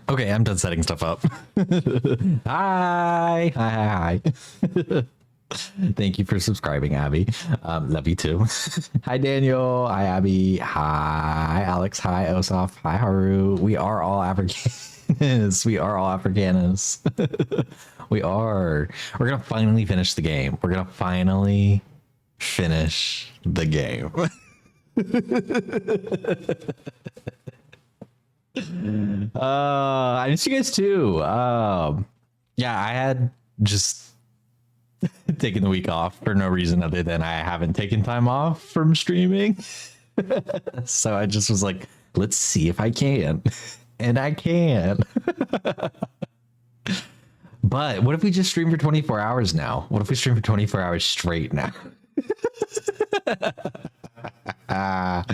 Okay, I'm done setting stuff up. Hi. Thank you for subscribing, Abby. Love you too. Hi, Daniel. Hi, Abby. Hi, Alex. Hi, Osaf. Hi, Haru. We are all Africanus. We are all Africanus. We are. We're gonna finally finish the game. We're gonna finally finish the game. I miss you guys too. Yeah, I had just taken the week off for no reason other than I haven't taken time off from streaming. So I just was like, let's see if I can. And I can. But what if we just stream for 24 hours now? What if we stream for 24 hours straight now? Not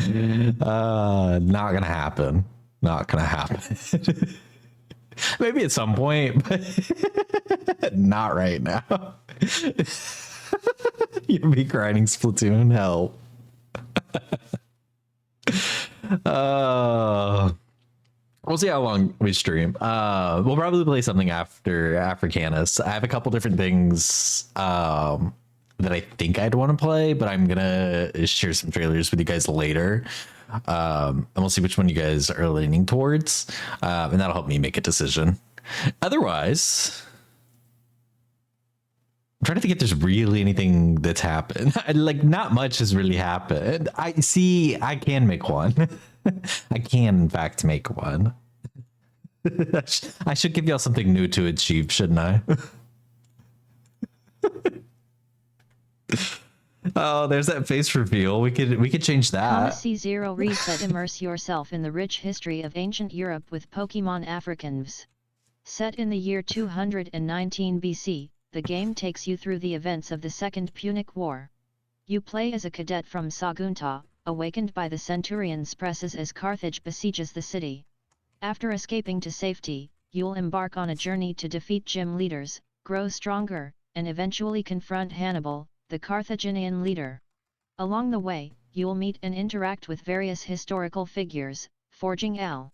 gonna happen. Not gonna happen. Maybe at some point, but not right now. You'll be grinding Splatoon. Help. We'll see how long we stream. We'll probably play something after Africanus. I have a couple different things that I think I'd want to play, but I'm gonna share some trailers with you guys later. And we'll see which one you guys are leaning towards, and that'll help me make a decision. Otherwise, I'm trying to think if there's really anything that's happened. Like, not much has really happened. I can make one. I can, in fact, make one. I should give y'all something new to achieve, shouldn't I? Oh, there's that face reveal. We could change that. C0 Reset. Immerse yourself in the rich history of ancient Europe with Pokemon Africanus. Set in the year 219 BC, the game takes you through the events of the Second Punic War. You play as a cadet from Sagunta, awakened by the Centurion's presses as Carthage besieges the city. After escaping to safety, you'll embark on a journey to defeat gym leaders, grow stronger, and eventually confront Hannibal, the Carthaginian leader. Along the way, you will meet and interact with various historical figures, forging L.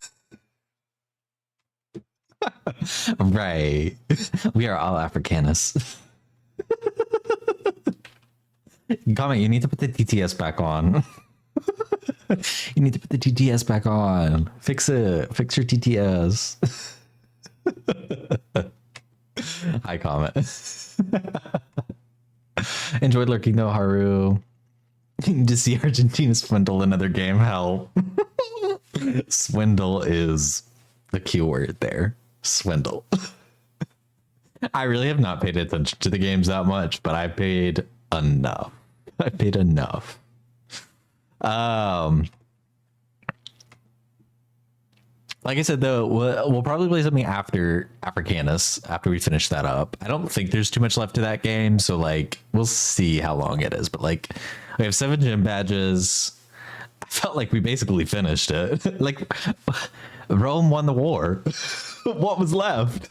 Right. We are all Africanus. Comment, you need to put the TTS back on. You need to put the TTS back on. Fix it. Fix your TTS. Hi, Comment. Enjoyed lurking though, Haru. To see Argentina swindle another game. Help. Swindle is the keyword there. Swindle. I really have not paid attention to the games that much, but I paid enough. I paid enough. Like I said, though, we'll probably play something after Africanus, after we finish that up. I don't think there's too much left to that game, so like we'll see how long it is. But like we have 7 gym badges. I felt like we basically finished it. Like Rome won the war. What was left?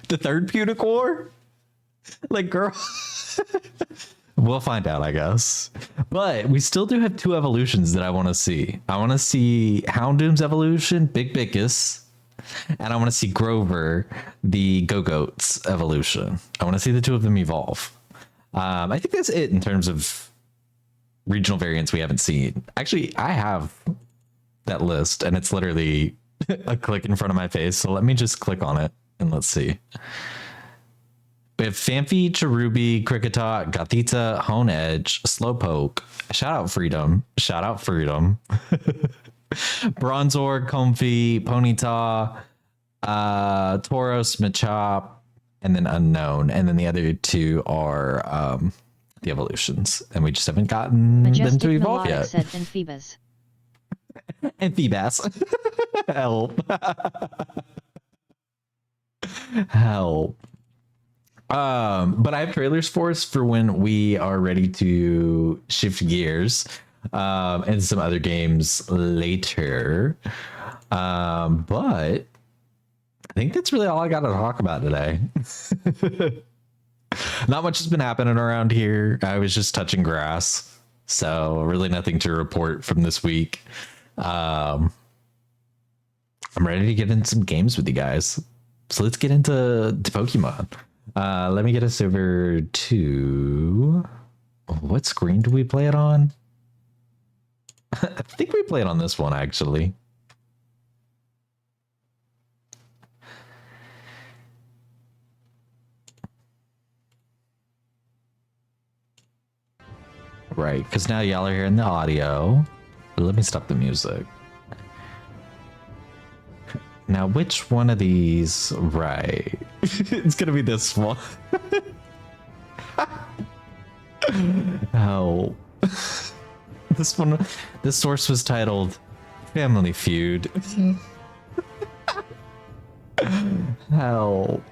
The Third Punic War? Like, girl. We'll find out, I guess. But we still do have 2 evolutions that I want to see. I want to see Houndoom's evolution, Big Bickus, and I want to see Grover, the Go-Goats evolution. I want to see the 2 of them evolve. I think that's it in terms of regional variants we haven't seen. Actually, I have that list, and it's literally a click in front of my face. So let me just click on it, and let's see. We have Fanfi, Cherubi, Kricketot, Gothita, Hone Edge, Slowpoke. Shout out Freedom. Shout out Freedom. Bronzor, Comfy, Ponyta, Tauros, Machop, and then Unknown. And then the other 2 are the evolutions. And we just haven't gotten them to evolve yet. Said Amphibas. Amphibas. Help. Help. But I have trailers for us for when we are ready to shift gears and some other games later. But I think that's really all I got to talk about today. Not much has been happening around here. I was just touching grass, so really nothing to report from this week. I'm ready to get into some games with you guys. So let's get into Pokemon. Let me get us over to what screen do we play it on? I think we play it on this one, actually. Right, because now y'all are hearing the audio. Let me stop the music. Now, which one of these? Right. It's gonna be this one. Help. This one, this source was titled Family Feud. Help.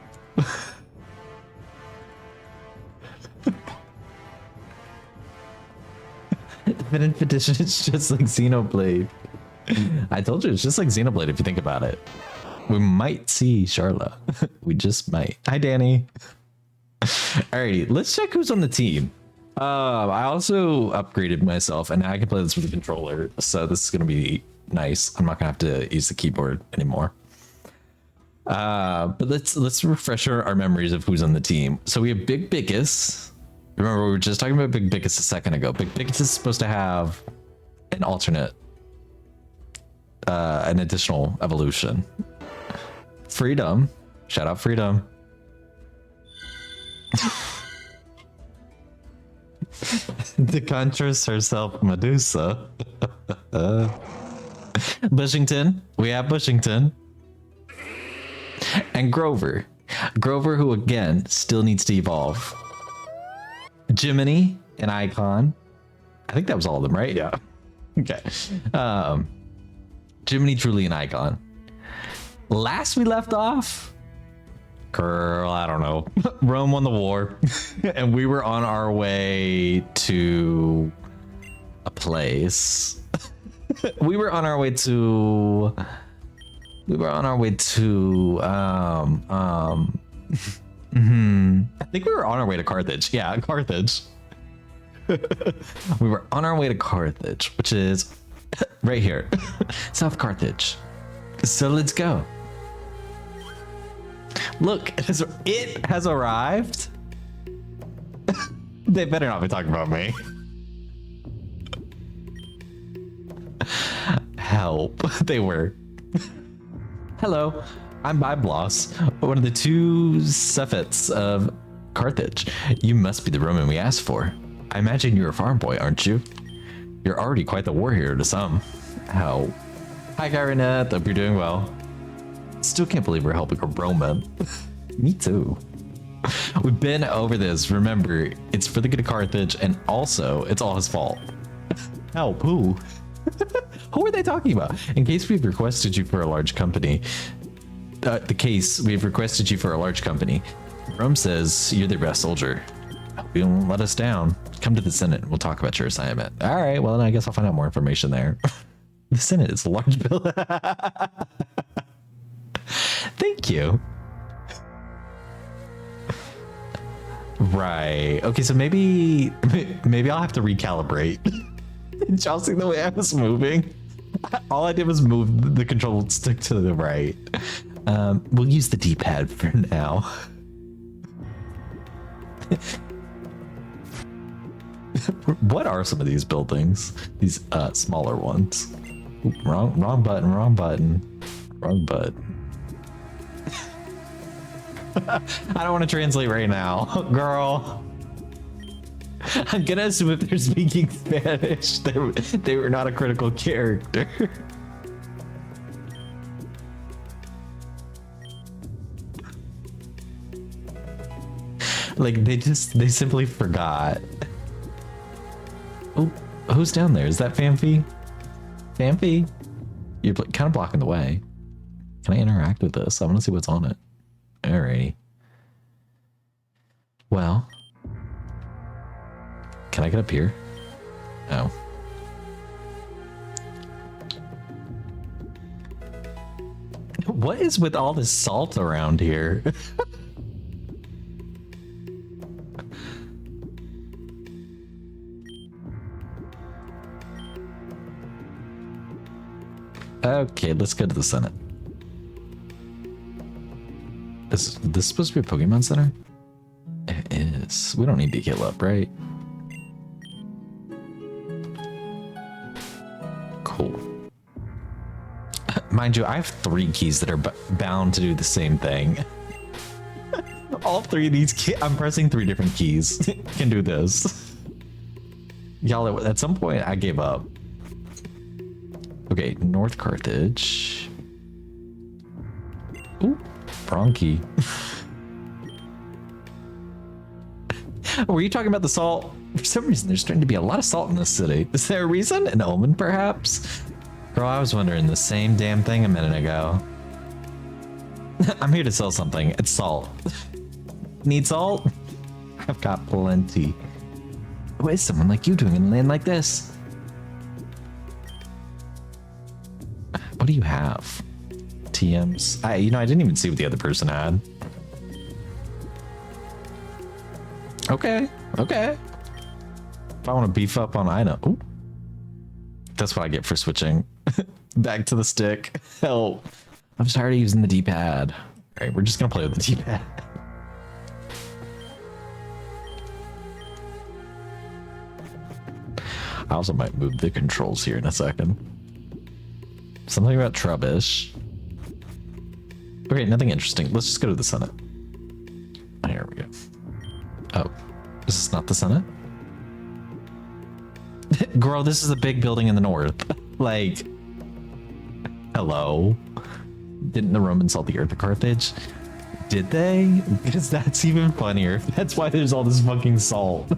The Definitive Edition is just like Xenoblade. I told you, it's just like Xenoblade if you think about it. We might see Charla. We just might. Hi, Danny. Alrighty, let's check who's on the team. I also upgraded myself, and now I can play this with a controller. So this is gonna be nice. I'm not gonna have to use the keyboard anymore. But let's refresh our memories of who's on the team. So we have Big Bickus. Remember, we were just talking about Big Bickus a second ago. Big Bickus is supposed to have an alternate, an additional evolution. Freedom. Shout out Freedom. The Contras herself, Medusa. Bushington. We have Bushington. And Grover. Grover, who again still needs to evolve. Jiminy, an icon. I think that was all of them, right? Yeah. Okay. Jiminy, truly an icon. Last we left off, girl, I don't know. Rome won the war, and we were on our way to a place. We were on our way to I think we were on our way to Carthage. Yeah, Carthage. We were on our way to Carthage, which is right here, South Carthage. So let's go. Look, it has arrived. They better not be talking about me. Help. They were. Hello, I'm Byblos, one of the two suffets of Carthage. You must be the Roman we asked for. I imagine you're a farm boy, aren't you? You're already quite the war hero to some. How? Hi, Kyrina. Hope you're doing well. Still can't believe we're helping a Roman. Me too. We've been over this. Remember, it's for the good of Carthage, and also, it's all his fault. Help, who? Who are they talking about? In case we've requested you for a large company, we've requested you for a large company. Rome says you're their best soldier. You won't let us down. Come to the Senate and we'll talk about your assignment. All right, well, then I guess I'll find out more information there. The Senate is a large bill. Thank you. Right. Okay, so maybe I'll have to recalibrate. Did y'all see the way I was moving? All I did was move the control stick to the right. We'll use the D-pad for now. What are some of these buildings? These smaller ones. Ooh, wrong button, wrong button. Wrong button. I don't want to translate right now. Girl. I'm gonna assume if they're speaking Spanish, they were not a critical character. Like they simply forgot. Oh, who's down there? Is that Famfi? Famfi? You're kind of blocking the way. Can I interact with this? I want to see what's on it. Alrighty. Well. Can I get up here? Oh. What is with all this salt around here? Okay, let's go to the Senate. Is this supposed to be a Pokemon Center? It is. We don't need to heal up, right? Cool. Mind you, I have 3 keys that are bound to do the same thing. All 3 of these keys, I'm pressing 3 different keys, can do this. Y'all, at some point, I gave up. Okay, North Carthage. Ooh, Bronchi. Were you talking about the salt? For some reason, there's starting to be a lot of salt in this city. Is there a reason? An omen, perhaps? Girl, I was wondering the same damn thing a minute ago. I'm here to sell something. It's salt. Need salt? I've got plenty. What is someone like you doing in a land like this? What do you have? TMs? I didn't even see what the other person had. Okay. If I want to beef up on item. Ooh. That's what I get for switching back to the stick. Help. I'm just tired of using the D-pad. All right, we're just going to play with the D-pad. I also might move the controls here in a second. Something about Trubbish. Okay, nothing interesting. Let's just go to the Senate. Here we go. Oh, is this not the Senate? Girl, this is a big building in the north. Like, hello? Didn't the Romans salt the earth of Carthage? Did they? Because that's even funnier. That's why there's all this fucking salt.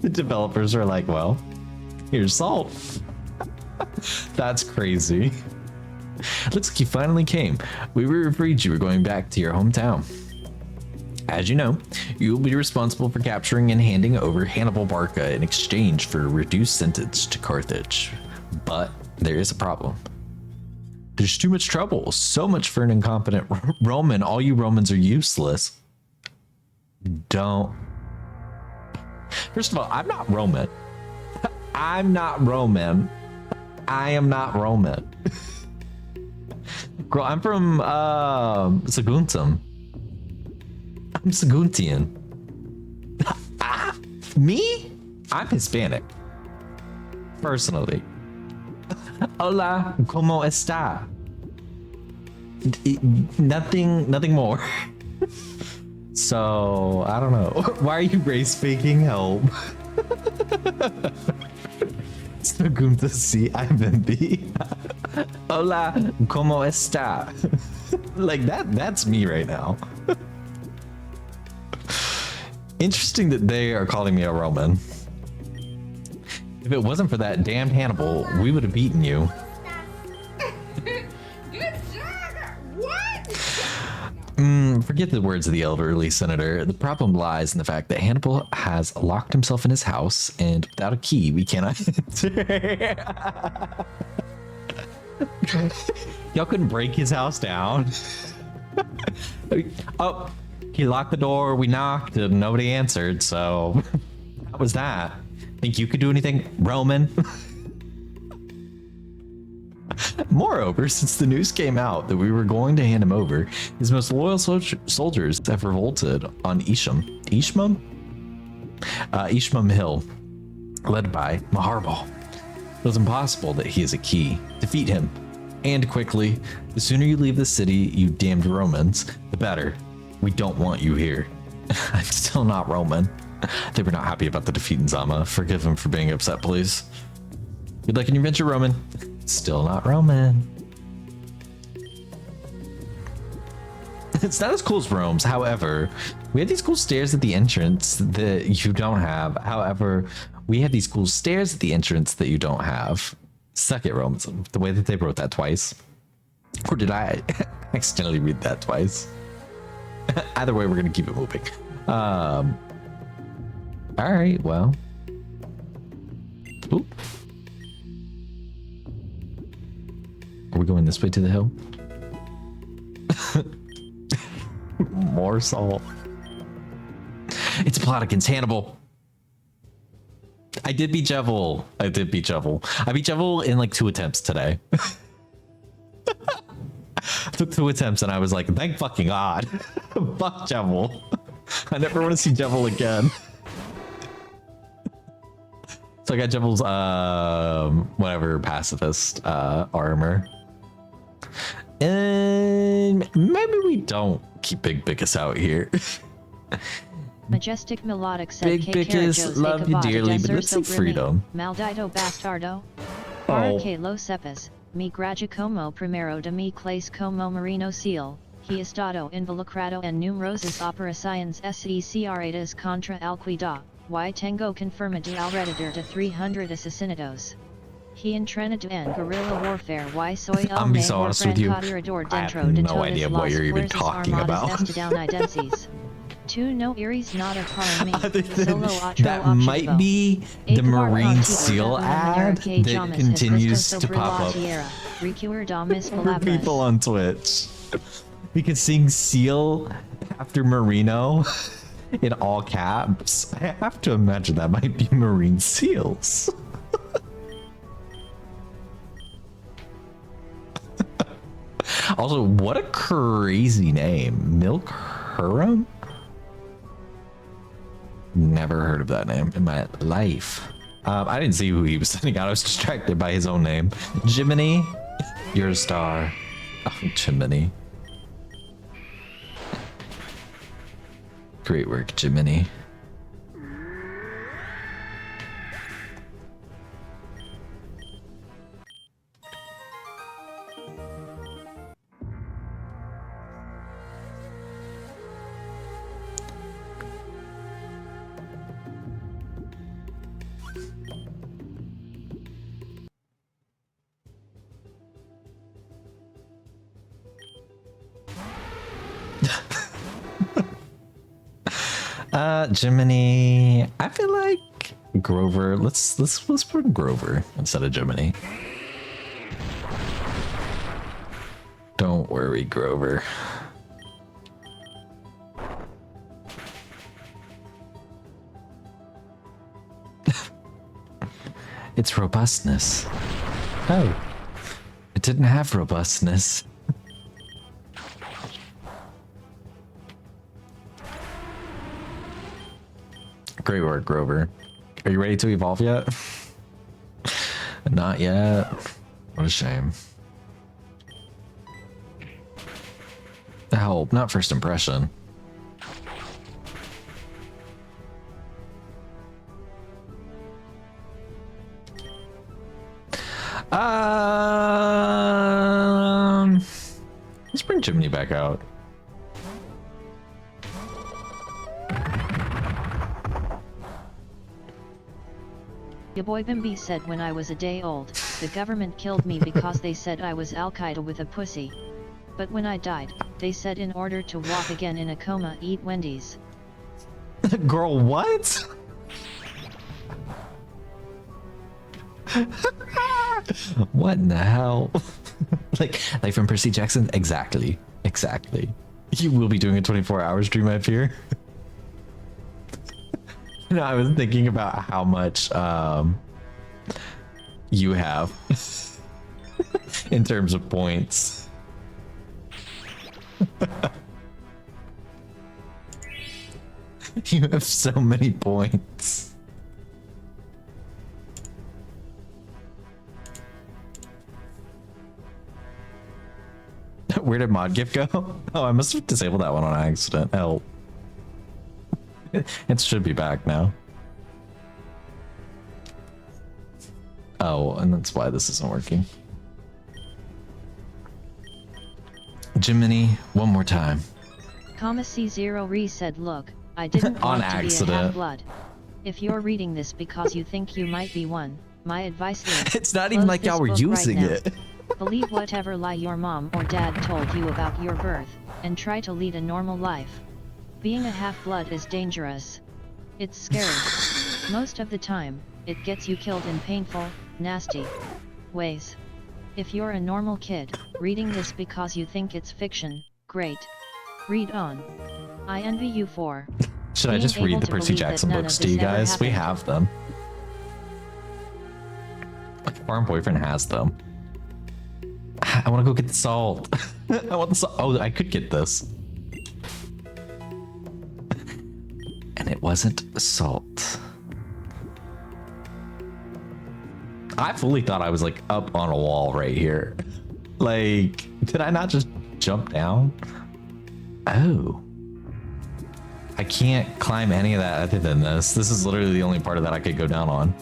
The developers are like, well, here's salt. That's crazy. Looks like you finally came. We were afraid you were going back to your hometown. As you know, you will be responsible for capturing and handing over Hannibal Barca in exchange for a reduced sentence to Carthage. But there is a problem. There's too much trouble. So much for an incompetent Roman. All you Romans are useless. Don't. First of all, I'm not Roman. I'm not Roman. I am not Roman. Girl, I'm from Saguntum. I'm Saguntian. Me? I'm Hispanic. Personally. Hola, ¿cómo está? Nothing more. So, I don't know. Why are you race speaking? Help. Sagunta si IMB. Hola, ¿cómo está? Like that's me right now. Interesting that they are calling me a Roman. If it wasn't for that damned Hannibal, we would have beaten you. Forget the words of the elderly senator. The problem lies in the fact that Hannibal has locked himself in his house, and without a key, we cannot enter. Y'all couldn't break his house down. Oh, he locked the door. We knocked, and nobody answered. So that was that. Think you could do anything, Roman? Moreover, since the news came out that we were going to hand him over, his most loyal soldiers have revolted on Ishmael Hill, led by Maharbal. It was impossible that he is a key. Defeat him, and quickly. The sooner you leave the city, you damned Romans, the better. We don't want you here. I'm still not Roman. They were not happy about the defeat in Zama. Forgive him for being upset, please. Good luck in your venture, Roman. Still not Roman. It's not as cool as Rome's. However, we have these cool stairs at the entrance that you don't have. However, we have these cool stairs at the entrance that you don't have. Suck it, Romans. The way that they wrote that twice. Or did I accidentally read that twice? Either way, we're going to keep it moving. All right, well. Oop. Are we going this way to the hill? More salt. It's a plot against Hannibal. I did beat Jevil. I beat Jevil in like 2 attempts today. Took 2 attempts and I was like, thank fucking God. Fuck Jevil. I never want to see Jevil again. So I got Jevil's whatever pacifist armor. And maybe we don't keep Big Bickus out here. Majestic Melodic said, Big Bickus, love you dearly, but let's see freedom. Maldito bastardo. Que lo sepas, mi gracia como primero de mi clase como marino seal, he estado involucrado en numerosas operaciones secretas contra el cuidado, y tengo confirmado alrededor de 300 asesinatos. He entrenado en guerrilla warfare y soy el mejor francotirador dentro de todas las fuerzas armadas estadounidenses. Tú no eres nada para mí. Solo otro that might be the Marine SEAL ad that continues to pop up for people on Twitch. Because seeing SEAL after Marino in all caps, I have to imagine that might be Marine SEALs. Also, what a crazy name. Milk Hurum? Never heard of that name in my life. I didn't see who he was sending out. I was distracted by his own name. Jiminy, you're a star. Oh, Jiminy. Great work, Jiminy. Jiminy. I feel like Grover. Let's put Grover instead of Jiminy. Don't worry, Grover. It's robustness. Oh. It didn't have robustness. Great work, Grover. Are you ready to evolve yet? Not yet. What a shame. Help, not first impression. Let's bring Jiminy back out. Your boy Bimby said when I was a day old, the government killed me because they said I was Al-Qaeda with a pussy. But when I died, they said in order to walk again in a coma, eat Wendy's. Girl, what? What in the hell? like from Percy Jackson? Exactly. Exactly. You will be doing a 24-hour stream, I fear. No, I was thinking about how much you have in terms of points. You have so many points. Where did mod gift go? Oh, I must have disabled that one on accident. Help. It should be back now. Oh, and that's why this isn't working. Jiminy, one more time. Comma C0 Re said, look, I didn't want to be a half-blood. If you're reading this because you think you might be one, my advice is... It's not even like y'all were using it. Believe whatever lie your mom or dad told you about your birth, and try to lead a normal life. Being a half-blood is dangerous. It's scary. Most of the time, it gets you killed in painful, nasty ways. If you're a normal kid, reading this because you think it's fiction, great. Read on. I envy you for... Should I just read the Percy Jackson books to you guys? We have them. My farm boyfriend has them. I want to go get the salt. I want the salt. Oh, I could get this. And it wasn't salt. I fully thought I was like up on a wall right here. Like, did I not just jump down? Oh. I can't climb any of that other than this. This is literally the only part of that I could go down on.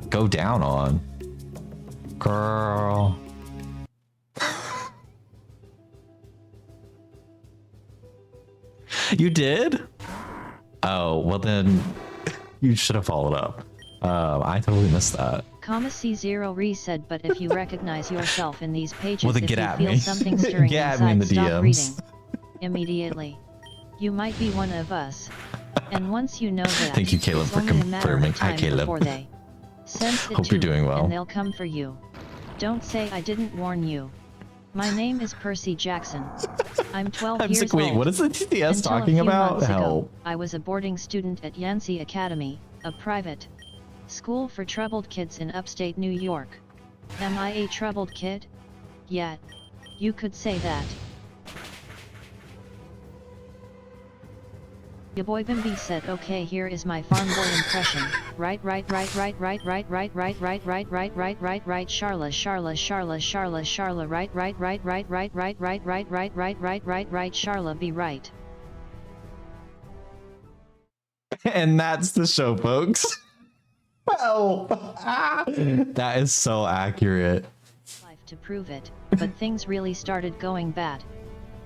Go down on. Girl. You did? Oh, well then you should have followed up. I totally missed that. Comma C0 Re said, but if you recognize yourself in these pages, well, if get you at feel me. something stirring get inside, at me in the stop DMs. reading. Immediately. You might be one of us. And once you know that, thank you, Caleb, for confirming. Hi, Caleb. Before they sense it Hope you're doing well. And they'll come for you. Don't say I didn't warn you. My name is Percy Jackson. I'm 12 years like, wait, old. What is the TTS Until talking a few about? months ago, Help. I was a boarding student at Yancey Academy, a private school for troubled kids in upstate New York. Am I a troubled kid? Yeah, you could say that. Your boy Bimby said, okay, here is my farm boy impression. Right, Charla, Charla, be right. And that's the show, folks. Well, that is so accurate. Life to prove it, but things really started going bad.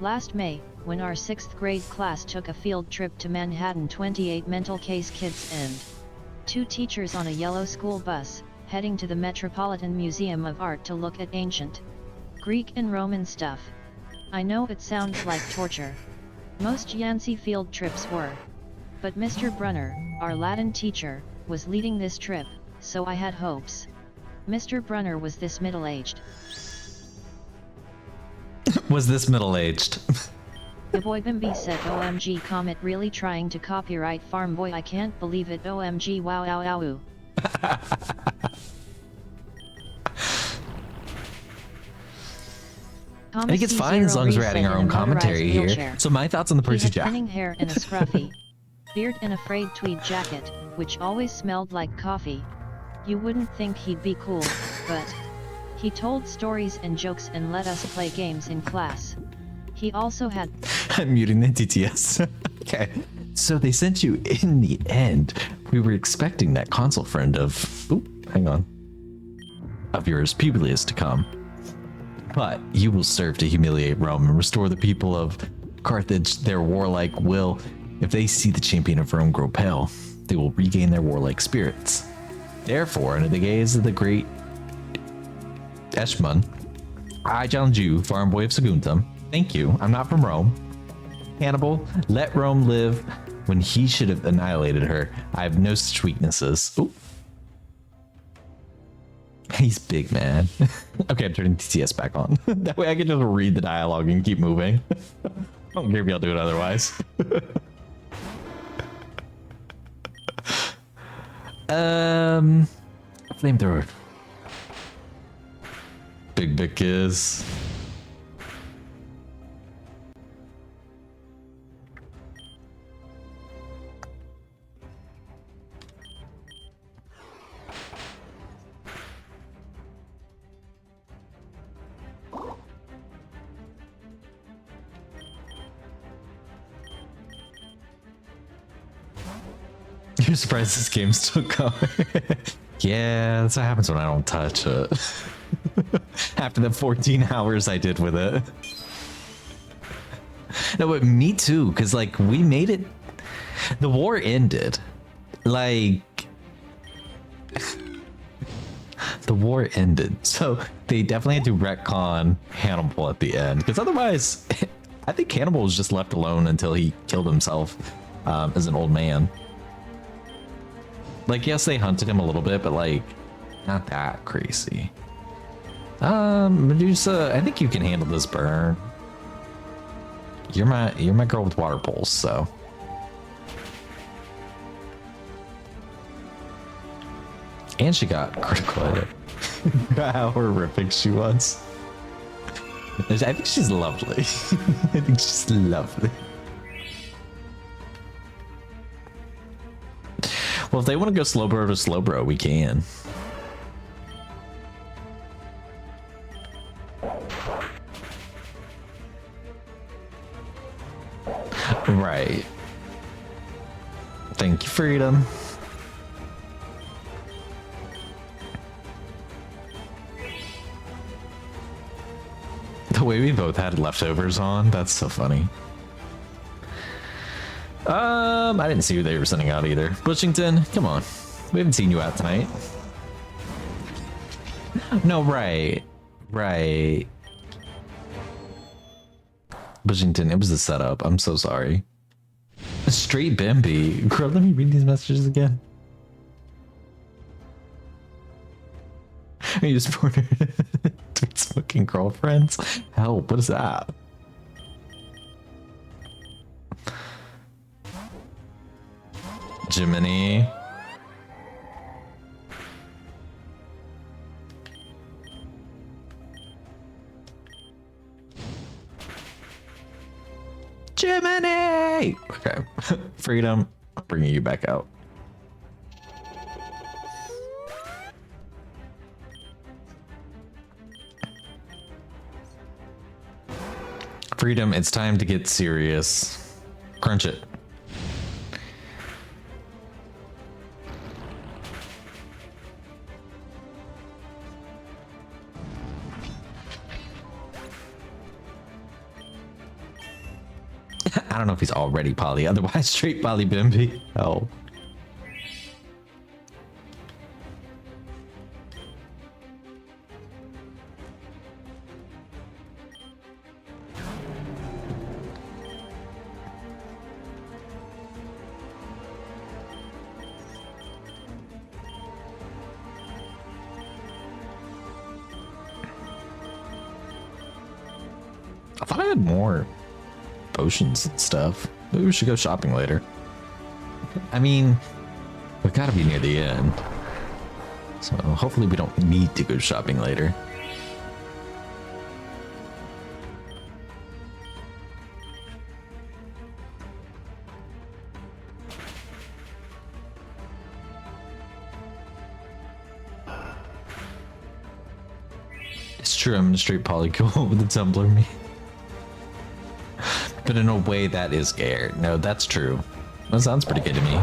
Last May, when our 6th grade class took a field trip to Manhattan, 28 mental case kids and 2 teachers on a yellow school bus, heading to the Metropolitan Museum of Art to look at ancient Greek and Roman stuff. I know it sounds like torture. Most Yancey field trips were. But Mr. Brunner, our Latin teacher, was leading this trip, so I had hopes. Mr. Brunner was this middle-aged Was this middle-aged? The boy Bimby said OMG Comet really trying to copyright Farm Boy, I can't believe it, OMG wow ow ow ooh. I think it's fine as long as we're adding our own commentary here. So my thoughts on the Percy Jack. Thinning hair and a scruffy beard and a frayed tweed jacket, which always smelled like coffee. You wouldn't think he'd be cool, but he told stories and jokes and let us play games in class. He also had... I'm muting the TTS. Okay. So they sent you in the end. We were expecting that consul friend of... Oop, hang on. Of yours, Publius, to come. But you will serve to humiliate Rome and restore the people of Carthage their warlike will. If they see the champion of Rome grow pale, they will regain their warlike spirits. Therefore, under the gaze of the great Eshmun, I challenge you, farm boy of Saguntum. Thank you. I'm not from Rome. Hannibal, let Rome live when he should have annihilated her. I have no such weaknesses. Ooh. He's big, man. Okay, I'm turning TTS back on. That way I can just read the dialogue and keep moving. I don't care if y'all do it otherwise. Flamethrower. Big kiss. You're surprised this game's still going. Yeah, that's what happens when I don't touch it. After the 14 hours I did with it. No, but me too, because like we made it. The war ended. Like the war ended. So they definitely had to retcon Hannibal at the end. Because otherwise, I think Hannibal was just left alone until he killed himself as an old man. Like, yes, they hunted him a little bit, but like, not that crazy. Medusa, I think you can handle this burn. You're my girl with water pulse, so. And she got critical hit. How horrific she was. I think she's lovely. I think she's lovely. Well, if they want to go slow bro to slow bro, we can. Right. Thank you, freedom. The way we both had leftovers on, that's so funny. I didn't see who they were sending out either. Bushington, come on. We haven't seen you out tonight. No, right. Right. Bushington, it was a setup. I'm so sorry. Straight Bimby. Girl, let me read these messages again. Are you just tweet smoking girlfriends? Help, what is that? Jiminy. Jiminy! Okay. Freedom. I'm bringing you back out. Freedom, it's time to get serious. Crunch it. I don't know if he's already poly, otherwise straight poly Bimby. Oh. I thought I had more potions and stuff. Maybe we should go shopping later. I mean, we gotta be near the end. So hopefully we don't need to go shopping later. It's true, I'm in a straight polycule with the Tumblr me. But in a way that is gay. No, that's true. That sounds pretty good to me.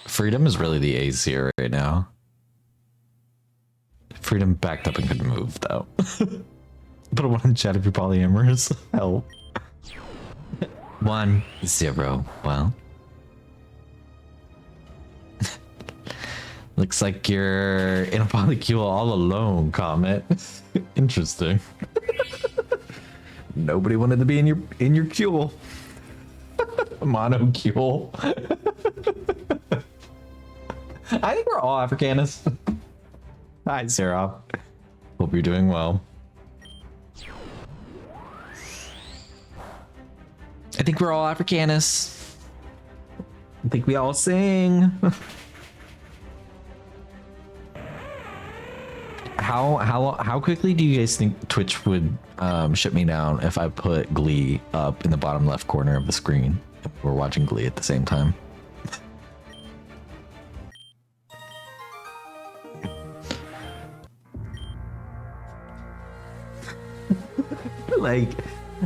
Freedom is really the ace here right now. Freedom backed up and couldn't move though. But I want to chat if you're polyamorous. Hell. 1, 0. Well. Looks like you're in a polycule all alone, Comet. Interesting. Nobody wanted to be in your cule. Monocule. I think we're all Africanus. Hi, Sarah. Hope you're doing well. I think we're all Africanus. I think we all sing. How quickly do you guys think Twitch would shut me down if I put Glee up in the bottom left corner of the screen? If we're watching Glee at the same time.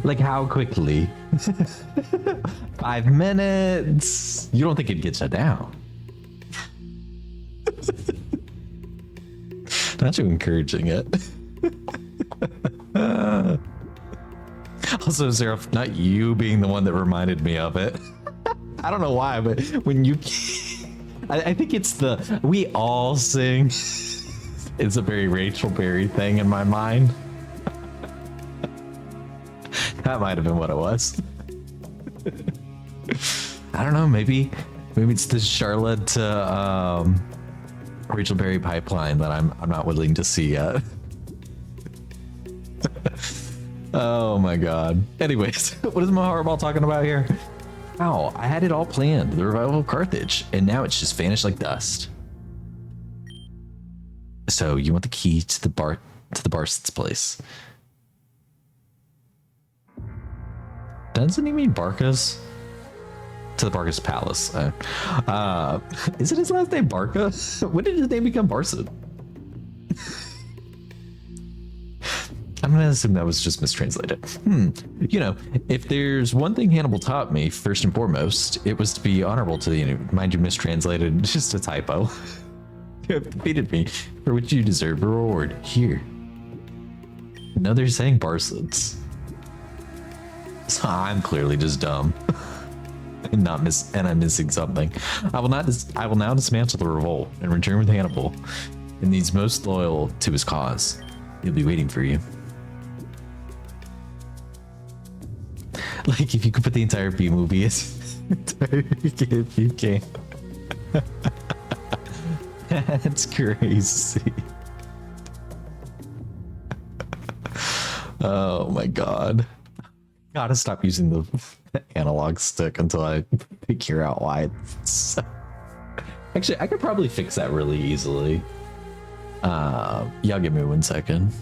Like how quickly? 5 minutes. You don't think it gets shut down? Not you encouraging it. Also, Seraph, not you being the one that reminded me of it. I don't know why, but when you, I think it's the we all sing. It's a very Rachel Berry thing in my mind. That might have been what it was. I don't know. Maybe it's the Charlotte to Rachel Berry pipeline that I'm not willing to see yet. Oh my god. Anyways, what is my Harball talking about here? Wow, I had it all planned. The revival of Carthage, and now it's just vanished like dust. So you want the key to the Barsit's place? Doesn't he mean Barca's? To the Barca's palace. Is it his last name Barca? When did his name become Barsit? I'm gonna assume that was just mistranslated. You know, if there's one thing Hannibal taught me, first and foremost, it was to be honorable to the enemy. Mind you, mistranslated, just a typo. You have defeated me, for which you deserve a reward. Here. No, they're saying Barsits. So I'm clearly just dumb. And I'm missing something. I will now dismantle the revolt and return with Hannibal, and these most loyal to his cause. He'll be waiting for you. Like if you could put the entire B movie as if you can. That's crazy. Oh my god. Gotta stop using the analog stick until I figure out why it's... Actually, I could probably fix that really easily. Y'all give me 1 second.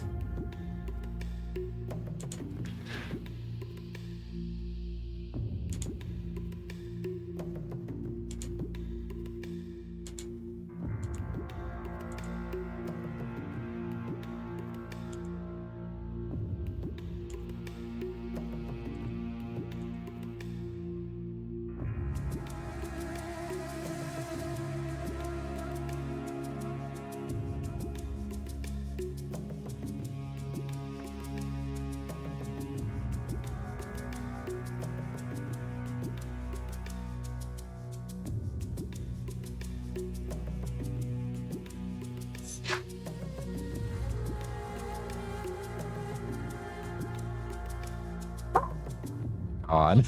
god.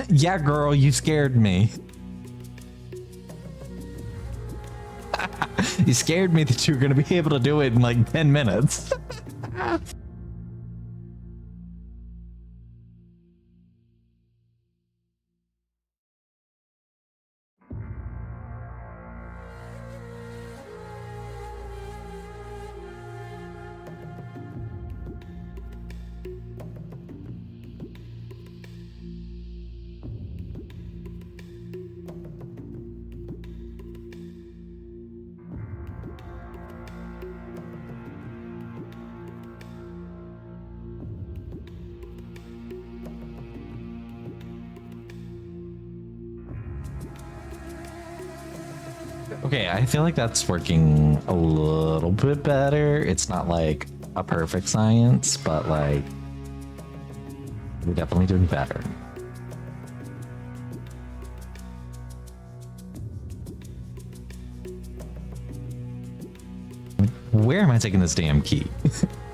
Yeah, girl, you scared me. You scared me that you were going to be able to do it in like 10 minutes. Okay, I feel like that's working a little bit better. It's not like a perfect science, but like we're definitely doing better. Where am I taking this damn key?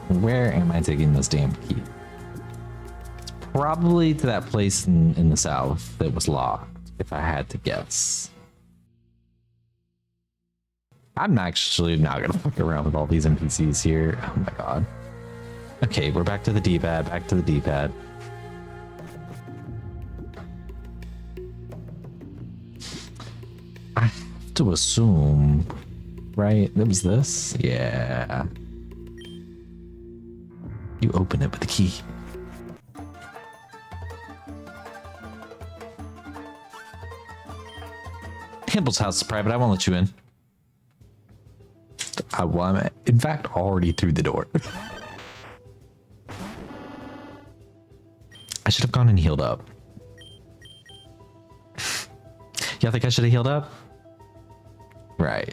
Where am I taking this damn key? It's probably to that place in the south that was locked, if I had to guess. I'm actually not gonna fuck around with all these NPCs here. Oh my god. Okay, we're back to the D-pad, back to the D-pad. I have to assume, right? It was this? Yeah. You open it with the key. Hamble's house is private. I won't let you in. Well, I'm in fact already through the door. I should have gone and healed up. Y'all think I should have healed up? Right.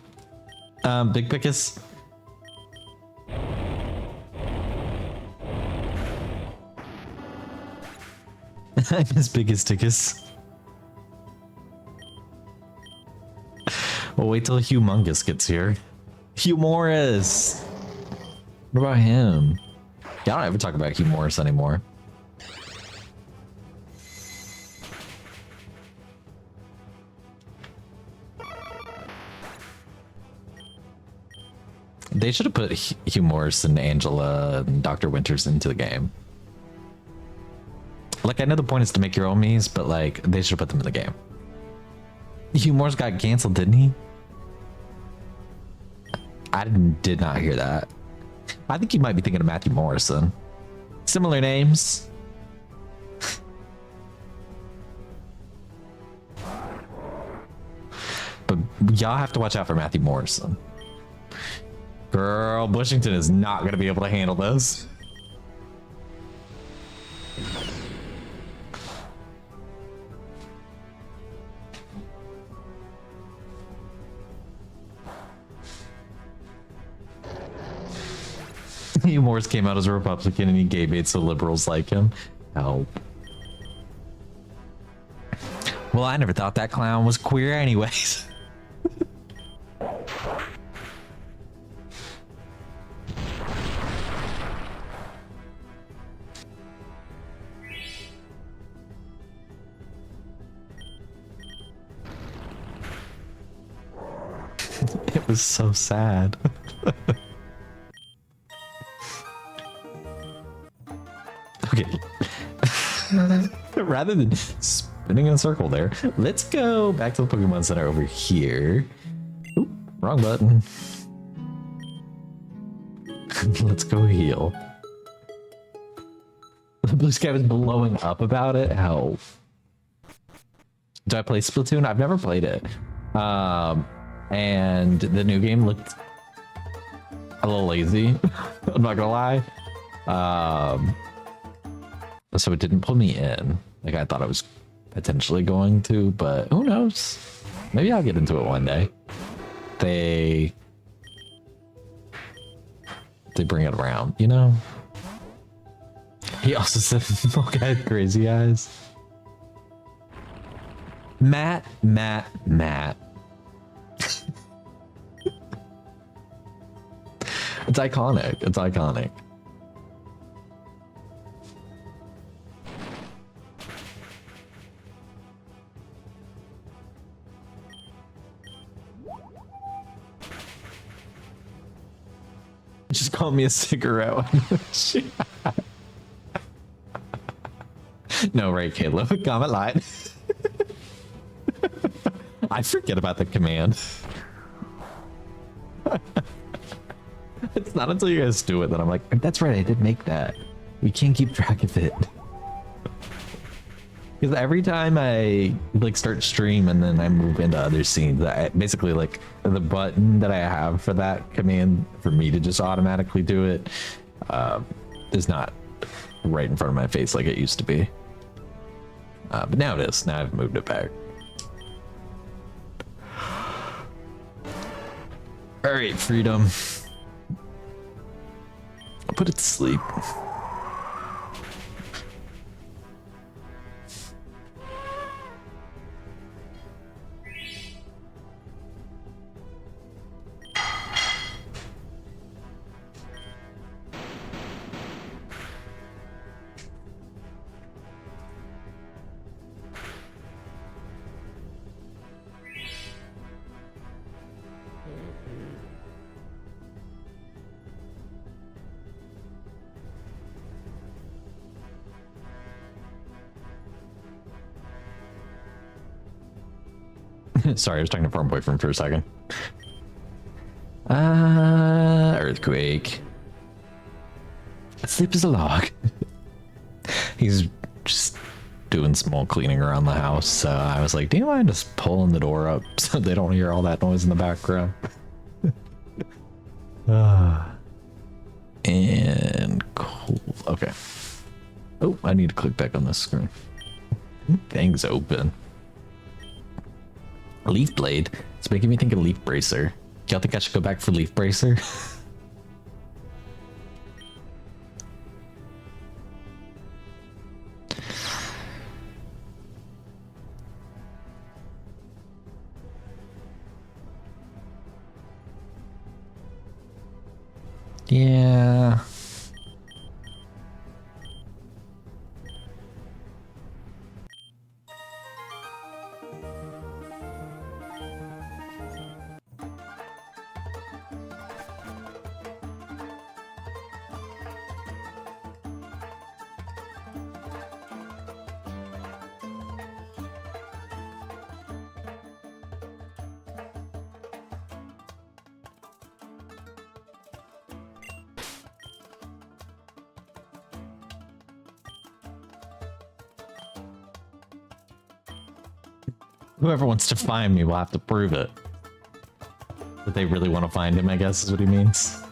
Big Pickus. I'm as big as Tickus. Well, wait till Humongous gets here. Humoris! What about him? Yeah, I don't ever talk about Humoris anymore. They should have put Humoris and Angela and Dr. Winters into the game. Like, I know the point is to make your own Miis, but like, they should have put them in the game. Humoris got canceled, didn't he? I did not hear that. I think you might be thinking of Matthew Morrison. Similar names. But y'all have to watch out for Matthew Morrison. Girl, Bushington is not going to be able to handle this. Morris came out as a Republican and he gay bait so liberals like him. Help. Well, I never thought that clown was queer anyways. It was so sad. Okay. Rather than spinning in a circle there, let's go back to the Pokemon Center over here. Ooh, Wrong button. Let's go heal. The blue sky was blowing up about it. Help. Do I play Splatoon? I've never played it. And the new game looked a little lazy. I'm not gonna lie. So it didn't pull me in. Like I thought I was potentially going to, but who knows? Maybe I'll get into it one day. They bring it around, you know? He also said Mocha had crazy eyes. Matt. It's iconic. It's iconic. Just call me a cigarette. No, right, Caleb. Comment line. I forget about the command. It's not until you guys do it that I'm like, that's right, I did make that. We can't keep track of it. Because every time I like start stream and then I move into other scenes, I basically like the button that I have for that command for me to just automatically do it is not right in front of my face like it used to be. But now it is. Now I've moved it back. All right, freedom. I'll put it to sleep. Sorry, I was talking to farm boyfriend for a second. Earthquake. Sleep is a log. He's just doing small cleaning around the house. So I was like, do you mind just pulling the door up so they don't hear all that noise in the background? And cool. Okay. Oh, I need to click back on this screen. Things open. Leaf blade. It's making me think of leaf bracer. Y'all think I should go back for leaf bracer? Yeah. Whoever wants to find me will have to prove it. That they really want to find him, I guess is what he means.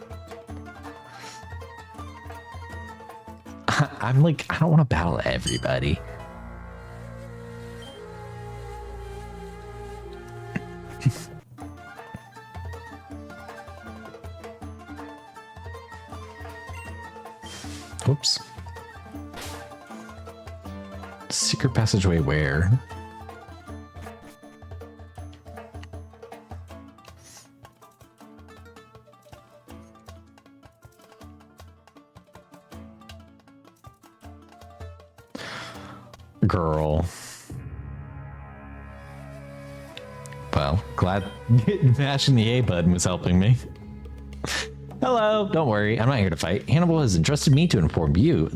I'm like, I don't want to battle everybody. Oops. Secret passageway where? Girl. Well, glad mashing the A button was helping me. Hello, don't worry, I'm not here to fight. Hannibal has entrusted me to inform you.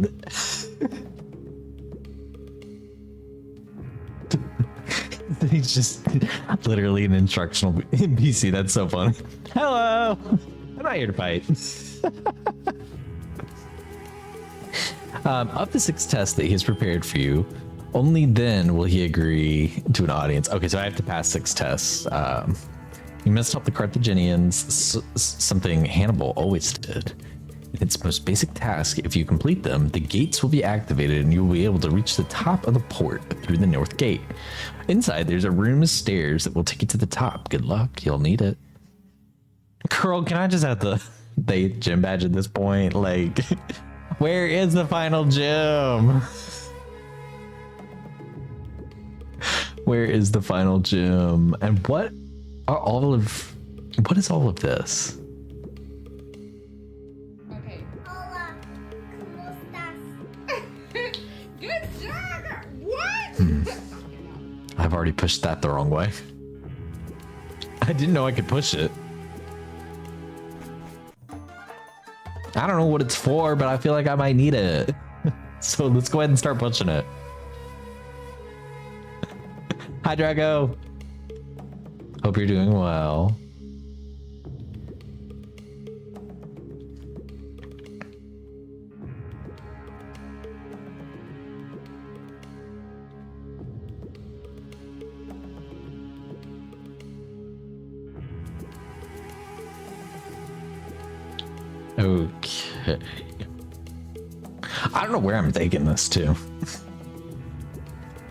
He's just literally an instructional NPC. That's so funny. Hello. I'm not here to fight. Of the 6 tests that he's prepared for you, only then will he agree to an audience. Okay, so I have to pass 6 tests. You must help the Carthaginians, something Hannibal always did. In its most basic task, if you complete them, the gates will be activated and you will be able to reach the top of the port through the north gate. Inside, there's a room of stairs that will take you to the top. Good luck, you'll need it. Girl, can I just have the gym badge at this point? Like, where is the final gym? Where is the final gym? And what is all of this? Okay. Hola, ¿cómo estás? Good job. What? I've already pushed that the wrong way. I didn't know I could push it. I don't know what it's for, but I feel like I might need it. So let's go ahead and start pushing it. Hi, Drago. Hope you're doing well. Okay. I don't know where I'm taking this to. I'm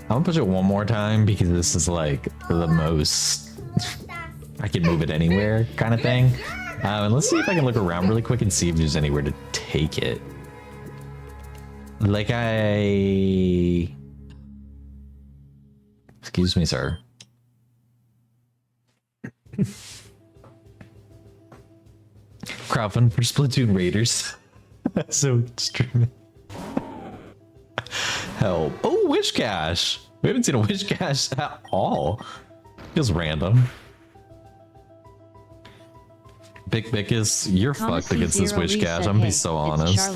gonna push it one more time because this is like the most I can move it anywhere kind of thing. And let's see if I can look around really quick and see if there's anywhere to take it. Like excuse me, sir. Crowdfund for Splatoon Raiders. That's so extreme. Help. Oh, Wish Cash. We haven't seen a Wish Cash at all. Feels random. Big Bickus, you're fucked against this Wish Cash. I'm gonna be so honest.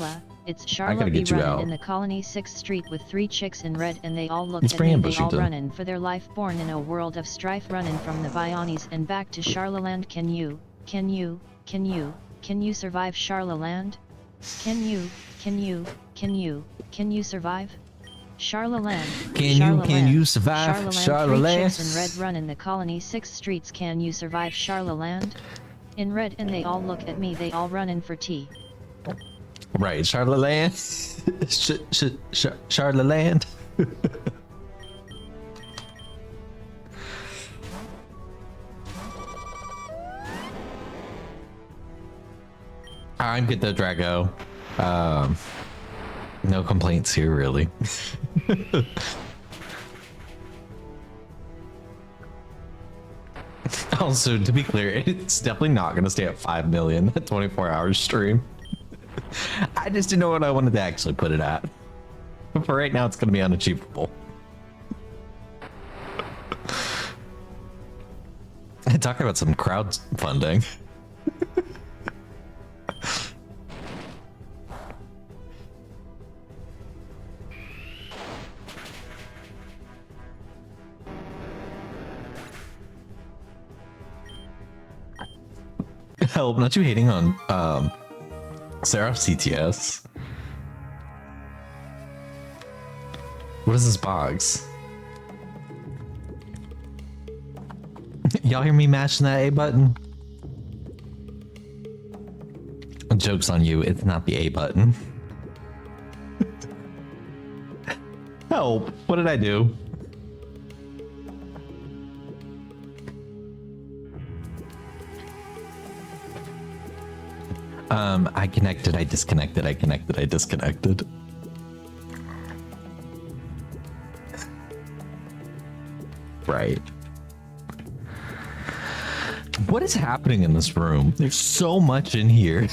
It's Charla get you running out. in the colony 6th Street with 3 chicks in red and they all look Let's at bring me, in they all Bushington. running for their life, born in a world of strife, running from the Bionis and back to Charlaland. Can you survive Charlaland? Can you survive? Charlaland. Can you survive Charlaland? 3 chicks Charlaland? in red run in the colony 6 streets. Can you survive Charlaland? In red and they all look at me, they all running for tea. Right, Charlotte Charlotte. I'm good though, Drago. No complaints here, really. Also, to be clear, it's definitely not going to stay at 5 million at 24-hour stream. I just didn't know what I wanted to actually put it at. But for right now, it's going to be unachievable. Talk about some crowdfunding. Help, not you hating on Sarah CTS. What is this box? Y'all hear me mashing that A button? Joke's on you, it's not the A button. Help, what did I do? I connected, I disconnected, I connected, I disconnected. Right. What is happening in this room? There's so much in here.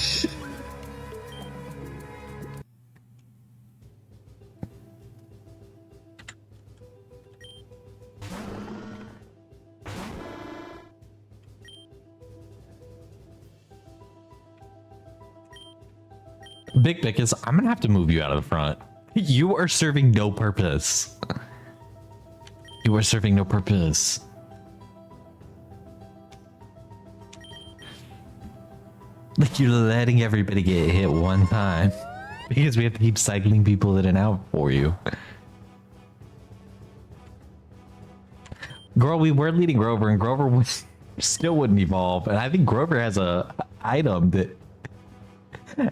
Big Bickus, I'm gonna have to move you out of the front. You are serving no purpose. You are serving no purpose. Like, you're letting everybody get hit one time. Because we have to keep cycling people in and out for you. Girl, we were leading Grover, and Grover still wouldn't evolve. And I think Grover has a item that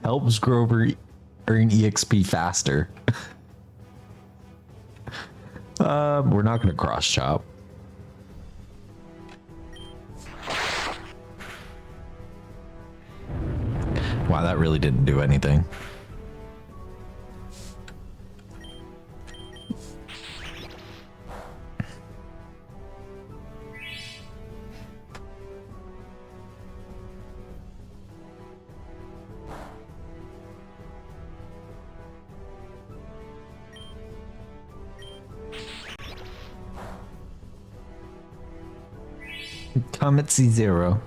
helps Grover earn EXP faster. We're not going to cross chop. Wow, that really didn't do anything. Come at C0.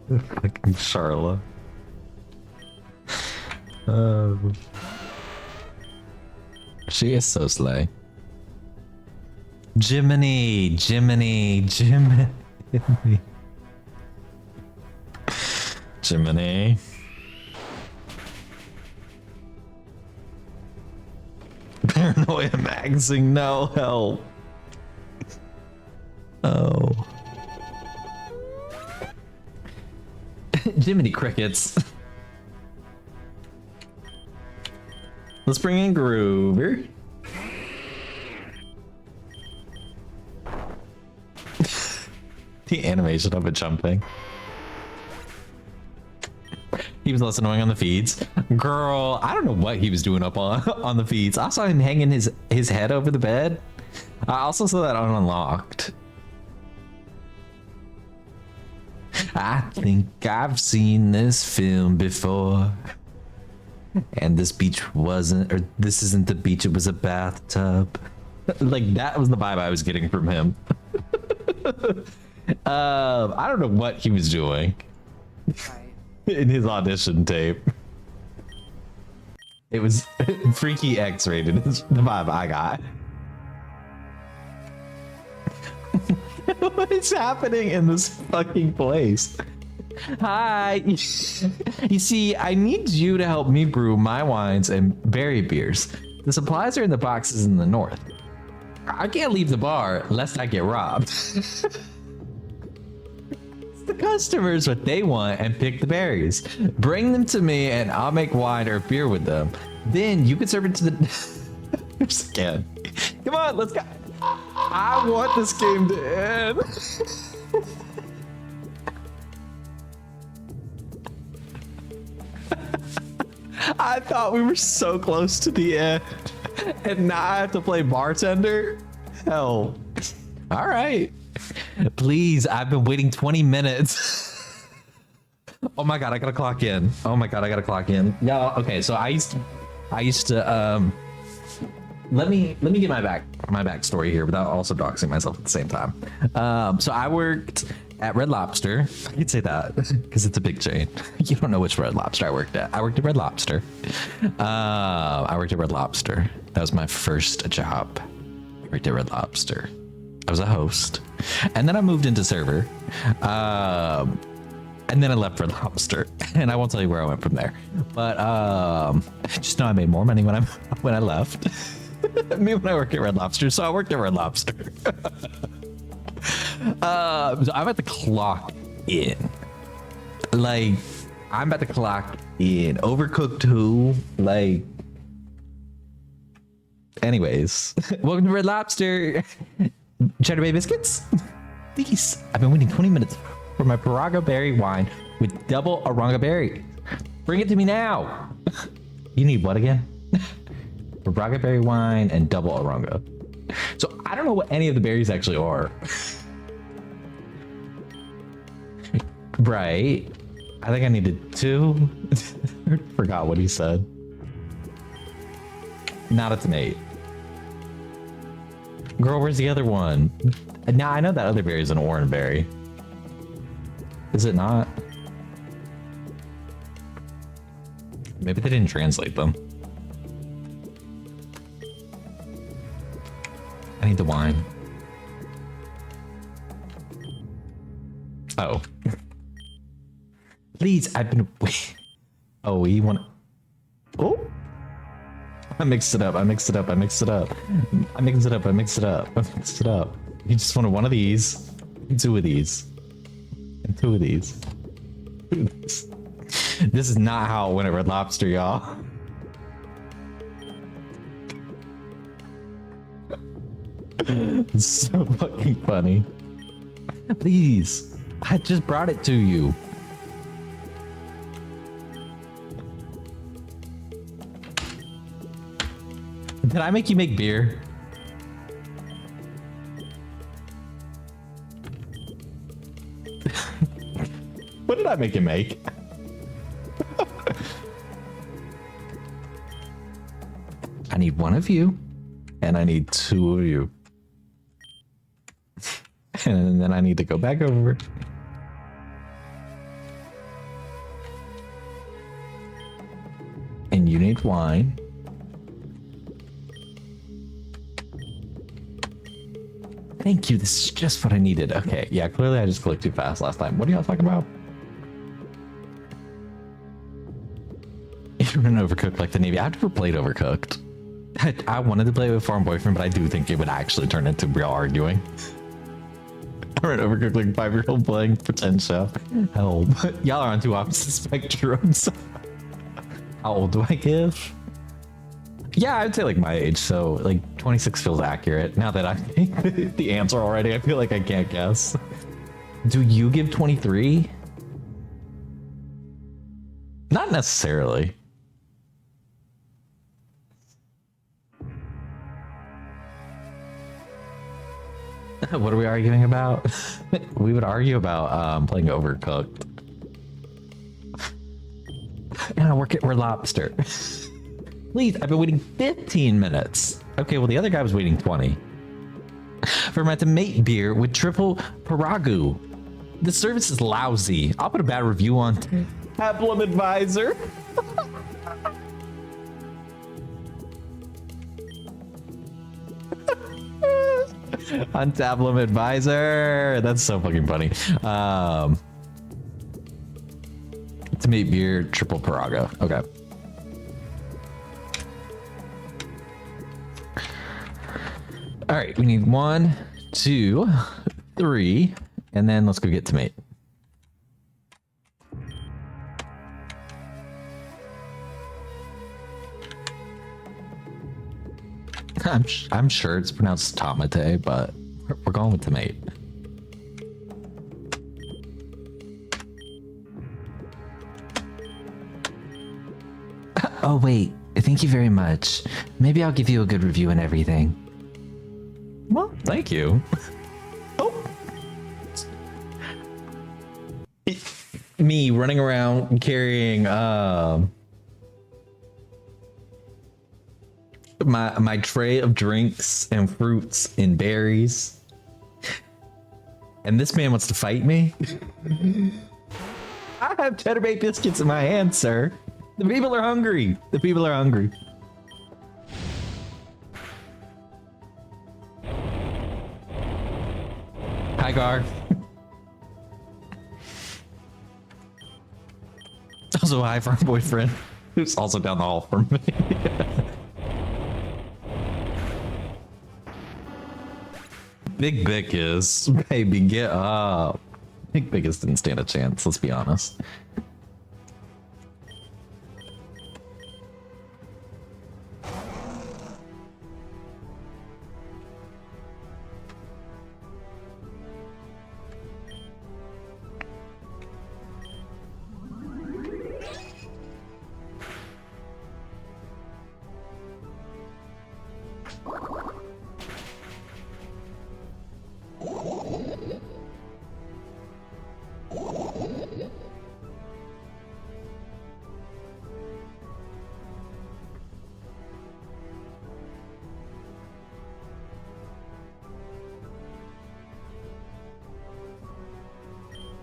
Fucking Charla. She is so slay. Jiminy. Jiminy. Paranoia maxing, no help. Oh. Jiminy crickets. Let's bring in Grover. The animation of it jumping. He was less annoying on the feeds. Girl, I don't know what he was doing up on the feeds. I saw him hanging his head over the bed. I also saw that on Unlocked. I think I've seen this film before. And this beach wasn't, or this isn't the beach, it was a bathtub. Like, that was the vibe I was getting from him. I don't know what he was doing in his audition tape. It was freaky X-rated, is the vibe I got. What is happening in this fucking place? Hi. You see, I need you to help me brew my wines and berry beers. The supplies are in the boxes in the north. I can't leave the bar lest I get robbed. It's the customers what they want and pick the berries. Bring them to me and I'll make wine or beer with them. Then you can serve it to the... Just again. Come on, let's go. I want this game to end. I thought we were so close to the end. And now I have to play bartender? Hell. All right. Please, I've been waiting 20 minutes. Oh my God, I gotta clock in. Oh my God, I gotta clock in. Yeah, okay, so I used to let me get my backstory here without also doxing myself at the same time. So I worked at Red Lobster. I could say that because it's a big chain. You don't know which Red Lobster I worked at. I worked at Red Lobster. I worked at Red Lobster. That was my first job. I worked at Red Lobster. I was a host. And then I moved into server. And then I left Red Lobster. And I won't tell you where I went from there. But just know I made more money when I left. Me when I worked at Red Lobster. So I worked at Red Lobster. So I'm at the clock in. Like, I'm about to clock in. Overcooked 2. Like, anyways. Welcome to Red Lobster. Cheddar Bay biscuits? These. I've been waiting 20 minutes for my Paraga berry wine with double Aranga berry. Bring it to me now. You need what again? Paraga berry wine and double Aranga. So I don't know what any of the berries actually are. Right. I think I needed 2. Forgot what he said. Not a tomato. Girl, where's the other one? Now I know that other berry is an orange berry. Is it not? Maybe they didn't translate them. I need the wine. Oh. Please, I've been... Oh, you want... Oh! I mixed it up. I mixed it up. I mixed it up. I mixed it up. I mixed it up. I mixed it up. You just wanted one of these, and 2 of these, and 2 of these. This is not how it went at Red Lobster, y'all. It's so fucking funny. Please, I just brought it to you. Did I make you make beer? What did I make you make? I need 1 of you, and I need 2 of you. And then I need to go back over. And you need wine. Thank you. This is just what I needed. Okay. Yeah, clearly I just clicked too fast last time. What are y'all talking about? If you're gonna overcook like the Navy, I've never played Overcooked. I wanted to play with Farm Boyfriend, but I do think it would actually turn into real arguing. I read Overcooked like 5-year-old playing Pretend Chef. Help. Y'all are on 2 opposite spectrums. How old do I give? Yeah, I'd say like my age, so like 26 feels accurate. Now that I think the answer already, I feel like I can't guess. Do you give 23? Not necessarily. What are we arguing about? We would argue about playing Overcooked. And I work at Red Lobster. Please, I've been waiting 15 minutes. Okay, well, the other guy was waiting 20. For my tomato beer with triple Paragu. The service is lousy. I'll put a bad review on Tablum Advisor. On Tablum Advisor. That's so fucking funny. Tomato beer, triple Paraga. Okay. All right, we need 1, 2, 3, and then let's go get tomato. I'm sure it's pronounced tomate, but we're going with tomato. Oh wait, thank you very much. Maybe I'll give you a good review and everything. Well, thank you. Oh. Me running around carrying my tray of drinks and fruits and berries. And this man wants to fight me? I have cheddar baked biscuits in my hand, sir. The people are hungry. The people are hungry. Hi, Gar. Also, hi, for our boyfriend, who's also down the hall from me. Big Bick is, baby, get up. Big Biggest didn't stand a chance, let's be honest.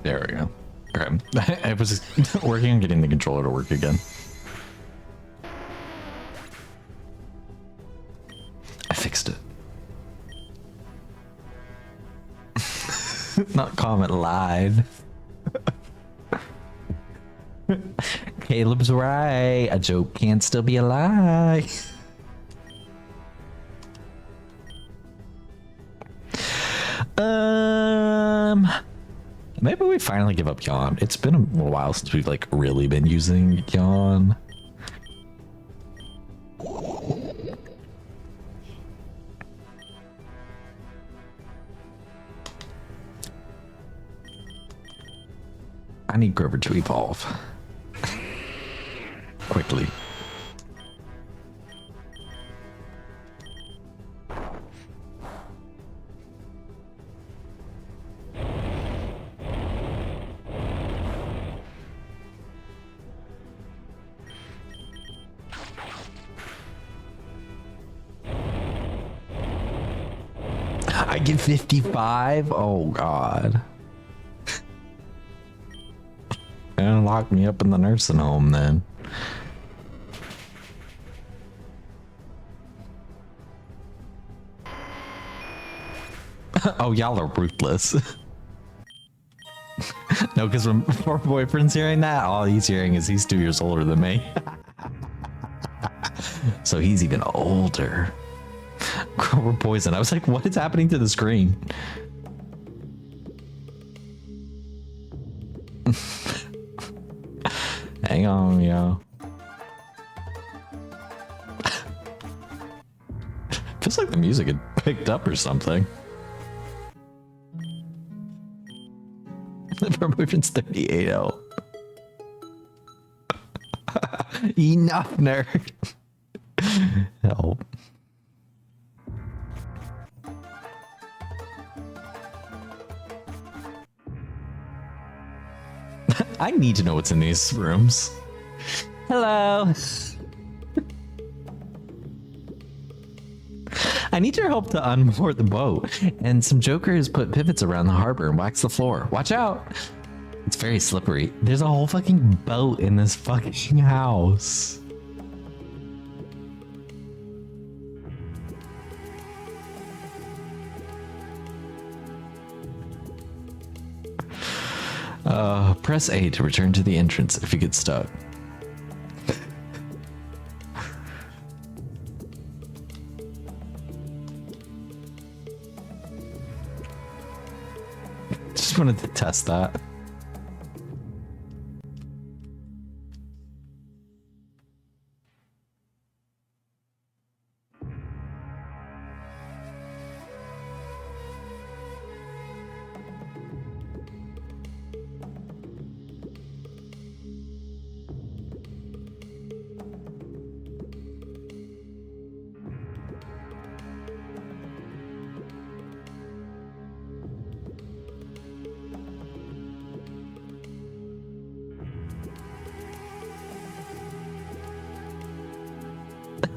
There we go. Okay. I was working on getting the controller to work again. I fixed it. Not comment lied. Caleb's right. A joke can't still be a lie. Maybe we finally give up yawn. It's been a little while since we've like really been using yawn. I need Grover to evolve quickly. I get 55. Oh God. And lock me up in the nursing home then. Oh, y'all are ruthless. No, because when poor boyfriend's hearing that, all he's hearing is he's 2 years older than me. So he's even older. We're poison. I was like, what is happening to the screen? Hang on, yo. Feels like the music had picked up or something. My boyfriend's 38. Oh. Enough, nerd. Help. I need to know what's in these rooms. Hello. I need your help to unmoor the boat. And some joker has put pivots around the harbor and waxed the floor. Watch out. It's very slippery. There's a whole fucking boat in this fucking house. Press A to return to the entrance if you get stuck. Just wanted to test that.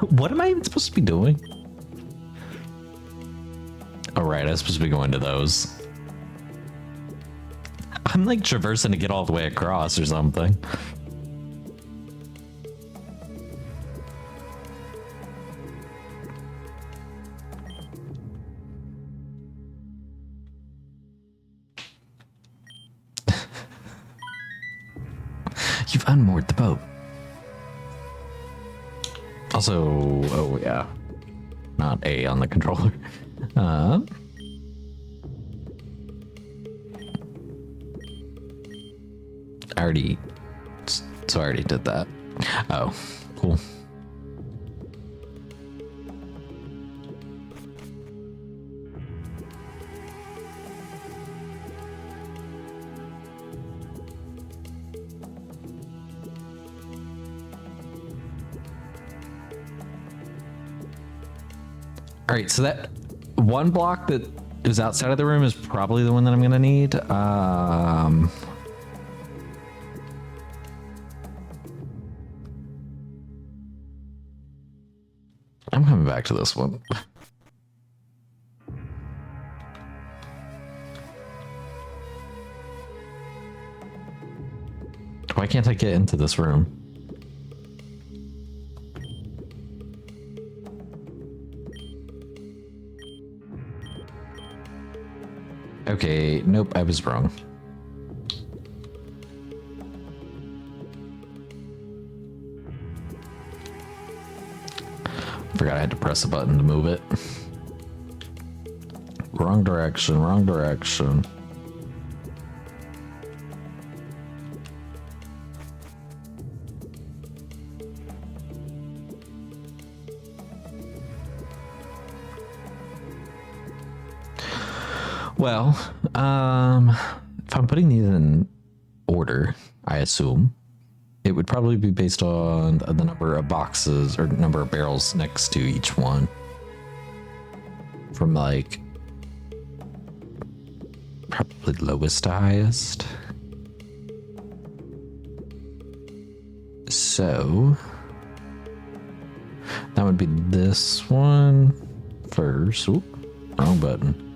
What am I even supposed to be doing? All right, I'm supposed to be going to those. I'm like traversing to get all the way across or something. You've unmoored the boat. Also, oh yeah, not A on the controller. I already did that. Oh, cool. All right, so that one block that is outside of the room is probably the one that I'm gonna need. I'm coming back to this one. Why can't I get into this room? Okay, nope, I was wrong. Forgot I had to press a button to move it. Wrong direction, wrong direction. Well, if I'm putting these in order, I assume it would probably be based on the number of boxes or number of barrels next to each one. From like probably lowest to highest. So that would be this one first. Oop, wrong button.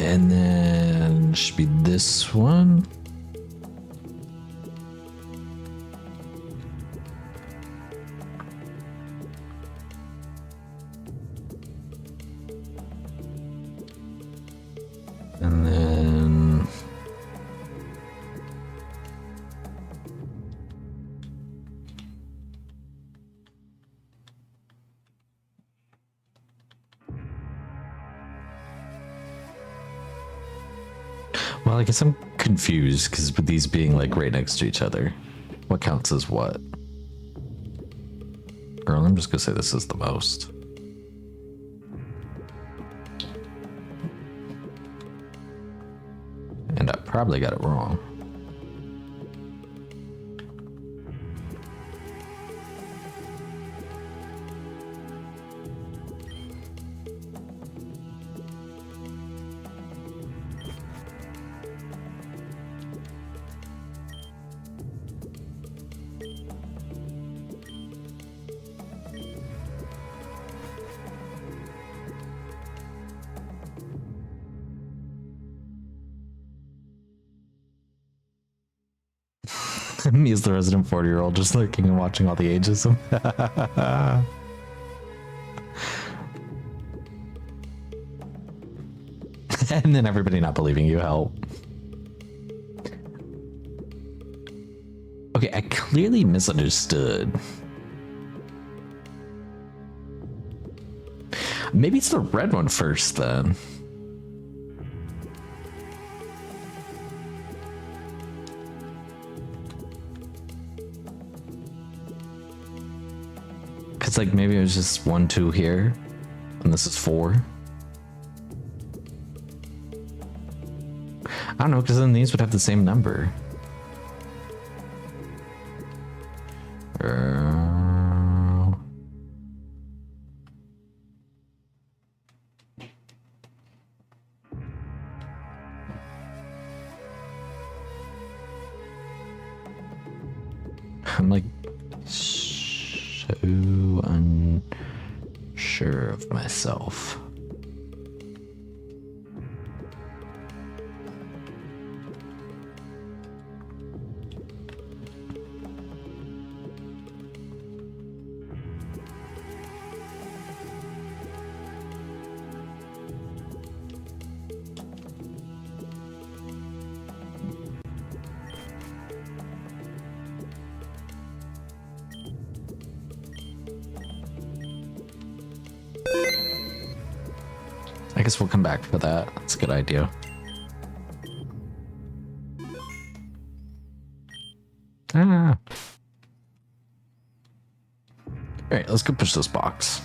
And then should be this one. And then well, I guess I'm confused because with these being like right next to each other, what counts as what? Girl, I'm just gonna say this is the most. And I probably got it wrong. Me as the resident 40-year-old just looking and watching all the ageism. And then everybody not believing you help. Okay, I clearly misunderstood. Maybe it's the red one first then. Cause like maybe it was just 1, 2 here, and this is 4. I don't know, because then these would have the same number. I'm like so unsure of myself. I guess we'll come back for that. That's a good idea. Ah. Alright, let's go push this box.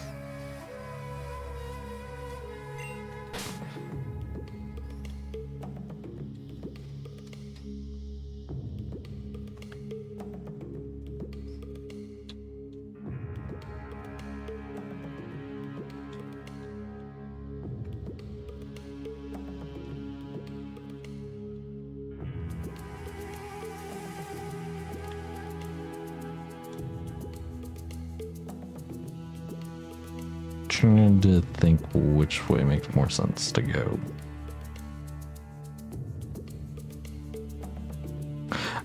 Trying to think which way makes more sense to go.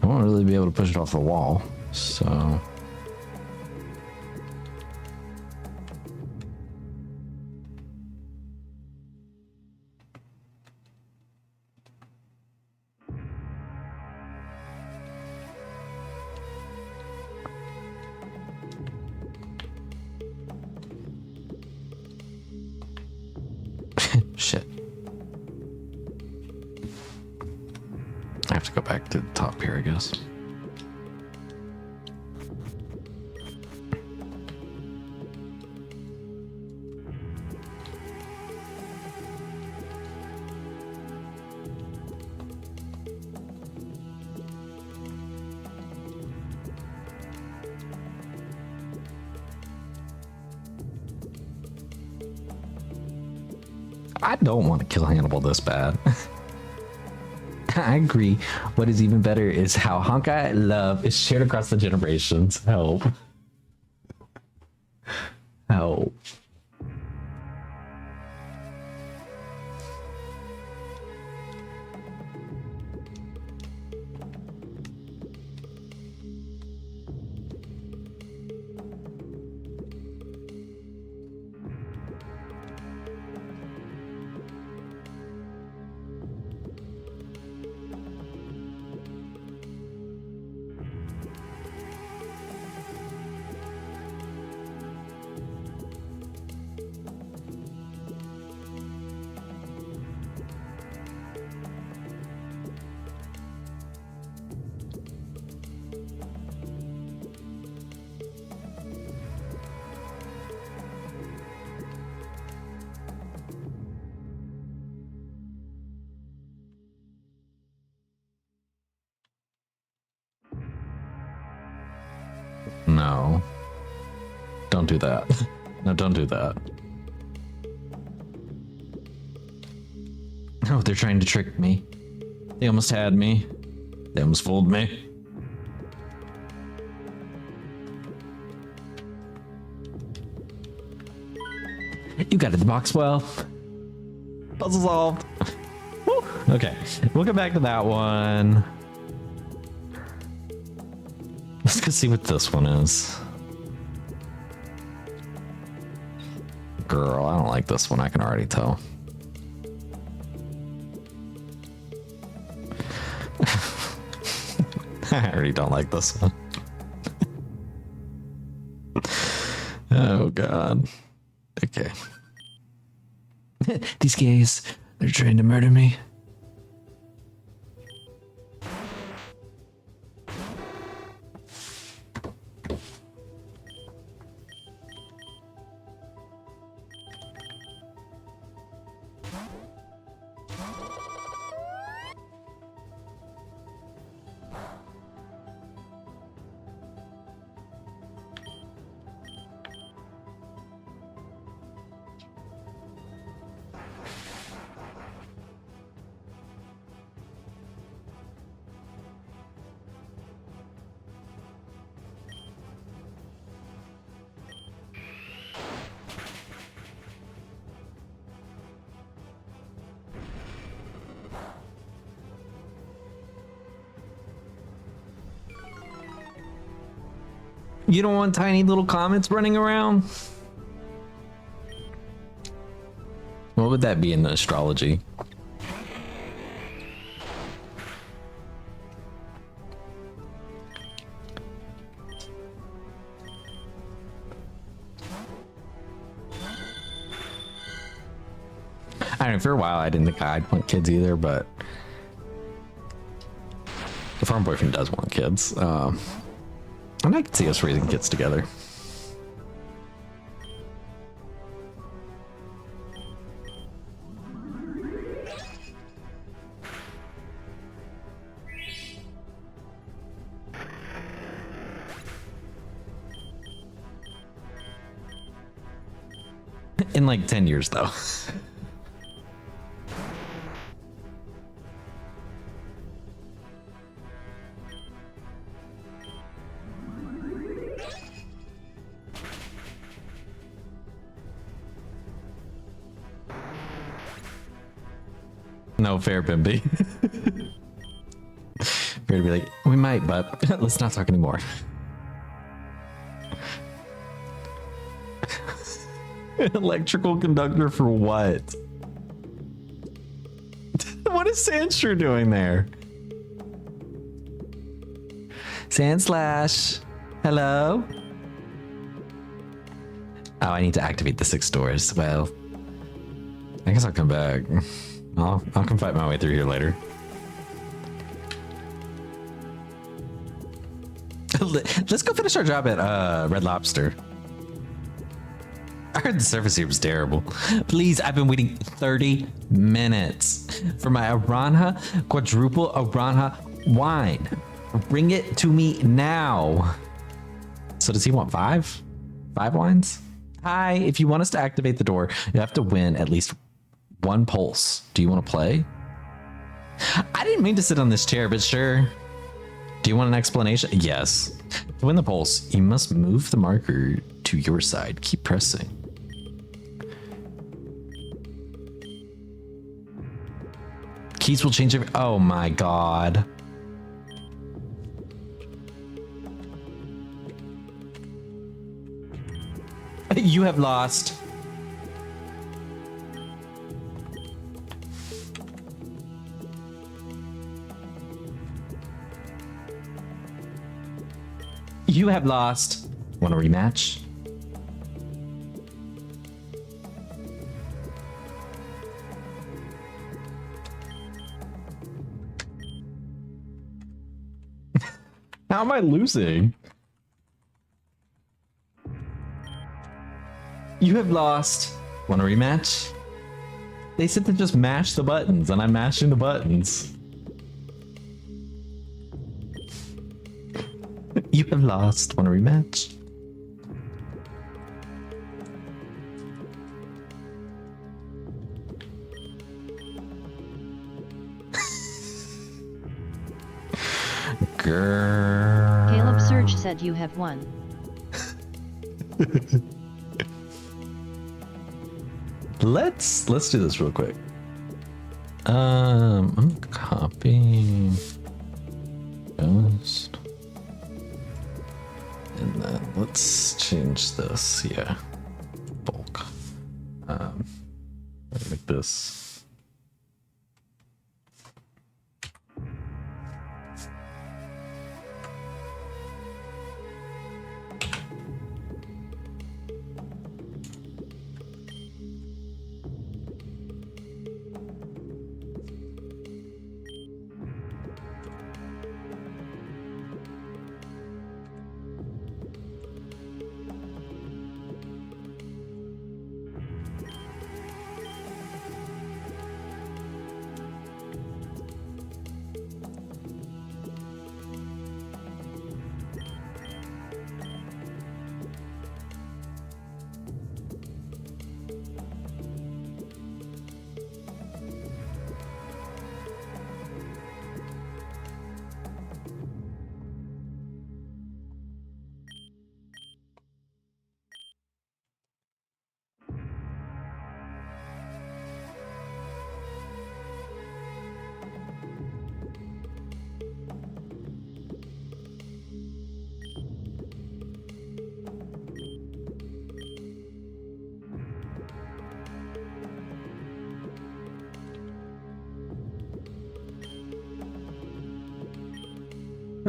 won't really be able to push it off the wall, so. Shit. I have to go back to the top here, I guess. I don't want to kill Hannibal this bad. I agree. What is even better is how Honkai love is shared across the generations. Help. Help. No. Don't do that. No, don't do that. Oh, they're trying to trick me. They almost had me. They almost fooled me. You got it, the box well. Puzzle solved. Woo. Okay, we'll get back to that one. Let's go see what this one is. Girl, I don't like this one. I can already tell. I already don't like this one. Oh, God. Okay. These gays, they're trying to murder me. You don't want tiny little comets running around? What would that be in astrology? I don't know, for a while I didn't think I'd want kids either, but the farm boyfriend does want kids. And I can see us raising kids together. In like 10 years, though. No, fair, Bimby. We're gonna be like, we might, but let's not talk anymore. Electrical conductor for what? What is Sandshrew doing there? Sandslash. Hello? Oh, I need to activate the 6 doors. Well, I guess I'll come back. I'll come fight my way through here later. Let's go finish our job at Red Lobster. I heard the service here was terrible. Please, I've been waiting 30 minutes for my Aranja quadruple Aranja wine. Bring it to me now. So does he want 5? 5 wines? Hi, if you want us to activate the door, you have to win at least 1 pulse. Do you want to play? I didn't mean to sit on this chair, but sure. Do you want an explanation? Yes. To win the pulse, you must move the marker to your side. Keep pressing. Keys will change every— oh my god. You have lost. You have lost. Want a rematch? How am I losing? You have lost. Want a rematch? They said to just mash the buttons, and I'm mashing the buttons. You have lost. Want a rematch? Girl. Caleb Surge said you have won. Let's do this real quick. I'm copying Ghost. And then let's change this. Yeah. Bulk. Make this.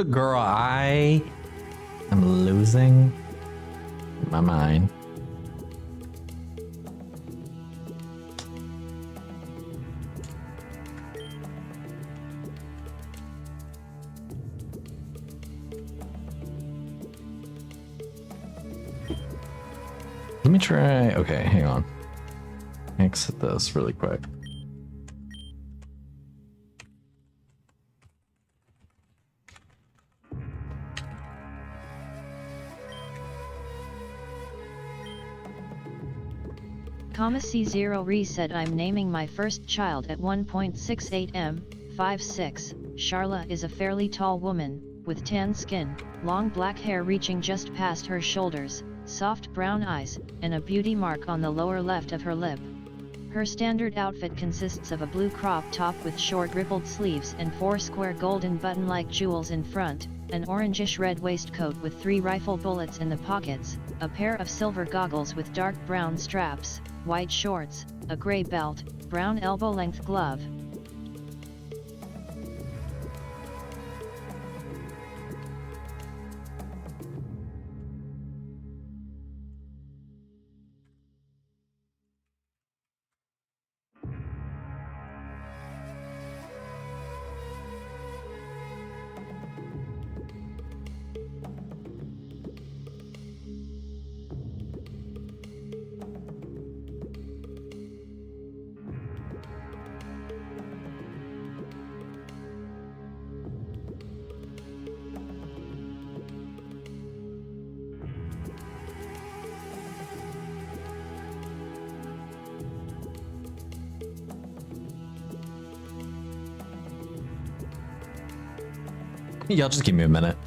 Girl, I am losing my mind. Let me try. Okay, hang on. Exit this really quick. C0 Re said I'm naming my first child at 1.68 m, 5'6". Charla is a fairly tall woman, with tan skin, long black hair reaching just past her shoulders, soft brown eyes, and a beauty mark on the lower left of her lip. Her standard outfit consists of a blue crop top with short rippled sleeves and 4 square golden button-like jewels in front, an orangish-red waistcoat with 3 rifle bullets in the pockets, a pair of silver goggles with dark brown straps, white shorts, a gray belt, brown elbow-length glove. Y'all just give me a minute.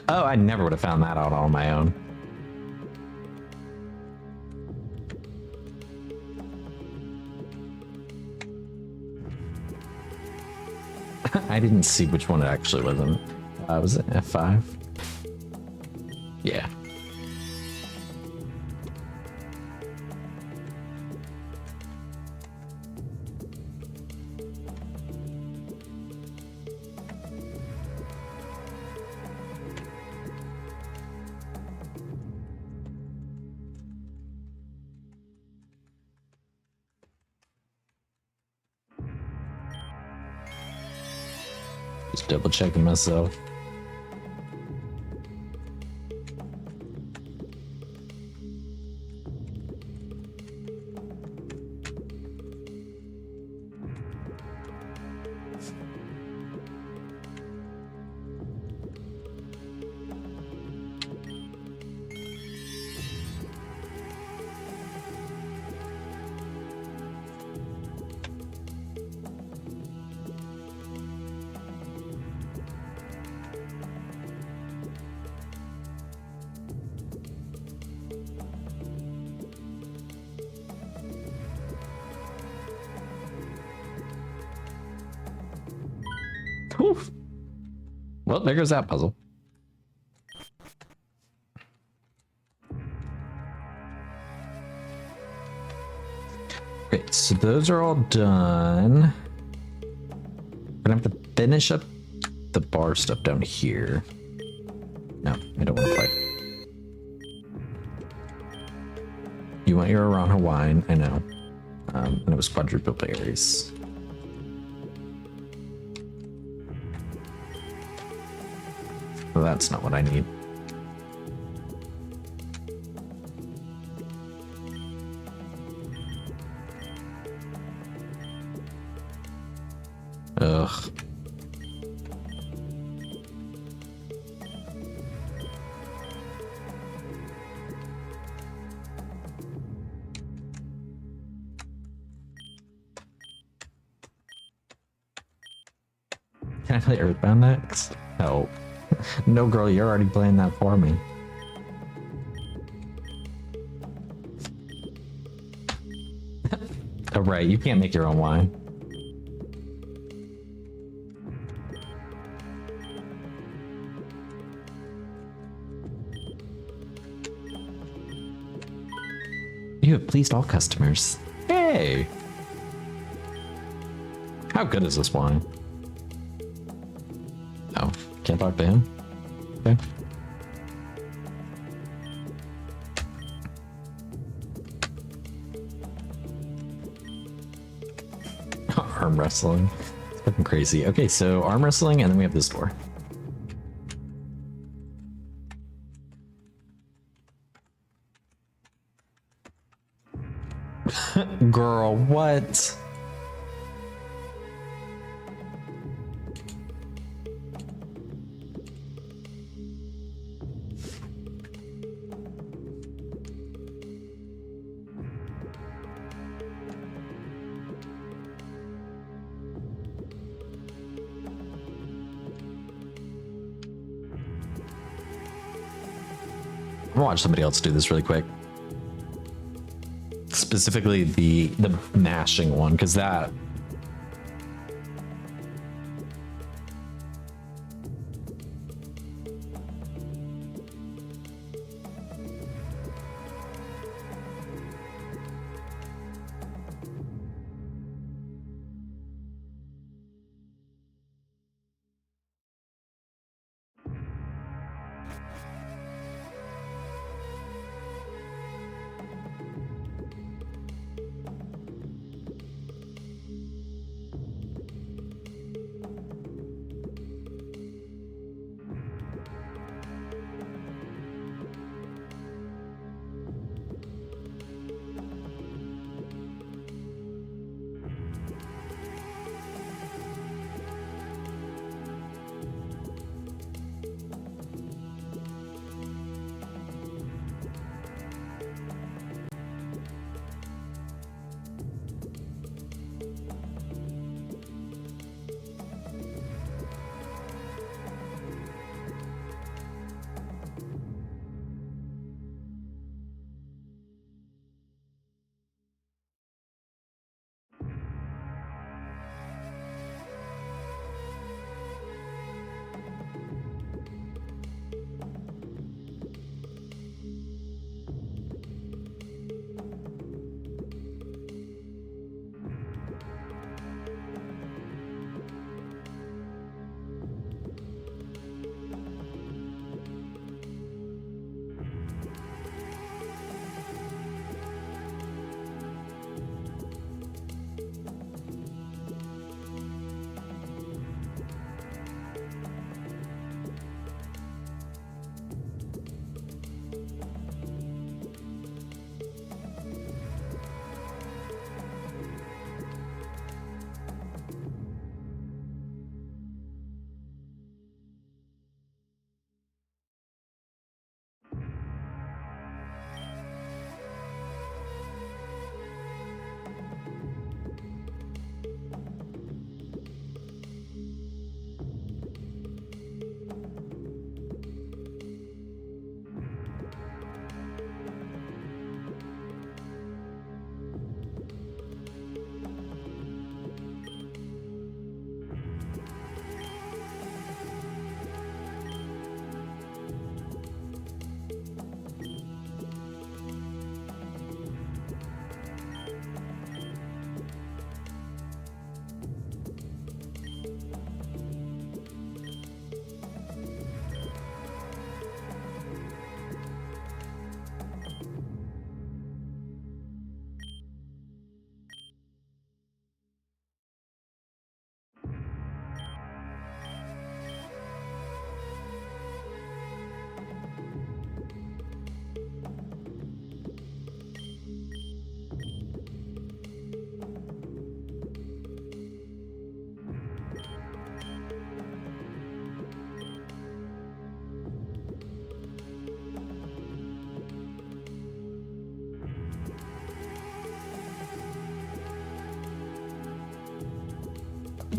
Oh, I never would have found that out on my own. I didn't see which one it actually was in. Was it F5? Yeah. Just double checking myself. Oof. Well, there goes that puzzle. Okay, so those are all done. I'm gonna have to finish up the bar stuff down here. No, I don't want to play. You want your Iran Hawaiian, I know. And it was quadruple berries. Well, that's not what I need. Ugh. Can Can I play Earthbound next? No. No, girl, you're already playing that for me. Oh, right, you can't make your own wine. You have pleased all customers. Hey! How good is this wine? Oh, can't talk to him? Okay. Arm wrestling. It's fucking crazy. Okay, so arm wrestling, and then we have this door. Girl, what? I'm gonna watch somebody else do this really quick. Specifically the mashing one, because that...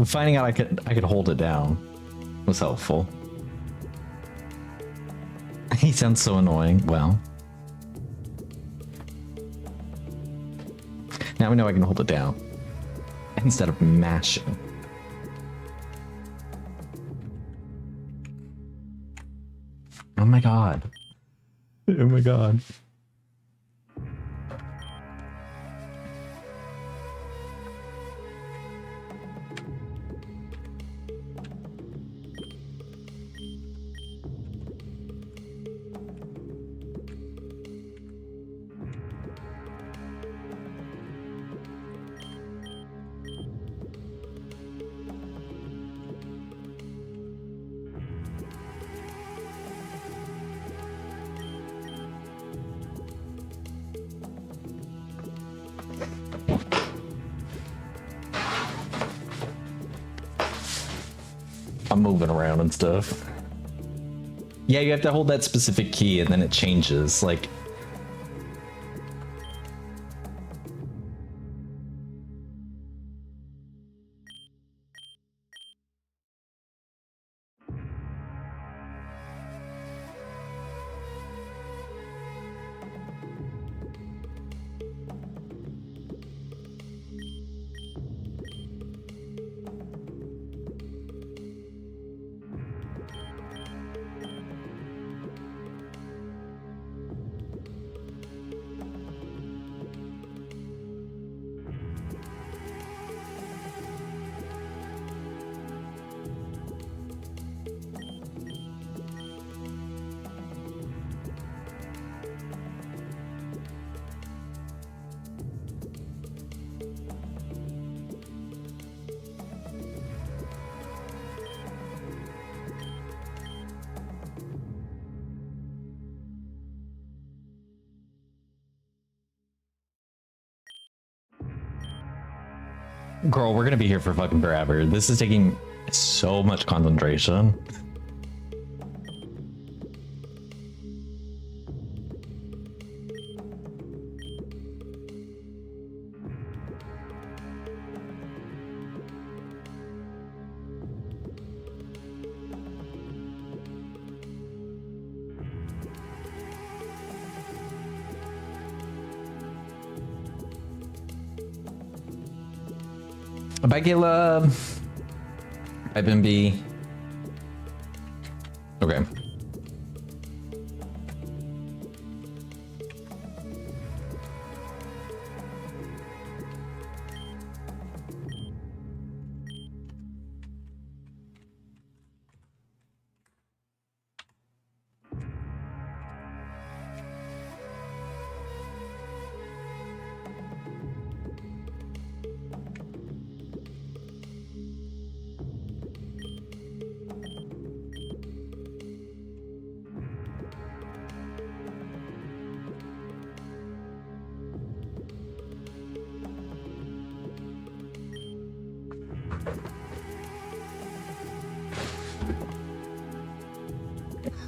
finding out I could hold it down was helpful. He sounds so annoying. Well, now we know I can hold it down instead of mashing. Oh my god. Oh my god. I'm moving around and stuff. Yeah, you have to hold that specific key and then it changes. Like, girl, we're gonna be here for fucking forever. This is taking so much concentration. Bye, Caleb. Bye, Bimby. Okay.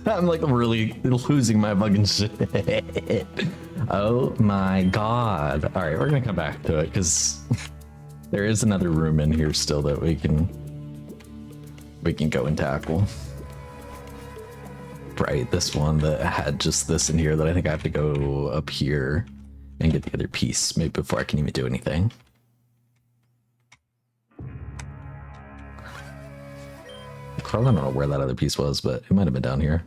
I'm like really losing my fucking shit. Oh my god. All right, we're gonna come back to it because there is another room in here still that we can go and tackle. Right, this one that had just this in here that I think I have to go up here and get the other piece maybe before I can even do anything. Carl, I don't know where that other piece was, but it might have been down here.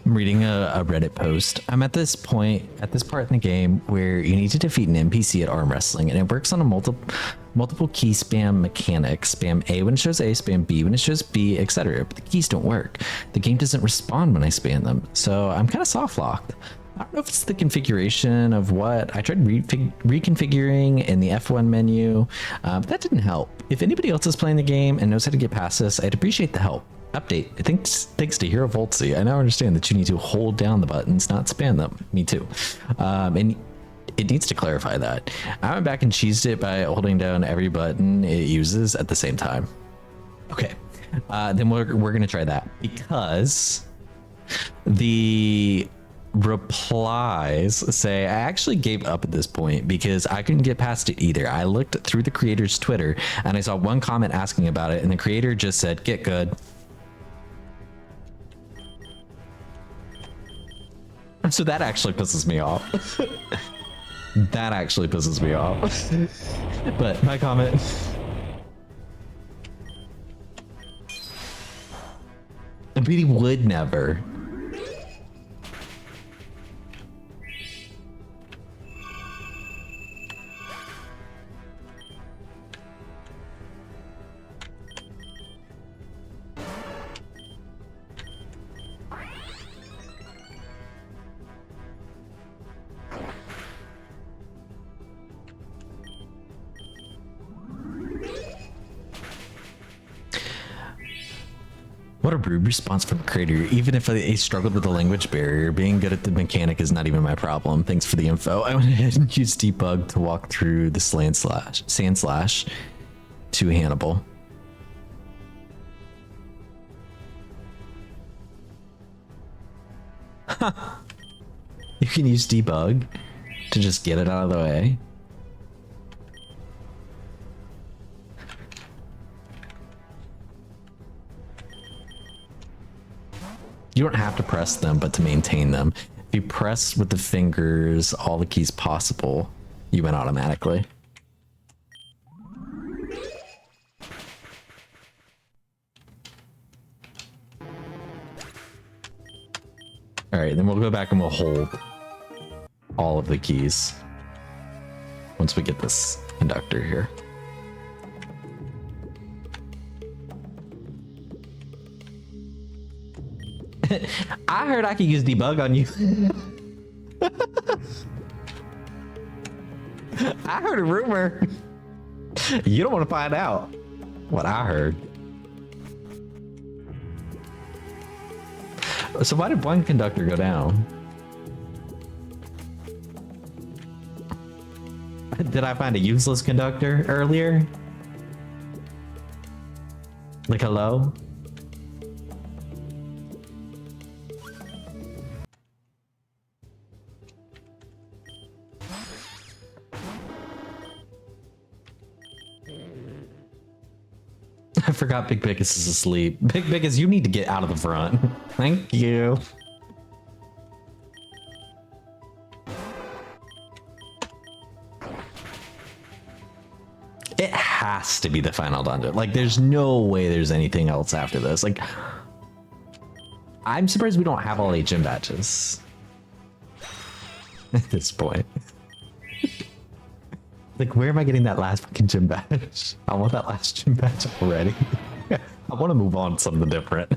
I'm reading a Reddit post. I'm at this part in the game where you need to defeat an NPC at arm wrestling, and it works on a multiple key spam mechanics. Spam A when it shows A, spam B when it shows B, etc. But the keys don't work. The game doesn't respond when I spam them. So I'm kind of soft locked. I don't know if it's the configuration of what I tried reconfiguring in the F1 menu, but that didn't help. If anybody else is playing the game and knows how to get past this, I'd appreciate the help. Update. Thanks to Hero Voltsy, I now understand that you need to hold down the buttons, not spam them. Me too. And it needs to clarify that. I went back and cheesed it by holding down every button it uses at the same time. Okay, then we're gonna try that because the replies say I actually gave up at this point because I couldn't get past it either. I looked through the creator's Twitter and I saw one comment asking about it, and the creator just said, "Get good." So that actually pisses me off. That actually pisses me off. But my comment. But he would never. What a rude response from a creator. Even if I struggled with the language barrier, being good at the mechanic is not even my problem. Thanks for the info. I went ahead and used debug to walk through the sand slash to Hannibal. You can use debug to just get it out of the way. You don't have to press them, but to maintain them. If you press with the fingers all the keys possible, you win automatically. All right, then we'll go back and we'll hold all of the keys once we get this conductor here. I heard I could use debug on you. I heard a rumor. You don't want to find out what I heard. So why did one conductor go down? Did I find a useless conductor earlier? Like, hello? I forgot Big Bickus is asleep. Big Bickus, you need to get out of the front. Thank you. It has to be the final dungeon. Like, there's no way there's anything else after this. Like, I'm surprised we don't have all 8 gym badges at this point. Like, where am I getting that last fucking gym badge? I want that last gym badge already. I want to move on to something different.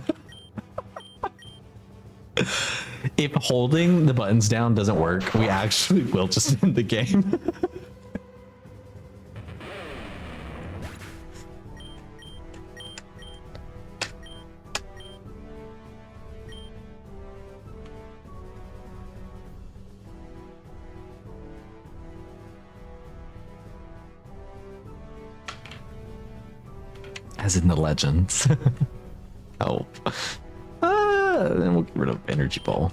If holding the buttons down doesn't work, we actually will just end the game. As in the legends. Oh. Then we'll get rid of energy ball.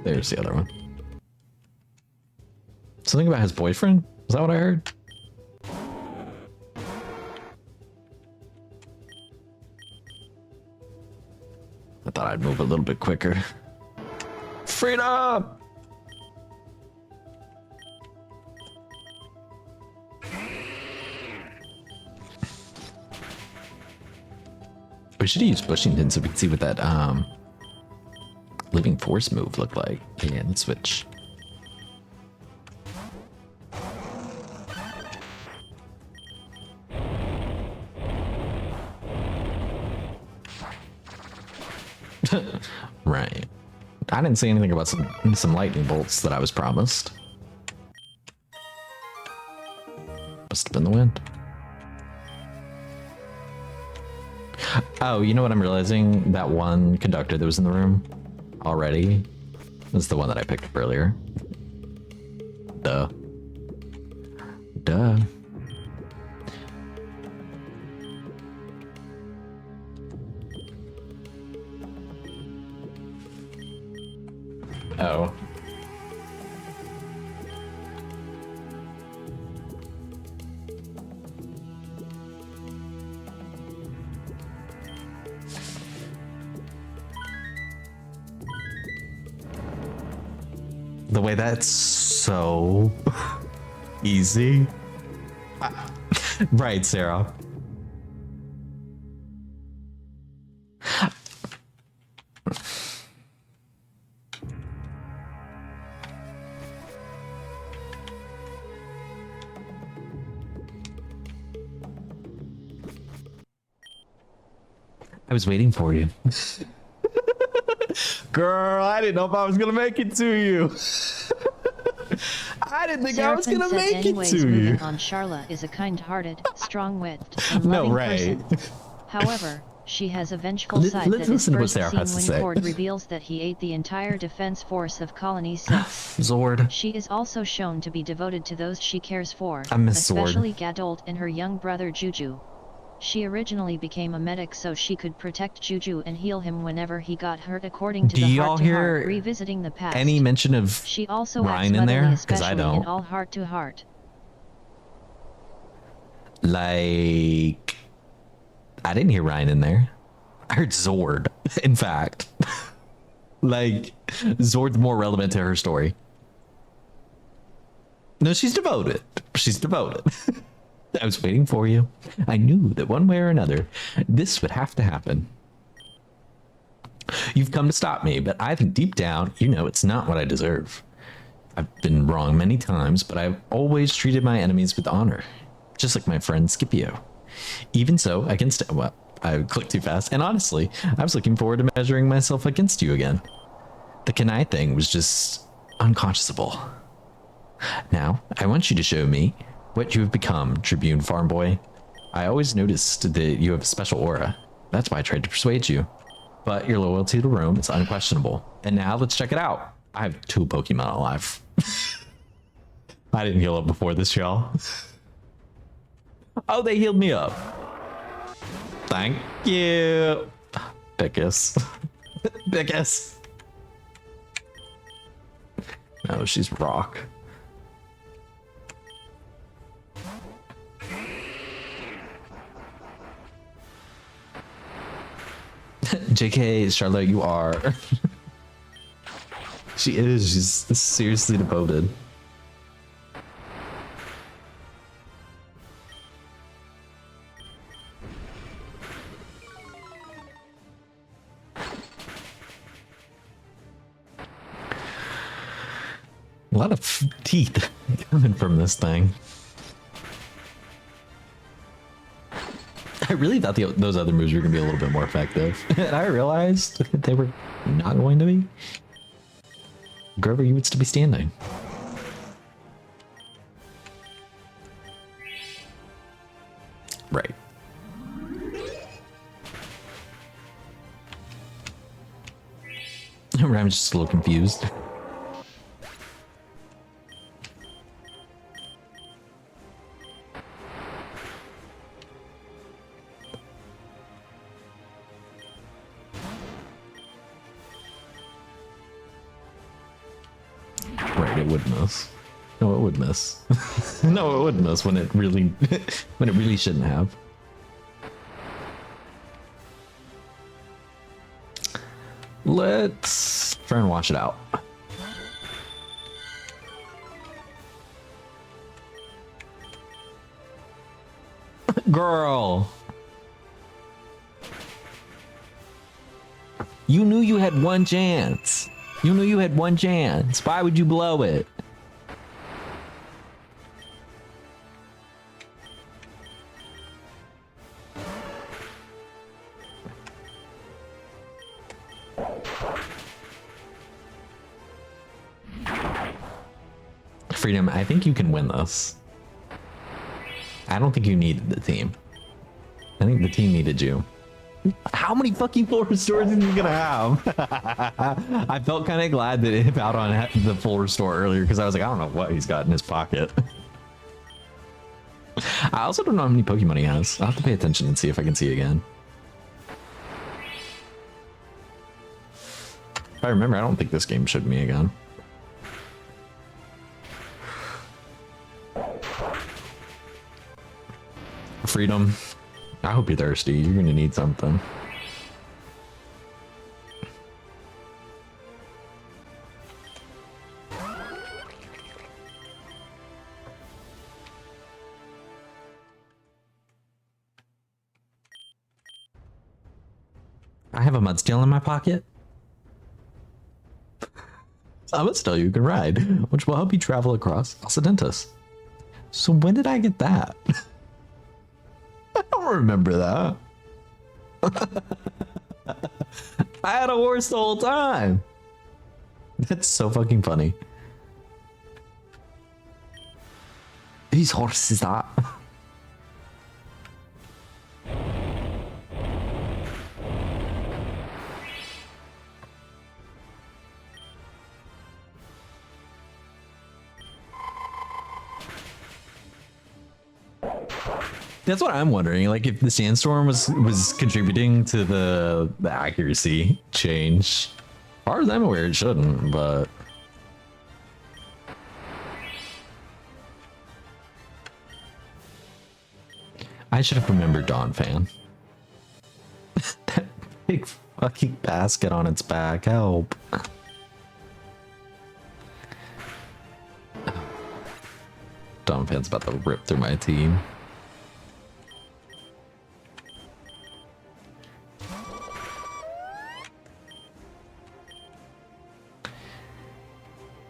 There's the other one. Something about his boyfriend? Is that what I heard? I thought I'd move a little bit quicker. Freedom! We should use Bushington so we can see what that living force move looked like. Yeah, let's switch. Right. I didn't say anything about some lightning bolts that I was promised. Must have been the wind. Oh, you know what I'm realizing? That one conductor that was in the room already is the one that I picked up earlier. Duh. Duh. Oh. The way that's so easy. Right, Sarah. I was waiting for you. Girl, I didn't know if I was gonna make it to you. I didn't think I was gonna make it to you. On Charla is a kind-hearted, strong-willed, and No, loving right. person. However, she has a vengeful side Let's that is listen to what first Sarah seen has to when say. Cord reveals that he ate the entire defense force of Colony 6. Zord. She is also shown to be devoted to those she cares for, I miss Zord. especially Gadolt and her young brother Juju. She originally became a medic so she could protect Juju and heal him whenever he got hurt, according to Do the y'all Heart to Heart, hear revisiting the past. any mention of She also acts Ryan in motherly, there? Because I especially in don't. All Heart to Heart. Like, I didn't hear Ryan in there. I heard Zord, in fact. Like, Zord's more relevant to her story. No, she's devoted. She's devoted. I was waiting for you. I knew that one way or another, this would have to happen. You've come to stop me, but I think deep down, you know it's not what I deserve. I've been wrong many times, but I've always treated my enemies with honor. Just like my friend Scipio. Even so, well, I clicked too fast. And honestly, I was looking forward to measuring myself against you again. The Kanai thing was just unconscionable. Now, I want you to show me what you have become, Tribune Farm Boy. I always noticed that you have a special aura. That's why I tried to persuade you. But your loyalty to Rome is unquestionable. And now let's check it out. I have 2 Pokemon alive. I didn't heal up before this, y'all. Oh, they healed me up. Thank you. Pickus. Pickus. No, she's rock. JK, Charlotte, you are. She is. She's seriously devoted. A lot of teeth coming from this thing. I really thought those other moves were going to be a little bit more effective. And I realized that they were not going to be. Grover, you would still be standing. Right. I'm just a little confused. Right, it would miss. No, it would miss. No, it would miss when it really shouldn't have. Let's try and wash it out. Girl. You knew you had one chance. You knew you had one chance. Why would you blow it? Freedom, I think you can win this. I don't think you needed the team. I think the team needed you. How many fucking floor restores is he gonna have? I felt kind of glad that it hit out on the full restore earlier because I was like, I don't know what he's got in his pocket. I also don't know how many Pokemon he has. I'll have to pay attention and see if I can see again. If I remember, I don't think this game showed me again. Freedom. I hope you're thirsty. You're gonna need something. I have a Mudsteel in my pocket. A Mudsteel you can ride, which will help you travel across Occidentus. So when did I get that? I don't remember that. I had a horse the whole time. That's so fucking funny. Whose horse is that? That's what I'm wondering. Like, if the sandstorm was contributing to the accuracy change. As far as I'm aware, it shouldn't, but I should have remembered Dawn Fan. That big fucking basket on its back. Help. Dawn Fan's about to rip through my team.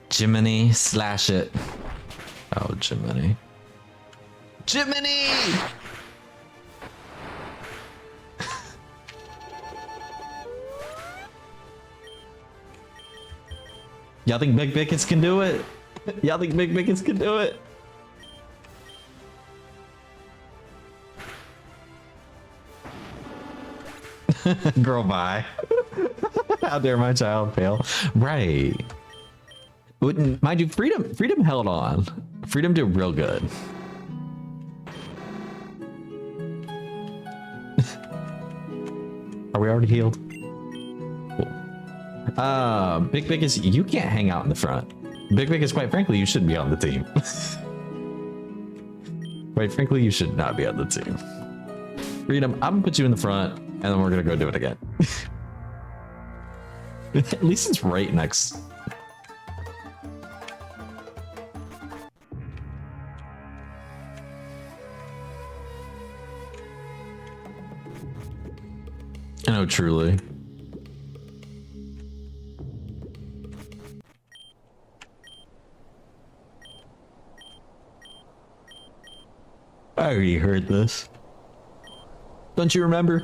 Jiminy, slash it. Oh, Jiminy. Jiminy! Y'all think Big Bickets can do it? Y'all think Big Bickets can do it? Girl, bye. How dare my child fail? Right. Wouldn't mind you, freedom held on. Freedom did real good. Are we already healed? Cool. Big Biggest, you can't hang out in the front. Big Biggest, quite frankly, you shouldn't be on the team. Quite frankly, you should not be on the team. Freedom, I'm gonna put you in the front, and then we're gonna go do it again. At least it's right next. No, truly. I already heard this. Don't you remember?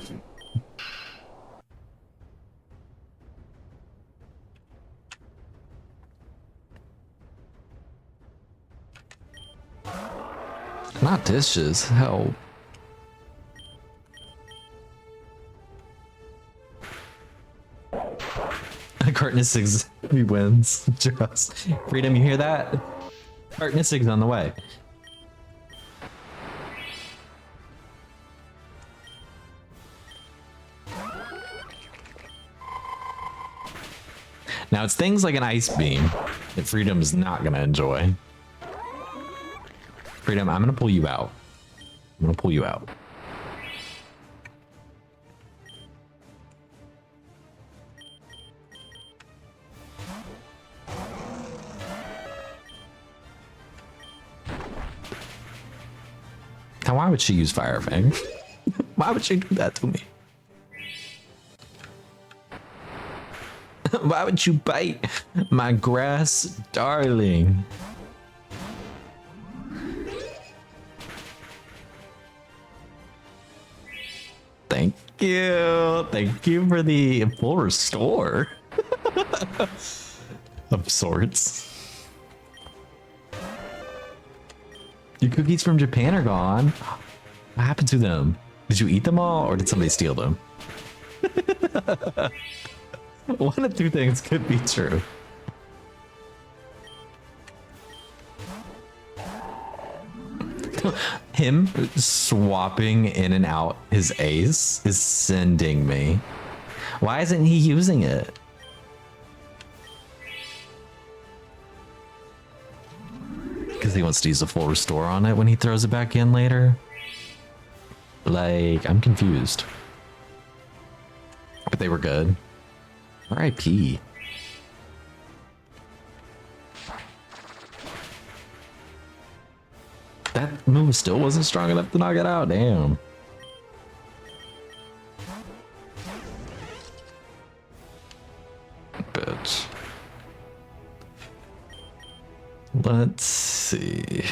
Not dishes, hell. Cartnissig wins. Just freedom, you hear that? Cartnissig's on the way. Now it's things like an ice beam that Freedom is not gonna enjoy. Freedom, I'm gonna pull you out. I'm gonna pull you out. Now, why would she use Fire Fang? Why would she do that to me? Why would you bite my grass, darling? Thank you. Thank you for the full restore of sorts. Your cookies from Japan are gone. What happened to them? Did you eat them all or did somebody steal them? One of two things could be true. Him swapping in and out his ace is sending me. Why isn't he using it? Because he wants to use a full restore on it when he throws it back in later. Like, I'm confused. But they were good. R.I.P. That move still wasn't strong enough to knock it out. Damn. Bitch. Let's see.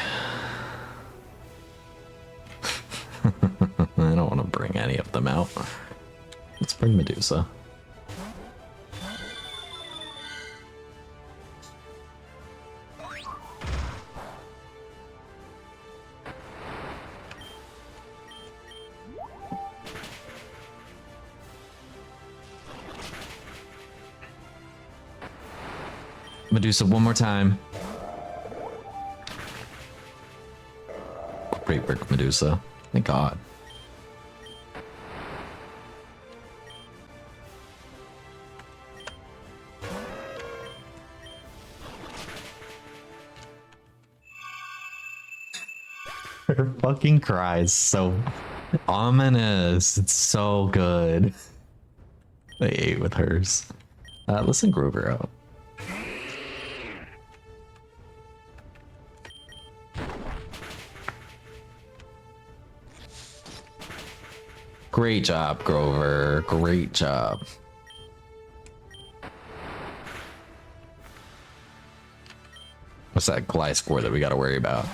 I don't want to bring any of them out. Let's bring Medusa. Medusa one more time. Great work, Medusa. Thank God. Her fucking cry is so ominous. It's so good. They ate with hers. Let's send Grover out. Great job, Grover. Great job. What's that Gly score that we gotta worry about?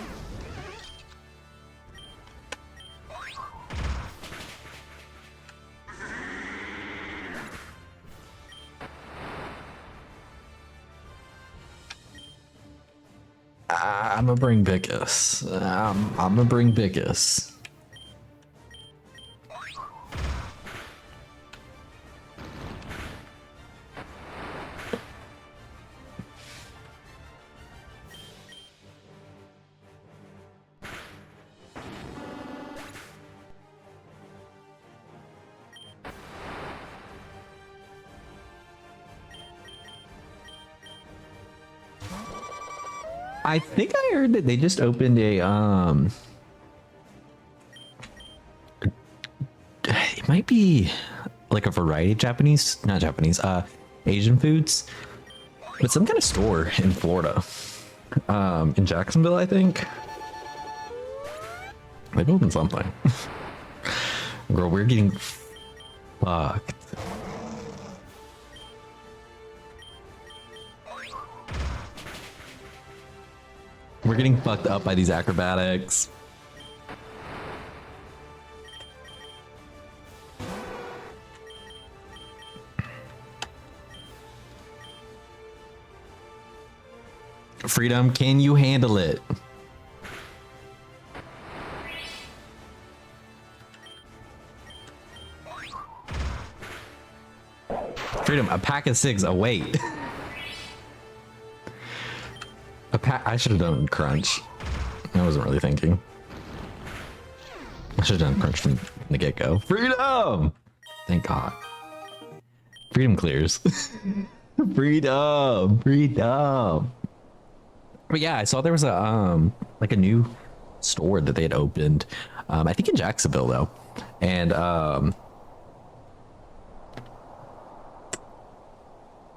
I'm gonna bring Bickus. I'm gonna bring Bickus. I think I heard that they just opened a it might be like a variety of Japanese, not Japanese, Asian foods, but some kind of store in Florida, in Jacksonville, I think. They've opened something. Girl, we're getting fucked. We're getting fucked up by these acrobatics. Freedom, can you handle it? Freedom, a pack of cigs await. I should have done crunch. I wasn't really thinking. I should have done crunch from the get-go. Freedom! Thank God. Freedom clears. Freedom! Freedom! But yeah, I saw there was a like a new store that they had opened. I think in Jacksonville though. And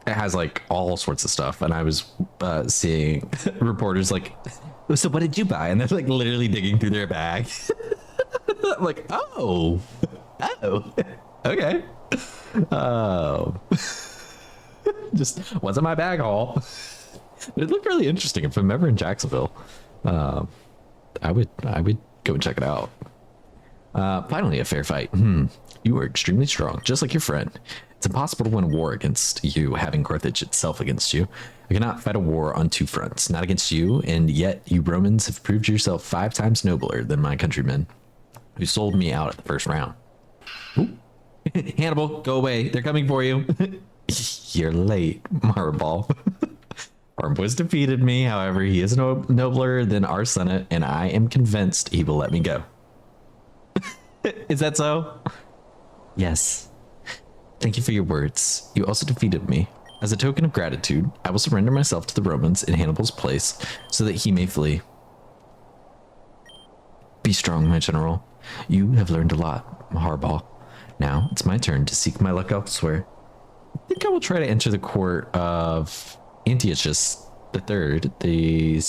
it has like all sorts of stuff, and I was seeing reporters like, so what did you buy? And they're like literally digging through their bag. I'm like, oh, okay. Just wasn't my bag haul. It looked really interesting. If I'm ever in Jacksonville, I would go and check it out. Finally, a fair fight. You are extremely strong, just like your friend. It's impossible to win a war against you, having Carthage itself against you. I cannot fight a war on two fronts, not against you, and yet you Romans have proved yourself 5 times nobler than my countrymen, who sold me out at the first round. Ooh. Hannibal, go away. They're coming for you. You're late, Marball. Farmboy's defeated me. However, he is nobler than our Senate, and I am convinced he will let me go. Is that so? Yes. Thank you for your words. You also defeated me. As a token of gratitude, I will surrender myself to the Romans in Hannibal's place so that he may flee. Be strong, my general. You have learned a lot, Maharbal. Now it's my turn to seek my luck elsewhere. I think I will try to enter the court of Antiochus III, the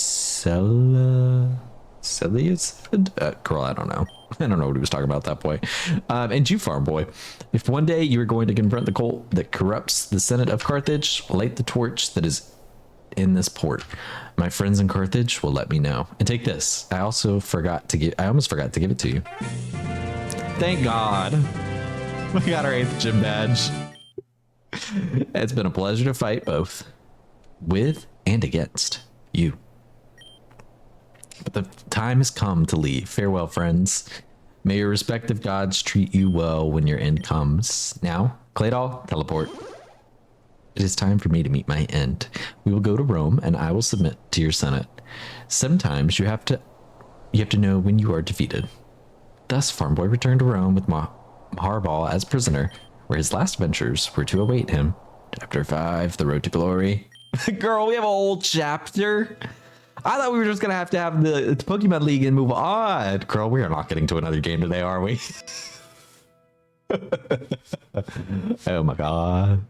girl, I don't know. I don't know what he was talking about at that point. And you, farm boy, if one day you are going to confront the cult that corrupts the Senate of Carthage, light the torch that is in this port. My friends in Carthage will let me know. And take this. I almost forgot to give it to you. Thank God. We got our 8th gym badge. It's been a pleasure to fight both with and against you. But the time has come to leave. Farewell, friends. May your respective gods treat you well when your end comes. Now, Claydol, teleport. It is time for me to meet my end. We will go to Rome, and I will submit to your senate. Sometimes you have to know when you are defeated. Thus, Farmboy returned to Rome with Maharbal as prisoner, where his last adventures were to await him. Chapter 5, The Road to Glory. Girl, we have a whole chapter. I thought we were just gonna have to have the Pokemon League and move on. Girl, we are not getting to another game today, are we? Oh my god.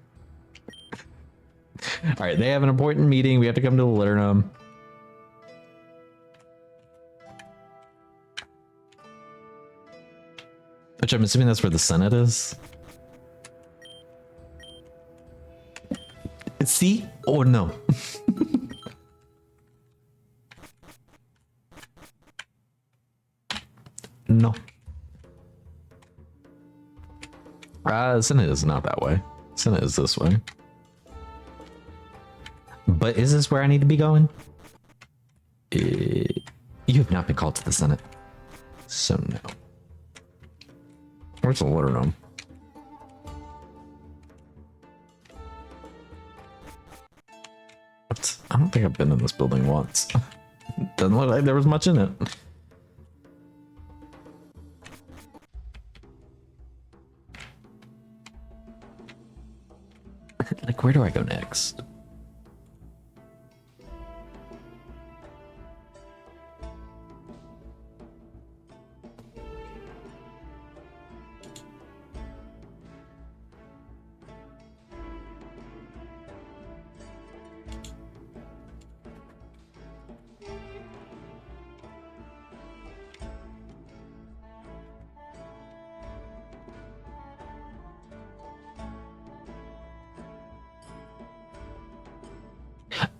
All right, they have an important meeting. We have to come to Liternum. Which I'm assuming that's where the Senate is. See or no? No. Senate is not that way. Senate is this way. But is this where I need to be going? You have not been called to the Senate. So no. Where's the water room? What? I don't think I've been in this building once. Doesn't look like there was much in it. Like, where do I go next?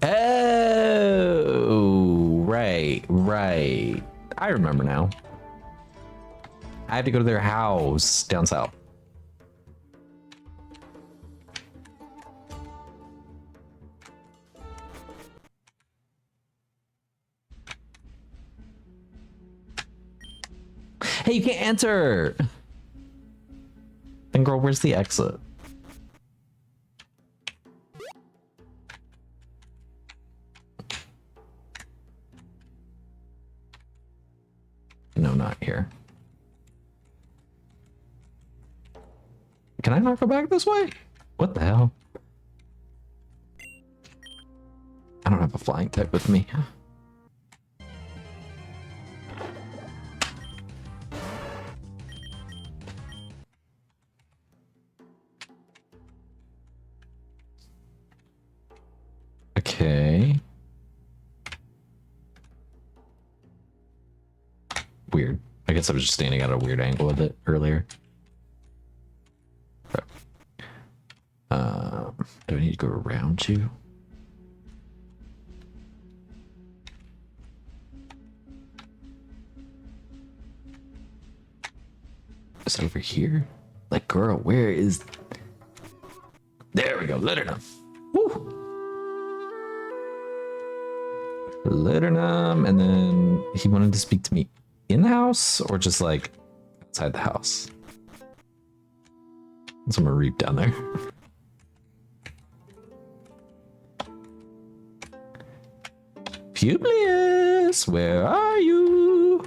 Oh, right. I remember now. I have to go to their house down south. Hey, you can't enter. Then girl, where's the exit? No, not here. Can I not go back this way? What the hell? I don't have a flying type with me. Okay. Weird. I guess I was just standing at a weird angle with it earlier. Okay. Do I need to go around you? Is it over here? Like, girl, where is... There we go. Let her know. Woo! Let her know. And then he wanted to speak to me in the house or just like outside the house? That's what I'm gonna reap down there. Publius, where are you?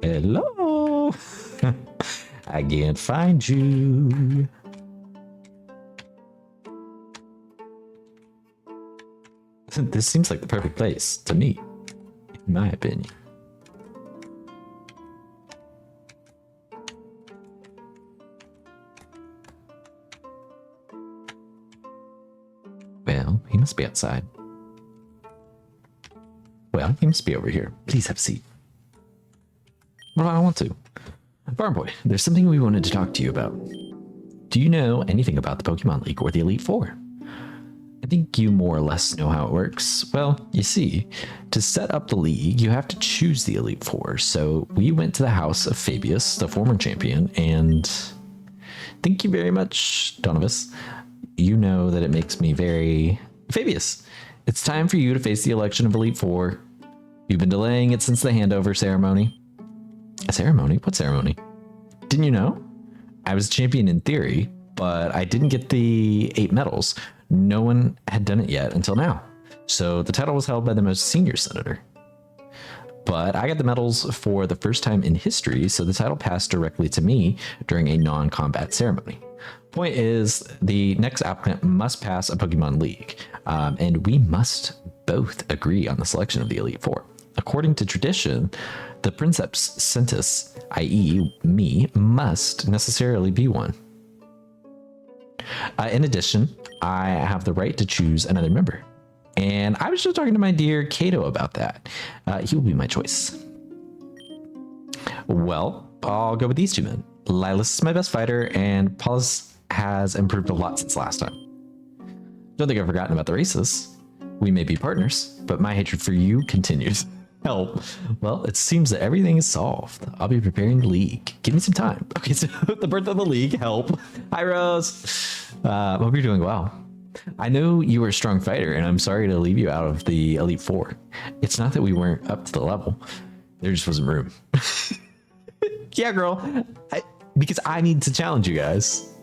Hello. I can't find you. This seems like the perfect place to meet, in my opinion. Well, he must be outside. Well, he must be over here. Please have a seat. Well, I want to. Farm Boy, there's something we wanted to talk to you about. Do you know anything about the Pokemon League or the Elite Four? I think you more or less know how it works. Well, you see, to set up the league, you have to choose the Elite Four. So we went to the house of Fabius, the former champion, and thank you very much, Donovus. You know that it makes me very... Fabius, it's time for you to face the election of Elite Four. You've been delaying it since the handover ceremony. A ceremony? What ceremony? Didn't you know? I was a champion in theory, but I didn't get the 8 medals. No one had done it yet until now. So the title was held by the most senior senator. But I got the medals for the first time in history, so the title passed directly to me during a non-combat ceremony. Point is, the next applicant must pass a Pokemon League, and we must both agree on the selection of the Elite Four. According to tradition, the Princeps Centus, i.e. me, must necessarily be one. In addition, I have the right to choose another member. And I was just talking to my dear Kato about that. He will be my choice. Well, I'll go with these two men. Lilas is my best fighter, and Paulus has improved a lot since last time. Don't think I've forgotten about the races. We may be partners, but my hatred for you continues. Help. Well, it seems that everything is solved. I'll be preparing the league. Give me some time. Okay, so the birth of the league. Help. Hi, Rose. Hope you're doing well. I know you were a strong fighter, and I'm sorry to leave you out of the Elite Four. It's not that we weren't up to the level. There just wasn't room. Yeah, girl. Because I need to challenge you guys.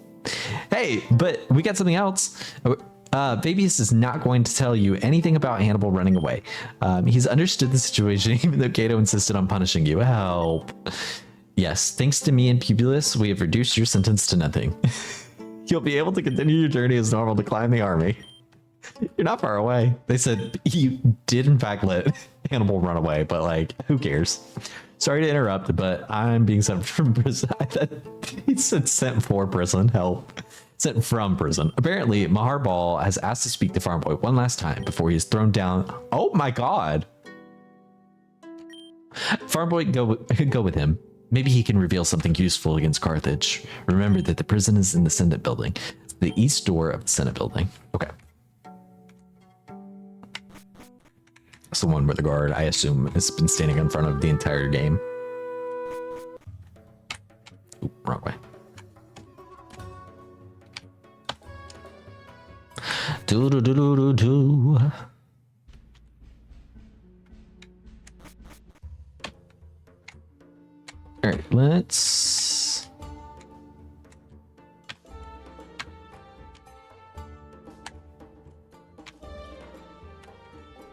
Hey, but we got something else. Fabius is not going to tell you anything about Hannibal running away. He's understood the situation, even though Kato insisted on punishing you. Help. Yes, thanks to me and Publius, we have reduced your sentence to nothing. You'll be able to continue your journey as normal to climb the army. You're not far away. They said you did in fact let Hannibal run away, but like, who cares? Sorry to interrupt, but I'm being sent from prison. He said sent for prison. Help. Sent from prison. Apparently, Maharbal has asked to speak to Farm Boy one last time before he is thrown down. Oh my god. Farm Boy, go with him. Maybe he can reveal something useful against Carthage. Remember that the prison is in the Senate building. It's the east door of the Senate building. Okay. That's the one where the guard, I assume, has been standing in front of the entire game. Ooh, wrong way. Do do do do do do. All right, let's.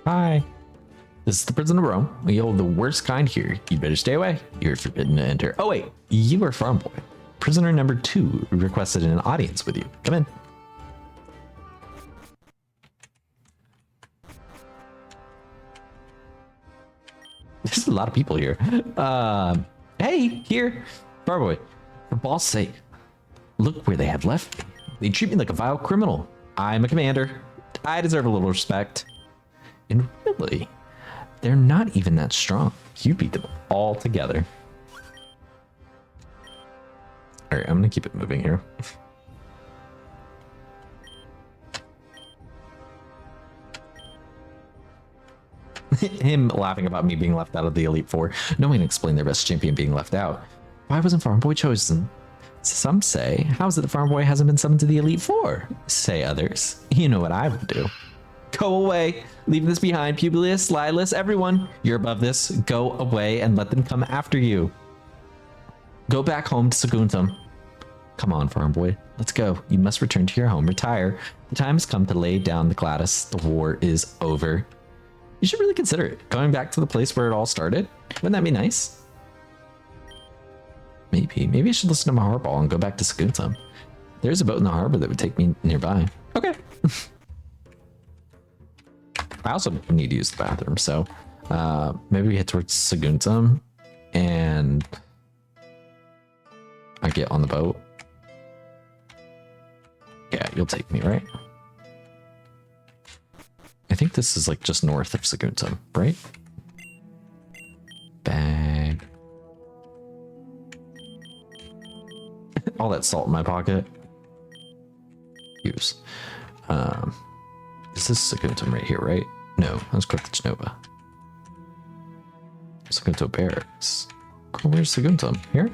Hi. This is the prison of Rome. We hold the worst kind here. You'd better stay away. You're forbidden to enter. Oh wait, you are Farm Boy. Prisoner number 2 requested an audience with you. Come in. There's a lot of people here. Hey, here. Farm Boy, for Ball's sake, look where they have left me. They treat me like a vile criminal. I'm a commander. I deserve a little respect. And really, they're not even that strong. You beat them all together. All right, I'm gonna keep it moving here. Him laughing about me being left out of the Elite Four. No one can explain their best champion being left out. Why wasn't Farm Boy chosen? Some say, how is it the Farm Boy hasn't been summoned to the Elite Four? Say others. You know what I would do. Go away. Leave this behind, Publius, Lilas, everyone. You're above this. Go away and let them come after you. Go back home to Saguntum. Come on, Farm Boy. Let's go. You must return to your home. Retire. The time has come to lay down the Gladys. The war is over. You should really consider it. Going back to the place where it all started. Wouldn't that be nice? Maybe I should listen to my Maharball and go back to Saguntum. There's a boat in the harbor that would take me nearby. Okay. I also need to use the bathroom, so maybe we head towards Saguntum and I get on the boat. Yeah, you'll take me, right? I think this is like just north of Saguntum, right? Bag. All that salt in my pocket. Use. Is this Saguntum right here, right? No, that's Carthage Nova. Saguntum Barracks. Girl, where's Saguntum? Here?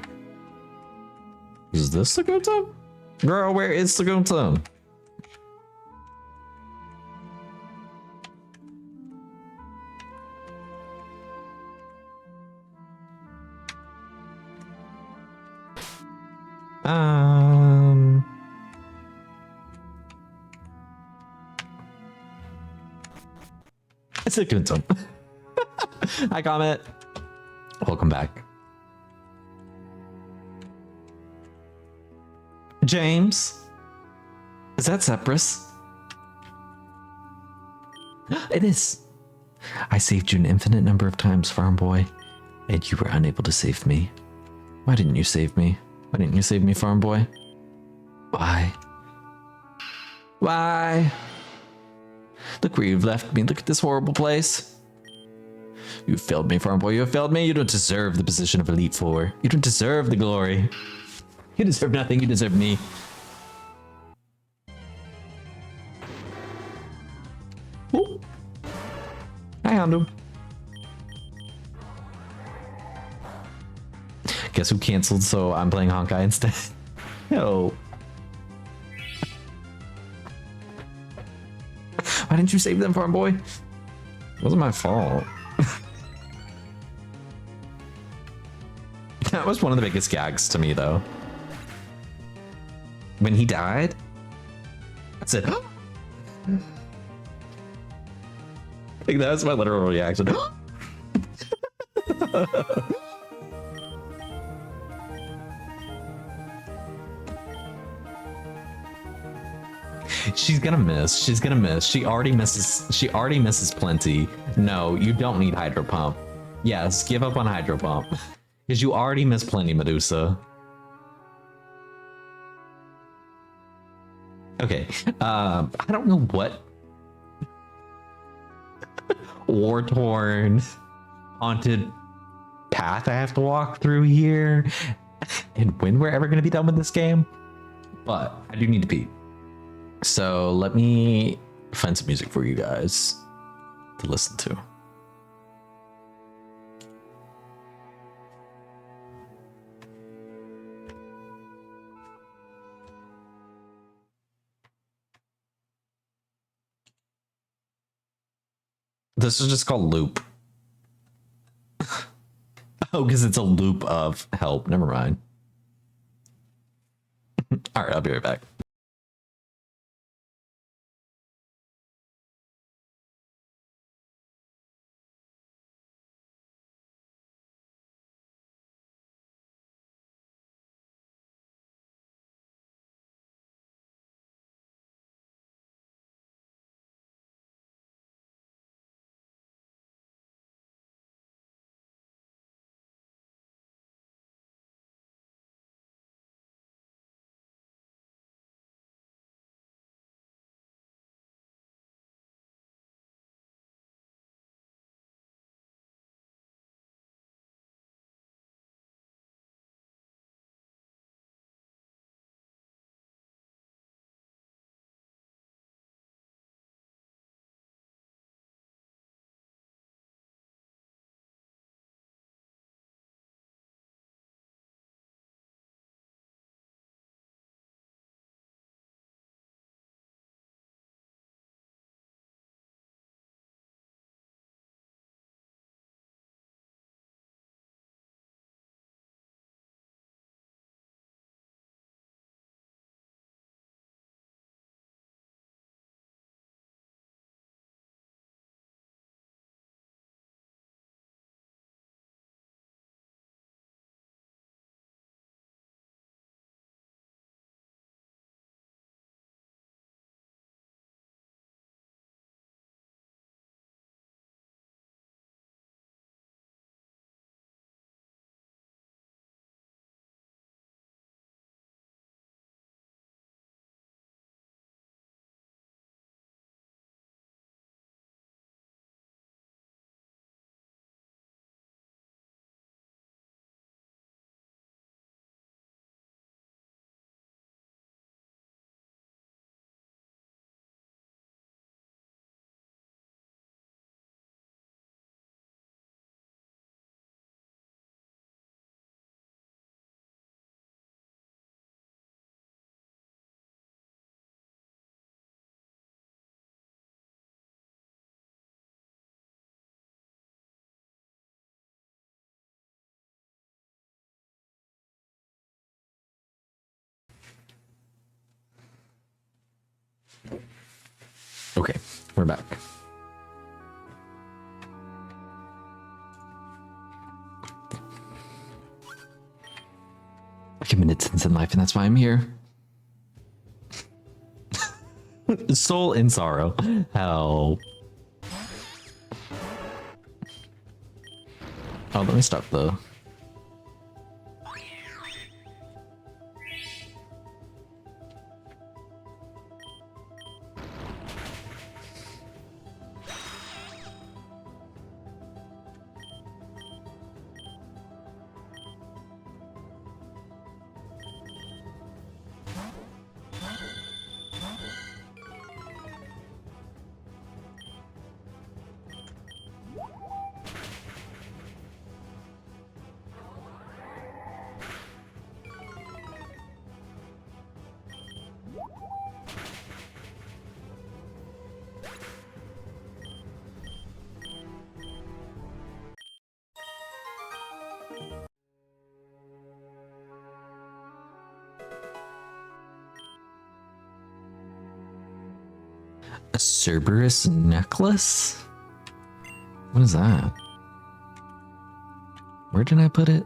Is this Saguntum? Girl, where is Saguntum? It's Saguntum. Hi, Comet. Welcome back. James? Is that Cyprus? It is. I saved you an infinite number of times, Farm Boy, and you were unable to save me. Why didn't you save me? Why didn't you save me, Farm Boy? Why? Why? Look where you've left me. Look at this horrible place. You failed me, Farm Boy. You have failed me. You don't deserve the position of Elite Four. You don't deserve the glory. You deserve nothing. You deserve me. Ooh. I found him. Guess who canceled? So I'm playing Honkai instead. No. Why didn't you save them, Farm Boy? It wasn't my fault. That was one of the biggest gags to me, though. When he died, I said, like, that was my literal reaction. She's gonna miss. She's gonna miss. She already misses. She already misses plenty. No, you don't need Hydro Pump. Yes, give up on Hydro Pump. Because you already miss plenty, Medusa. Okay. I don't know what war-torn, haunted path I have to walk through here, and when we're ever gonna be done with this game. But I do need to pee. So let me find some music for you guys to listen to. This is just called Loop. Oh, because it's a loop of help. Never mind. All right, I'll be right back. Okay, we're back. I committed sins in life, and that's why I'm here. Soul in sorrow. Help. Oh, let me stop though. A Cerberus necklace? What is that? Where did I put it?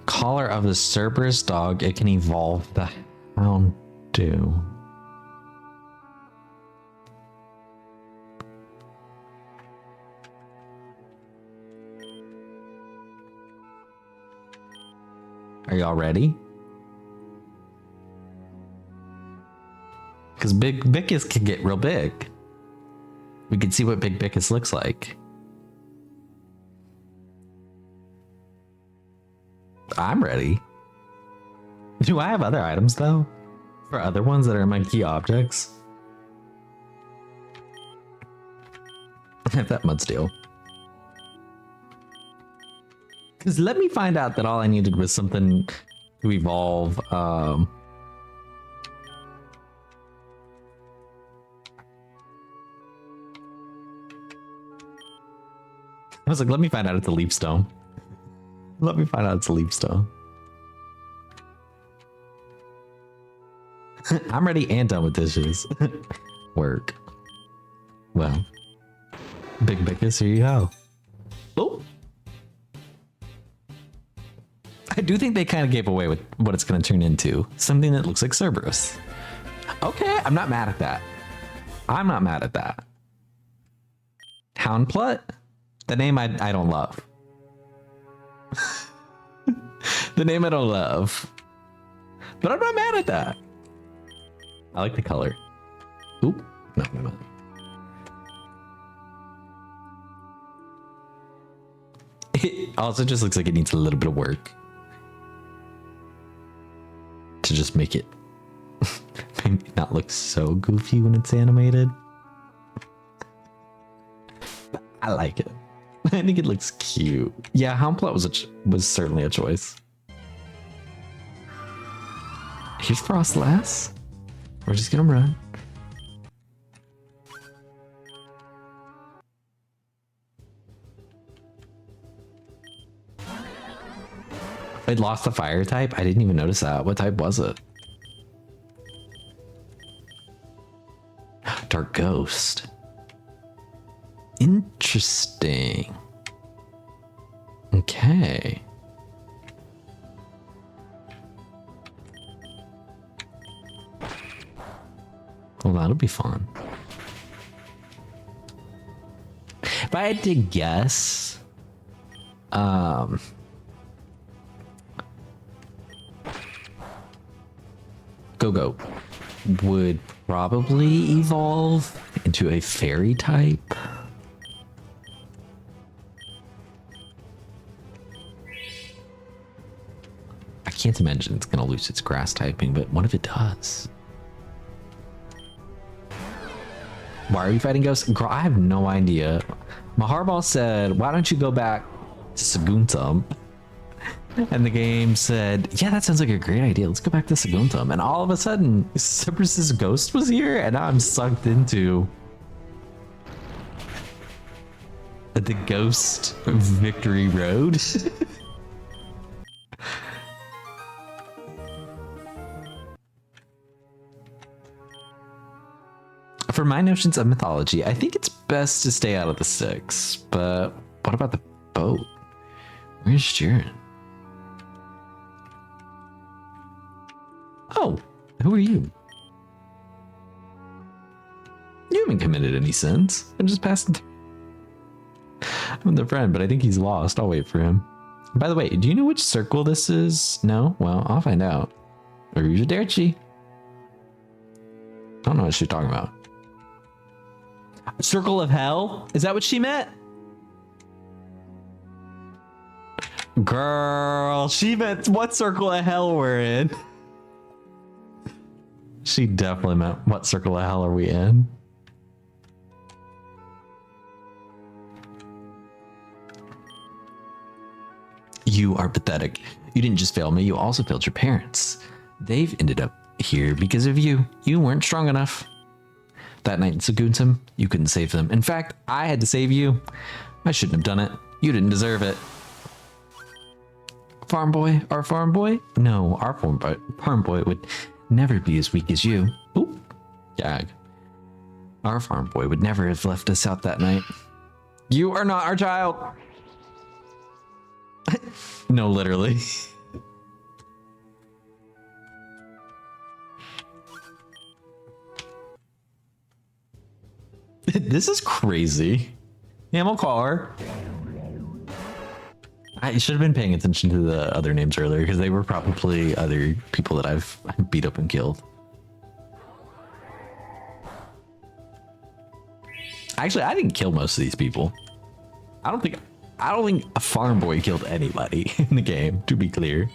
Collar of the Cerberus dog. It can evolve the hound do. Are y'all ready? Because Big Bickus can get real big. We can see what Big Bickus looks like. I'm ready. Do I have other items though? For other ones that are my key objects? I have that mud steel. Because let me find out that all I needed was something to evolve. I was like, let me find out it's a leaf stone. Let me find out it's a leaf stone. I'm ready and done with dishes. Work. Well, Big Bickus, here you go. Oh. I do think they kind of gave away with what it's going to turn into. Something that looks like Cerberus. Okay, I'm not mad at that. I'm not mad at that. Houndplut? The name I don't love. The name I don't love. But I'm not mad at that. I like the color. Oop. No, I'm not. It also just looks like it needs a little bit of work. To just make it maybe not look so goofy when it's animated. But I like it. I think it looks cute. Yeah, Houndplut was certainly a choice. Here's Frostlass. We're just gonna run. It lost the fire type? I didn't even notice that. What type was it? Dark Ghost. Interesting. Okay. Well, that'll be fun. If I had to guess, Go-Go would probably evolve into a fairy type. I can't imagine it's going to lose its grass typing, but what if it does? Why are you fighting ghosts? Girl, I have no idea. Maharbal said, why don't you go back to Saguntum? And the game said, yeah, that sounds like a great idea. Let's go back to Saguntum. And all of a sudden, Cerberus's ghost was here, and now I'm sucked into the Ghost Victory Road. for my notions of mythology, I think it's best to stay out of the 6. But what about the boat? Where's Jiren? Oh, who are you? You haven't committed any sins. I'm just passing through. I'm their friend, but I think he's lost. I'll wait for him. By the way, do you know which circle this is? No? Well, I'll find out. Arrivederci. I don't know what she's talking about. Circle of Hell? Is that what she meant? Girl, she meant what circle of hell we're in. She definitely meant what circle of hell are we in? You are pathetic. You didn't just fail me, you also failed your parents. They've ended up here because of you. You weren't strong enough. That night in Saguntum, you couldn't save them. In fact, I had to save you. I shouldn't have done it. You didn't deserve it. Farm boy? Our farm boy? No, our farm boy would never be as weak as you. Oop. Gag. Our farm boy would never have left us out that night. You are not our child. No, literally. This is crazy. Camel car. I should have been paying attention to the other names earlier because they were probably other people that I've beat up and killed. Actually, I didn't kill most of these people. I don't think a farm boy killed anybody in the game, to be clear.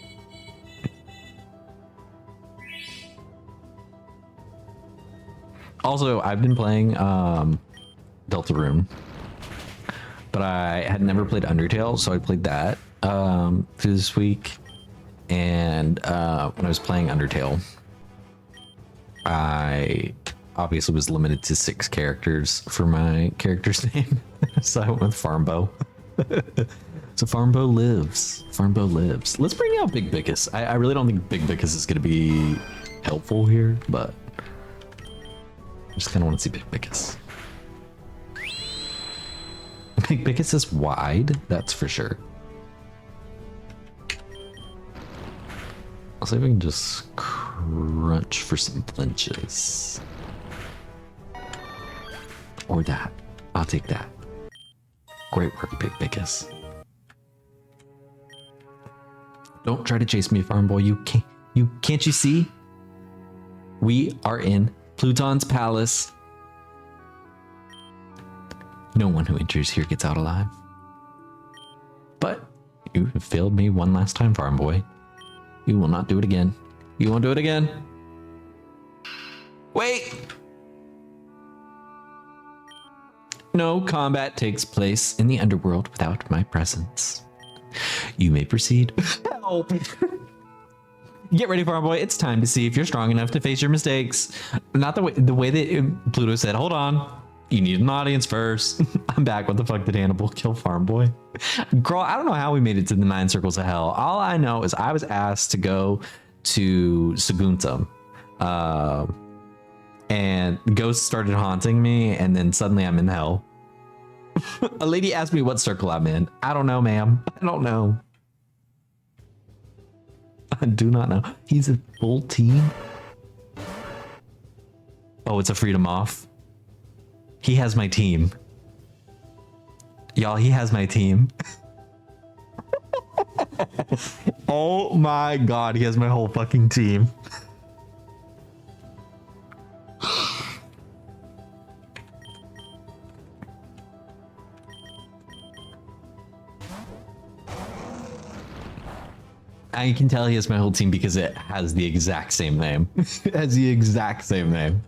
Also, I've been playing Deltarune, but I had never played Undertale, so I played that through this week. And when I was playing Undertale, I obviously was limited to 6 characters for my character's name, so I went with Farmbo. So Farmbo lives. Farmbo lives. Let's bring out Big Bickus. I really don't think Big Bickus is going to be helpful here, but I just kind of want to see Big Bickus. Big Bickus is wide, that's for sure. I'll see if I can just crunch for some flinches. Or that. I'll take that. Great work, Big Bickus. Don't try to chase me, farm boy. Can't you see? We are in Pluton's palace. No one who enters here gets out alive. But you have failed me one last time, farm boy. You will not do it again. You won't do it again. Wait! No combat takes place in the underworld without my presence. You may proceed. Help! Get ready, farm boy. It's time to see if you're strong enough to face your mistakes. Not the way that Pluto said, hold on. You need an audience first. I'm back. What the fuck did Hannibal kill farm boy? Girl, I don't know how we made it to the 9 circles of hell. All I know is I was asked to go to Saguntum. And ghosts started haunting me, and then suddenly I'm in hell. A lady asked me what circle I'm in. I don't know, ma'am. I don't know. I do not know. He's a full team. Oh, it's a freedom off. He has my team. Y'all, he has my team. Oh my god, he has my whole fucking team. I can tell he has my whole team because it has the exact same name. It has the exact same name.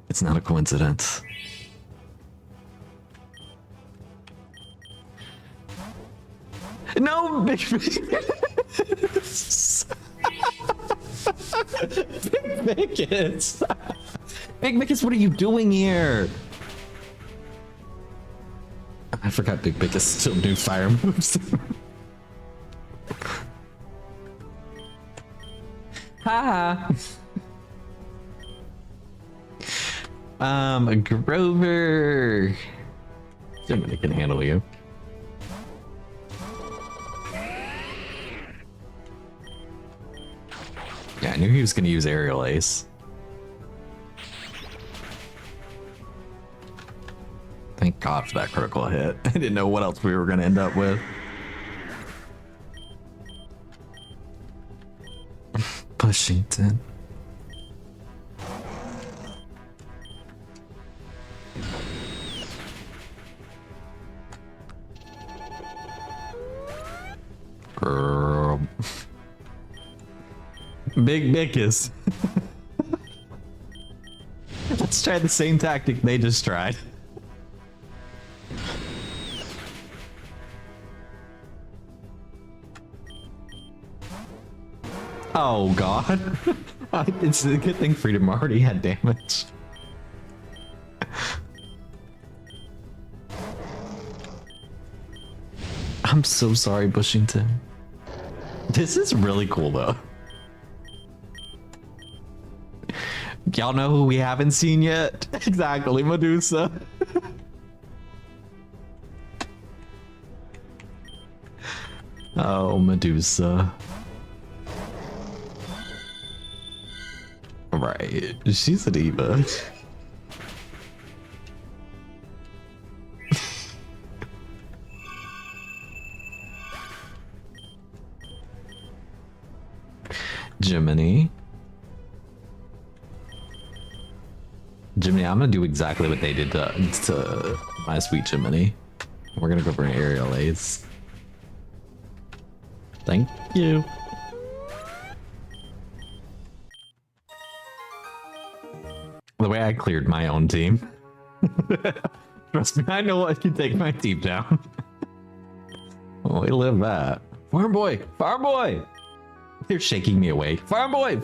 It's not a coincidence. No, Big Bickus. Big Bickus. Big Bickus, what are you doing here? I forgot Big Bickus still knew fire moves. Ha! Grover. Somebody can handle you. Yeah, I knew he was going to use Aerial Ace. Thank God for that critical hit. I didn't know what else we were going to end up with. Bushington. Girl. Big Bickus. Let's try the same tactic they just tried. Oh God. It's a good thing Freedom already had damage. I'm so sorry, Bushington. This is really cool though. Y'all know who we haven't seen yet? Exactly, Medusa. Oh, Medusa. Right, she's a diva. Jiminy. Jiminy, I'm gonna do exactly what they did to my sweet Jiminy. We're gonna go for an Aerial Ace. Thank you. The way I cleared my own team. Trust me, I know what can take my team down. Oh, we live that. Farm boy, farm boy. They're shaking me awake. Farm boy,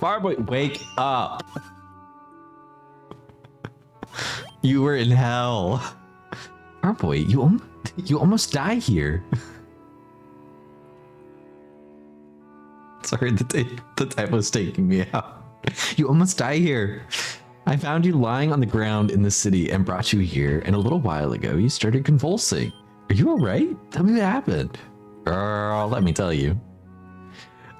wake up. You were in hell. Farm boy, you almost die here. Sorry, the type was taking me out. You almost die here. I found you lying on the ground in the city and brought you here, and a little while ago you started convulsing. Are you alright? Tell me what happened. Girl, let me tell you.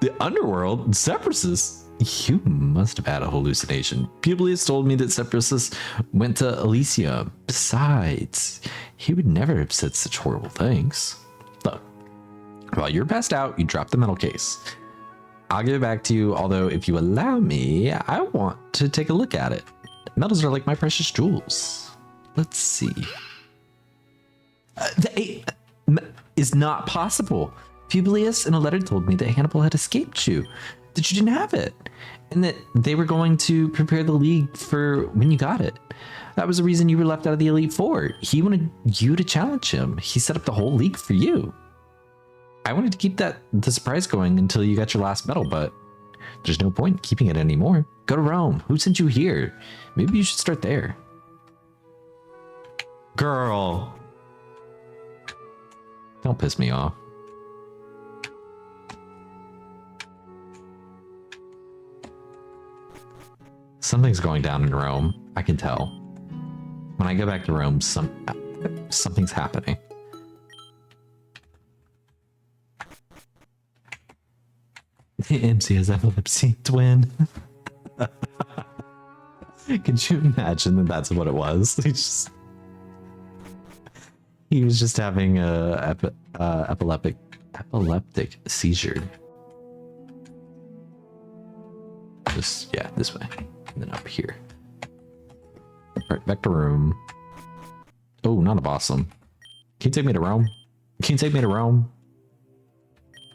The underworld? Separasus? You must have had a hallucination. Publius told me that Separasus went to Elysium. Besides, he would never have said such horrible things. Look, while you're passed out, you drop the metal case. I'll give it back to you, although if you allow me, I want to take a look at it. Metals are like my precious jewels. Let's see. Is not possible. Publius in a letter told me that Hannibal had escaped you, that you didn't have it, and that they were going to prepare the League for when you got it. That was the reason you were left out of the Elite Four. He wanted you to challenge him. He set up the whole league for you. I wanted to keep the surprise going until you got your last medal, but there's no point in keeping it anymore. Go to Rome. Who sent you here? Maybe you should start there. Girl. Don't piss me off. Something's going down in Rome. I can tell. When I go back to Rome, something's happening. The MC has epilepsy twin. Could you imagine that that's what it was? He was just having a epileptic seizure. Yeah, this way. And then up here. Right, back to Rome. Oh, not a bossum. Can you take me to Rome? Can you take me to Rome?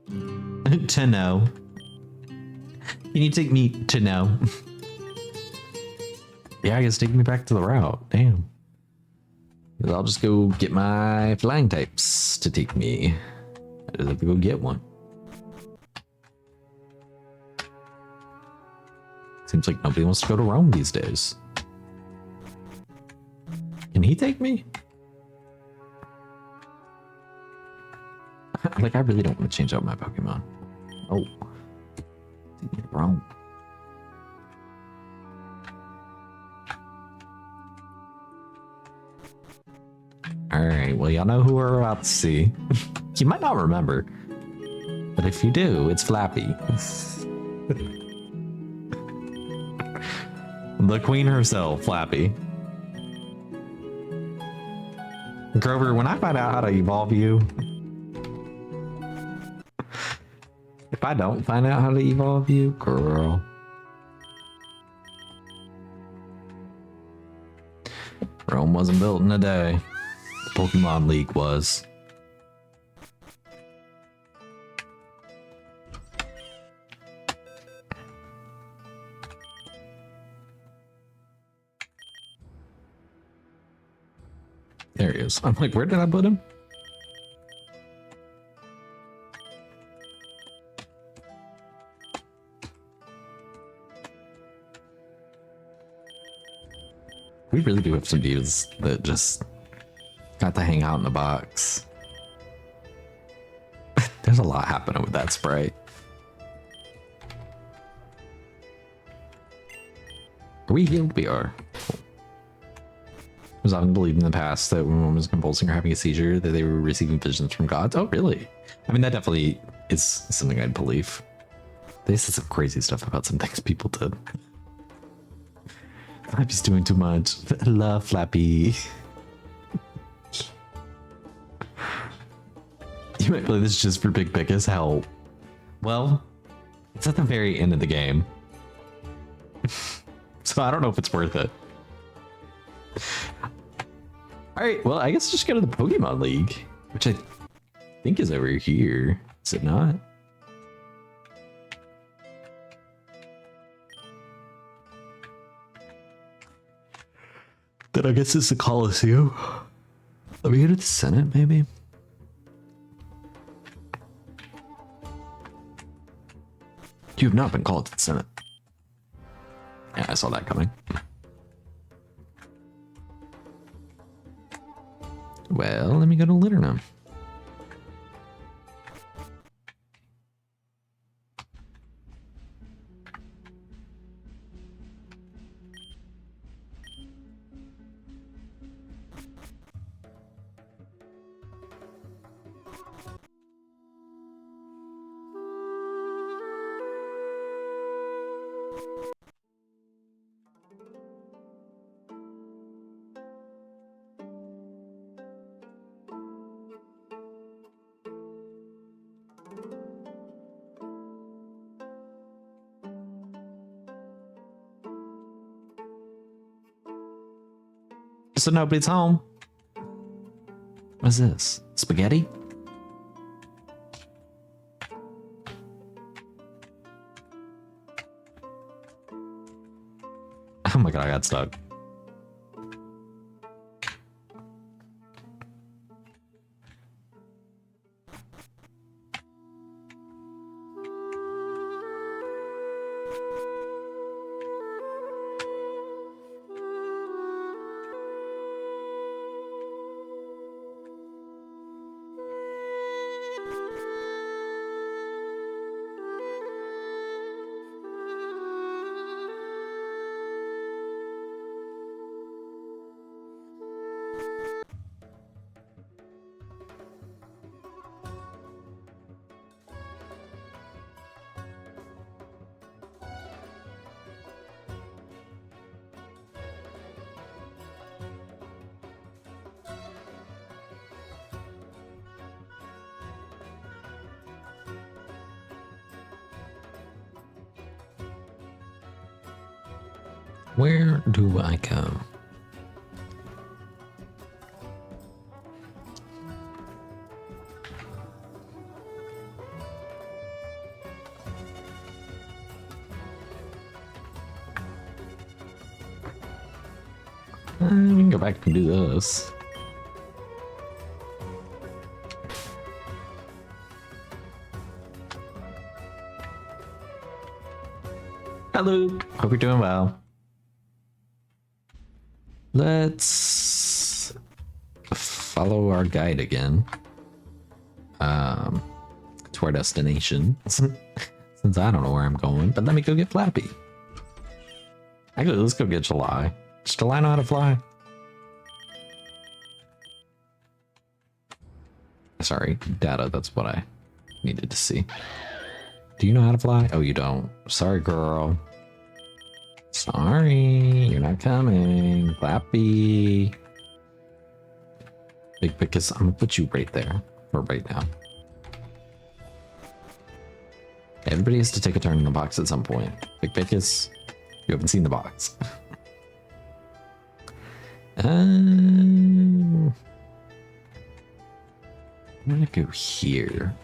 To know. Can you take me to know? Yeah, I guess take me back to the route. Damn. I'll just go get my flying types to take me. I just have to go get one. Seems like nobody wants to go to Rome these days. Can he take me? Like, I really don't want to change out my Pokemon. Oh. Take me to Rome. All right, well, y'all know who we're about to see. You might not remember, but if you do, it's Flappy. The queen herself, Flappy. Grover, when I find out how to evolve you, if I don't find out how to evolve you, girl. Rome wasn't built in a day. The Pokemon League was. There he is. I'm like, where did I put him? We really do have some views that just got to hang out in the box. There's a lot happening with that spray. Are we healed? We are. It was often believed in the past that when one was convulsing or having a seizure, that they were receiving visions from gods. Oh, really? I mean, that definitely is something I'd believe. They said some crazy stuff about some things people did. Flappy's doing too much. I love Flappy. You might play this just for Big Pick as hell. Well, it's at the very end of the game. So I don't know if it's worth it. Alright, well, I guess just go to the Pokemon League, which I think is over here. Is it not? Then I guess it's the Coliseum. Let me go to the Senate, maybe? You have not been called to the Senate. Yeah, I saw that coming. Well, let me go to Litternum. So nobody's home. What's this? Spaghetti? Oh my god, I got stuck. Where do I go? We can go back and do this. Hello, hope you're doing well. Let's follow our guide again to our destination. Since I don't know where I'm going, but let me go get Flappy. Actually, let's go get July. Does July know how to fly? Sorry, data. That's what I needed to see. Do you know how to fly? Oh, you don't. Sorry, girl. Sorry, you're not coming. Clappy. Big Pickus, I'm gonna put you right there for right now. Everybody has to take a turn in the box at some point. Big Pickus, you haven't seen the box. I'm gonna go here.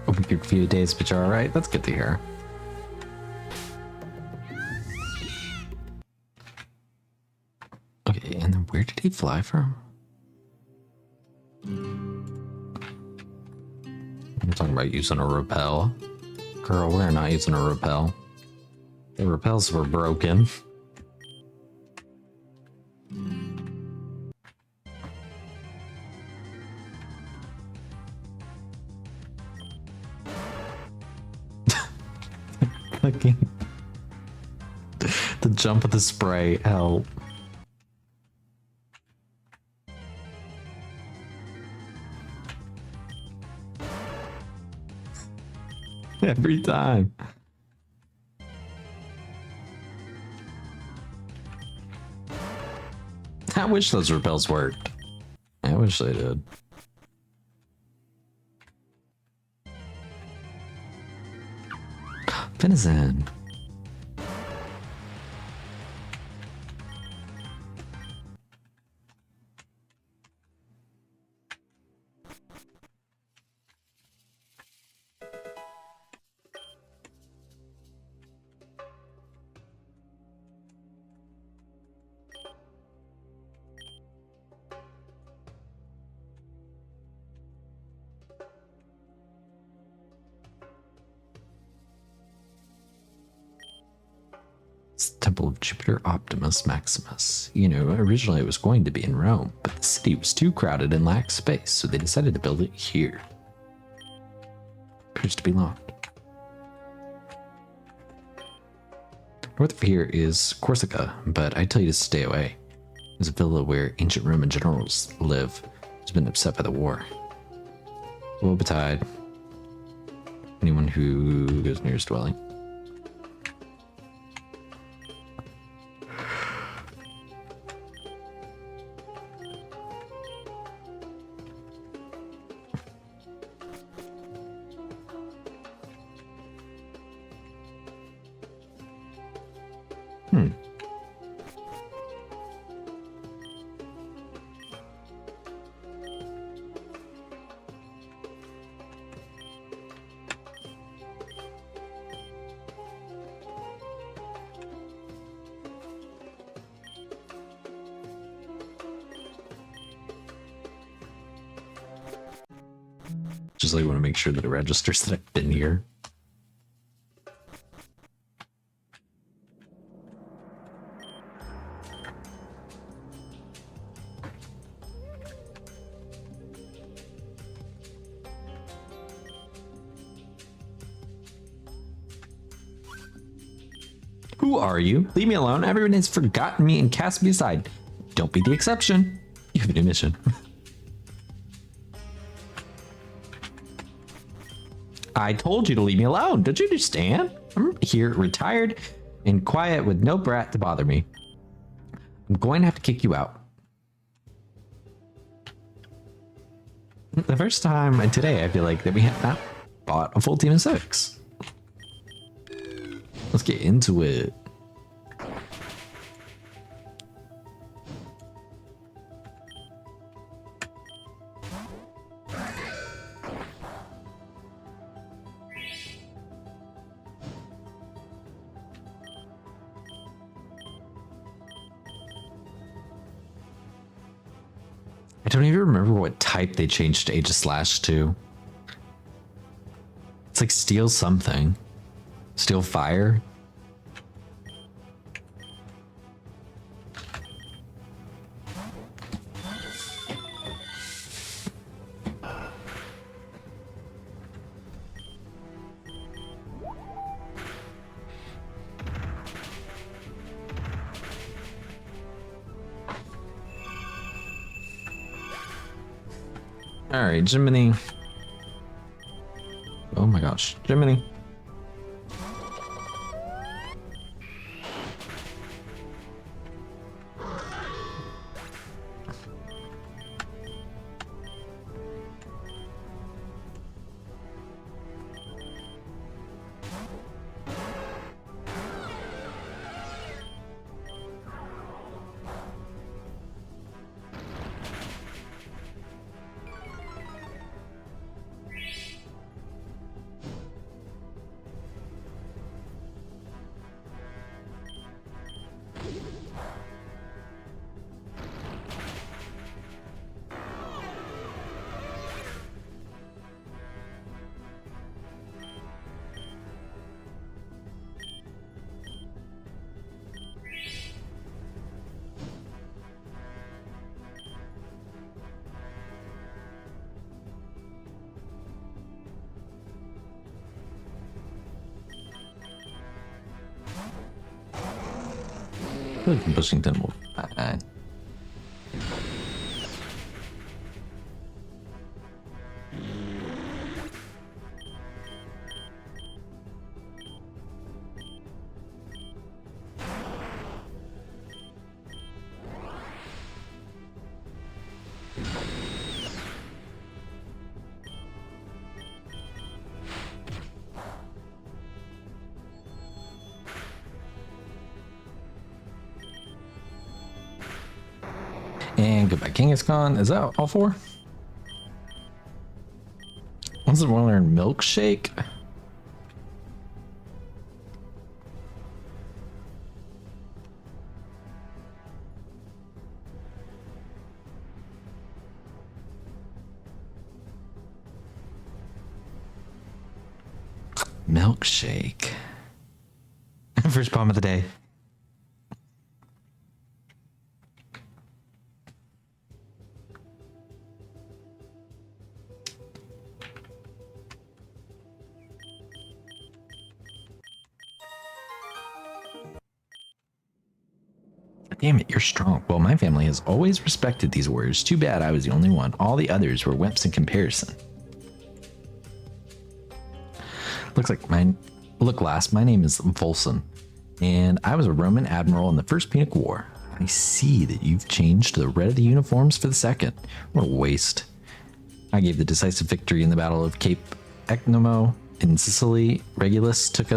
A weird few days, but you're all right. That's good to hear. Okay, and then where did he fly from? I'm talking about using a rappel. Girl, we're not using a rappel. The rappels were broken. Fucking the jump of the spray, help. Every time. I wish those repels worked. I wish they did. Venison. Temple of Jupiter Optimus Maximus. You know, originally it was going to be in Rome, but the city was too crowded and lacked space, so they decided to build it here. Appears to be locked. North of here is Corsica, but I tell you to stay away. There's a villa where ancient Roman generals live. It's been upset by the war. Woe betide anyone who goes near his dwelling. Just like want to make sure that it registers that I've been here. Who are you? Leave me alone. Everyone has forgotten me and cast me aside. Don't be the exception. You have a new mission. I told you to leave me alone. Don't you understand? I'm here retired and quiet with no brat to bother me. I'm going to have to kick you out. The first time today, I feel like that we have not bought a full team of 6. Let's get into it. I don't even remember what type they changed to Aegis to. It's like steel something. Steel fire. All right, Jiminy. Oh my gosh, Jiminy. I feel like Bushington will die. And goodbye, Kangaskhan. Is that all 4? Once I want to learn Milkshake. Milkshake. First bomb of the day. Damn it, you're strong. Well, my family has always respected these warriors. Too bad I was the only one. All the others were wimps in comparison. Looks like mine. Look, lass, my name is Volson, and I was a Roman admiral in the First Punic War. I see that you've changed the red of the uniforms for the second. What a waste. I gave the decisive victory in the Battle of Cape Ecnomo in Sicily. Regulus took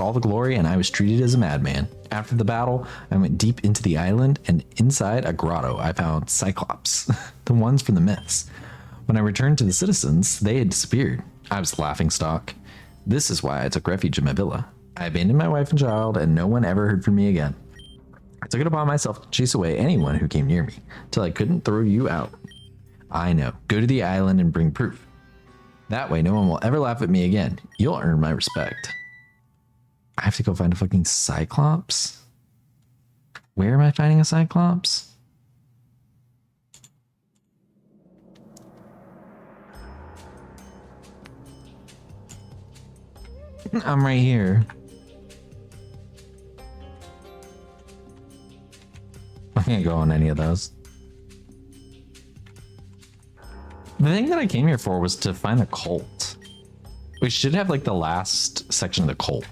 all the glory, and I was treated as a madman. After the battle, I went deep into the island, and inside a grotto, I found Cyclops, the ones from the myths. When I returned to the citizens, they had disappeared. I was the laughingstock. This is why I took refuge in my villa. I abandoned my wife and child, and no one ever heard from me again. I took it upon myself to chase away anyone who came near me, till I couldn't throw you out. I know. Go to the island and bring proof. That way, no one will ever laugh at me again. You'll earn my respect. I have to go find a fucking Cyclops? Where am I finding a Cyclops? I'm right here. I can't go on any of those. The thing that I came here for was to find a cult. We should have like the last section of the cult.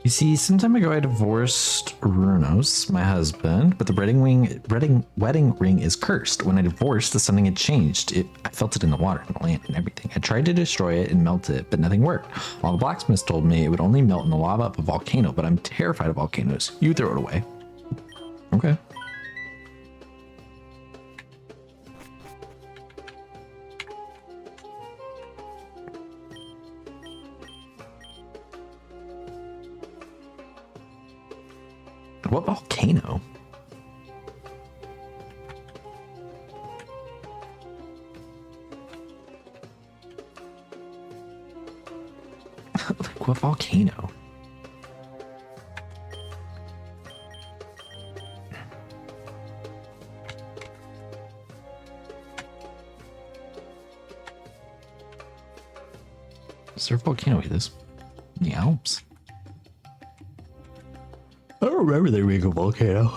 You see, some time ago I divorced Runos, my husband, but the wedding ring is cursed. When I divorced, something had changed. I felt it in the water and the land and everything. I tried to destroy it and melt it, but nothing worked. All the blacksmiths told me it would only melt in the lava of a volcano, but I'm terrified of volcanoes. You throw it away. Okay. What volcano? Like, what volcano? Is there a volcano with this? In the Alps? I don't remember there being a volcano.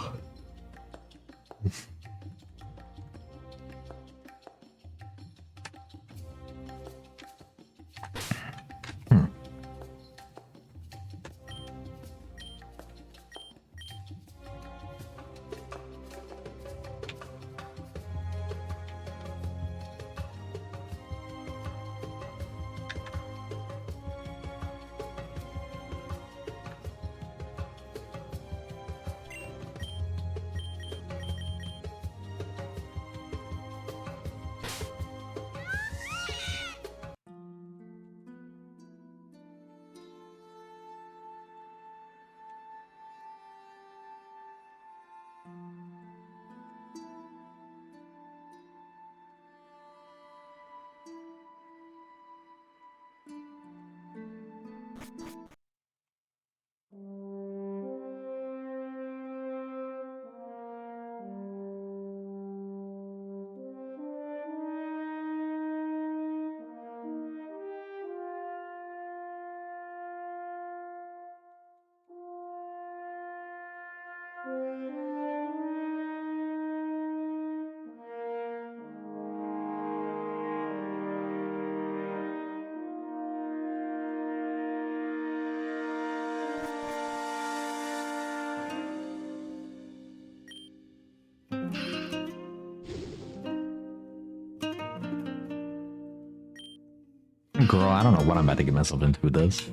Girl, I don't know what I'm about to get myself into with this.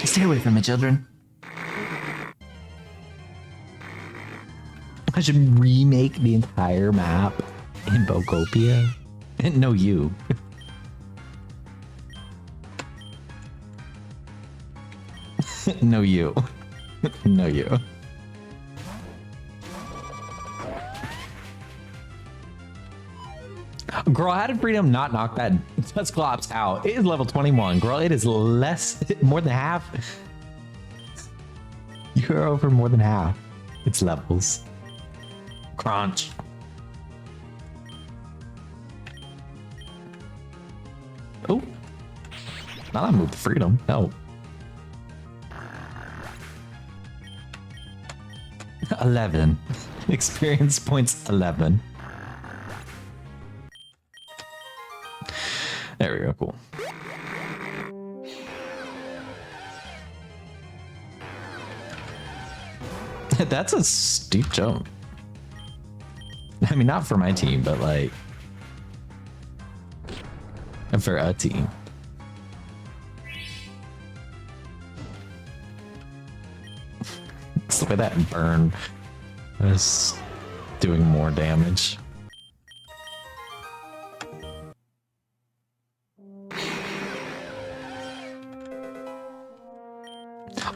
Stay away from me, children. I should remake the entire map in Bocopia. No, you. No, you. No, you. Girl, how did Freedom not knock that Dusclops out? It is level 21, girl. It is more than half. You're over more than half its levels. Crunch. Oh. Now I moved to Freedom. No. 11. Experience points 11. There we go, cool. That's a steep jump. I mean, not for my team, but like for a team. Look at that burn. That's doing more damage.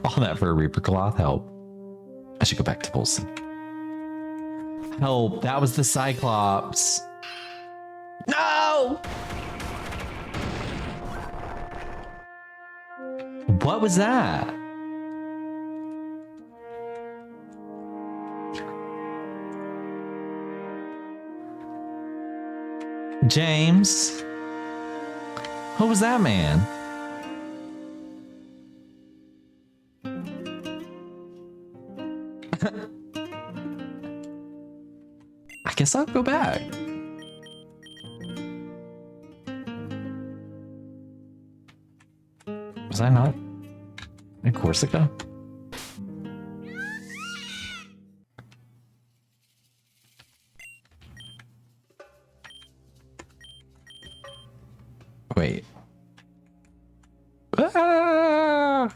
All that for a Reaper Cloth? Help. I should go back to Polson. Help. That was the Cyclops. No! What was that? James? Who was that man? I guess I'll go back. Was I not And Corsica? Wait. Ah!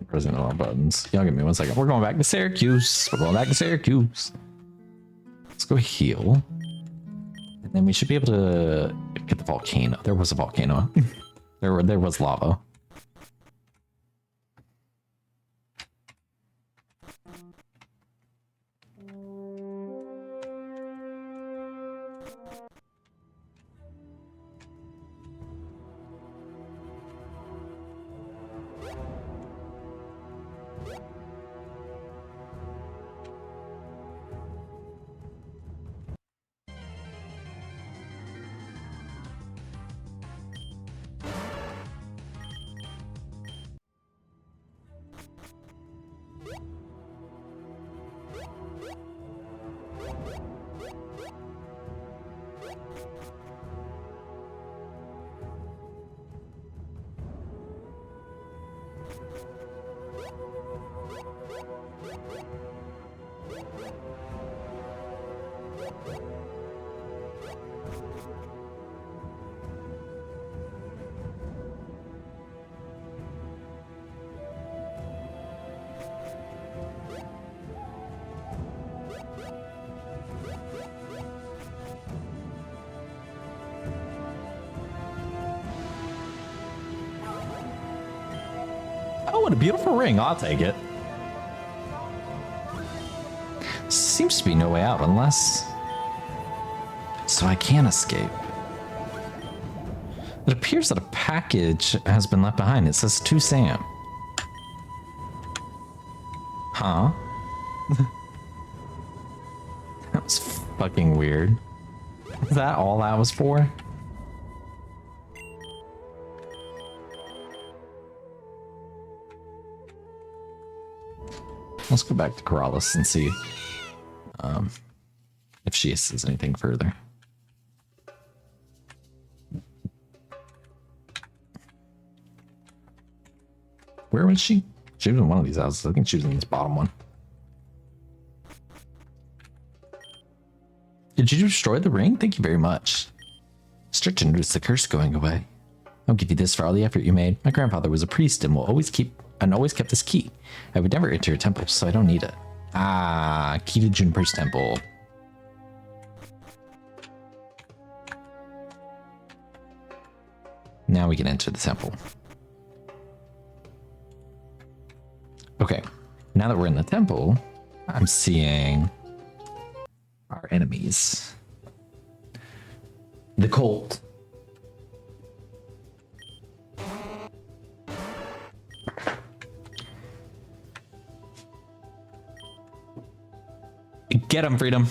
Pressing all buttons. Y'all give me 1 second. We're going back to Syracuse. We're going back to Syracuse. Let's go heal. And then we should be able to get the volcano. There was a volcano. there was lava. Oh, what a beautiful ring. I'll take it. Seems to be no way out unless... So I can escape. It appears that a package has been left behind. It says to Sam. Huh? That was fucking weird. Is that all that was for? Let's go back to Corrales and see if she says anything further. Where was she? She was in one of these houses. I think she was in this bottom one. Did you destroy the ring? Thank you very much. Start to notice the curse going away. I'll give you this for all the effort you made. My grandfather was a priest and always kept this key. I would never enter a temple, so I don't need it. Ah, key to Juniper's temple. Now we can enter the temple. Okay, now that we're in the temple, I'm seeing our enemies. The cult. Get him, Freedom.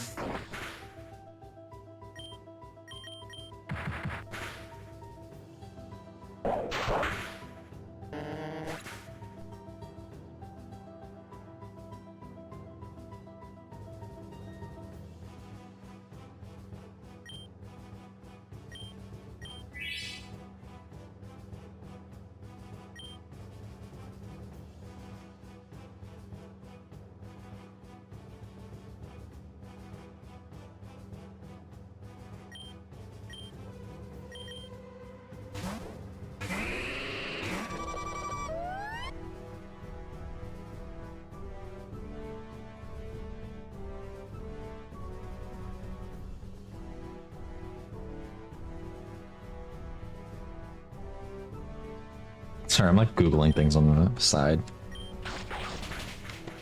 Sorry, I'm like Googling things on the side.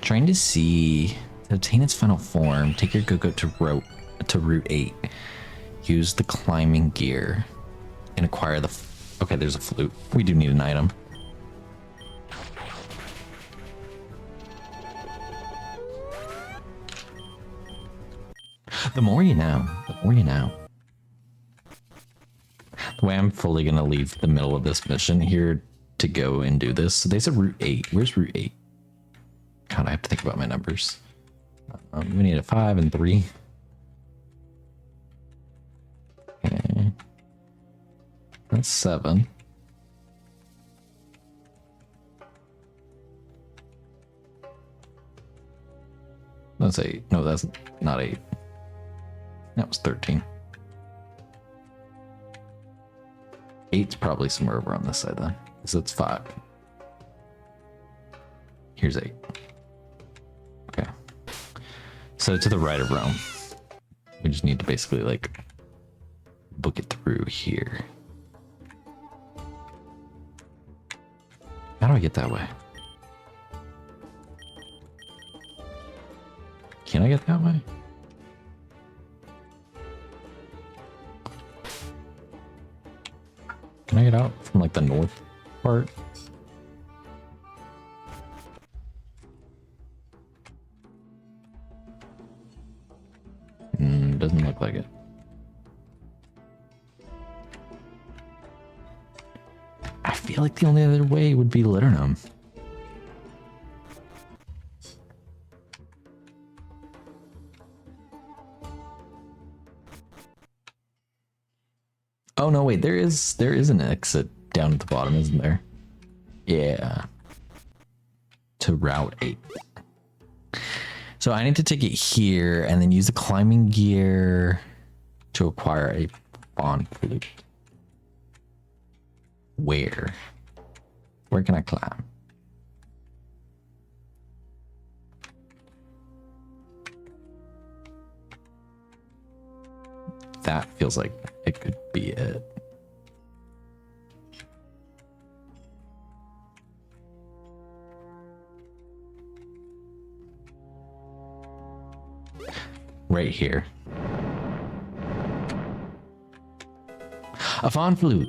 Trying to see, to obtain its final form, take your go-go to Route 8. Use the climbing gear and acquire the... Okay, there's a flute. We do need an item. The more you know, the more you know. The way I'm fully gonna leave the middle of this mission here to go and do this. So they said Route 8. Where's Route 8? God, I have to think about my numbers. We need a 5 and 3. Okay. That's 7. That's 8. No, that's not 8. That was 13. 8's probably somewhere over on this side then. So it's 5. Here's 8. Okay. So to the right of Rome. We just need to basically like book it through here. How do I get that way? Can I get that way? Can I get out from like the north part? Doesn't look like it. I feel like the only other way would be Litternum. Oh no, wait, there is an exit down at the bottom, isn't there? Yeah. To Route 8. So I need to take it here and then use the climbing gear to acquire a fawn flute. Where? Where can I climb? That feels like it could be it. Right here. A fawn flute.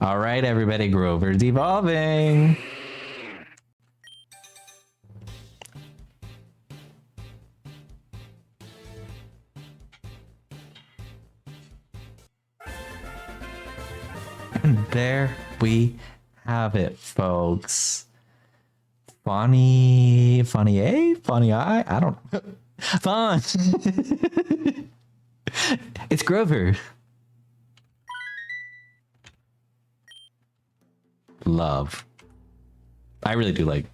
All right, everybody, Grover's evolving. And there we have it, folks. Funny A, funny I don't. Fun. It's Grover. Love. I really do like.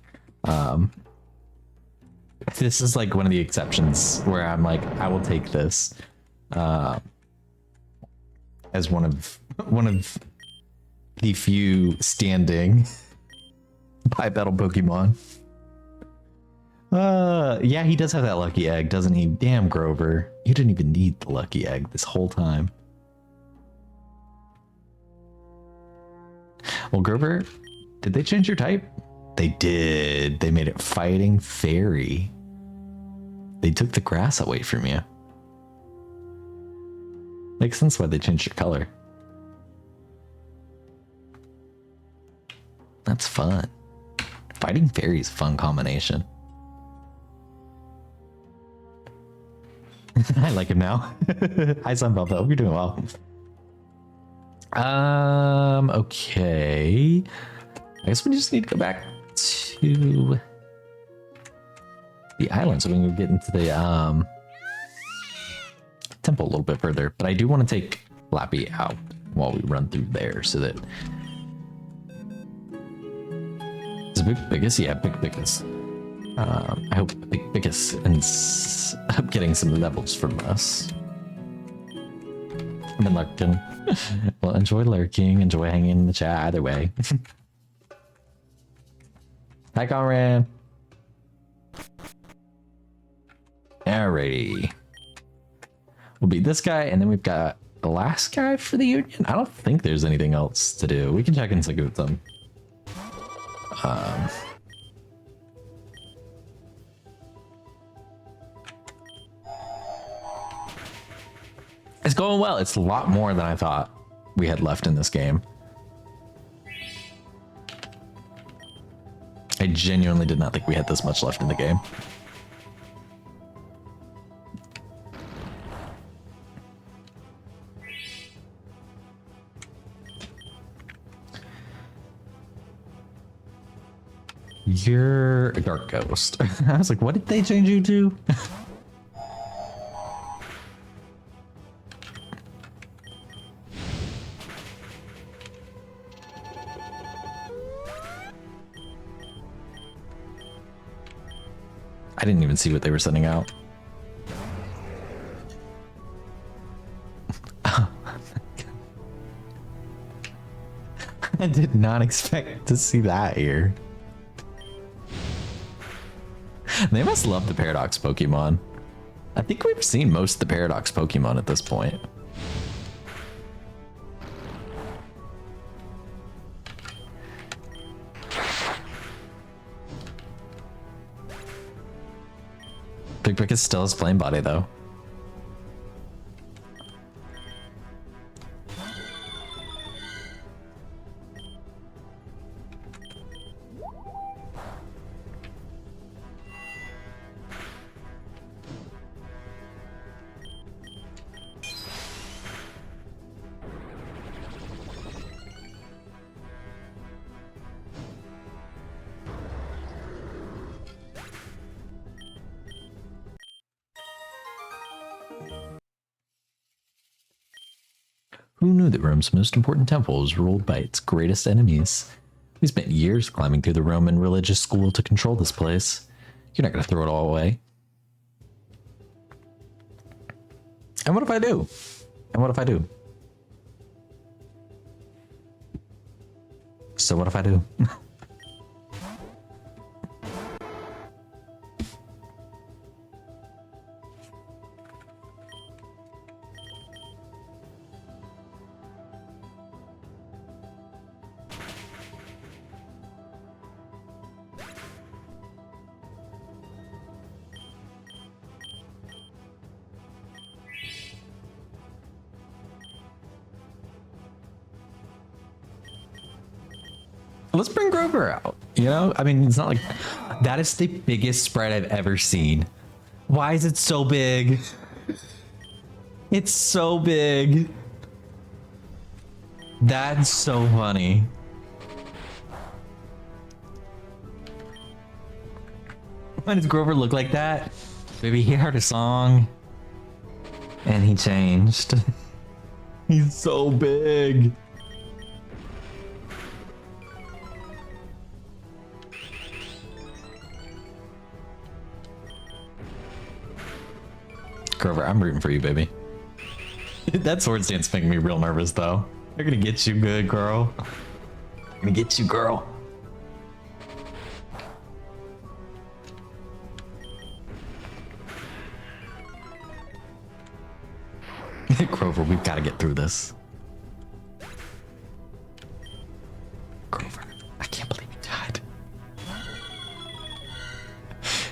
This is like one of the exceptions where I'm like, I will take this as one of the few standing bipedal Pokemon. Yeah, he does have that lucky egg, doesn't he? Damn, Grover. You didn't even need the lucky egg this whole time. Well, Grover, did they change your type? They did. They made it Fighting Fairy. They took the grass away from you. Makes sense why they changed your color. That's fun. Fighting Fairy is a fun combination. I like him now. Hi, Sunbelt. Hope you're doing well. Okay. I guess we just need to go back to the island so we can get into the temple a little bit further. But I do want to take Lappy out while we run through there so that is Big Biggest? Yeah, Big Biggest. I hope Big Biggest ends up getting some levels from us. I've been lurking. Well, enjoy lurking, enjoy hanging in the chat either way. Hi, Conran. Alrighty. We'll beat this guy, and then we've got the last guy for the Union. I don't think there's anything else to do. We can check in Sagutum. It's going well. It's a lot more than I thought we had left in this game. I genuinely did not think we had this much left in the game. You're a dark ghost. I was like, what did they change you to? I didn't even see what they were sending out. I did not expect to see that here. They must love the Paradox Pokemon. I think we've seen most of the Paradox Pokemon at this point. Big Brick is still his flame body though. Who knew that Rome's most important temple was ruled by its greatest enemies? We spent years climbing through the Roman religious school to control this place. You're not going to throw it all away. And what if I do? And what if I do? So what if I do? Let's bring Grover out. You know, I mean, it's not like that is the biggest sprite I've ever seen. Why is it so big? It's so big. That's so funny. Why does Grover look like that? Maybe he heard a song and he changed. He's so big. Grover, I'm rooting for you, baby. That sword stance making me real nervous, though. They're gonna get you good, girl. I'm gonna get you, girl. Grover, we've got to get through this. Grover, I can't believe you died.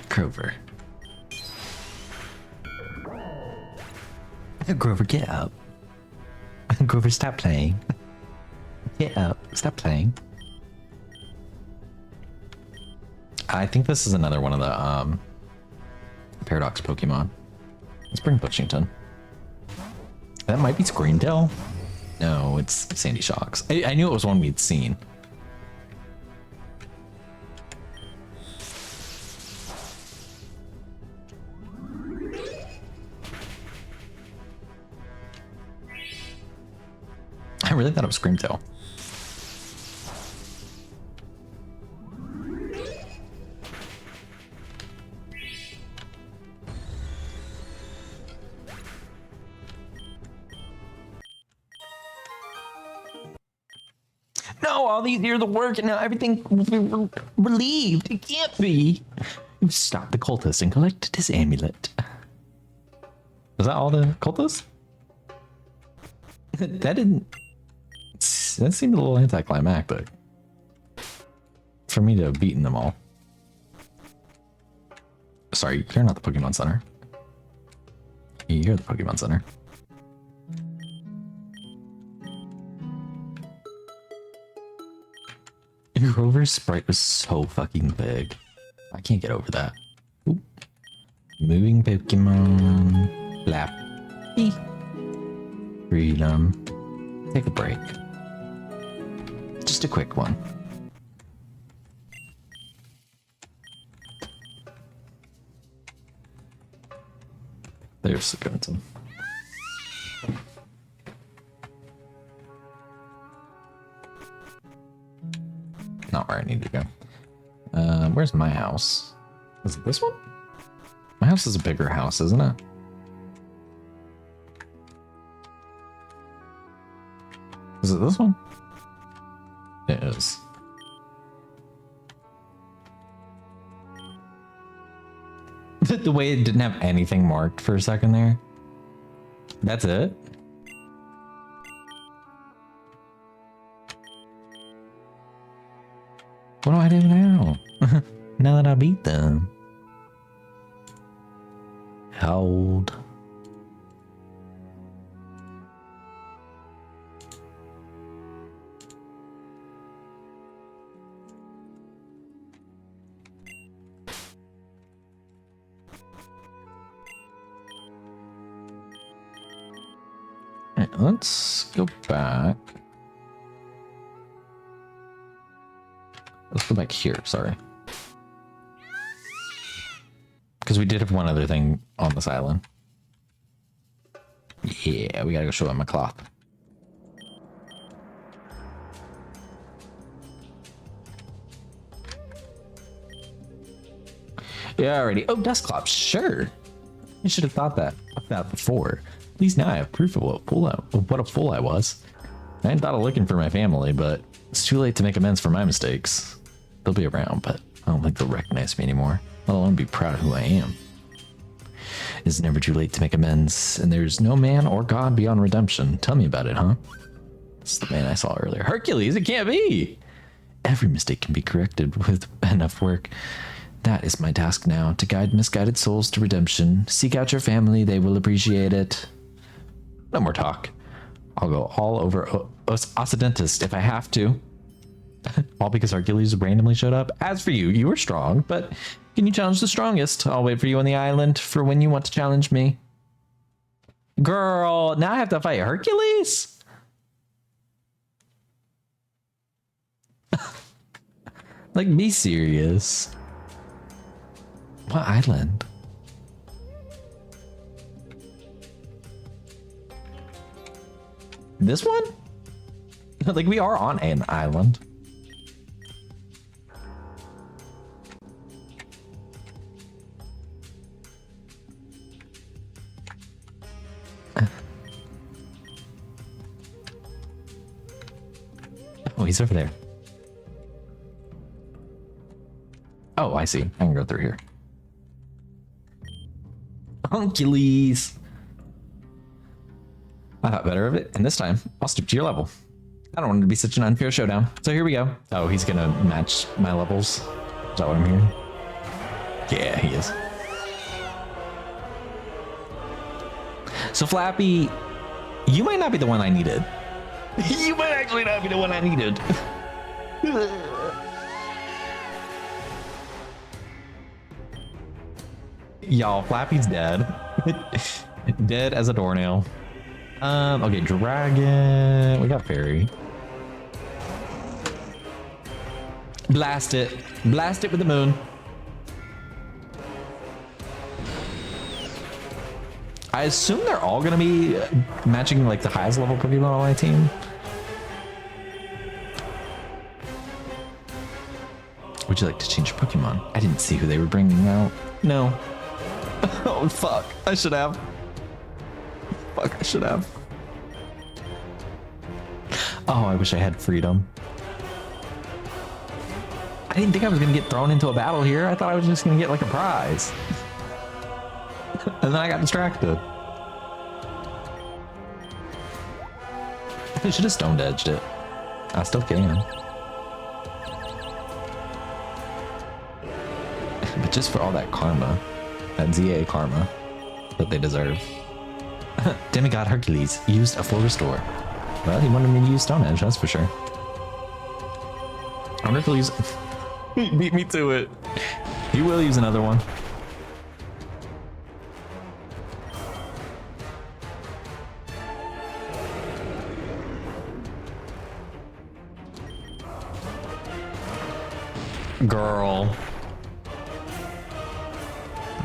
Grover. Grover, get up. Grover, stop playing. Get up. Stop playing. I think this is another one of the Paradox Pokemon. Let's bring Butchington. That might be Screamtail. No, it's Sandy Shocks. I knew it was one we'd seen. I really thought it was Screamtail. No, all these years of work and now everything will be relieved. It can't be. You stopped the cultist and collected his amulet. Was that all the cultists? That didn't... That seemed a little anticlimactic. For me to have beaten them all. Sorry, you're not the Pokemon Center. You're the Pokemon Center. Grover's sprite was so fucking big. I can't get over that. Oop. Moving Pokemon. Lap. Freedom. Take a break. Just a quick one. There's Skeleton. Not where I need to go. Where's my house? Is it this one? house is a bigger house, isn't it? Is it this one? It is. The way it didn't have anything marked for a second there. That's it? What do I do now? Now that I beat them. Hold. Alright, let's go back. Let's go back here, sorry. Because we did have one other thing on this island. Yeah, we gotta go show him a cloth. Yeah, already. Oh, Dustclop, sure. I should have thought that of that before. At least now I have proof of what a fool I was. I hadn't thought of looking for my family, but it's too late to make amends for my mistakes. They'll be around, but I don't think they'll recognize me anymore, let alone be proud of who I am. It's never too late to make amends, and there's no man or god beyond redemption. Tell me about it, huh? It's the man I saw earlier. Hercules, it can't be! Every mistake can be corrected with enough work. That is my task now, to guide misguided souls to redemption. Seek out your family, they will appreciate it. No more talk. I'll go all over Occidentus if I have to. All because Hercules randomly showed up. As for you, you are strong, but can you challenge the strongest? I'll wait for you on the island for when you want to challenge me. Girl, now I have to fight Hercules? Like, be serious. What island? This one? Like, we are on an island. Oh, he's over there. Oh, I see. I can go through here. Hercules! I thought better of it, and this time, I'll stoop to your level. I don't want it to be such an unfair showdown. So here we go. Oh, he's gonna match my levels. Is that what I'm hearing? Yeah, he is. So Flappy, you might not be the one I needed. You might actually not be the one I needed. Y'all, Flappy's dead. Dead as a doornail. Okay, dragon. We got fairy. Blast it. Blast it with the moon. I assume they're all gonna be matching like the highest level Pokemon on my team. Would you like to change your Pokemon? I didn't see who they were bringing out. No. Oh, fuck. I should have. Fuck, I should have. Oh, I wish I had freedom. I didn't think I was going to get thrown into a battle here. I thought I was just going to get like a prize. And then I got distracted. I should have stone edged it. I still can. But just for all that karma, that ZA karma that they deserve. Demigod Hercules used a full restore. Well, he wanted me to use Stone Edge, that's for sure. I wonder if he'll use... He beat me to it. He will use another one. Girl.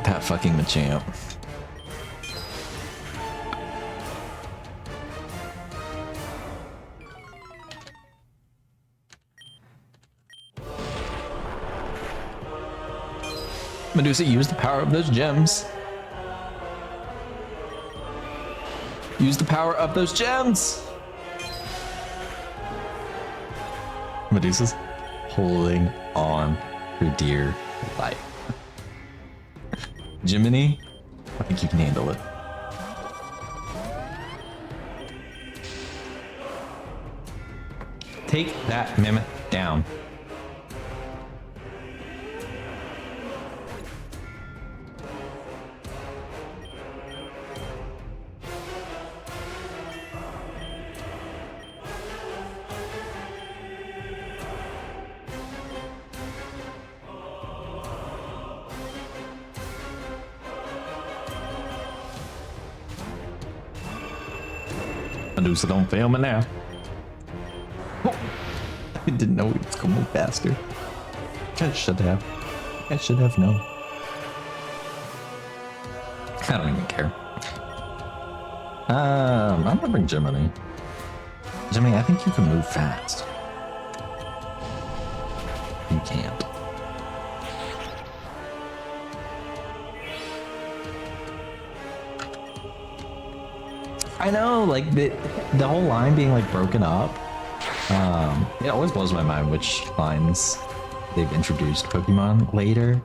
That fucking Machamp. Medusa used the power of those gems. Use the power of those gems. Medusa's holding on for dear life. Jiminy, I think you can handle it. Take that mammoth down. Medusa, don't fail me now. Oh, I didn't know it was going faster. I should have. I should have known. I don't even care. I'm gonna bring Jiminy. Jiminy, I think you can move fast. You can't. I know, like the whole line being like broken up. It always blows my mind which lines they've introduced Pokemon later.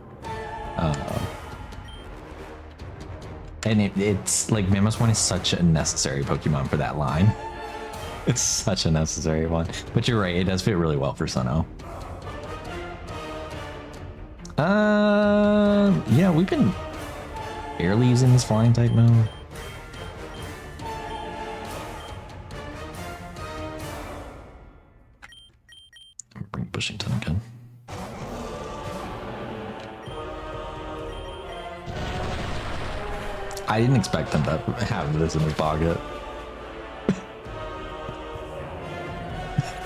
And it's like Mamoswine is such a necessary Pokemon for that line. It's such a necessary one. But you're right, it does fit really well for Sinnoh. Yeah, we've been barely using this flying type move. Bring Bushington again. I didn't expect him to have this in his pocket.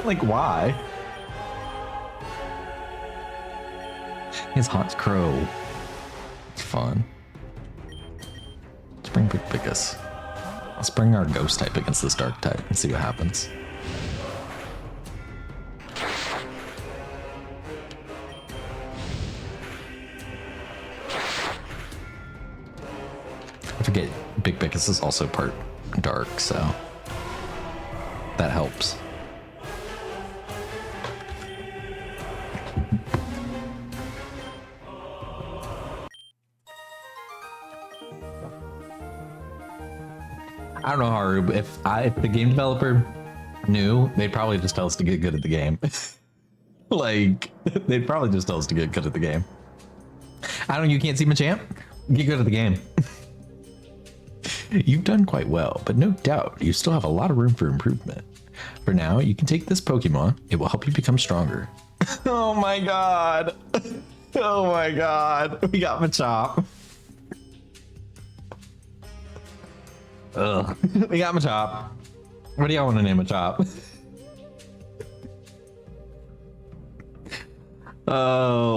Like, why? His Hot Crow. It's fun. Let's bring Big Pickus. Let's bring our Ghost type against this Dark type and see what happens. I forget Big Pickus is also part Dark, so that helps. I don't know, Haru, but if the game developer knew, they'd probably just tell us to get good at the game. Like, they'd probably just tell us to get good at the game. I don't know, you can't see Machamp? Get good at the game. You've done quite well, but no doubt you still have a lot of room for improvement. For now, you can take this Pokemon. It will help you become stronger. Oh my god. Oh my god. We got Machop. Ugh. We got Machop. What do y'all want to name Machop?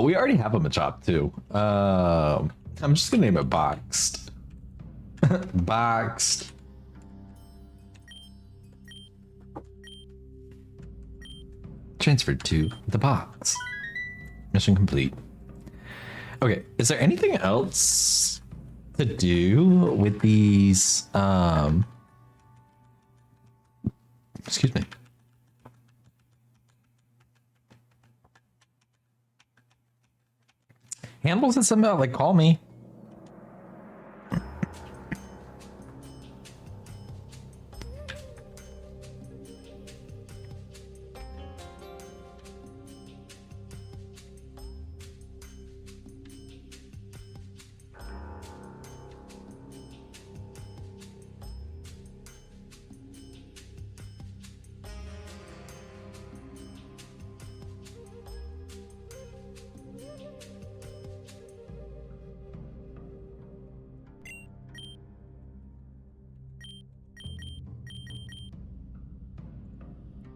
We already have a Machop too. I'm just gonna name it Boxed. Boxed. Transferred to the box. Mission complete. Okay, is there anything else to do with these? Excuse me. Hannibal said something about like call me.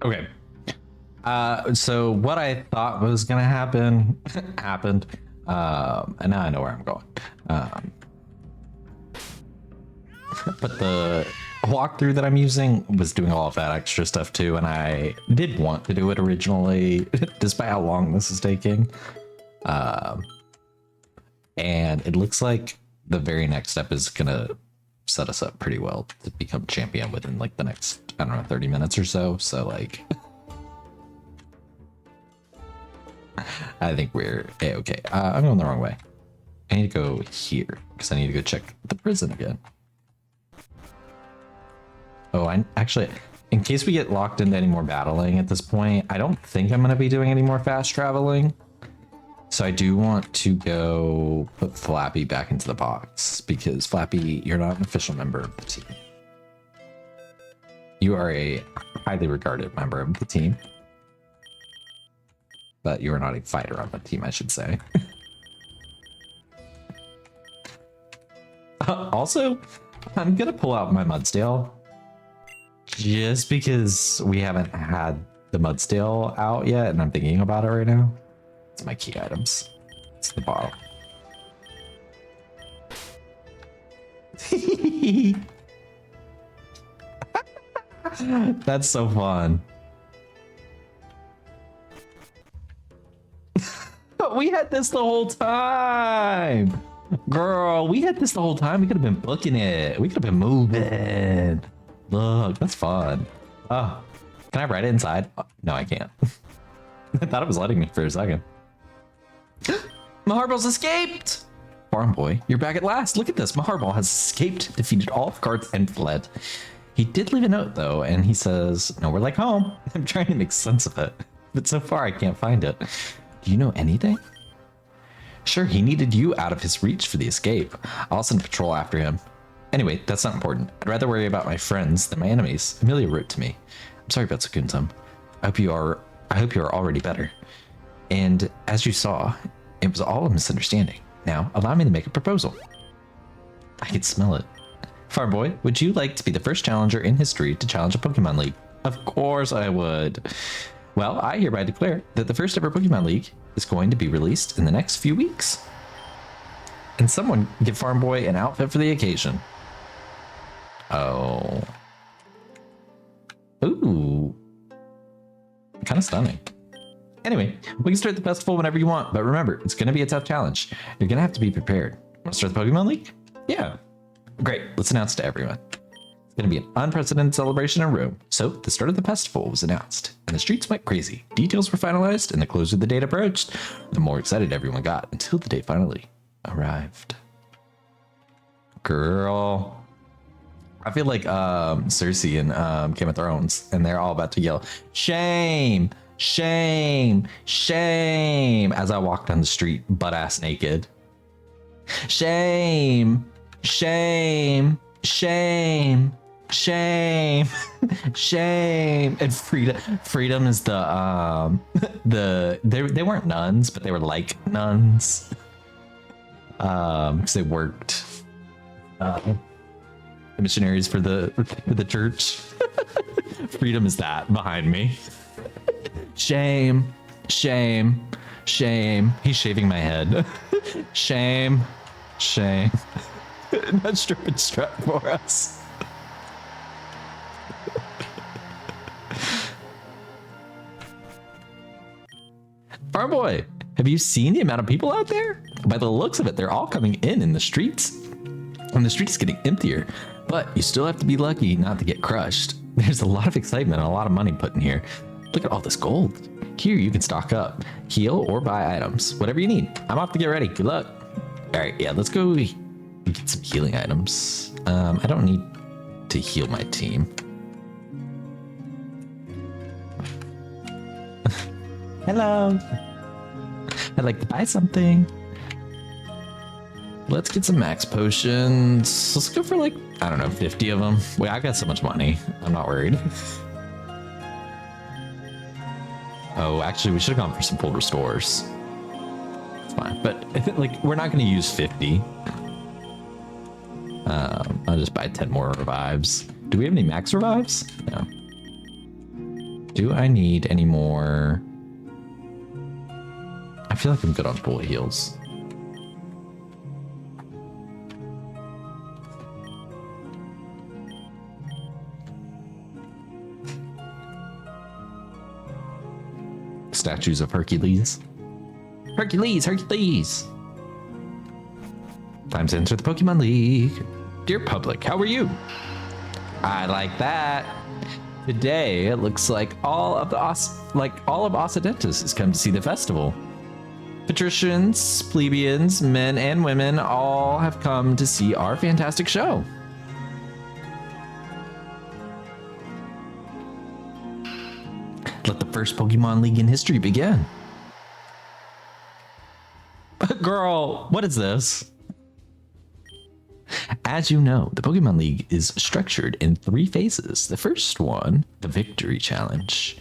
Okay. So what I thought was gonna happen happened. And now I know where I'm going. But the walkthrough that I'm using was doing all of that extra stuff too, and I did want to do it originally, despite how long this is taking. And it looks like the very next step is gonna set us up pretty well to become champion within like the next, I don't know, 30 minutes or so. So like, I think we're okay. I'm going the wrong way. I need to go here because I need to go check the prison again. Oh, I actually, in case we get locked into any more battling at this point, I don't think I'm going to be doing any more fast traveling. So I do want to go put Flappy back into the box because Flappy, you're not an official member of the team. You are a highly regarded member of the team, but you are not a fighter on the team, I should say. Also, I'm going to pull out my Mudsdale just because we haven't had the Mudsdale out yet and I'm thinking about it right now. It's my key items. It's the bottle. That's so fun. We had this the whole time. Girl, we had this the whole time. We could have been booking it. We could have been moving. Look, that's fun. Oh, can I write it inside? Oh, no, I can't. I thought it was letting me for a second. Maharball's escaped! Farm boy, you're back at last. Look at this. Maharball has escaped, defeated all of guards, and fled. He did leave a note, though, and he says, "Nowhere like home." I'm trying to make sense of it, but so far I can't find it. Do you know anything? Sure, he needed you out of his reach for the escape. I'll send a patrol after him. Anyway, that's not important. I'd rather worry about my friends than my enemies. Amelia wrote to me. I'm sorry about Sakuntum. I hope you are already better. And as you saw, it was all a misunderstanding. Now, allow me to make a proposal. I can smell it. Farm boy, would you like to be the first challenger in history to challenge a Pokemon League? Of course I would. Well, I hereby declare that the first ever Pokemon League is going to be released in the next few weeks. And someone give Farm Boy an outfit for the occasion. Oh. Ooh. Kind of stunning. Anyway, we can start the festival whenever you want, but remember, it's going to be a tough challenge. You're going to have to be prepared. Want to start the Pokemon League? Yeah. Great. Let's announce to everyone. It's going to be an unprecedented celebration in Rome. So the start of the festival was announced, and the streets went crazy. Details were finalized, and the closer the date approached, the more excited everyone got until the day finally arrived. Girl. I feel like Cersei in Game of Thrones, and they're all about to yell, "Shame! Shame! Shame!" as I walk down the street, butt-ass naked. Shame! Shame! Shame! Shame! Shame! And freedom is the they weren't nuns, but they were like nuns. Because they worked missionaries for the church. Freedom is that behind me. Shame! Shame! Shame! He's shaving my head. Shame! Shame! Not strip and strap for us. Farm boy, have you seen the amount of people out there? By the looks of it, they're all coming in the streets. And the street is getting emptier, but you still have to be lucky not to get crushed. There's a lot of excitement and a lot of money put in here. Look at all this gold. Here you can stock up, heal, or buy items. Whatever you need. I'm off to get ready. Good luck. All right, yeah, let's go get some healing items. I don't need to heal my team. Hello. I'd like to buy something. Let's get some max potions. Let's go for like, I don't know, 50 of them. Wait, I got so much money. I'm not worried. Oh, actually, we should have gone for some full restores. It's fine, but like, we're not going to use 50. I'll just buy 10 more revives. Do we have any max revives? No. Do I need any more? I feel like I'm good on bullet heals. Statues of Hercules. Hercules, Hercules! Time to enter the Pokemon League. Dear public, how are you? I like that. Today, it looks like all of Occidentus has come to see the festival. Patricians, plebeians, men and women all have come to see our fantastic show. Let the first Pokemon League in history begin. Girl, what is this? As you know, the Pokemon League is structured in 3 phases. The first one, the Victory Challenge.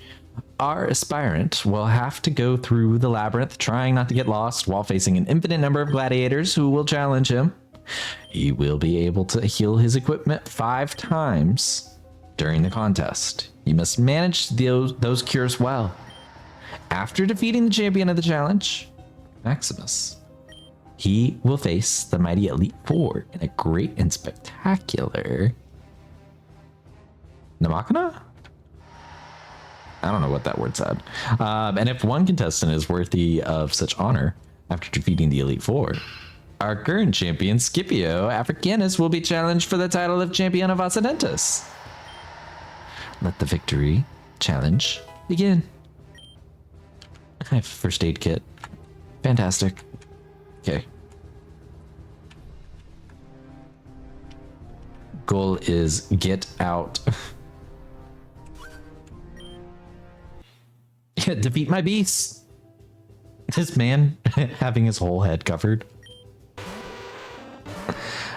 Our aspirant will have to go through the labyrinth trying not to get lost while facing an infinite number of gladiators who will challenge him. He will be able to heal his equipment 5 times during the contest. You must manage those cures well. After defeating the champion of the challenge, Maximus, he will face the mighty Elite Four in a great and spectacular Namakana? I don't know what that word said. And if one contestant is worthy of such honor after defeating the Elite Four, our current champion, Scipio Africanus, will be challenged for the title of Champion of Occidentus. Let the victory challenge begin. I have a first aid kit. Fantastic. Okay. Goal is get out. Yeah, defeat my beast. This man having his whole head covered.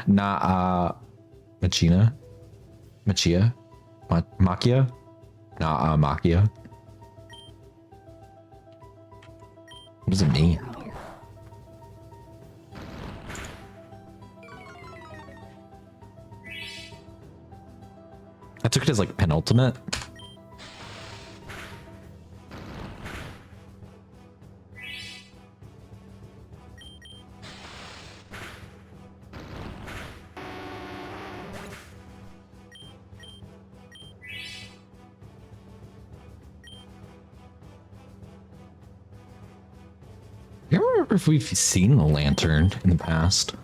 Machia? Machia? Machia? What does it mean? I took it as like penultimate. I don't remember if we've seen the lantern in the past.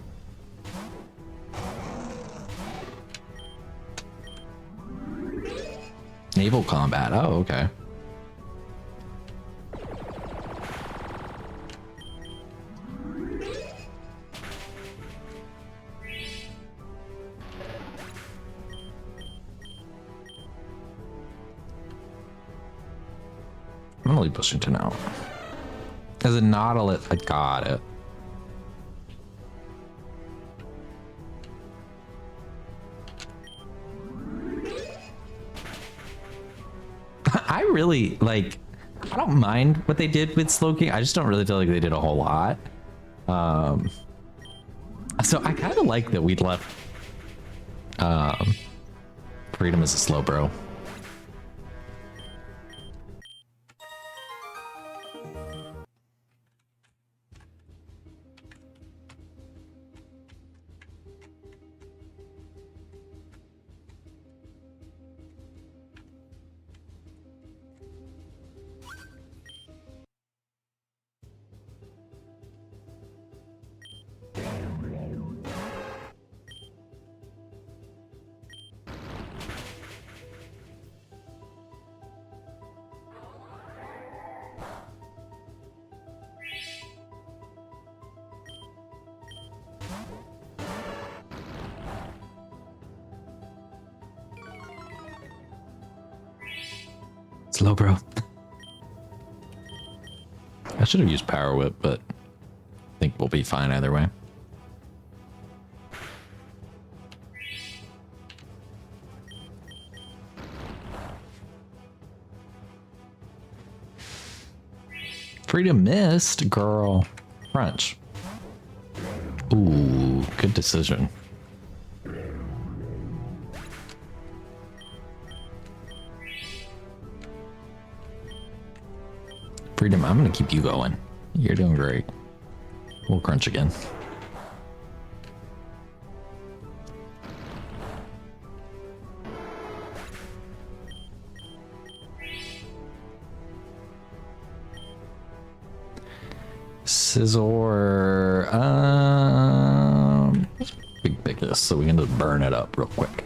Naval combat. Oh, okay. I'm gonna leave Bushington out. As a Nautilus, I got it. I really like. I don't mind what they did with Slowking. I just don't really feel like they did a whole lot. So I kind of like that we'd left Freedom as a slow bro. Slow bro. I should have used Power Whip, but I think we'll be fine either way. Freedom missed, girl. Crunch. Ooh, good decision. Freedom, I'm gonna keep you going. You're doing great. We'll crunch again. Scizor, big this, so we can just burn it up real quick.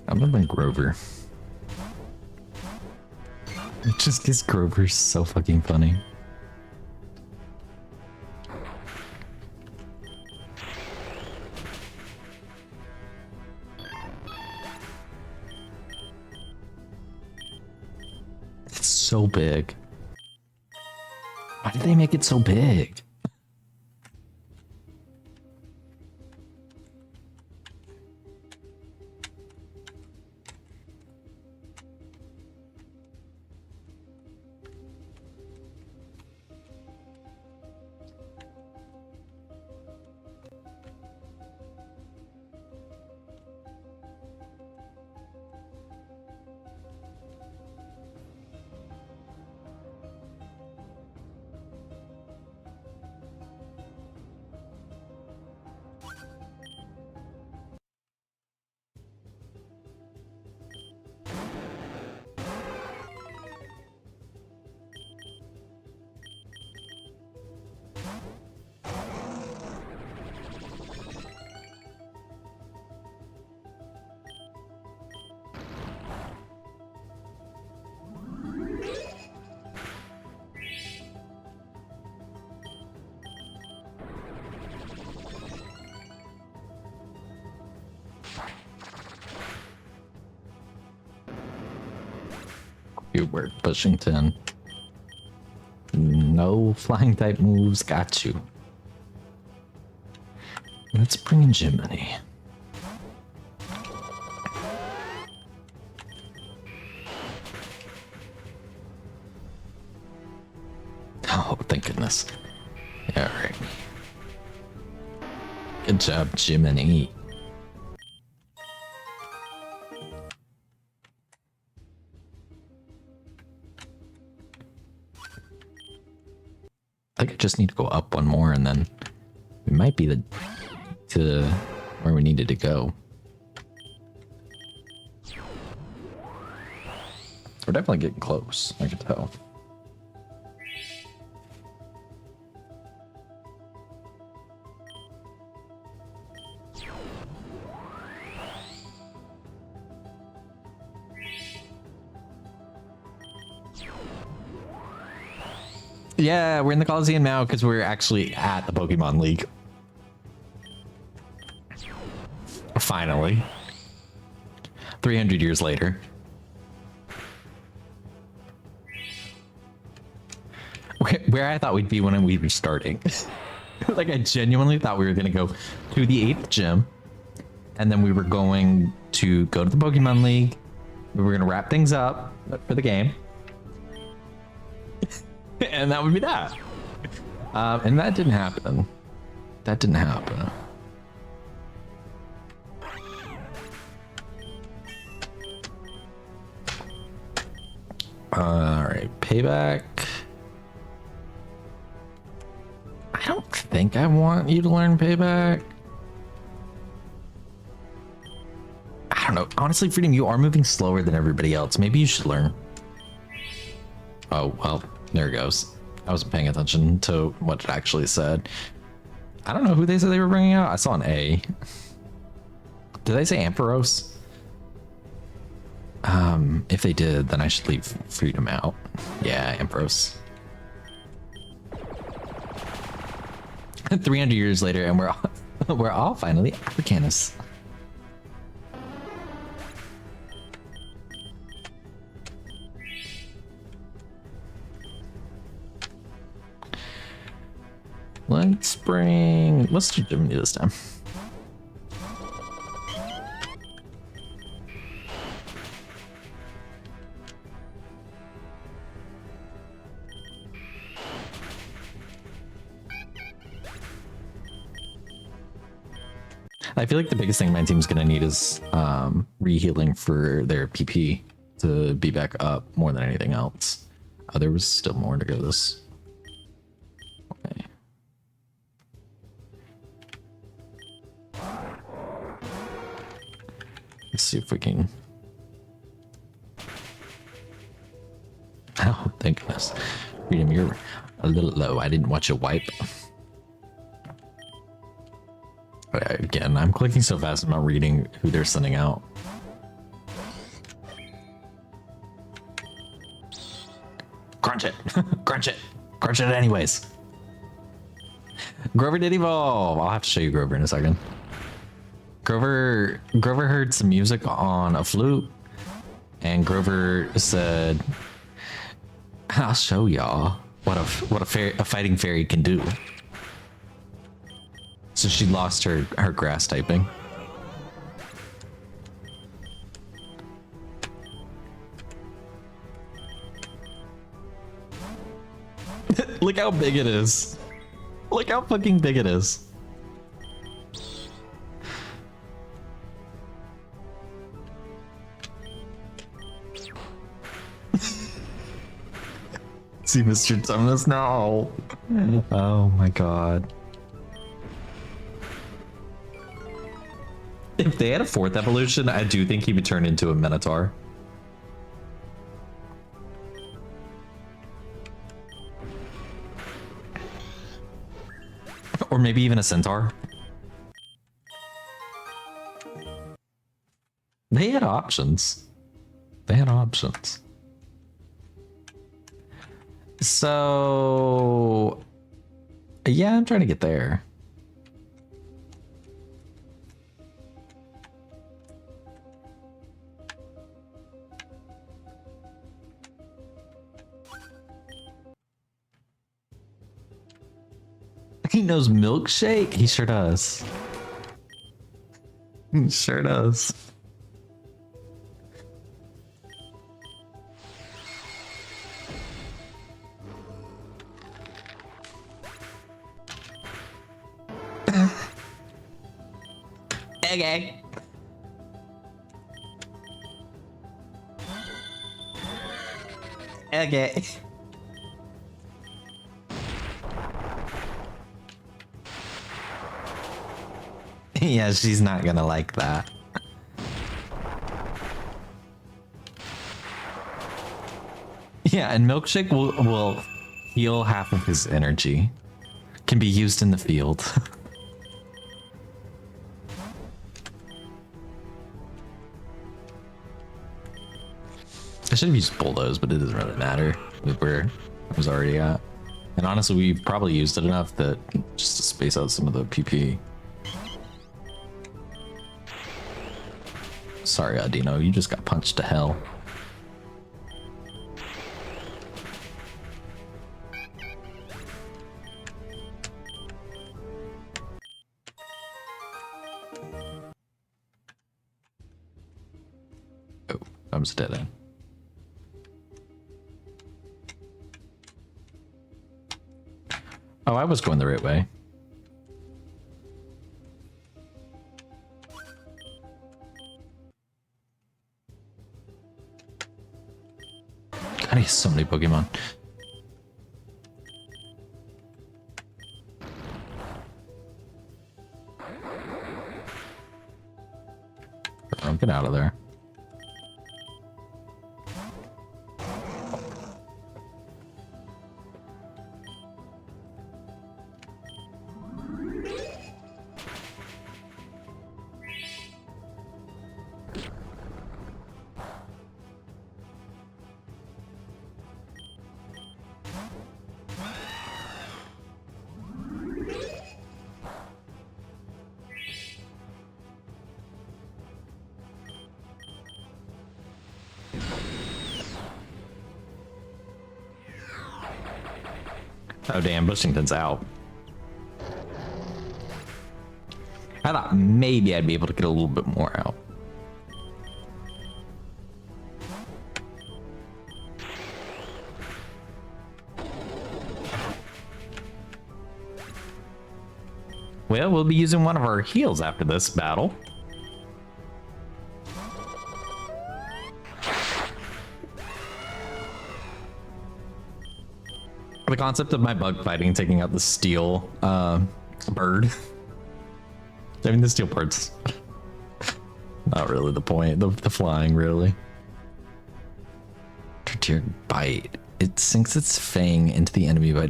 I'm gonna bring Grover. It just gets Grover so fucking funny. It's so big. Why did they make it so big? We're pushing 10. No flying type moves, got you. Let's bring in Jiminy. Oh, thank goodness. Alright. Good job, Jiminy. I think I just need to go up one more and then we might be to where we needed to go. We're definitely getting close, I can tell. Yeah, we're in the Coliseum now because we're actually at the Pokemon League. Finally. 300 years later. Where I thought we'd be when we were starting. Like, I genuinely thought we were going to go to the 8th gym. And then we were going to go to the Pokemon League. We were going to wrap things up for the game. And that would be that. And that didn't happen. That didn't happen. Alright, payback. I don't think I want you to learn payback. I don't know. Honestly, Freedom, you are moving slower than everybody else. Maybe you should learn. Oh, well. There it goes. I wasn't paying attention to what it actually said. I don't know who they said they were bringing out. I saw an A. Did they say Ampharos? If they did, then I should leave Freedom out. Yeah, Ampharos. 300 years later, and we're all finally Africanus. Let's do Jiminy this time. I feel like the biggest thing my team's gonna need is re-healing for their PP to be back up more than anything else. There was still more to go this. Okay. Let's see if we can. Oh, thank goodness. Freedom, you're a little low. I didn't watch you wipe. Again, I'm clicking so fast I'm not reading who they're sending out. Crunch it. Crunch it. Crunch it anyways. Grover did evolve. I'll have to show you Grover in a second. Grover heard some music on a flute, and Grover said, "I'll show y'all what a fighting fairy can do." So she lost her grass typing. Look how big it is. Look how fucking big it is. See Mr. Tumnus now. Oh my god. If they had a fourth evolution, I do think he would turn into a Minotaur. Or maybe even a Centaur. They had options. They had options. So, yeah, I'm trying to get there. He knows milkshake? He sure does. He sure does. Okay. Okay. Yeah, she's not gonna like that. Yeah, and Milkshake will heal half of his energy. Can be used in the field. I should have used Bulldoze, but it doesn't really matter with where I was already at. And honestly, we've probably used it enough that just to space out some of the PP. Sorry, Adino, you just got punched to hell. Oh, I'm just dead end. Oh, I was going the right way. God, he has so many Pokemon. Oh, get out of there. Oh damn, Bushington's out. I thought maybe I'd be able to get a little bit more out. Well, we'll be using one of our heals after this battle. The concept of my bug fighting taking out the steel bird. I mean, the steel bird's Not really the point. The flying, really. Tiered bite. It sinks its fang into the enemy by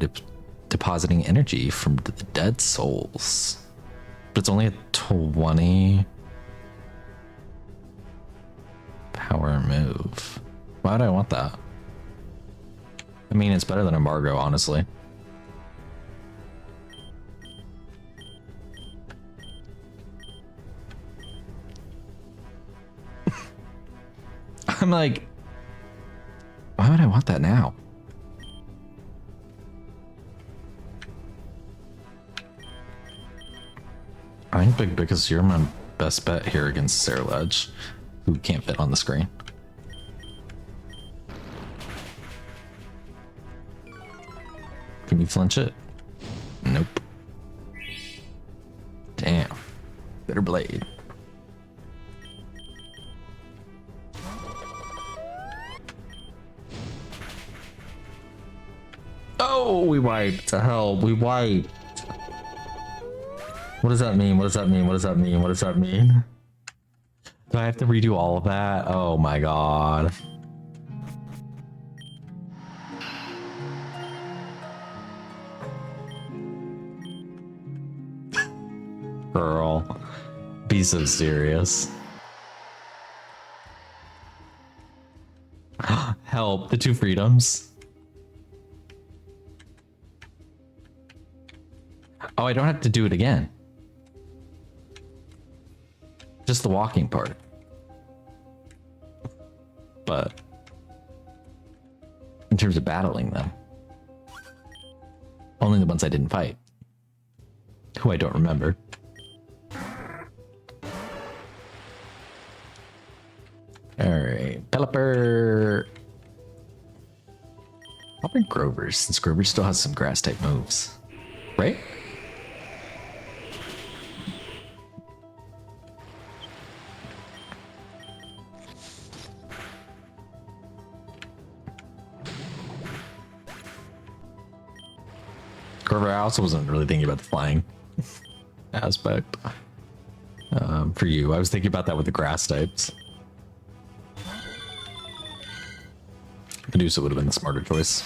depositing energy from the dead souls. But it's only a 20 power move. Why would I want that? I mean, it's better than embargo, honestly. I'm like, why would I want that now? I think because you're my best bet here against Sarah Ledge, who can't fit on the screen. Can you flinch it? Nope. Damn. Bitter blade. Oh, we wiped. To hell, we wiped. What does that mean? What does that mean? What does that mean? What does that mean? Do I have to redo all of that? Oh my god. Girl, be so serious. Help, the two freedoms. Oh, I don't have to do it again. Just the walking part. But in terms of battling them, only the ones I didn't fight, who I don't remember. Alright, Pelipper. I'll bring Grover, since Grover still has some grass type moves. Right? Grover, I also wasn't really thinking about the flying aspect. For you, I was thinking about that with the grass types. Medusa would have been the smarter choice.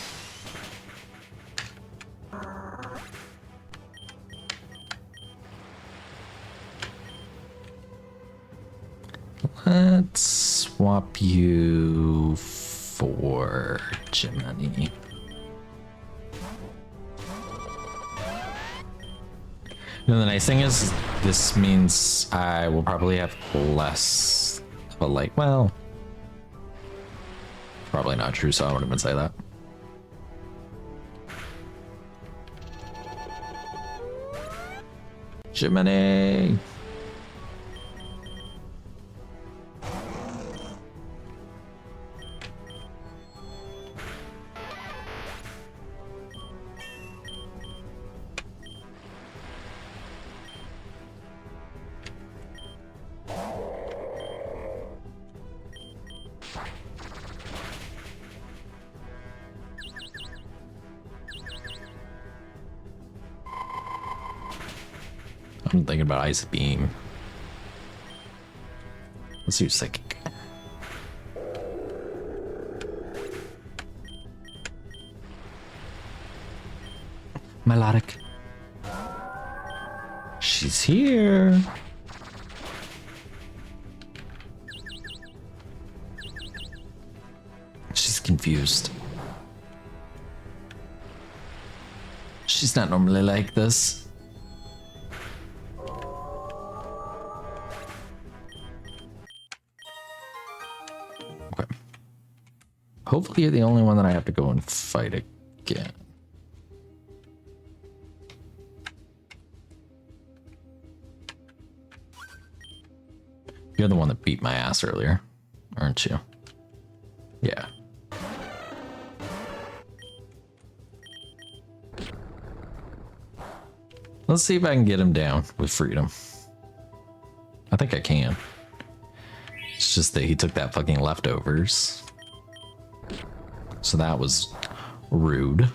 Let's swap you for Jiminy. You know, the nice thing is, this means I will probably have less of a, like, well, probably not true, so I wouldn't even say that. Jiminy! I'm thinking about Ice Beam. Let's do Psychic. Melodic. She's here. She's confused. She's not normally like this. Hopefully you're the only one that I have to go and fight again. You're the one that beat my ass earlier, aren't you? Yeah. Let's see if I can get him down with freedom. I think I can. It's just that he took that fucking leftovers. So that was rude.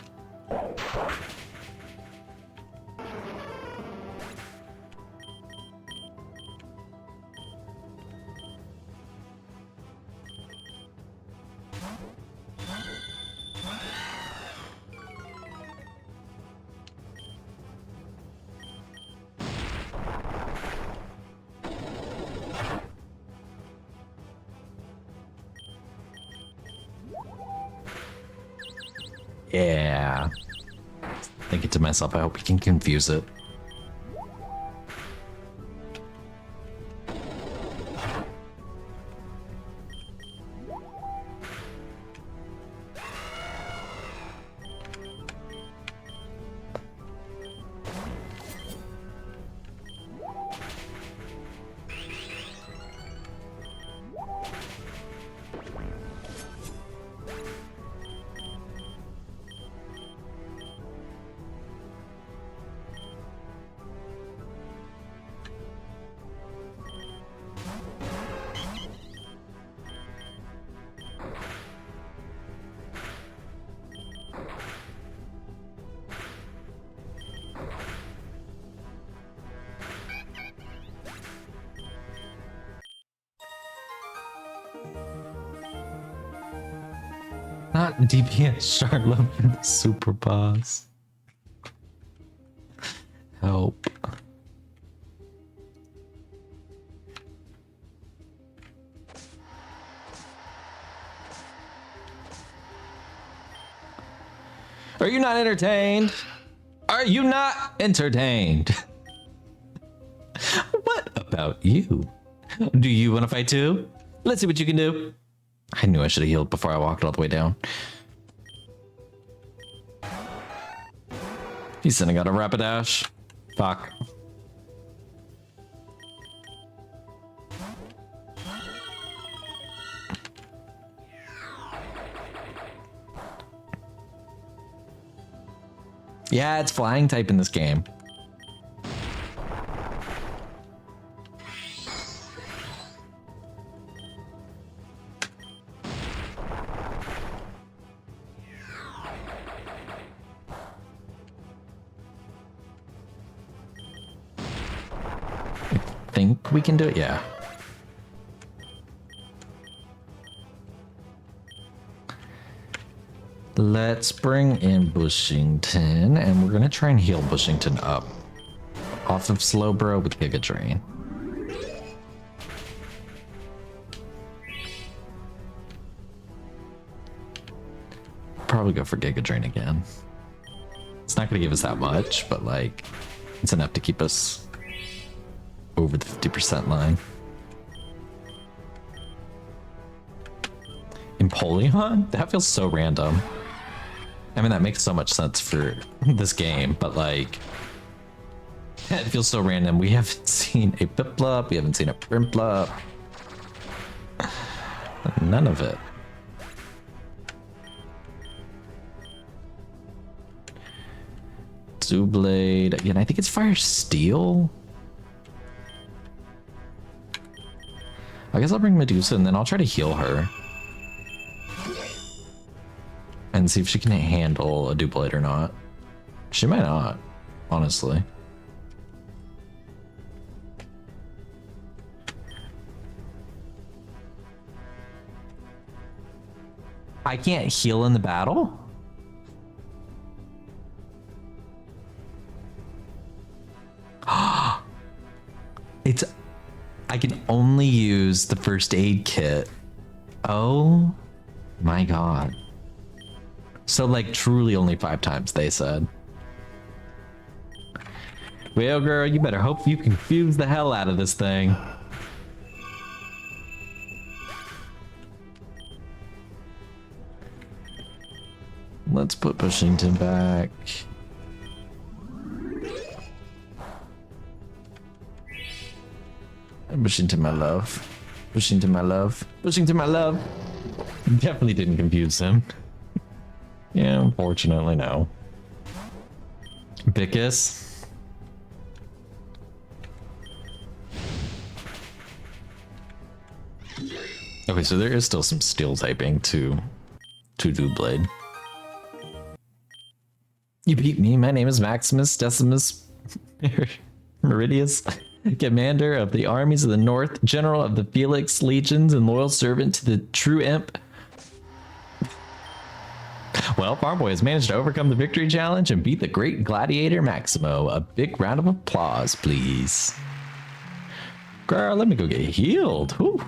Yeah. Thinking to myself, I hope he can confuse it. Not DPS Charlotte for the super boss. Help. Are you not entertained? Are you not entertained? What about you? Do you want to fight too? Let's see what you can do. I knew I should have healed before I walked all the way down. He's sending out a Rapidash. Fuck. Yeah, it's flying type in this game. Think we can do it? Yeah. Let's bring in Bushington, and we're gonna try and heal Bushington up off of Slowbro with Giga Drain. Probably go for Giga Drain again. It's not gonna give us that much, but like, it's enough to keep us over the 50% line. Empoleon? That feels so random. I mean, that makes so much sense for this game, but like, it feels so random. We haven't seen a Piplup, we haven't seen a Primplup. None of it. Zooblade. Again, I think it's Fire Steel. I guess I'll bring Medusa and then I'll try to heal her. And see if she can handle a Doublade or not. She might not, honestly. I can't heal in the battle? It's... I can only use the first aid kit. Oh my god. So like truly only 5 times, they said. Well, girl, you better hope you confuse the hell out of this thing. Let's put Bushington back. Bushington, my love. Bushington, my love. Bushington, my love. Definitely didn't confuse him. Yeah, unfortunately, no. Bickus. Okay, so there is still some steel typing to Doublade. You beat me. My name is Maximus Decimus Meridius, commander of the armies of the North, general of the Felix legions, and loyal servant to the true imp. Well, Farmboy has managed to overcome the victory challenge and beat the great gladiator Maximo. A big round of applause, please. Girl, let me go get healed. Whew.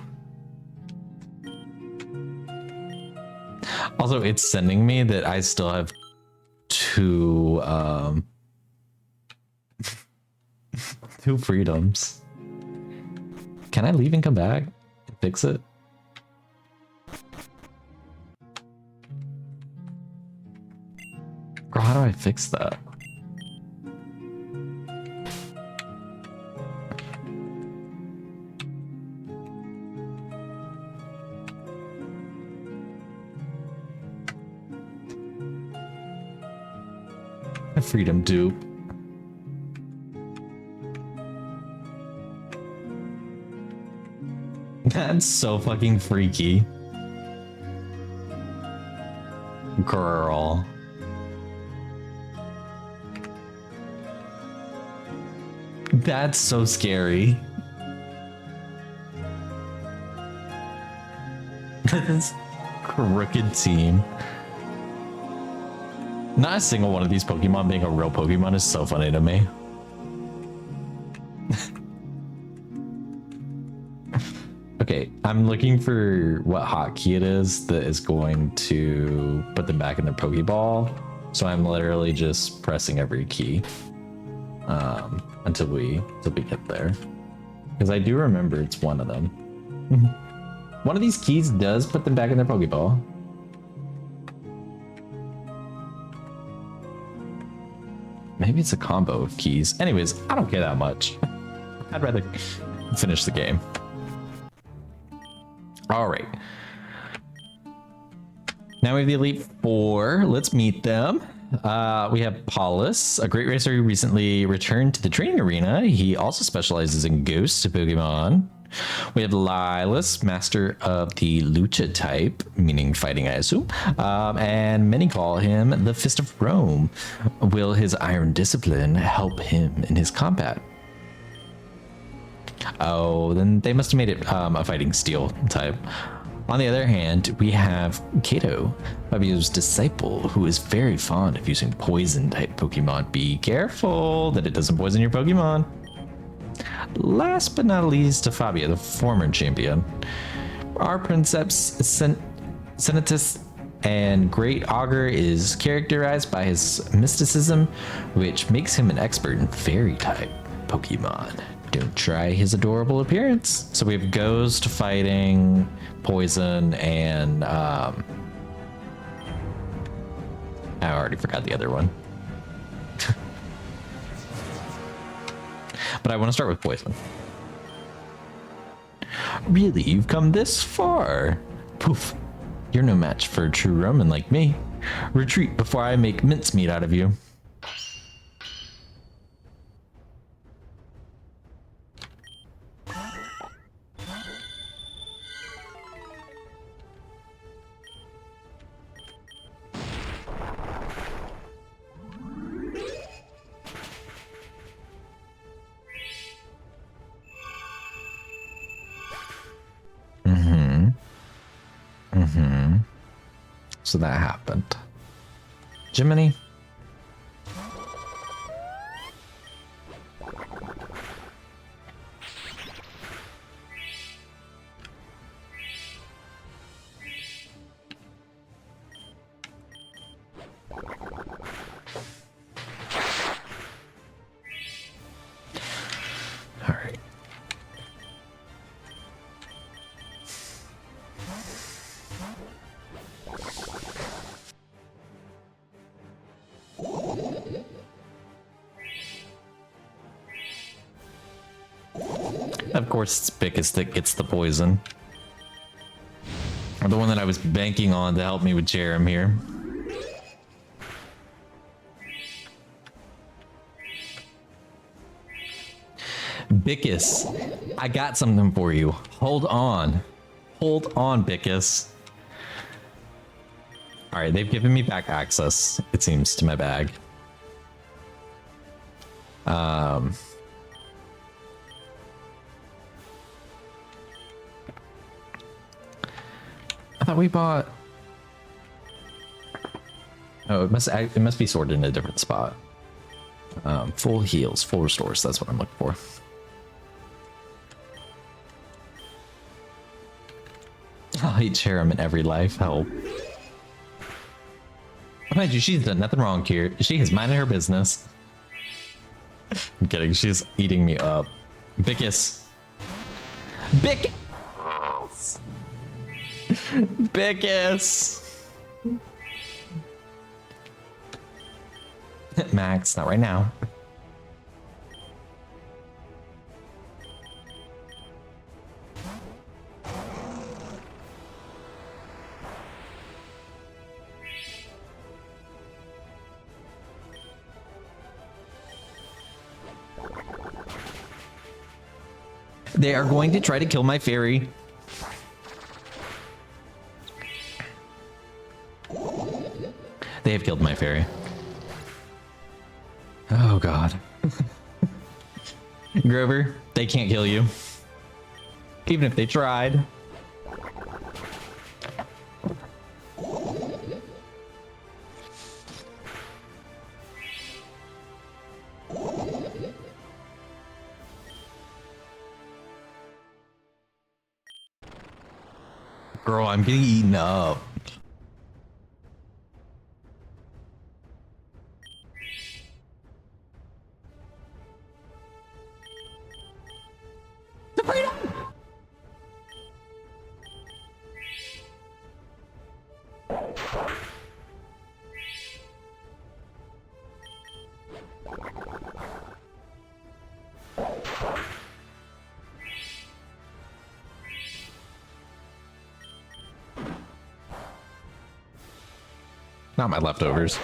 Also, it's sending me that I still have two two freedoms. Can I leave and come back and fix it? Girl, how do I fix that? A freedom dupe. That's so fucking freaky. Girl. That's so scary. This crooked team. Not a single one of these Pokemon being a real Pokemon is so funny to me. Okay, I'm looking for what hotkey it is that is going to put them back in their Pokeball. So I'm literally just pressing every key until we get there. Because I do remember it's one of them. One of these keys does put them back in their Pokeball. Maybe it's a combo of keys. Anyways, I don't care that much. I'd rather finish the game. All right. Now we have the Elite Four. Let's meet them. We have Paulus, a great racer who recently returned to the training arena. He also specializes in ghost Pokemon. We have Lilas, master of the Lucha type, meaning fighting, I assume. And many call him the Fist of Rome. Will his iron discipline help him in his combat? Oh, then they must have made it a fighting steel type. On the other hand, we have Kato, Fabio's disciple, who is very fond of using poison type Pokemon. Be careful that it doesn't poison your Pokemon. Last but not least, to Fabio, the former champion. Our Princeps Senatus and Great Augur is characterized by his mysticism, which makes him an expert in fairy type Pokemon. Don't try his adorable appearance. So we have Ghost, Fighting, Poison, and I already forgot the other one. But I want to start with Poison. Really, you've come this far? Poof, you're no match for a true Roman like me. Retreat before I make mincemeat out of you. So that happened. Jiminy. All right. Of course, it's Bickus that gets the poison. Or the one that I was banking on to help me with Jerem here. Bickus, I got something for you. Hold on. Hold on, Bickus. Alright, they've given me back access, it seems, to my bag. I thought we bought... Oh, it must be sorted in a different spot. Full heals, full restores, that's what I'm looking for. I'll hate Cherim in every life, help. Mind you, she's done nothing wrong here. She has minded her business. I'm kidding. She's eating me up. Bickus. Bickus. Bickus. Max, not right now. They are going to try to kill my fairy. They have killed my fairy. Oh god. Grover, they can't kill you. Even if they tried. Girl, I'm getting eaten up. Not my leftovers.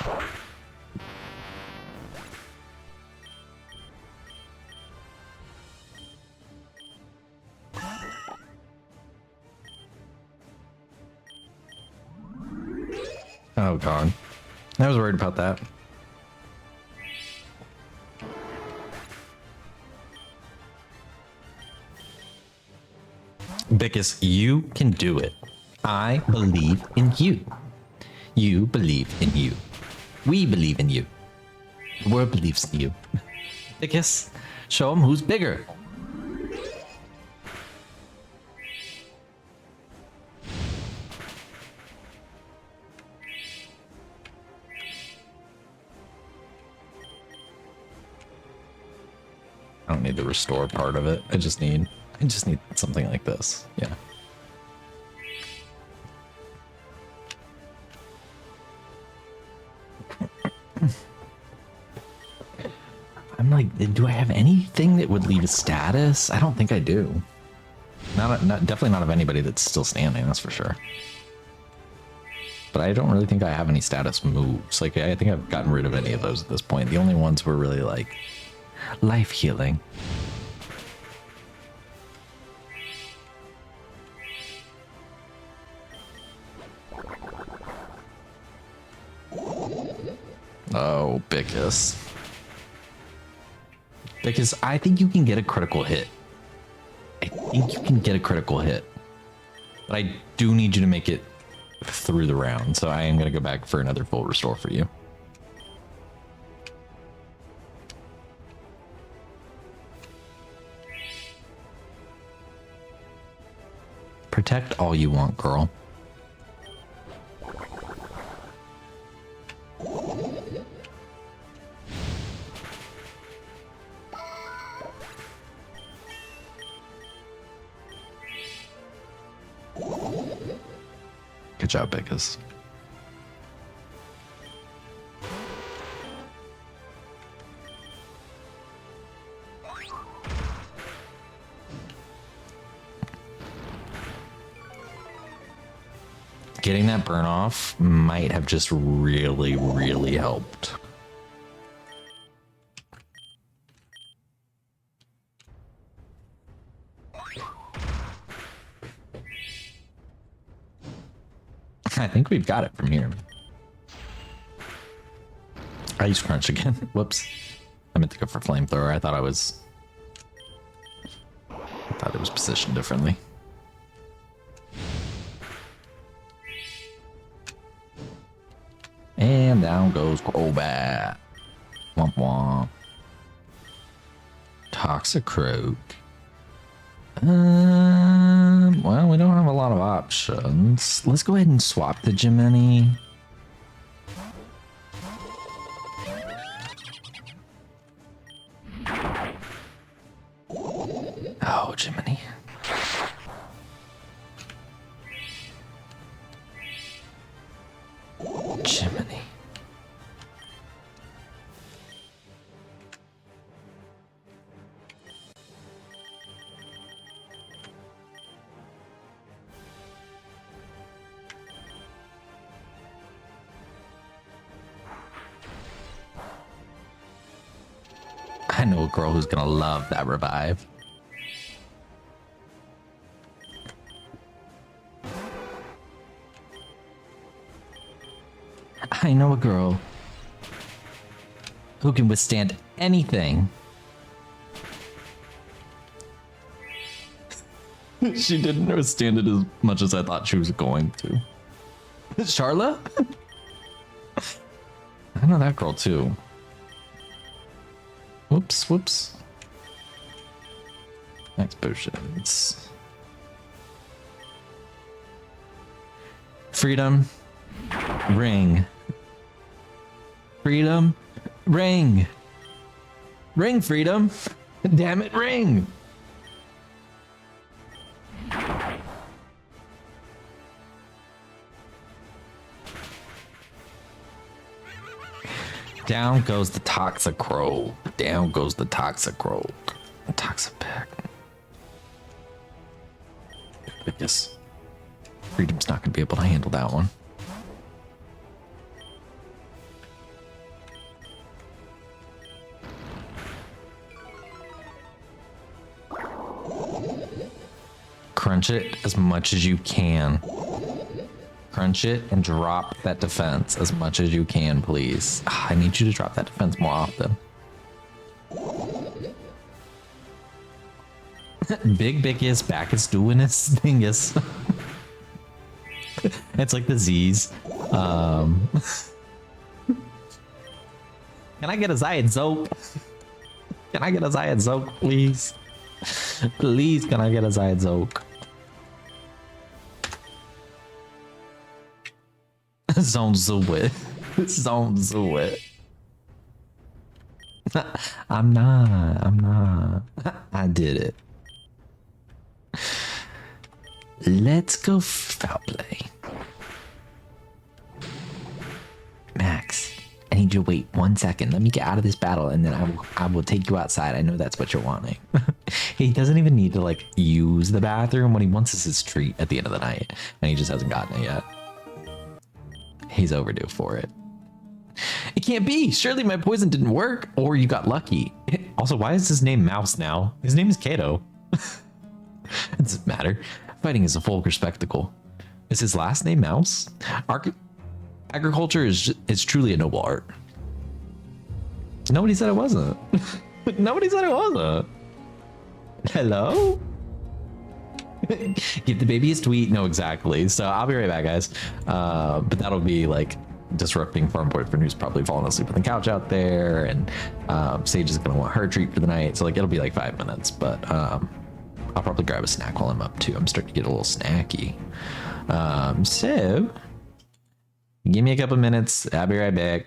Oh god. I was worried about that. Bickus, you can do it. I believe in you. You believe in you. We believe in you. The world believes in you. Bickus, show them who's bigger. I don't need the restore part of it. I just need something like this. Yeah. I'm like, do I have anything that would leave a status? I don't think I do. Not definitely not of anybody that's still standing, that's for sure. But I don't really think I have any status moves. Like, I think I've gotten rid of any of those at this point. The only ones were really like life healing. Oh, Bickus. Because I think you can get a critical hit. I think you can get a critical hit. But I do need you to make it through the round. So I am going to go back for another full restore for you. Protect all you want, girl. Good job, Bickus. Getting that burn off might have just really, really helped. I think we've got it from here. Ice crunch again. Whoops. I meant to go for flamethrower. I thought it was positioned differently. And down goes Crobat. Womp womp. Toxicroak. Well, we don't have a lot of options. Let's go ahead and swap the Gemini. Jiminy. Jiminy. I know a girl who's gonna love that revive. I know a girl who can withstand anything. She didn't withstand it as much as I thought she was going to. Charla? I know that girl too. Whoops, whoops. Next potions. Freedom. Ring. Freedom. Ring. Ring, freedom. Damn it, ring. Down goes the Toxicroak. Down goes the Toxicroak. Toxipack. I guess Freedom's not going to be able to handle that one. Crunch it as much as you can. Crunch it and drop that defense as much as you can, please. I need you to drop that defense more often. Big Bickus back is doing his thingus. It's like the Z's. Can I get a Zayed Zope? Can I get a Zayed Zope, please? Please, can I get a Zayed Zope? Zone Zuwit. Zone Zuwit. I'm not. I did it. Let's go foul play. Max, I need you to wait 1 second. Let me get out of this battle and then I will take you outside. I know that's what you're wanting. He doesn't even need to like use the bathroom. What he wants is his treat at the end of the night. And he just hasn't gotten it yet. He's overdue for it. It can't be. Surely my poison didn't work. Or you got lucky. Also, why is his name Mouse now? His name is Kato. It doesn't matter. Fighting is a vulgar spectacle. Is his last name Mouse? Agriculture is truly a noble art. Nobody said it wasn't. Nobody said it wasn't. Hello? Give the baby his tweet. No, exactly. So I'll be right back, guys. But that'll be like disrupting farm boyfriend who's probably falling asleep on the couch out there, and Sage is gonna want her treat for the night. So like it'll be like 5 minutes, but I'll probably grab a snack while I'm up too. I'm starting to get a little snacky. So give me a couple minutes. I'll be right back.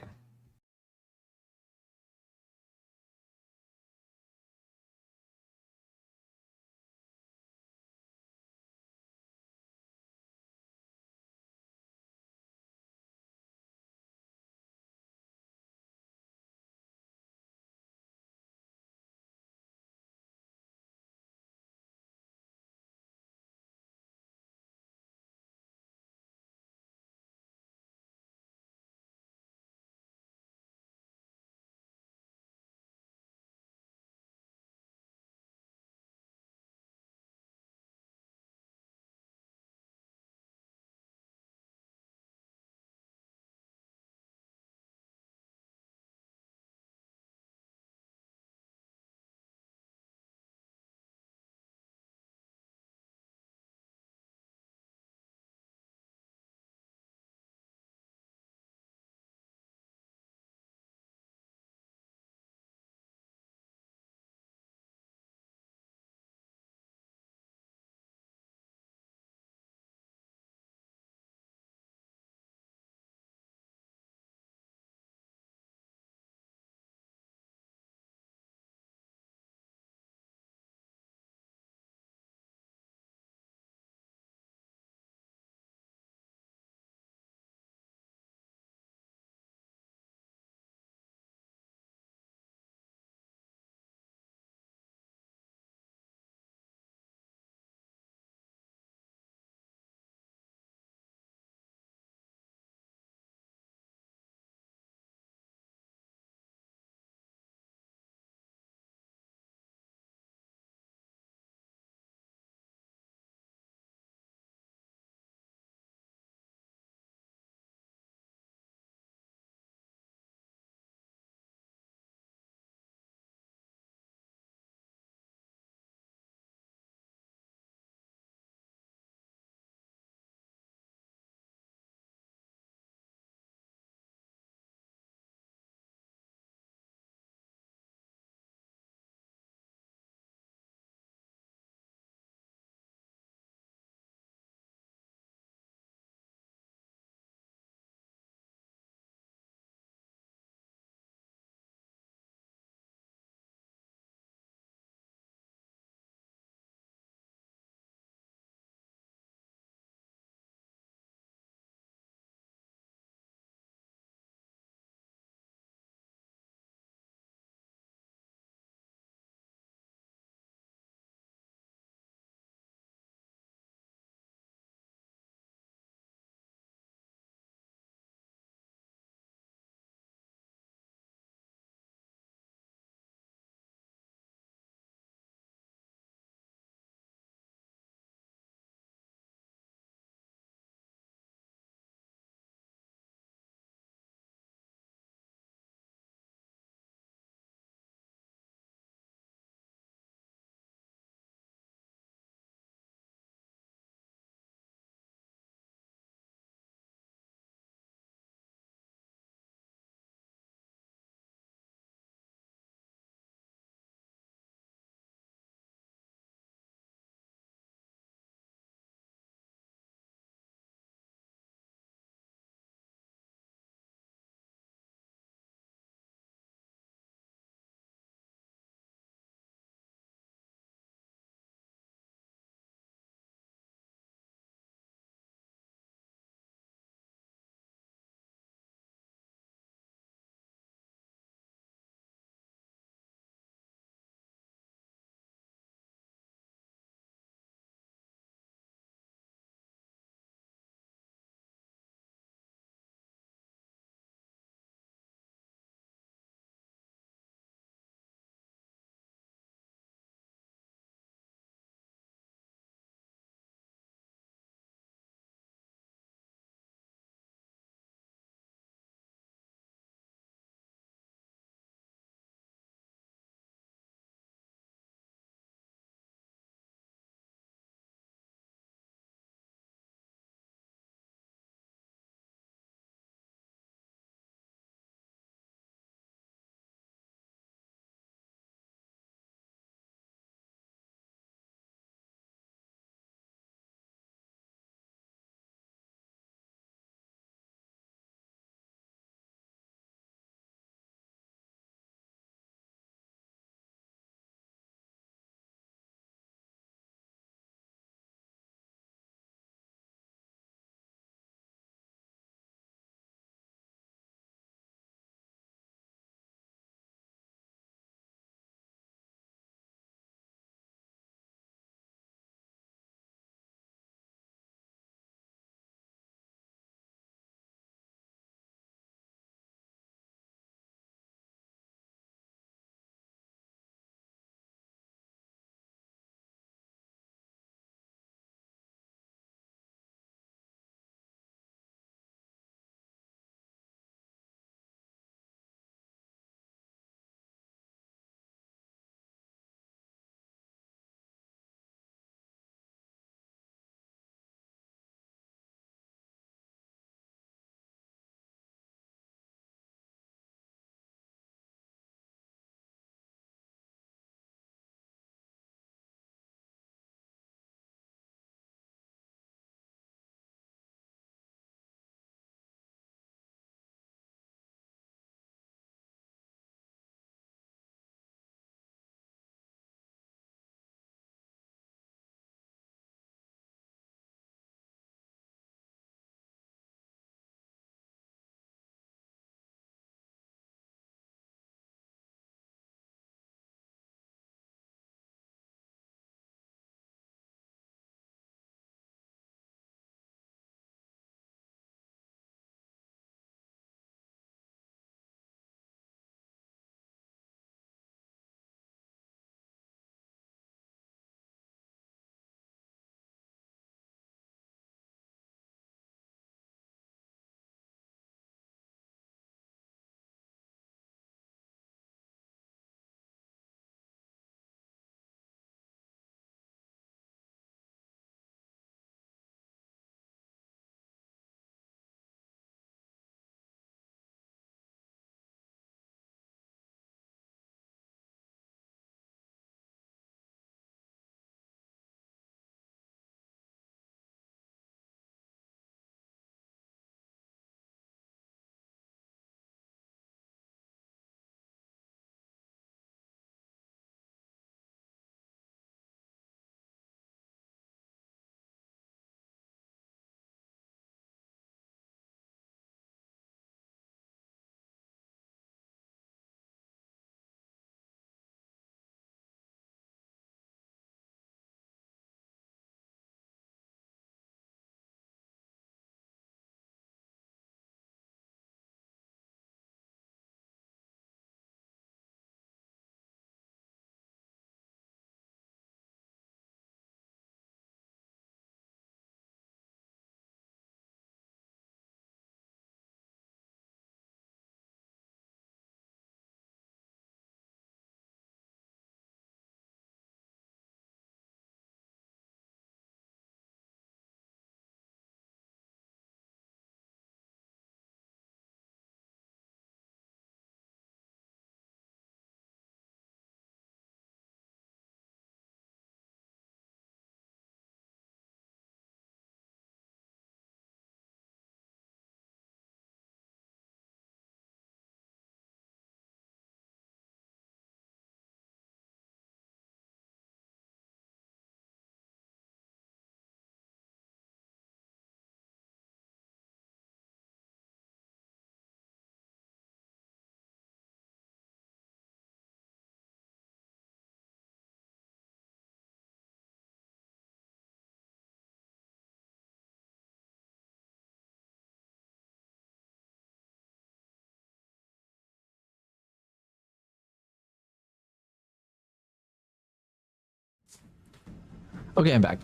Okay, I'm back.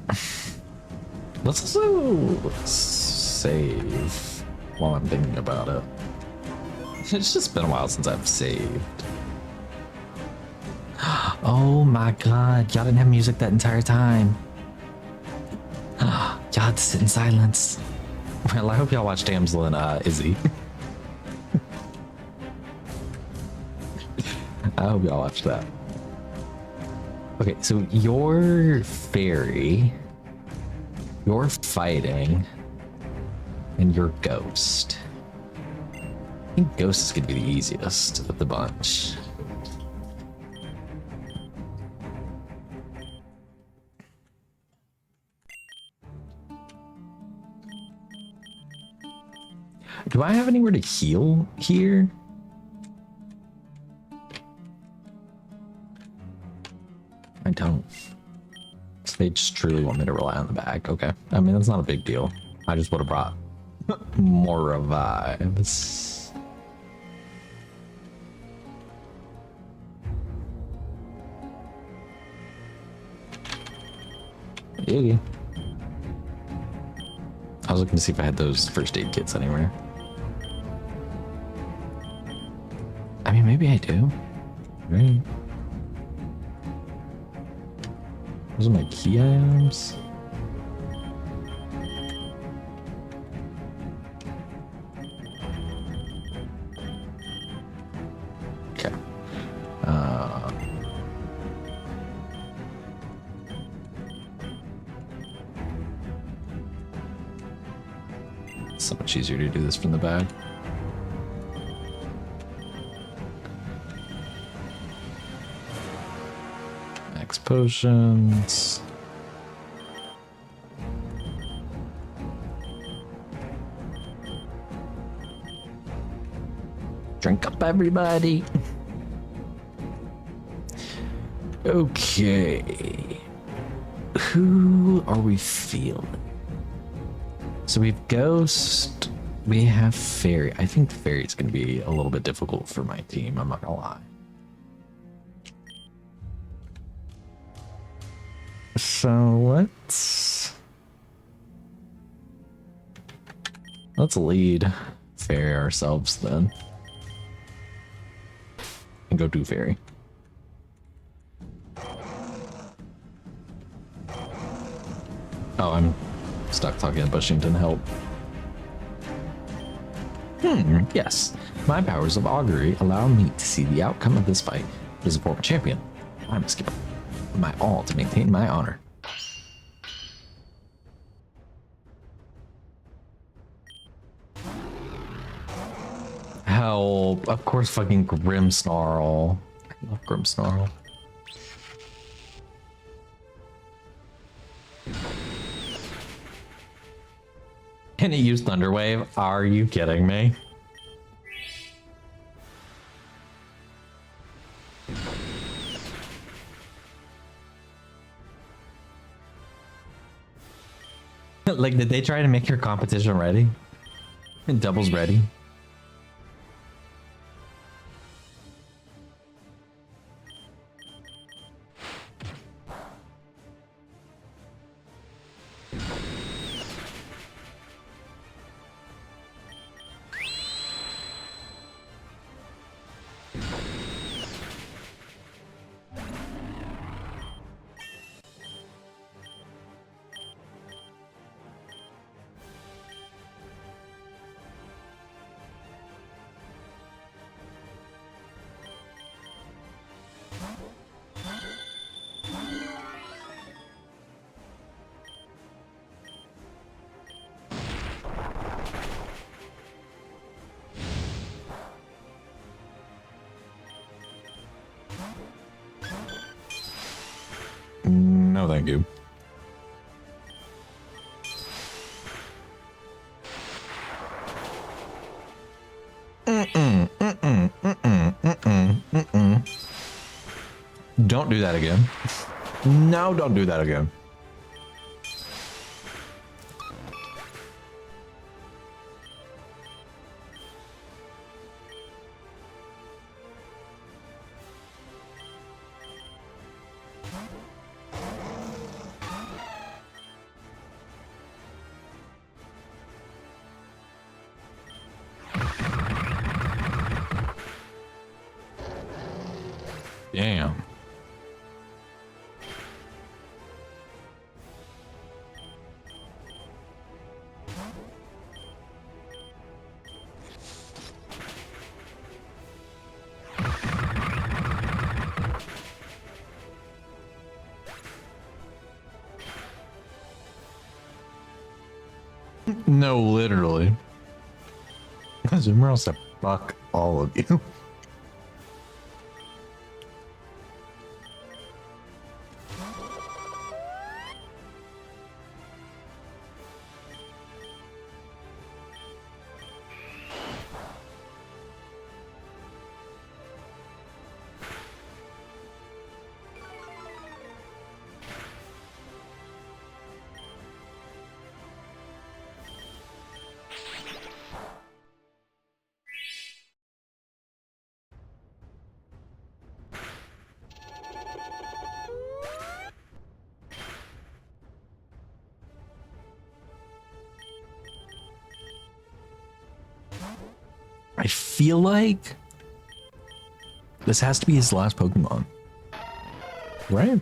Let's also save while I'm thinking about it. It's just been a while since I've saved. Oh my god, y'all didn't have music that entire time. Y'all had to sit in silence. Well, I hope y'all watch Damsel and Izzy. I hope y'all watch that. Okay, so your fairy, you're fighting, and your ghost. I think ghost is gonna be the easiest of the bunch. Do I have anywhere to heal here? I don't. So they just truly want me to rely on the bag. Okay. I mean, that's not a big deal. I just would have brought more revives. Okay. I was looking to see if I had those first aid kits anywhere. I mean, maybe I do. Right. Those are my key items. Okay. It's so much easier to do this from the bag. Max potions. Drink up, everybody. Okay. Who are we feeling? So we have Ghost, we have Fairy. I think Fairy's going to be a little bit difficult for my team, I'm not going to lie. So let's lead Fairy ourselves then. And go do Fairy. Oh, I'm stuck talking to Bushington. Help. Yes. My powers of augury allow me to see the outcome of this fight. As a former champion, I must give my all to maintain my honor. Help. Of course, fucking Grimmsnarl. I love Grimmsnarl. Can it use Thunderwave? Are you kidding me? Like, did they try to make your competition ready? Doubles ready? No, thank you. Don't do that again. No, don't do that again. Damn. No, literally. Zoomer else to fuck all of you. I feel like this has to be his last Pokemon. Right?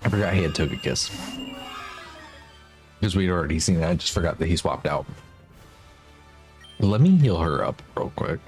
I forgot he had Togekiss. Because we'd already seen that. I just forgot that he swapped out. Let me heal her up real quick.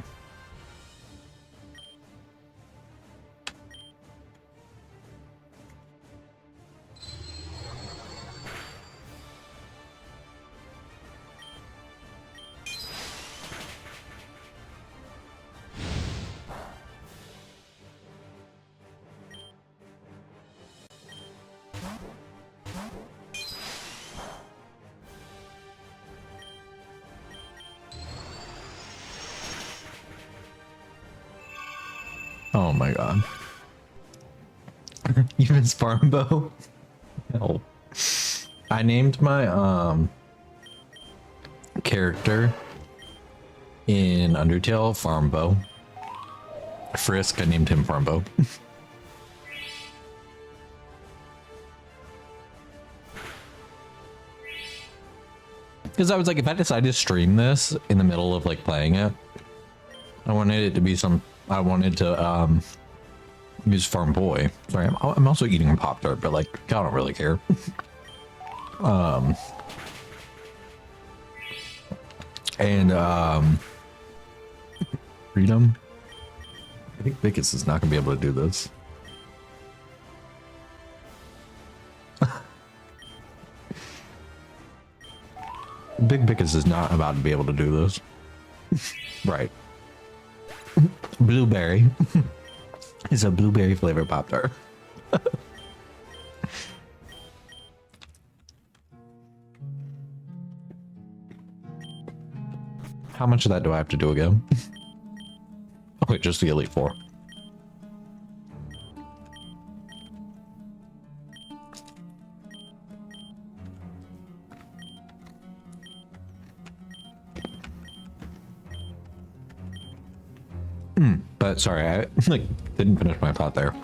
Oh my god. You miss Farmbo? No. I named my character in Undertale Farmbo. Frisk, I named him Farmbo. Because I was like, if I decide to stream this in the middle of like playing it, I wanted it to be I wanted to use Farm Boy. Sorry, I'm also eating a Pop-Tart, but like, I don't really care. Freedom. I think Bickus is not gonna be able to do this. Big Bickus is not about to be able to do this. Right. Blueberry. It's a blueberry flavored Pop-Tart. How much of that do I have to do again? Oh, wait, just the Elite Four. But sorry, I like didn't finish my thought there.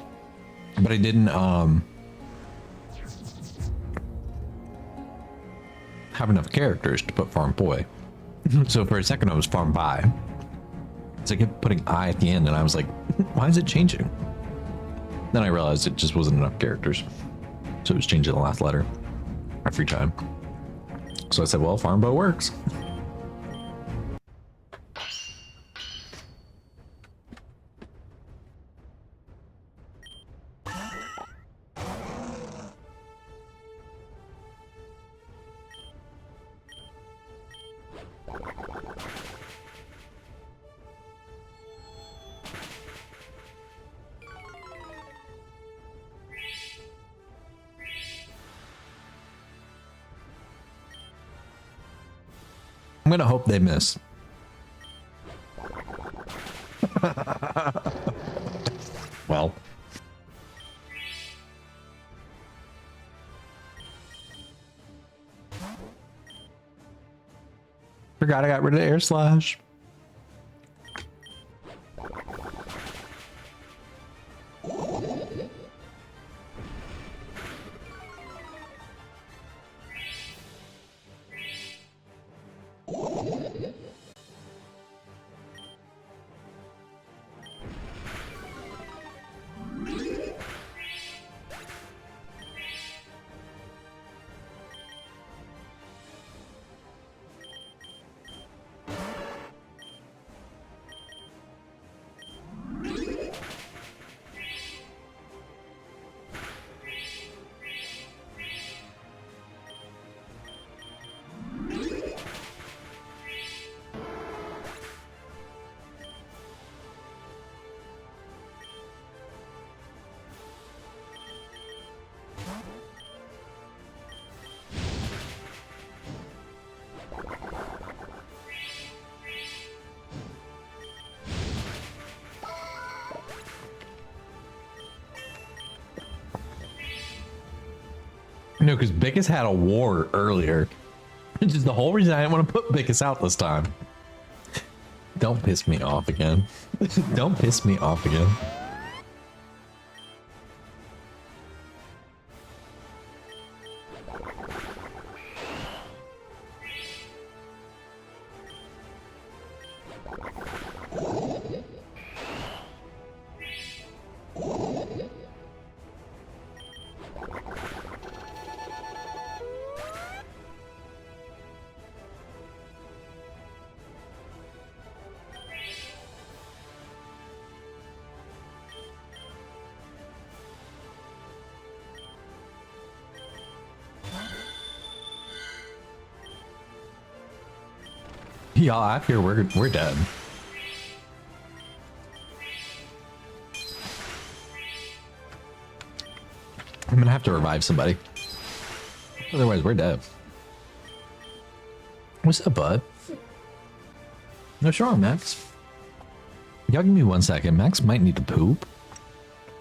But I didn't have enough characters to put Farm Boy. So for a second I was Farm By. So I kept putting I at the end and I was like, why is it changing? Then I realized it just wasn't enough characters. So it was changing the last letter every time. So I said, well, Farm Boy works. I'm gonna hope they miss. Well. Forgot I got rid of Air Slash. No, because Bickus had a war earlier. Which is the whole reason I didn't want to put Bickus out this time. Don't piss me off again. Don't piss me off again. Y'all out here, we're dead. I'm gonna have to revive somebody. Otherwise, we're dead. What's up, bud? No, sure, Max. Y'all give me 1 second. Max might need to poop.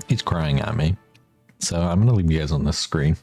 He's crying at me. So I'm gonna leave you guys on this screen.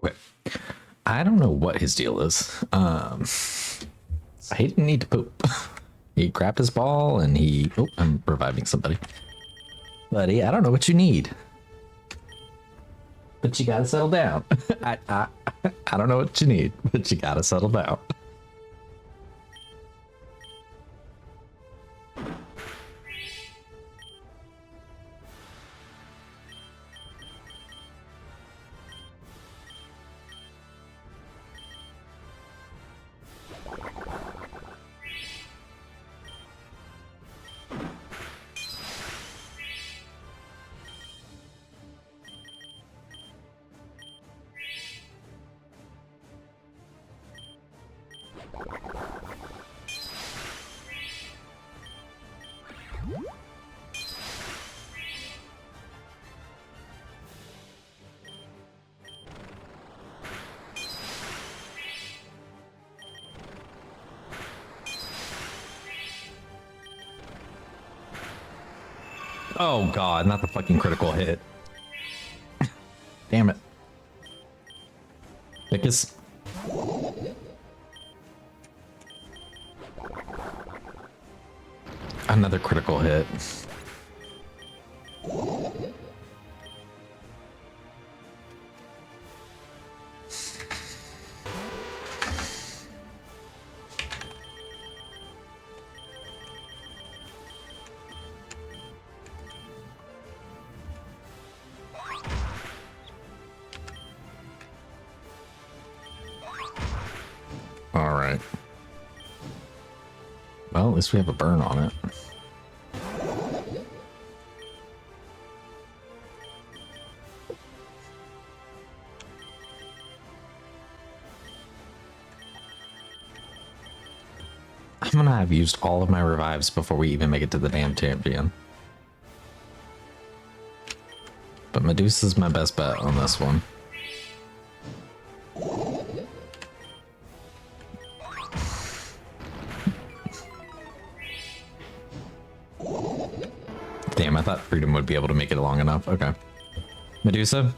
Okay. I don't know what his deal is. He didn't need to poop. He grabbed his ball and he... Oh, I'm reviving somebody. Buddy, I don't know what you need. But you gotta settle down. I don't know what you need, but you gotta settle down. Oh god, not the fucking critical hit. Damn it. Vicus. Another critical hit. All right. Well, at least we have a burn on it. I'm gonna have used all of my revives before we even make it to the damn champion. But Medusa's my best bet on this one. Damn, I thought Freedom would be able to make it long enough. Okay. Medusa?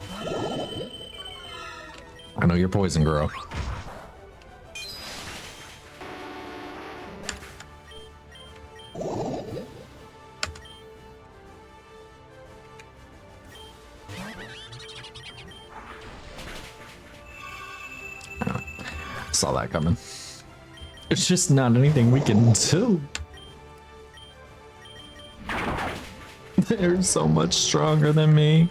I know you're poison, girl. Saw that coming. It's just not anything we can do. They're so much stronger than me.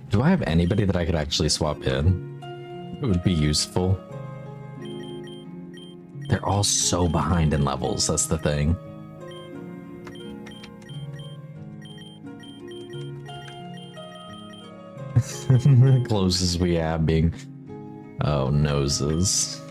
Do I have anybody that I could actually swap in? It would be useful. They're all so behind in levels, that's the thing. The closest we have being... Oh, noses.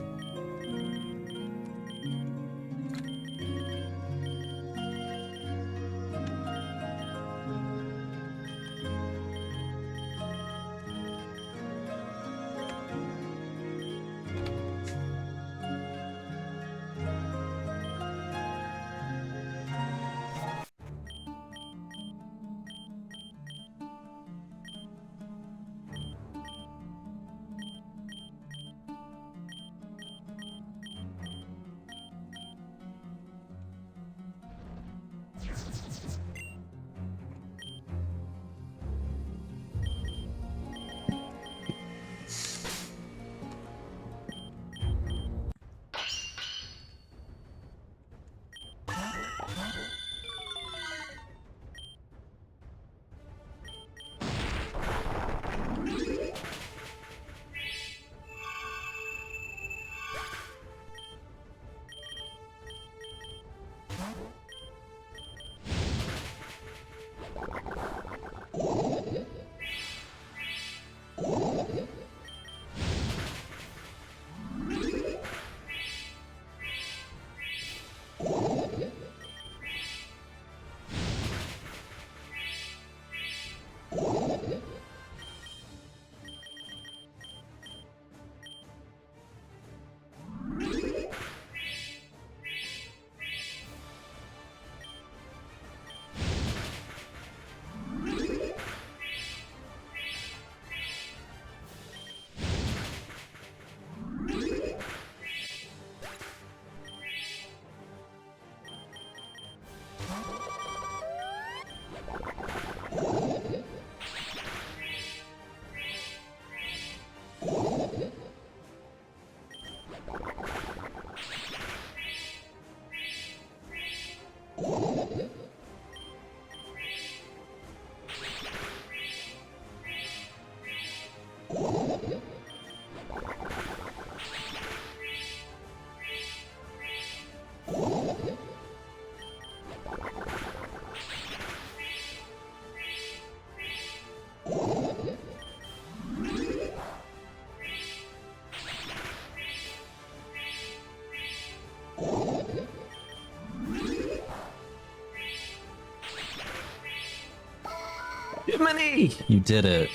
Jiminy! You did it.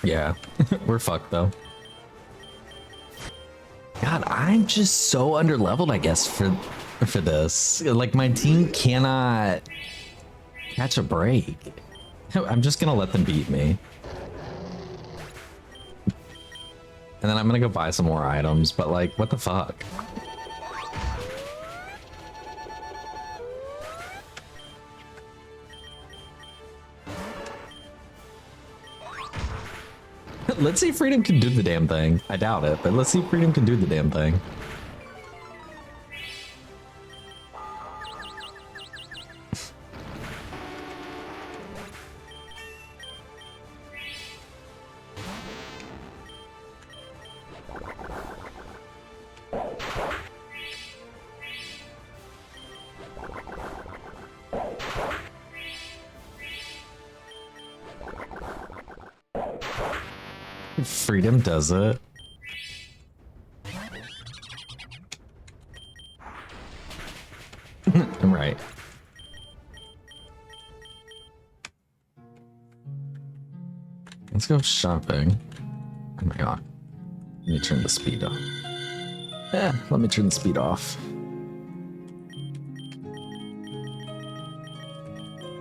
Yeah, we're fucked though. God, I'm just so underleveled, I guess, for this. Like, my team cannot catch a break. I'm just gonna let them beat me. And then I'm gonna go buy some more items, but like, what the fuck? Let's see if Freedom can do the damn thing. I doubt it, but let's see if Freedom can do the damn thing. Freedom does it. Right. Let's go shopping. Oh my god. Let me turn the speed off. Yeah, let me turn the speed off.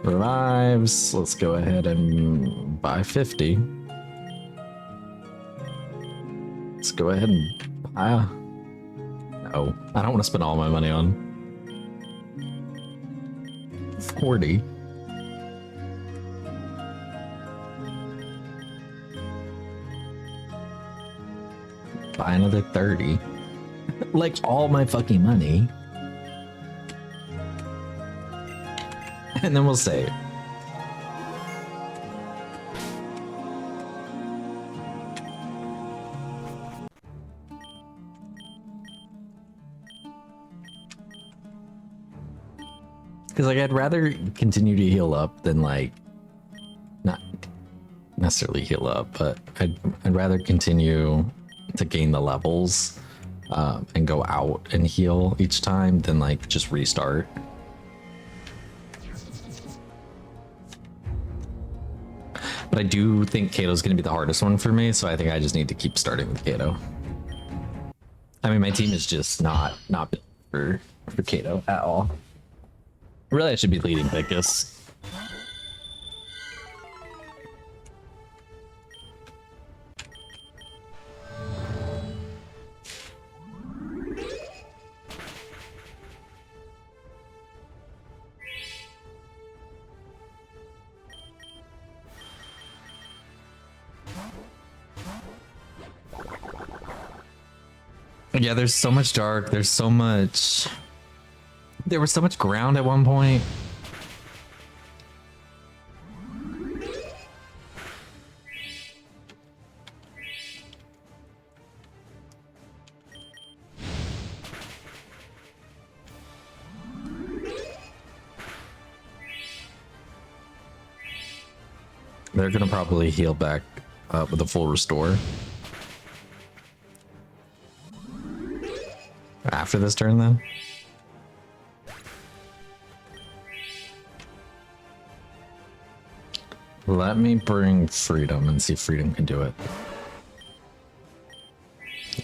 Revives. Let's go ahead and buy 50. Let's go ahead and buy a... No, I don't want to spend all my money on 40. Buy another 30. Like, all my fucking money. And then we'll save. Because, like, I'd rather continue to heal up than, like, not necessarily heal up, but I'd rather continue to gain the levels and go out and heal each time than, like, just restart. But I do think Kato's going to be the hardest one for me, so I think I just need to keep starting with Kato. I mean, my team is just not built for Kato at all. Really, I should be leading Vicus. Yeah, there's so much dark. There's so much... There was so much ground at one point. They're gonna probably heal back with a full restore. After this turn, then? Let me bring Freedom and see if Freedom can do it.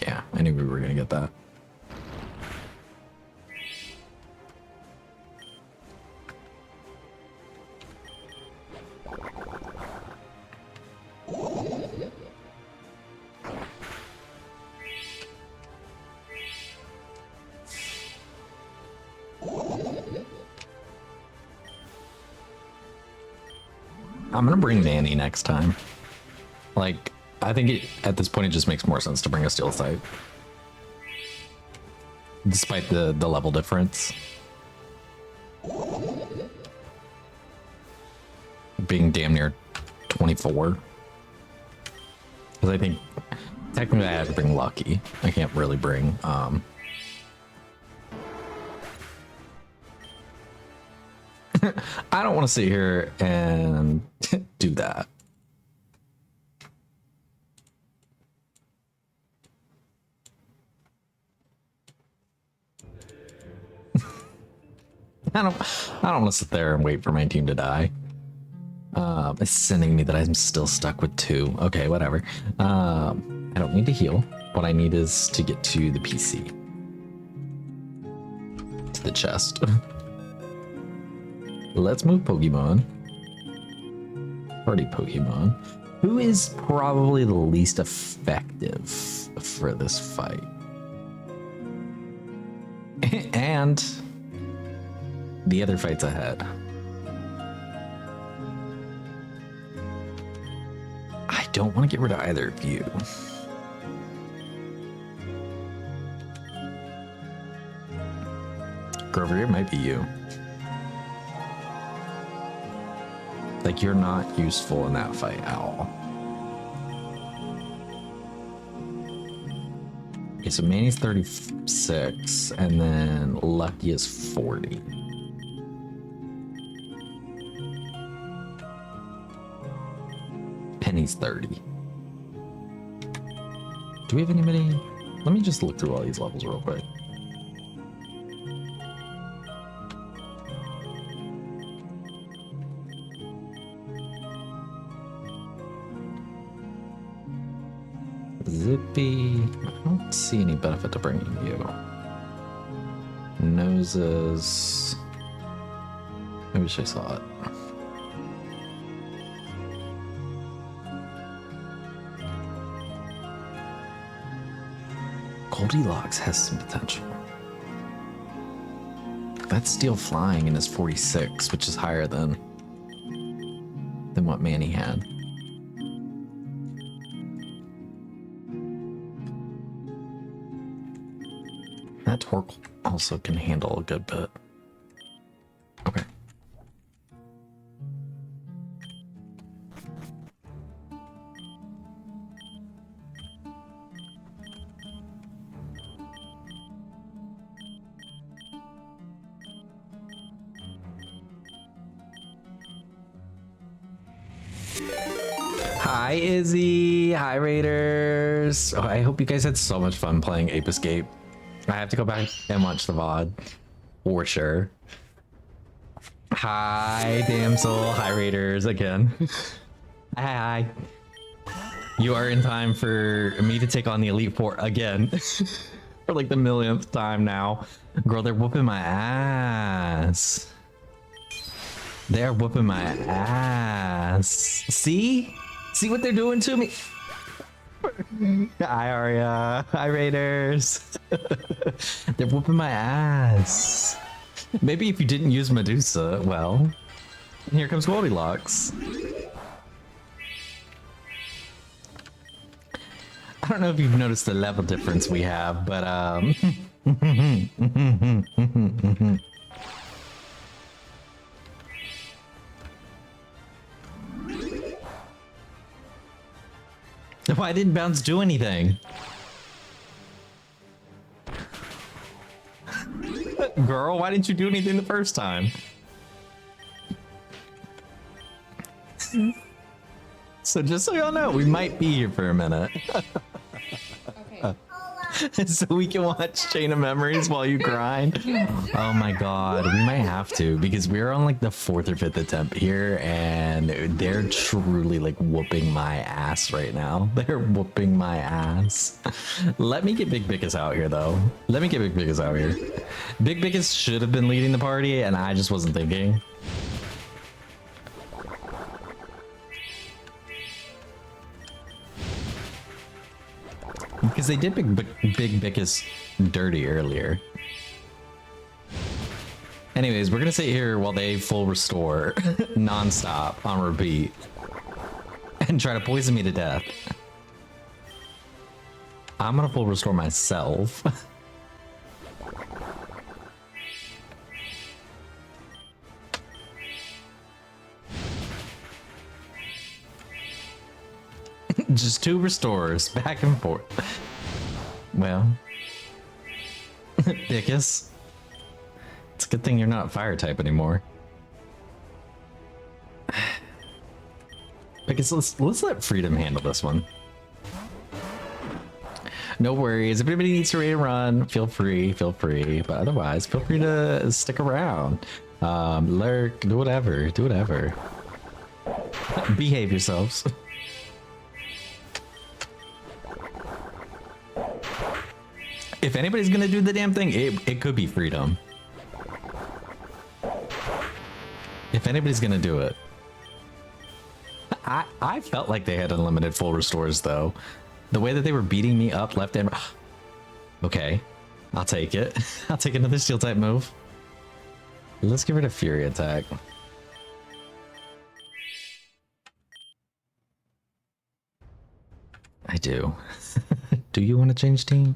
Yeah, I knew we were gonna get that. I'm gonna bring Nanny next time. Like, I think at this point it just makes more sense to bring a Steel Sight. Despite the level difference. Being damn near 24. Because I think technically I have to bring Lucky. I can't really bring I don't want to sit here and do that. I don't want to sit there and wait for my team to die. It's sending me that I'm still stuck with 2. Okay, whatever. I don't need to heal. What I need is to get to the PC. To the chest. Let's move Pokemon. Party Pokemon. Who is probably the least effective for this fight? And the other fight's ahead. I don't want to get rid of either of you. Grover, it might be you. Like, you're not useful in that fight at all. Okay, so Manny's 36, and then Lucky is 40. Penny's 30. Do we have anybody? Let me just look through all these levels real quick. Zippy. I don't see any benefit to bringing you. Noses. I wish I saw it. Goldilocks has some potential. That's still flying and is 46, which is higher than what Manny had. That Torque also can handle a good bit. Okay. Hi, Izzy. Hi, Raiders. Oh, I hope you guys had so much fun playing Ape Escape. I have to go back and watch the VOD. For sure. Hi, Damsel. Hi, Raiders again. Hi. You are in time for me to take on the Elite Four again. For like the millionth time now. Girl, they're whooping my ass. They're whooping my ass. See? See what they're doing to me? Hi, Arya. Hi, Raiders. They're whooping my ass. Maybe if you didn't use Medusa, well, here comes Goldilocks. I don't know if you've noticed the level difference we have, but why didn't Bounce do anything? Girl, why didn't you do anything the first time? So just so y'all know, we might be here for a minute. Okay. So we can watch Chain of Memories while you grind. Oh my god, we might have to, because we're on like the 4th or 5th attempt here, and they're truly like whooping my ass right now. They're whooping my ass. Let me get Big Bickus out here though. Let me get Big Bickus out here. Big Bickus should have been leading the party, and I just wasn't thinking. Because they did Big Bickus dirty earlier. Anyways, we're gonna sit here while they full restore non-stop on repeat and try to poison me to death. I'm gonna full restore myself. Just 2 restores back and forth. Well, Bickus, it's a good thing you're not fire type anymore. I guess let's let Freedom handle this one. No worries. If anybody needs to raid and run, feel free. But otherwise, feel free to stick around. Lurk, do whatever. Behave yourselves. If anybody's gonna do the damn thing, it could be Freedom. If anybody's gonna do it. I felt like they had unlimited full restores though. The way that they were beating me up left and right. Okay, I'll take it. I'll take another steel type move. Let's give it a fury attack. I do. Do you want to change team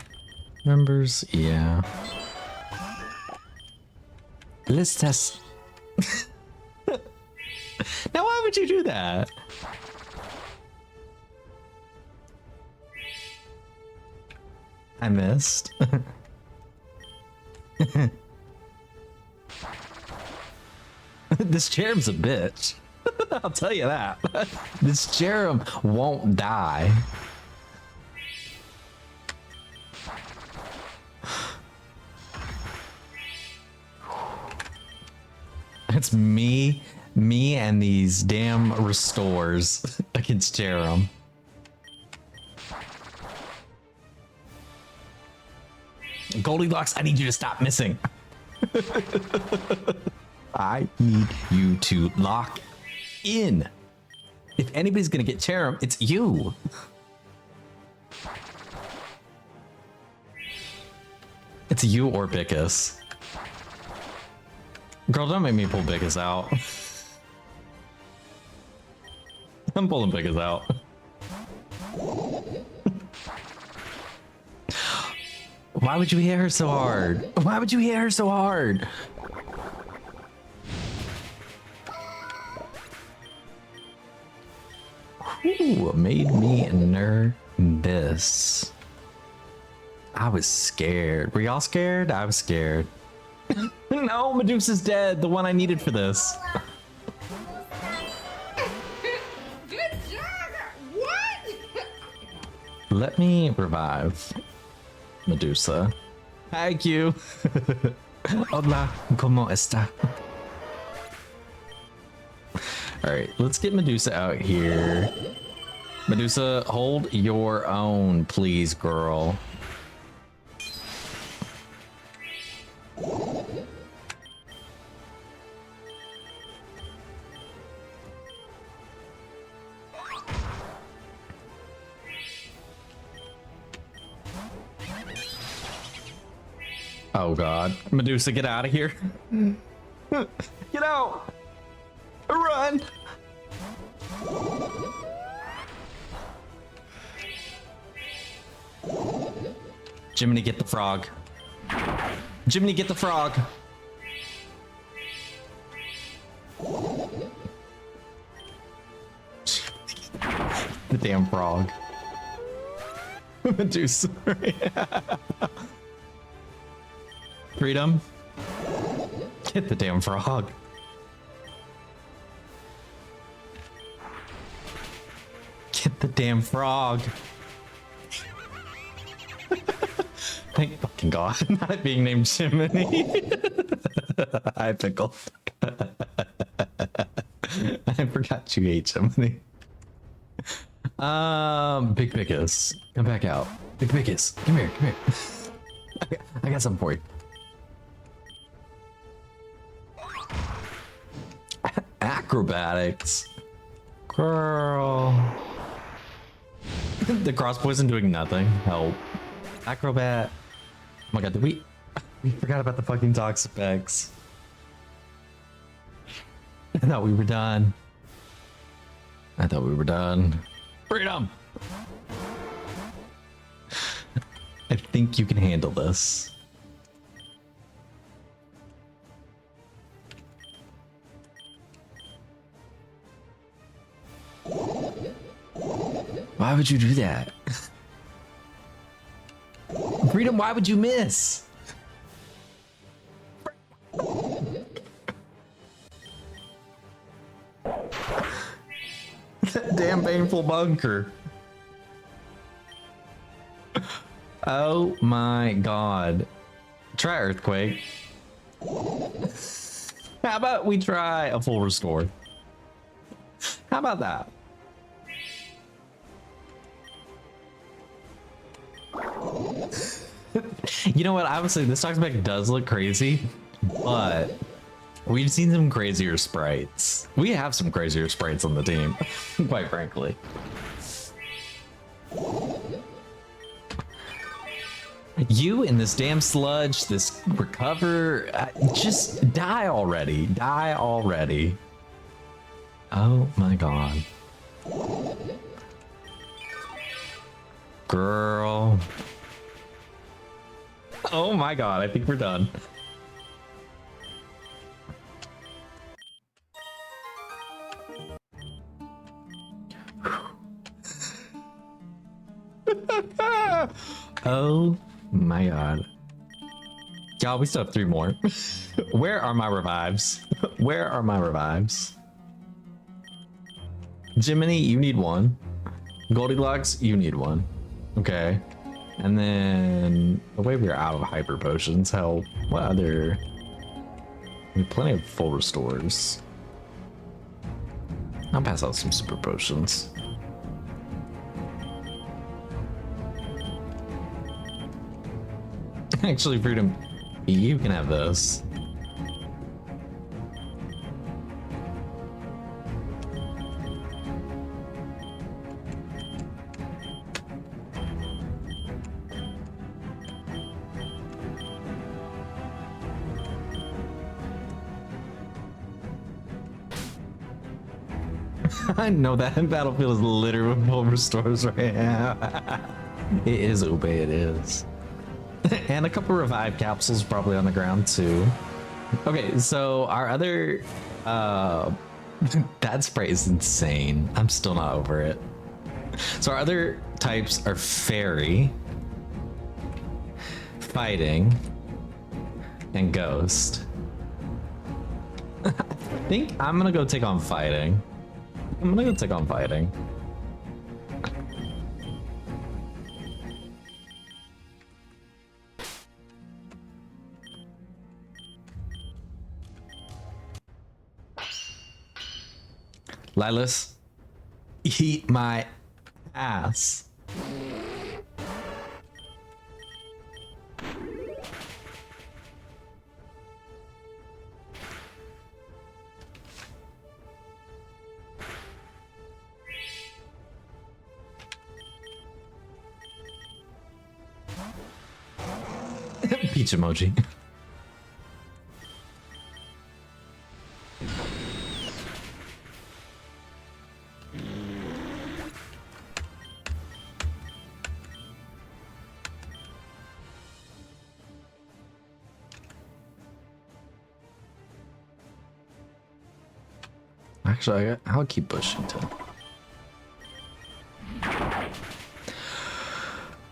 members? Yeah. Let's test. Now, why would you do that? I missed. This cherub's a bitch. I'll tell you that. This cherub won't die. It's me and these damn restores against Jerem. Goldilocks, I need you to stop missing. I need you to lock in. If anybody's gonna get Jerem, it's you. It's you or Bickus. Girl, don't make me pull Bickus out. I'm pulling Bickus out. Why would you hit her so hard? Why would you hit her so hard? Ooh, made me nervous. I was scared. Were y'all scared? I was scared. No, Medusa's dead. The one I needed for this. Good job! What? Let me revive Medusa. Thank you. Hola, ¿cómo está? Alright, let's get Medusa out here. Medusa, hold your own, please, girl. Oh god. Medusa, get out of here. Get out! Run! Jiminy, get the frog. Jiminy, get the frog. The damn frog. Medusa. Freedom. Get the damn frog. Get the damn frog. Thank fucking God. Not being named Jiminy. I pickled. I forgot you ate Jiminy. Big Bickus. Come back out. Big Bickus. Come here, come here. I got something for you. Acrobatics. Girl. The cross poison doing nothing. Help. Acrobat. Oh my god, did we forgot about the fucking toxic specs. I thought we were done. Freedom! I think you can handle this. Why would you do that? Freedom, why would you miss? Damn painful bunker. Oh my god. Try earthquake. How about we try a full restore? How about that? You know what? Obviously, this stock spec does look crazy, but we've seen some crazier sprites. We have some crazier sprites on the team, quite frankly. You in this damn sludge, this recover, just die already. Die already. Oh my god. Girl. Oh my god, I think we're done. Oh my god. Y'all, we still have 3 more. Where are my revives? Where are my revives? Jiminy, you need 1. Goldilocks, you need 1. Okay. And then the way we're out of hyper potions, hell, what other? We have plenty of full restores. I'll pass out some super potions. Actually, Freedom, you can have this. I know that battlefield is littered with full restores right now. It is, Ube, it is. And a couple revive capsules probably on the ground too. Okay, so our other that spray is insane. I'm still not over it. So our other types are fairy, fighting, and ghost. I think I'm gonna go take on fighting. I'm gonna go take on fighting. Lilas, eat my ass. Peach emoji. Actually, I'll keep pushing too.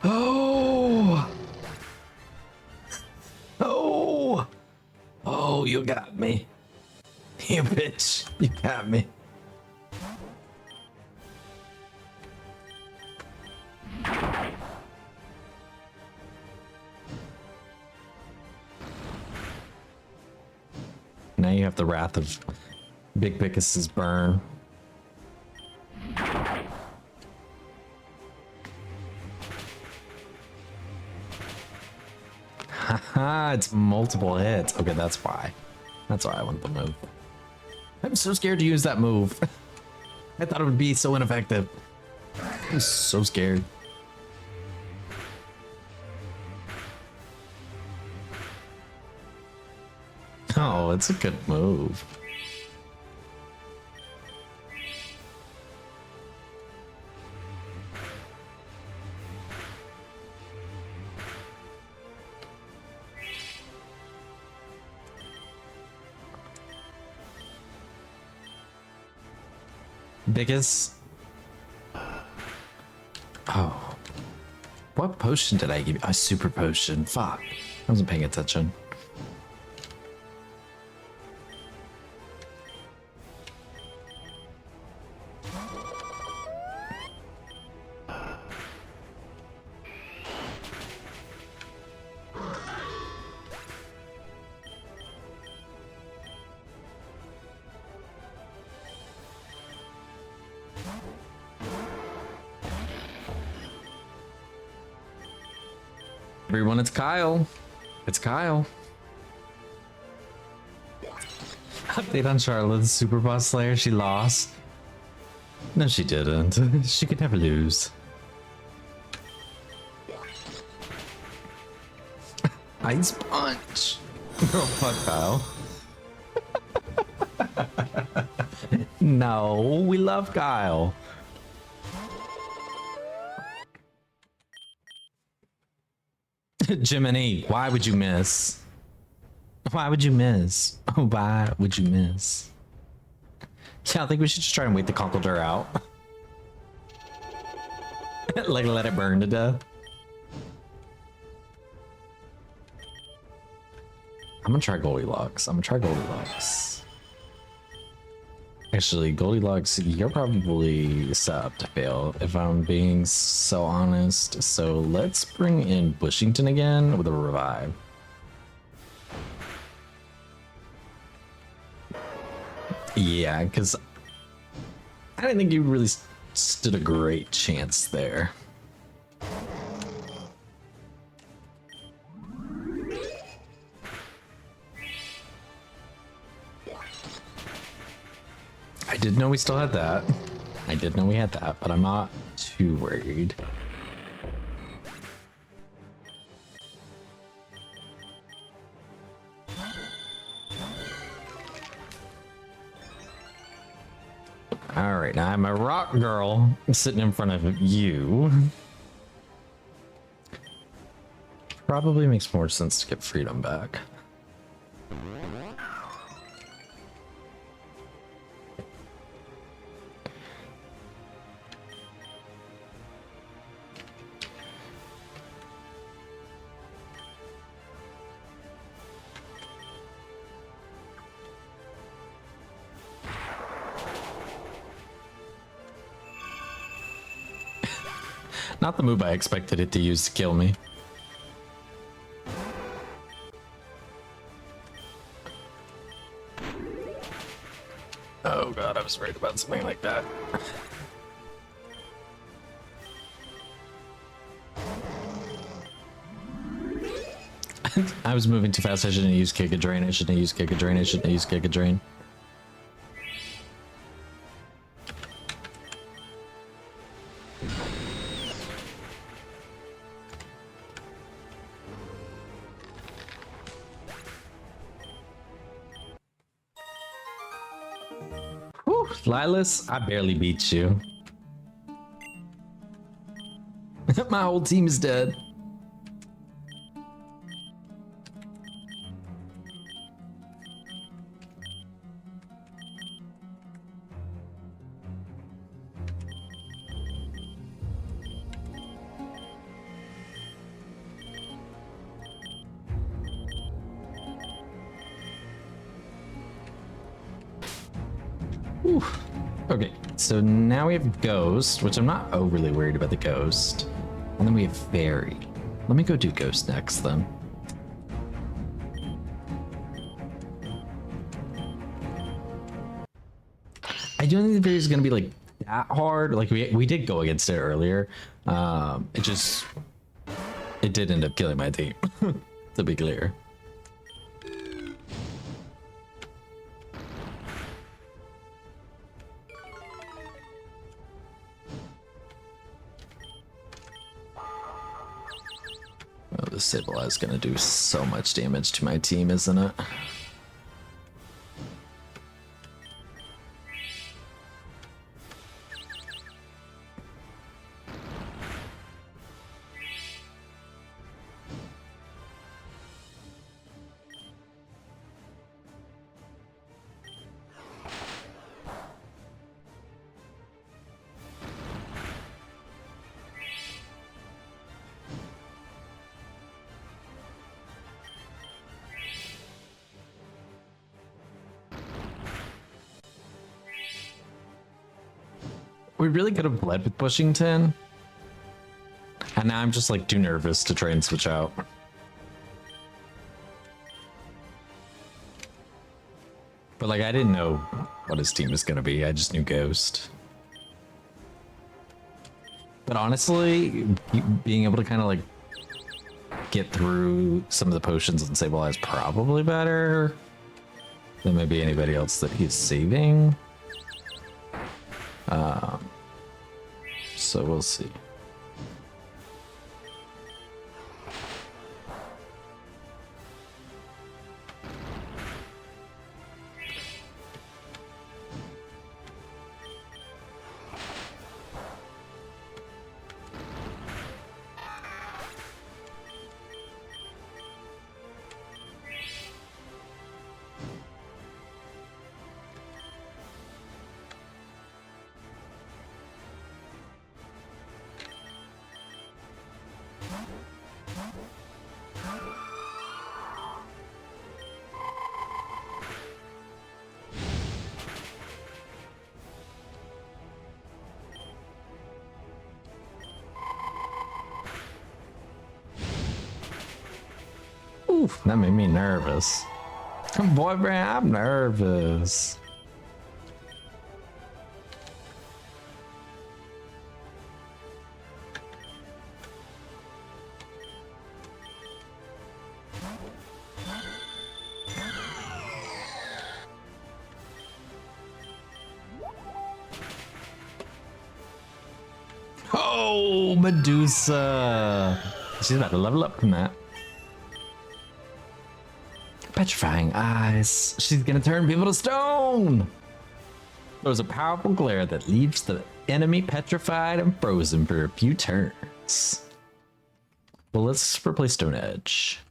Oh! Oh! Oh, you got me. You bitch. You got me. Now you have the wrath of Big Pickus's burn. Haha, it's multiple hits. Okay, that's why. That's why I want the move. I'm so scared to use that move. I thought it would be so ineffective. I'm so scared. Oh, it's a good move. Biggest. Oh. What potion did I give you? A super potion. Fuck. I wasn't paying attention. Everyone, it's Kyle. It's Kyle. Update on Charlotte, the Super Boss Slayer. She lost. No, she didn't. She could never lose. Ice Punch. Girl, fuck Kyle. No, we love Kyle. Jiminy, why would you miss? Why would you miss? Why would you miss? Yeah, I think we should just try and wait the Conkeldurr out. Like, let it burn to death. I'm gonna try Goldilocks. Actually, Goldilocks, you're probably set up to fail, if I'm being so honest. So let's bring in Bushington again with a revive. Yeah, because I didn't think you really stood a great chance there. I did know we still had that. I did know we had that, but I'm not too worried. All right, now I'm a rock girl sitting in front of you. Probably makes more sense to get freedom back. Not the move I expected it to use to kill me. Oh god, I was worried about something like that. I was moving too fast. I shouldn't use Giga Drain. I shouldn't use Giga Drain. I shouldn't use Giga Drain. Whew, Lilas, I barely beat you. My whole team is dead. Whew. Okay, so now we have Ghost, which I'm not overly worried about the Ghost. And then we have Fairy. Let me go do Ghost next then. I don't think the Fairy is going to be like that hard. Like we did go against it earlier. It did end up killing my team, to be clear. Oh, the Sableye is gonna do so much damage to my team, isn't it? We really could have bled with Bushington. And now I'm just like too nervous to try and switch out. But like I didn't know what his team was gonna be. I just knew Ghost. But honestly, being able to kind of like get through some of the potions and Sableye is probably better than maybe anybody else that he's saving. So we'll see. Oof, that made me nervous. Boyfriend, I'm nervous. Oh, Medusa. She's about to level up from that. Petrifying eyes. She's gonna turn people to stone. There's a powerful glare that leaves the enemy petrified and frozen for a few turns. Well, let's replace Stone Edge.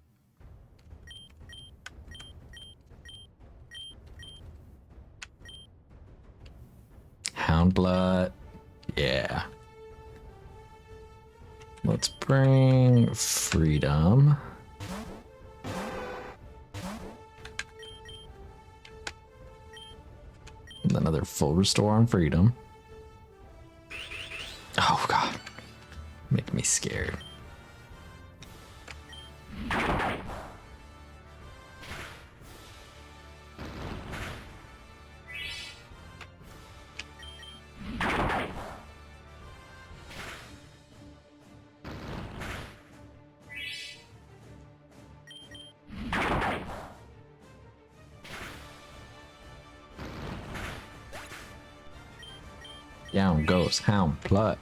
Houndblood. Yeah. Let's bring Freedom. And another full restore on Freedom. Oh god. Make me scared. Down goes Houndblood.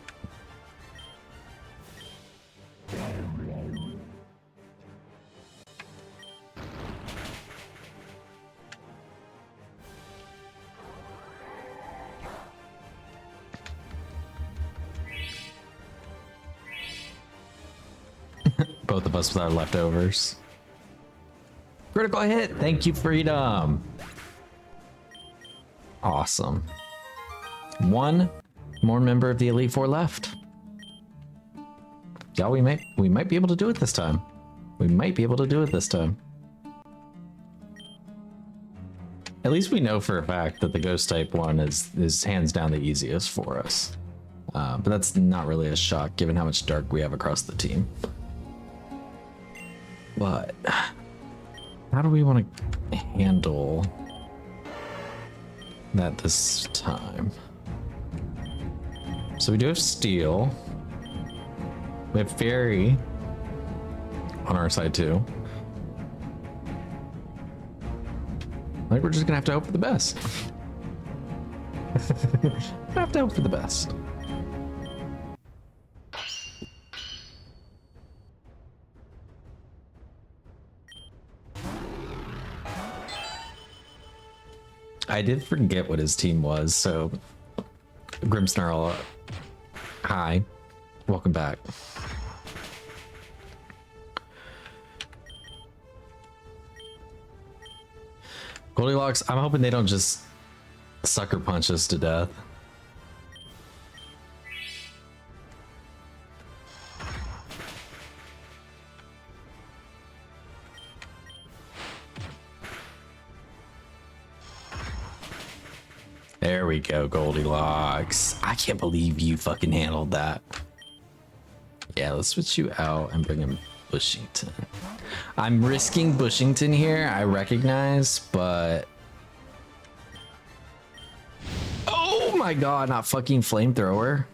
Both of us with our leftovers. Critical hit. Thank you, Freedom. Awesome. One more member of the Elite Four left. Yeah, we might be able to do it this time. We might be able to do it this time. At least we know for a fact that the Ghost type one is hands down the easiest for us. But that's not really a shock given how much dark we have across the team. But how do we want to handle that this time? So we do have Steel. We have Fairy on our side too. I think we're just gonna have to hope for the best. Have to hope for the best. I did forget what his team was, so Grimmsnarl, hi, welcome back. Goldilocks, I'm hoping they don't just sucker punch us to death. There we go, Goldilocks. I can't believe you fucking handled that. Yeah, let's switch you out and bring in Bushington. I'm risking Bushington here, I recognize, but... Oh my god, not fucking Flamethrower.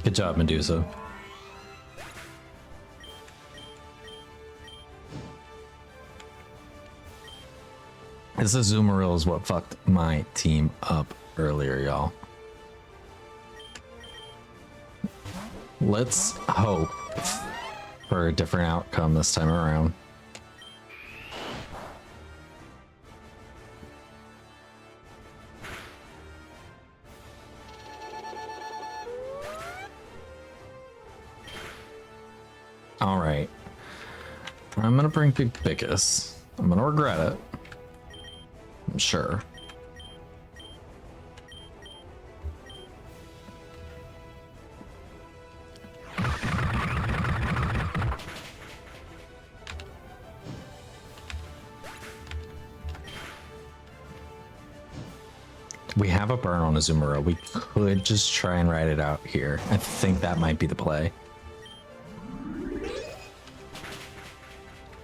Good job, Medusa. This Azumarill is what fucked my team up earlier, y'all. Let's hope for a different outcome this time around. All right. I'm gonna bring Big Bickus. I'm gonna regret it. I'm sure. We have a burn on Azumarill. We could just try and ride it out here. I think that might be the play.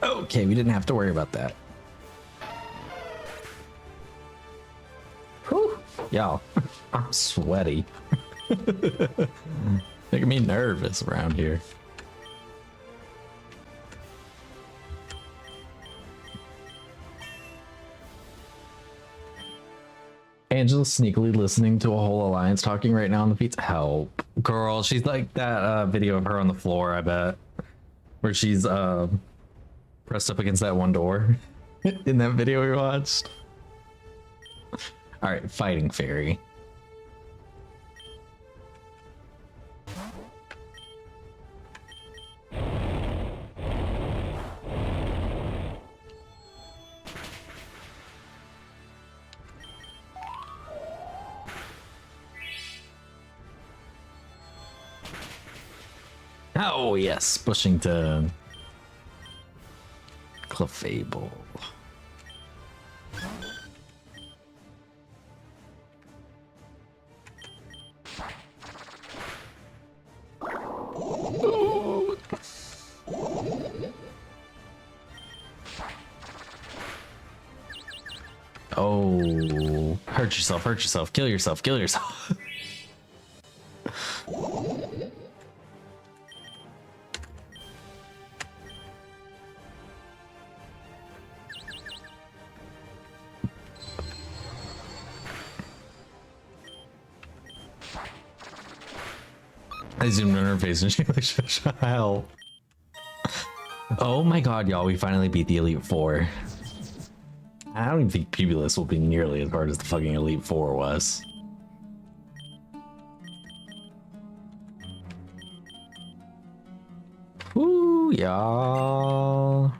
Okay, we didn't have to worry about that. Whew. Y'all, I'm sweaty. Making me nervous around here. Angela's sneakily listening to a whole alliance talking right now on the feeds. Help. Girl, she's like that video of her on the floor, I bet. Where she's pressed up against that one door in that video we watched. All right, fighting fairy. Oh yes, Bushington. Clefable. Oh, hurt yourself, kill yourself. I zoomed on her face and she like, help. Oh my god, y'all, we finally beat the Elite Four. I don't even think Pubulus will be nearly as hard as the fucking Elite Four was. Woo, y'all.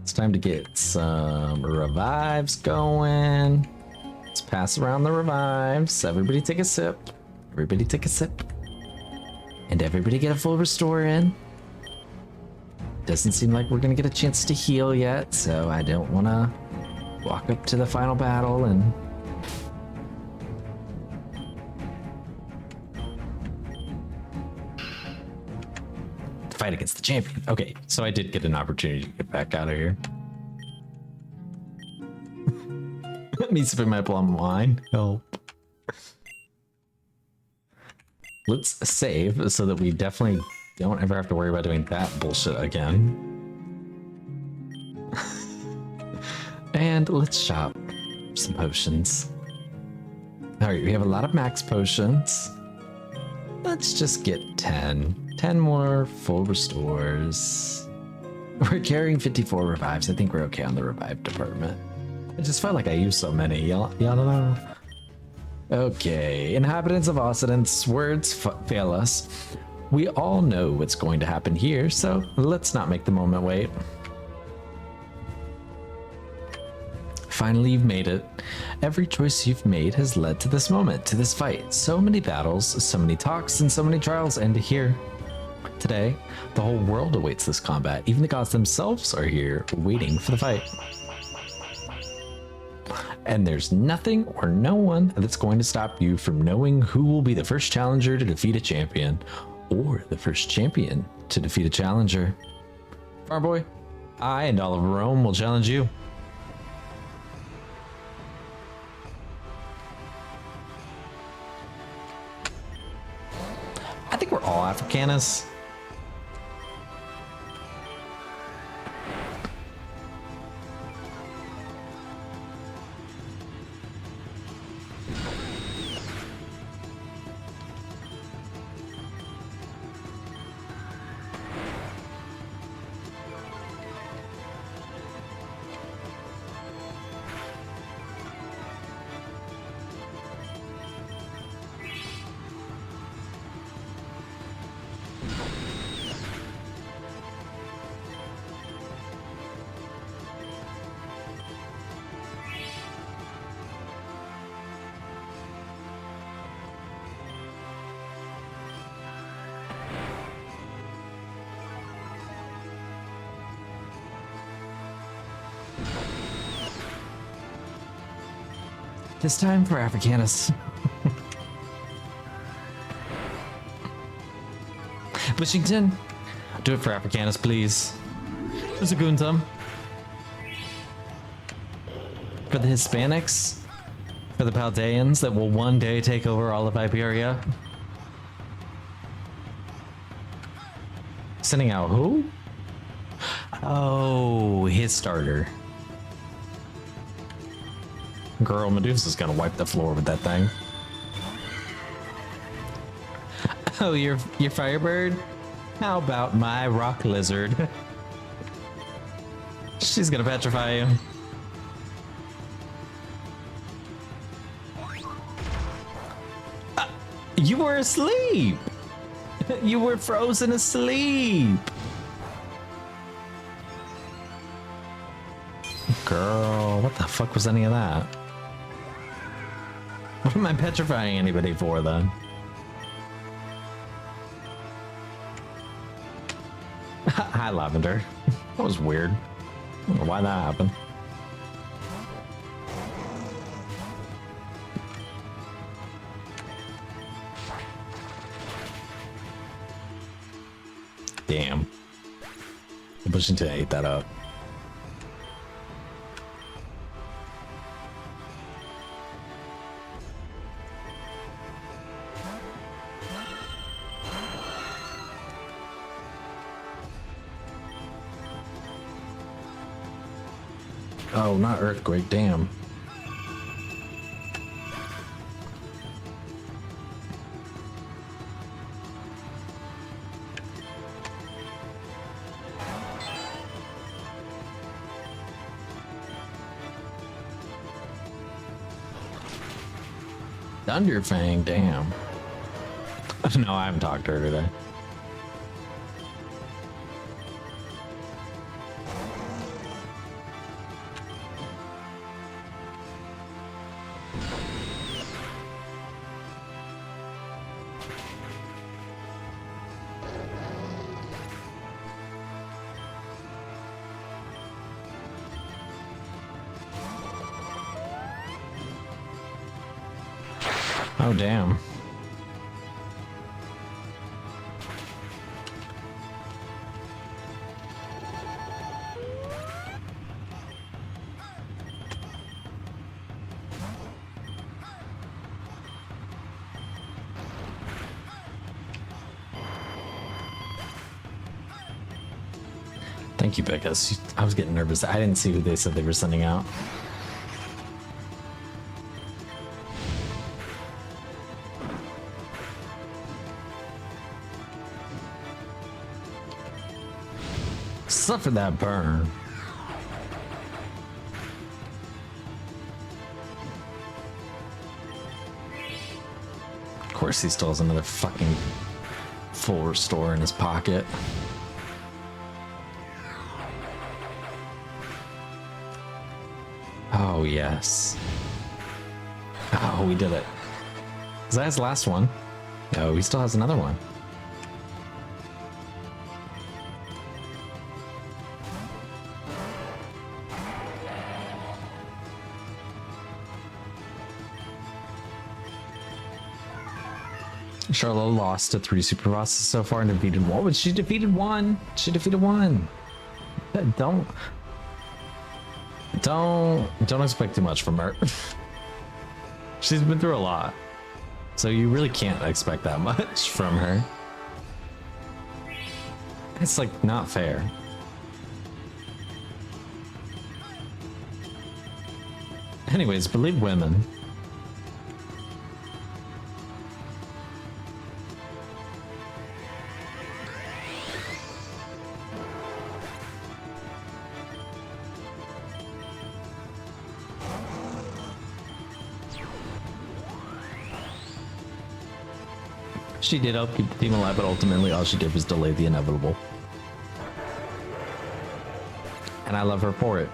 It's time to get some revives going. Let's pass around the revives. Everybody take a sip. Everybody take a sip. And everybody get a full restore in. Doesn't seem like we're gonna get a chance to heal yet, so I don't wanna walk up to the final battle and fight against the champion. Okay, so I did get an opportunity to get back out of here. Me sipping my plum wine. Help. Let's save so that we definitely don't ever have to worry about doing that bullshit again. And let's shop some potions. All right, we have a lot of max potions. Let's just get 10. 10 more full restores. We're carrying 54 revives. I think we're okay on the revive department. I just felt like I used so many. Y'all don't know. Okay, inhabitants of Occident's words fail us. We all know what's going to happen here, so let's not make the moment wait. finally you've made it. Every choice you've made has led to this moment, to this fight. So many battles, so many talks, and so many trials end here. Today, the whole world awaits this combat. Even the gods themselves are here, waiting for the fight. And there's nothing or no one that's going to stop you from knowing who will be the first challenger to defeat a champion, or the first champion to defeat a challenger. Farm boy, I and all of Rome will challenge you. I think we're all Africanus. It's time for Africanus. Wishington, do it for Africanus, please. Zaguntum. For the Hispanics, for the Paldeans that will one day take over all of Iberia. Sending out who? Oh, his starter. Girl, Medusa's gonna wipe the floor with that thing. Oh, your Firebird? How about my rock lizard? She's gonna petrify you. You were asleep! You were frozen asleep! Girl, what the fuck was any of that? What am I petrifying anybody for, then? Hi, Lavender. That was weird. I don't know why that happened. Damn. Washington ate that up. Oh, not earthquake, damn. Thunderfang, damn. No, I haven't talked to her today. Oh, damn. Thank you, Beckus. I was getting nervous. I didn't see who they said they were sending out. Suffer that burn. Of course he still has another fucking full restore in his pocket. Oh, Oh, yes. Oh, we did it. Is that his last one? No, he still has another one. Charlotte lost to 3 super bosses so far and defeated one. But she defeated one. She defeated one. Don't expect too much from her. She's been through a lot, so you really can't expect that much from her. It's like not fair. Anyways, believe women. She did help keep the team alive, but ultimately all she did was delay the inevitable. And I love her for it.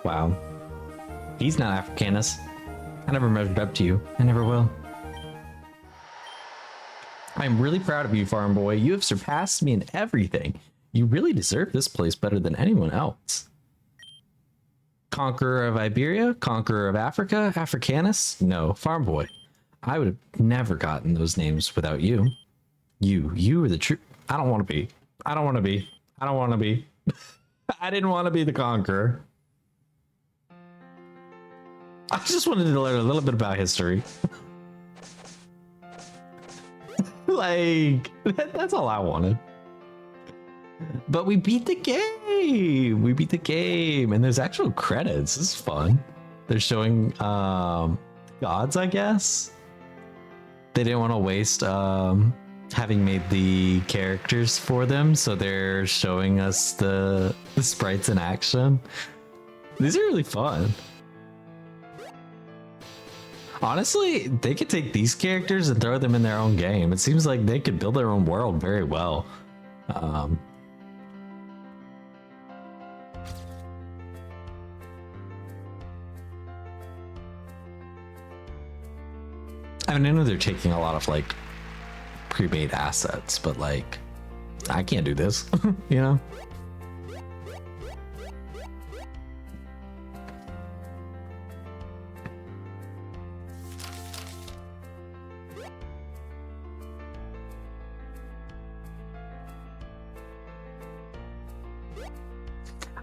Wow. He's not Africanus. I never measured up to you. I never will. I'm really proud of you, farm boy. You have surpassed me in everything. You really deserve this place better than anyone else. Conqueror of Iberia? Conqueror of Africa? Africanus? No, farm boy. I would have never gotten those names without you. You were the true. I don't want to be. I don't want to be. I don't want to be. I didn't want to be the conqueror. I just wanted to learn a little bit about history. Like, that's all I wanted. But we beat the game. We beat the game. And there's actual credits. This is fun. They're showing gods, I guess. They didn't want to waste having made the characters for them, so they're showing us the sprites in action. These are really fun. Honestly, they could take these characters and throw them in their own game. It seems like they could build their own world very well. I mean, I know they're taking a lot of like pre-made assets, but like, I can't do this, you know?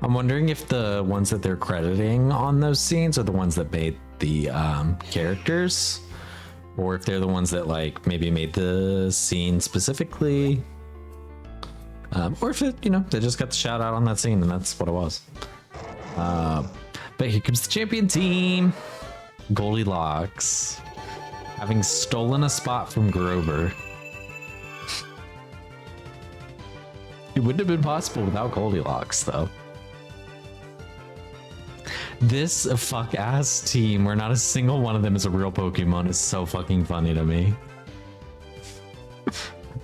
I'm wondering if the ones that they're crediting on those scenes are the ones that made the characters, or if they're the ones that like maybe made the scene specifically, or if it, you know, they just got the shout out on that scene and that's what it was. But here comes the champion team. Goldilocks, having stolen a spot from Grover. It wouldn't have been possible without Goldilocks, though. This fuck ass team where not a single one of them is a real Pokemon is so fucking funny to me.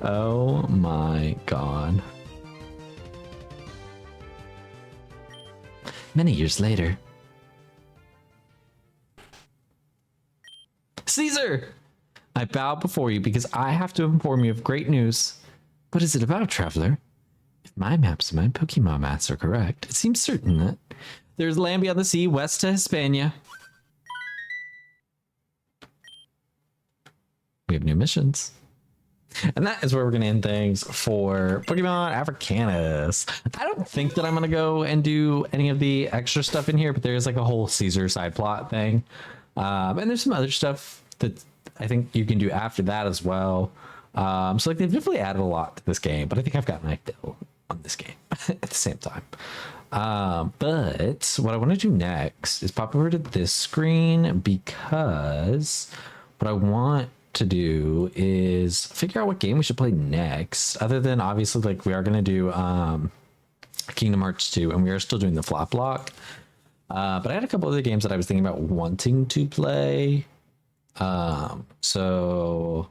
Oh my god. Many years later. Caesar! I bow before you because I have to inform you of great news. What is it about, traveler? If my maps and my Pokemon maps are correct, it seems certain that there's land beyond the sea, west to Hispania. We have new missions. And that is where we're going to end things for Pokemon Africanus. I don't think that I'm going to go and do any of the extra stuff in here, but there's like a whole Caesar side plot thing. And there's some other stuff that I think you can do after that as well. So like they've definitely added a lot to this game, but I think I've got my fill on this game at the same time. But what I want to do next is pop over to this screen, because what I want to do is figure out what game we should play next, other than obviously like we are going to do Kingdom Hearts 2 and we are still doing the flop block. But I had a couple other games that I was thinking about wanting to play. So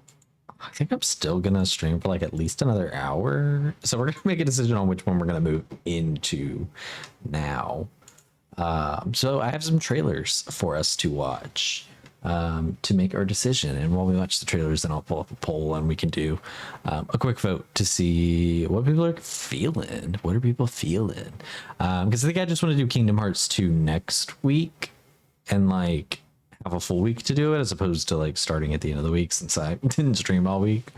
I think I'm still gonna stream for like at least another hour. So we're gonna make a decision on which one we're gonna move into now. So I have some trailers for us to watch to make our decision. And while we watch the trailers, then I'll pull up a poll and we can do a quick vote to see what people are feeling. What are people feeling? Because I think I just want to do Kingdom Hearts 2 next week and like have a full week to do it as opposed to like starting at the end of the week since I didn't stream all week.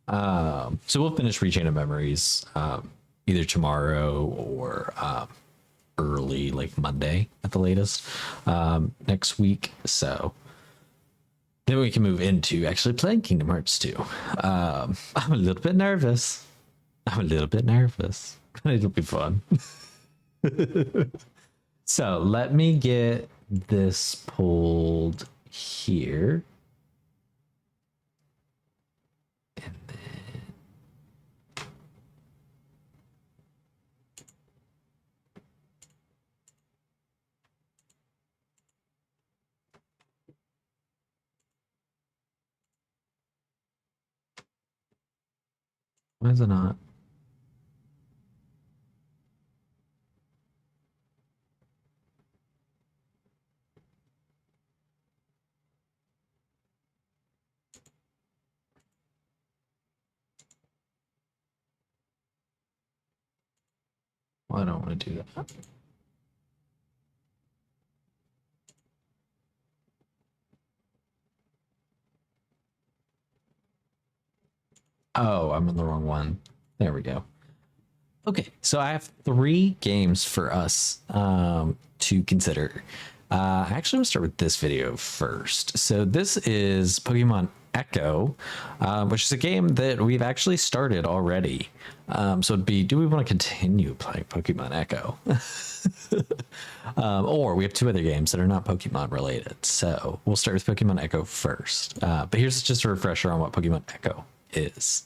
So we'll finish Rechain of Memories either tomorrow or early, like Monday at the latest, next week. So then we can move into actually playing Kingdom Hearts 2. I'm a little bit nervous. But it'll be fun. So let me get this pulled here. And then why is it not? Well, I don't want to do that. Oh, I'm on the wrong one. There we go. Okay, so I have 3 games for us to consider. I actually want to start with this video first. So this is Pokemon Echo, which is a game that we've actually started already. So it'd be, do we want to continue playing Pokemon Echo? Or we have 2 other games that are not Pokemon related. So we'll start with Pokemon Echo first. But here's just a refresher on what Pokemon Echo is.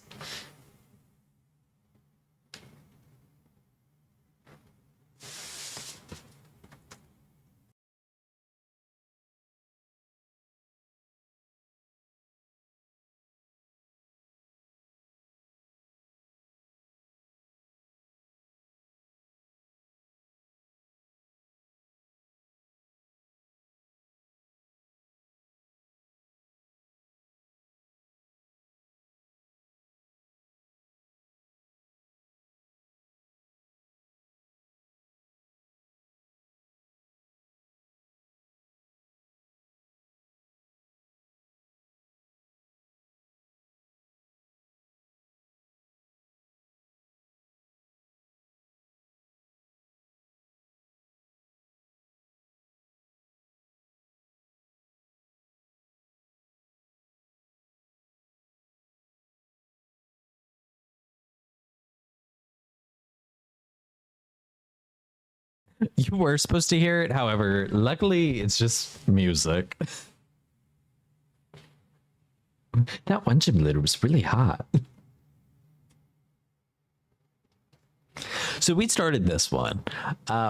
You were supposed to hear it, however, luckily it's just music. That one gym leader was really hot. So we started this one.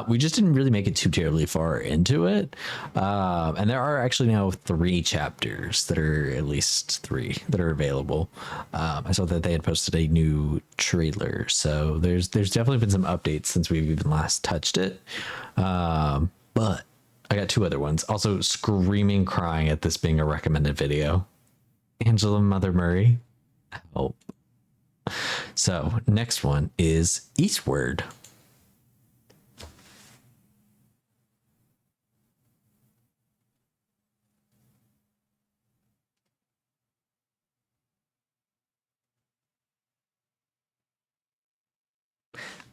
We just didn't really make it too terribly far into it. And there are actually now 3 chapters that are at least 3 that are available. I saw that they had posted a new trailer. So there's definitely been some updates since we've even last touched it. But I got 2 other ones. Also screaming, crying at this being a recommended video. Angela Mother Murray. Help. So next one is Eastward.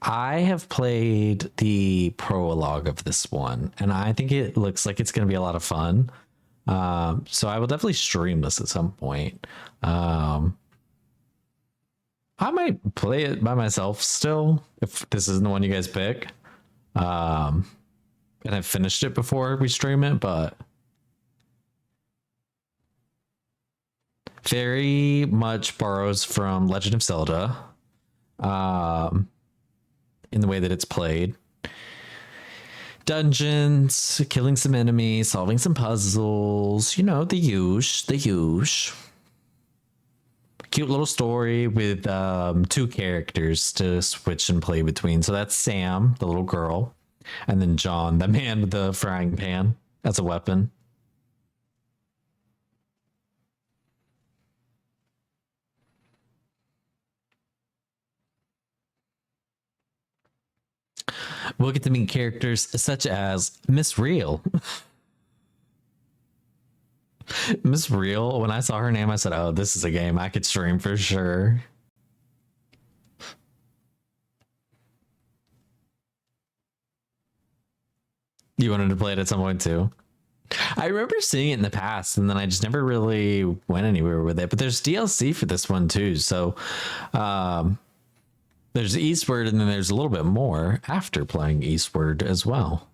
I have played the prologue of this one, and I think it looks like it's going to be a lot of fun. So I will definitely stream this at some point. I might play it by myself still if this isn't the one you guys pick. And I've finished it before we stream it, but very much borrows from Legend of Zelda in the way that it's played. Dungeons, killing some enemies, solving some puzzles, you know, the huge. Cute little story with 2 characters to switch and play between. So that's Sam, the little girl, And then John, the man with the frying pan as a weapon. We'll get to meet characters such as Miss Real. Miss Real, when I saw her name, I said, oh, this is a game I could stream for sure. You wanted to play it at some point too? I remember seeing it in the past, and then I just never really went anywhere with it. But there's DLC for this one too, so there's Eastward, and then there's a little bit more after playing Eastward as well.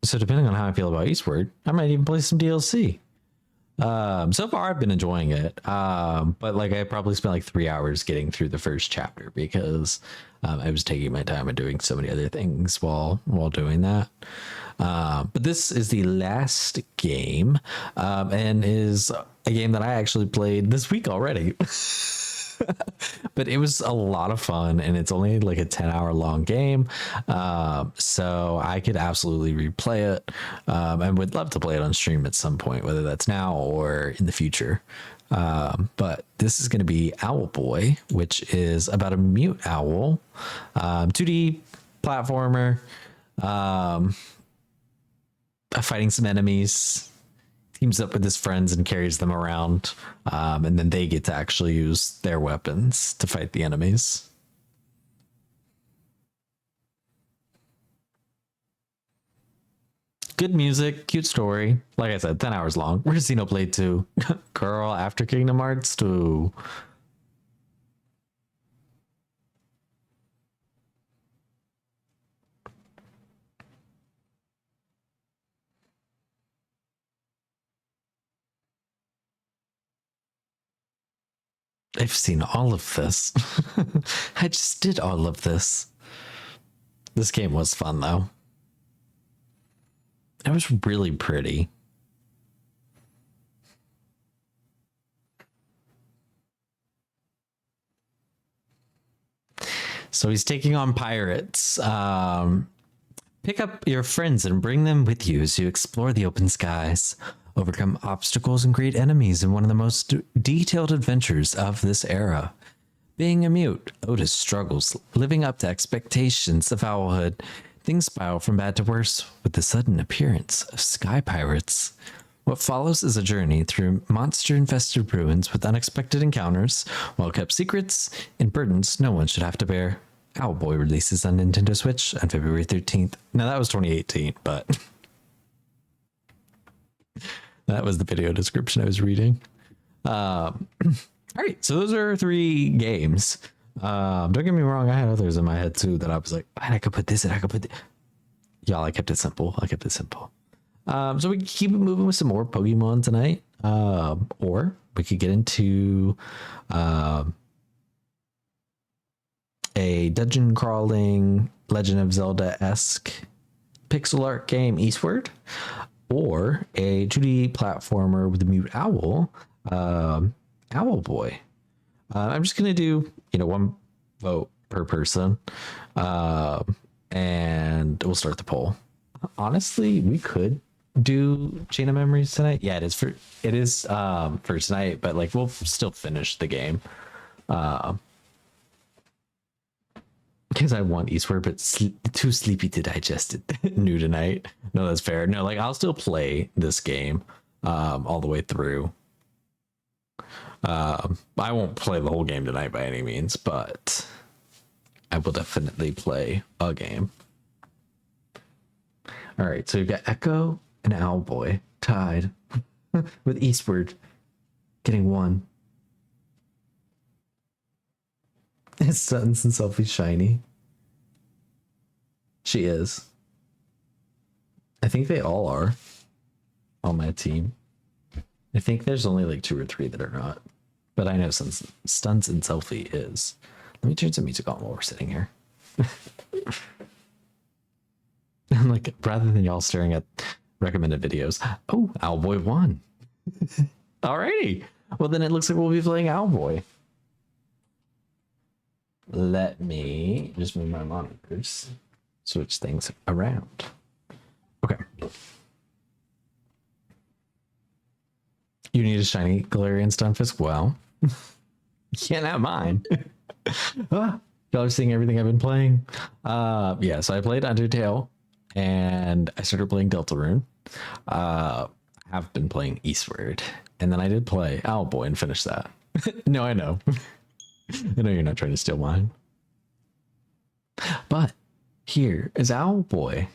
So depending on how I feel about Eastward, I might even play some DLC. So far I've been enjoying it. But like I probably spent like 3 hours getting through the first chapter because I was taking my time and doing so many other things while doing that. But this is the last game, and is a game that I actually played this week already. But it was a lot of fun, and it's only like a 10-hour long game, so I could absolutely replay it, and would love to play it on stream at some point, whether that's now or in the future. But this is going to be Owl Boy, which is about a mute owl, 2D platformer, fighting some enemies. Teams up with his friends and carries them around, and then they get to actually use their weapons to fight the enemies. Good music, cute story. Like I said, 10 hours long. Where's Xenoblade 2? Girl, after Kingdom Hearts 2. I've seen all of this. I just did all of this. This game was fun, though. It was really pretty. So he's taking on pirates. Pick up your friends and bring them with you as you explore the open skies. Overcome obstacles and great enemies in one of the most detailed adventures of this era. Being a mute, Otis struggles, living up to expectations of owlhood. Things spiral from bad to worse with the sudden appearance of sky pirates. What follows is a journey through monster-infested ruins with unexpected encounters, well-kept secrets, and burdens no one should have to bear. Owlboy releases on Nintendo Switch on February 13th. Now, that was 2018, but that was the video description I was reading. All right, so those are 3 games. Don't get me wrong, I had others in my head too that I was like, man, I could put this and I could put y'all, I kept it simple. So we can keep it moving with some more Pokemon tonight. Or we could get into a dungeon crawling Legend of Zelda-esque pixel art game, Eastward, or a 2D platformer with a mute owl, Owl Boy. I'm just gonna do, 1 vote per person, and we'll start the poll. Honestly, we could do Chain of Memories tonight. Yeah, it is for tonight, but like we'll still finish the game, because I want Eastward, but too sleepy to digest it. New tonight. No, that's fair. No, like I'll still play this game all the way through. I won't play the whole game tonight by any means, but I will definitely play a game. All right, so we've got Echo and Owlboy tied with Eastward getting 1. His sentence and selfie shiny. She is. I think they all are on my team. I think there's only like 2 or 3 that are not. But I know since Stunts and Selfie is. Let me turn some music on while we're sitting here. And like, rather than y'all staring at recommended videos. Oh, Owlboy won. Alrighty. Well, then it looks like we'll be playing Owlboy. Let me just move my monitors, switch things around. Okay. You need a shiny Galarian Stunfisk? Well, you can't have mine. Y'all are seeing everything I've been playing. Yeah, so I played Undertale and I started playing Deltarune. I've been playing Eastward. And then I did play Owlboy and finish that. No, I know. I know you're not trying to steal mine. But here is Owlboy.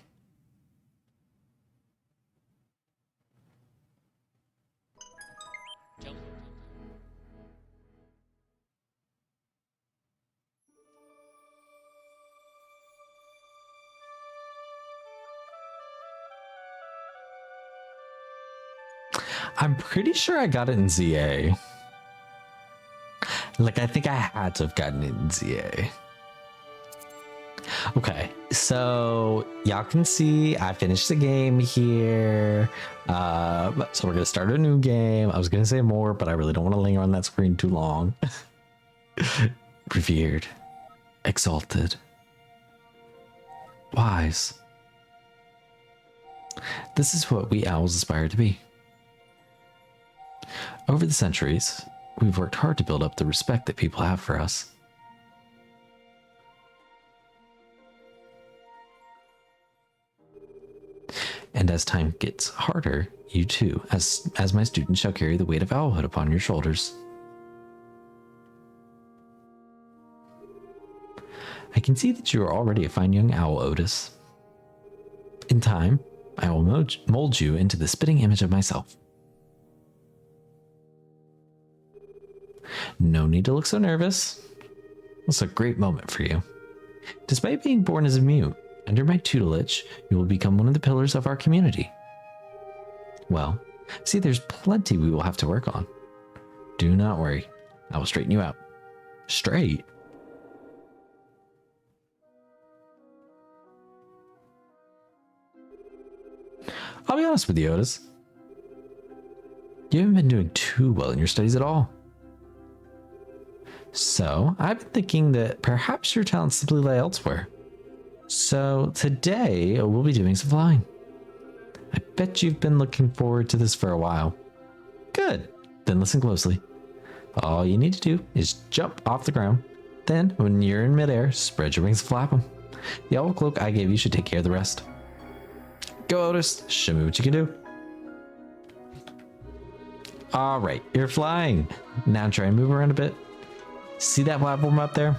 I'm pretty sure I got it in ZA. Like, I think I had to have gotten it in ZA. Okay, so y'all can see I finished the game here. So we're gonna start a new game. I was gonna say more, but I really don't want to linger on that screen too long. Revered, exalted, wise. This is what we owls aspire to be. Over the centuries, we've worked hard to build up the respect that people have for us. And as time gets harder, you too, as my students, shall carry the weight of owlhood upon your shoulders. I can see that you are already a fine young owl, Otis. In time, I will mold you into the spitting image of myself. No need to look so nervous. It's a great moment for you. Despite being born as a mute, under my tutelage, you will become one of the pillars of our community. Well, see, there's plenty we will have to work on. Do not worry. I will straighten you out. Straight? I'll be honest with you, Otis. You haven't been doing too well in your studies at all. So, I've been thinking that perhaps your talents simply lie elsewhere. So, today we'll be doing some flying. I bet you've been looking forward to this for a while. Good. Then listen closely. All you need to do is jump off the ground. Then, when you're in midair, spread your wings and flap them. The owl cloak I gave you should take care of the rest. Go, Otis. Show me what you can do. All right, you're flying. Now try and move around a bit. See that platform up there?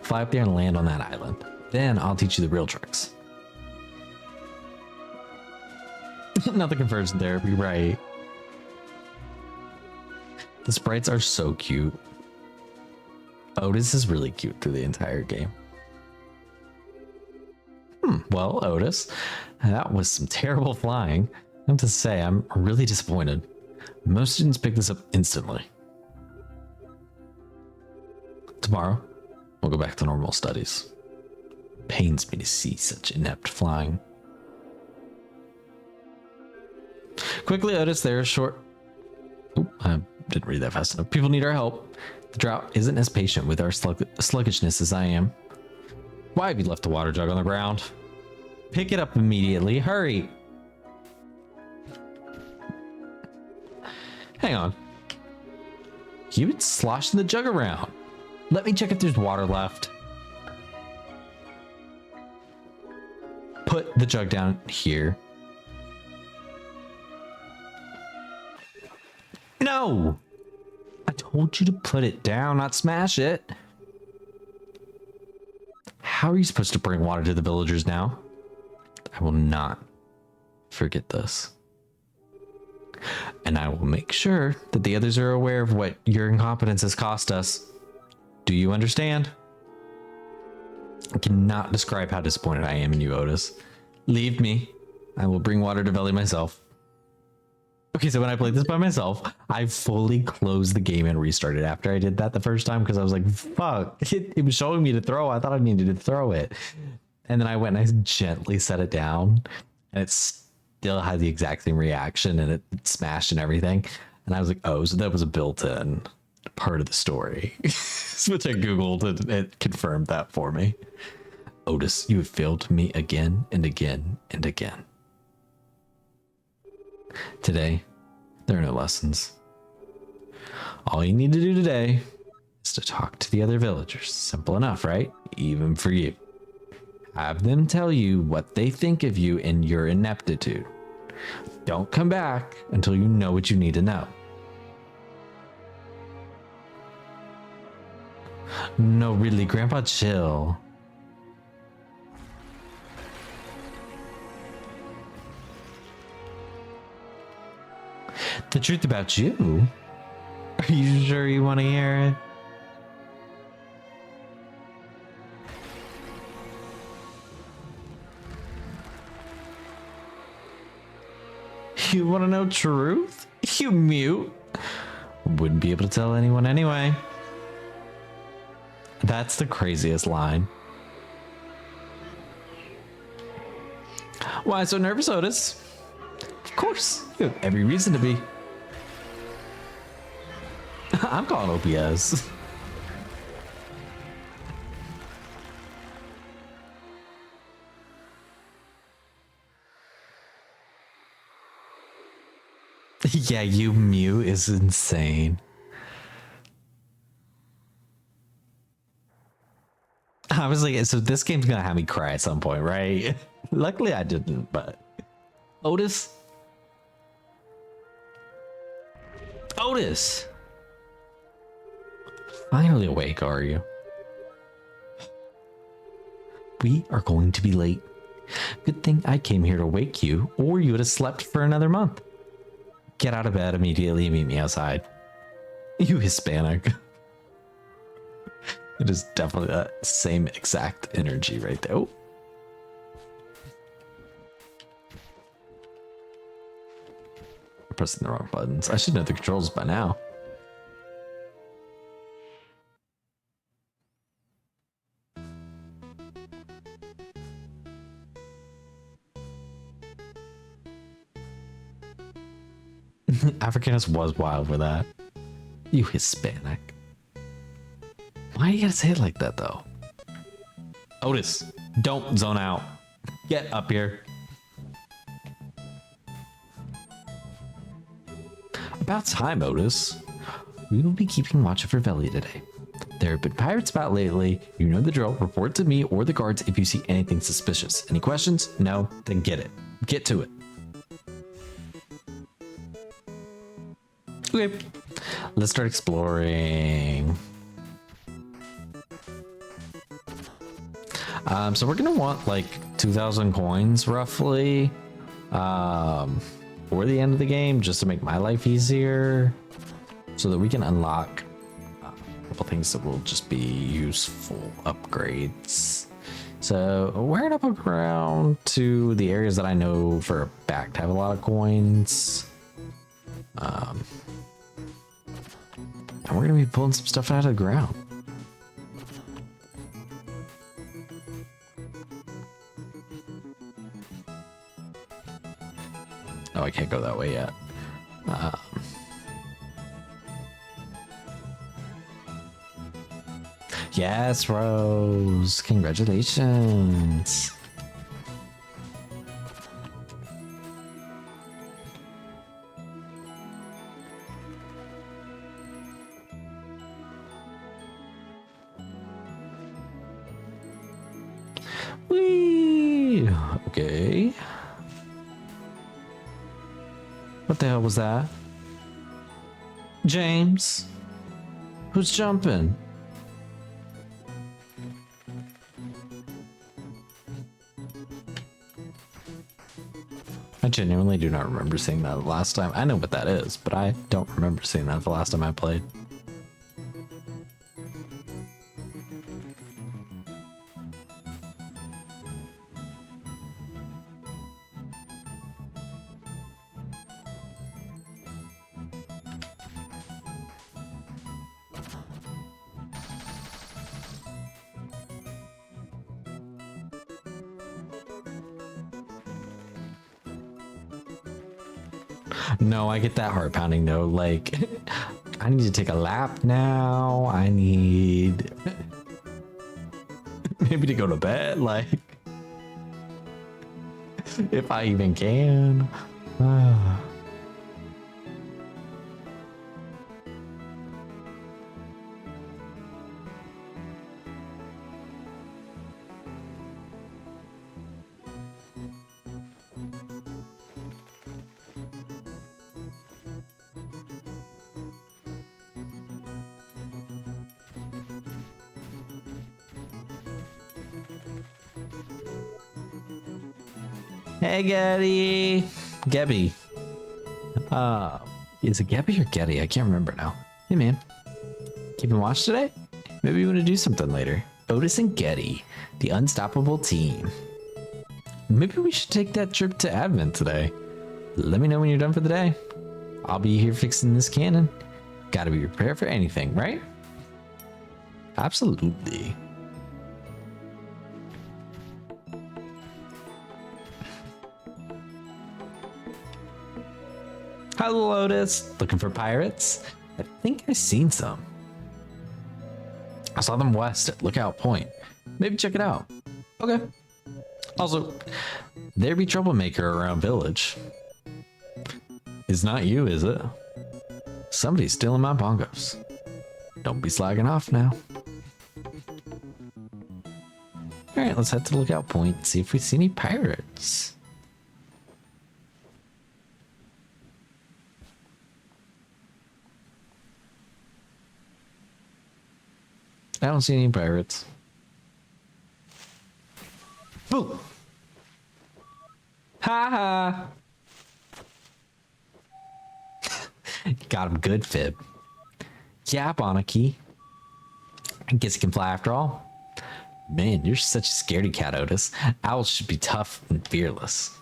Fly up there and land on that island. Then I'll teach you the real tricks. Not the conversion therapy, right? The sprites are so cute. Otis is really cute through the entire game. Well, Otis, that was some terrible flying. I have to say, I'm really disappointed. Most students pick this up instantly. Tomorrow, we'll go back to normal studies. Pains me to see such inept flying. Quickly, Otis, there's short... Oop, I didn't read that fast enough. People need our help. The drought isn't as patient with our sluggishness as I am. Why have you left the water jug on the ground? Pick it up immediately. Hurry. Hang on. You've been sloshing the jug around. Let me check if there's water left. Put the jug down here. No! I told you to put it down, not smash it. How are you supposed to bring water to the villagers now? I will not forget this. And I will make sure that the others are aware of what your incompetence has cost us. Do you understand? I cannot describe how disappointed I am in you, Otis. Leave me. I will bring water to Valley myself. Okay, so when I played this by myself, I fully closed the game and restarted after I did that the first time because I was like, fuck, it was showing me to throw. I thought I needed to throw it. And then I went and I gently set it down and it still had the exact same reaction and it smashed and everything. And I was like, oh, so that was a built-in. part of the story, which I Googled and it confirmed that for me. Otis, you have failed me again and again and again. Today, there are no lessons. All you need to do today is to talk to the other villagers. Simple enough, right? Even for you. Have them tell you what they think of you and your ineptitude. Don't come back until you know what you need to know. No, really, Grandpa, chill. The truth about you? Are you sure you want to hear it? You want to know truth? You mute. Wouldn't be able to tell anyone anyway. That's the craziest line. Why so nervous, Otis? Of course, you have every reason to be. I'm calling OPS. Yeah, you mute is insane. I was like, so this game's gonna have me cry at some point, right? Luckily I didn't, but Otis? Otis! Finally awake, are you? We are going to be late. Good thing I came here to wake you, or you would have slept for another month. Get out of bed immediately and meet me outside. You Hispanic. It is definitely that same exact energy right there. Oh. I'm pressing the wrong buttons. I should know the controls by now. Africanus was wild with that. You Hispanic. Why you gotta say it like that though? Otis, don't zone out. Get up here. About time, Otis. We will be keeping watch of Reveille today. There have been pirates about lately. You know the drill. Report to me or the guards if you see anything suspicious. Any questions? No? Then get it. Get to it. Okay. Let's start exploring. So we're gonna want like 2,000 coins roughly for the end of the game, just to make my life easier, so that we can unlock a couple things that will just be useful upgrades. So we're gonna poke around to the areas that I know for a fact have a lot of coins. And we're gonna be pulling some stuff out of the ground. Oh, I can't go that way yet. Yes, Rose. Congratulations. Whee! Okay. What the hell was that? James? Who's jumping? I genuinely do not remember seeing that the last time. I know what that is, but I don't remember seeing that the last time I played. No, I get that heart pounding though. Like, I need to take a lap now. I need maybe to go to bed. Like, if I even can. Hey, Getty. Gebby. Is it Gebby or Getty? I can't remember now. Hey, man. Keeping watch today? Maybe you want to do something later. Otis and Getty, the unstoppable team. Maybe we should take that trip to Advent today. Let me know when you're done for the day. I'll be here fixing this cannon. Gotta be prepared for anything, right? Absolutely. Hello, Lotus. Looking for pirates? I think I've seen some. I saw them west at Lookout Point. Maybe check it out. Okay. Also, there be troublemaker around village. It's not you, is it? Somebody's stealing my bongos. Don't be slagging off now. Alright, let's head to Lookout Point and see if we see any pirates. I don't see any pirates. Boo! Ha ha! Got him good, Fib. Yeah, Bonaki. I guess he can fly after all. Man, you're such a scaredy cat, Otis. Owls should be tough and fearless.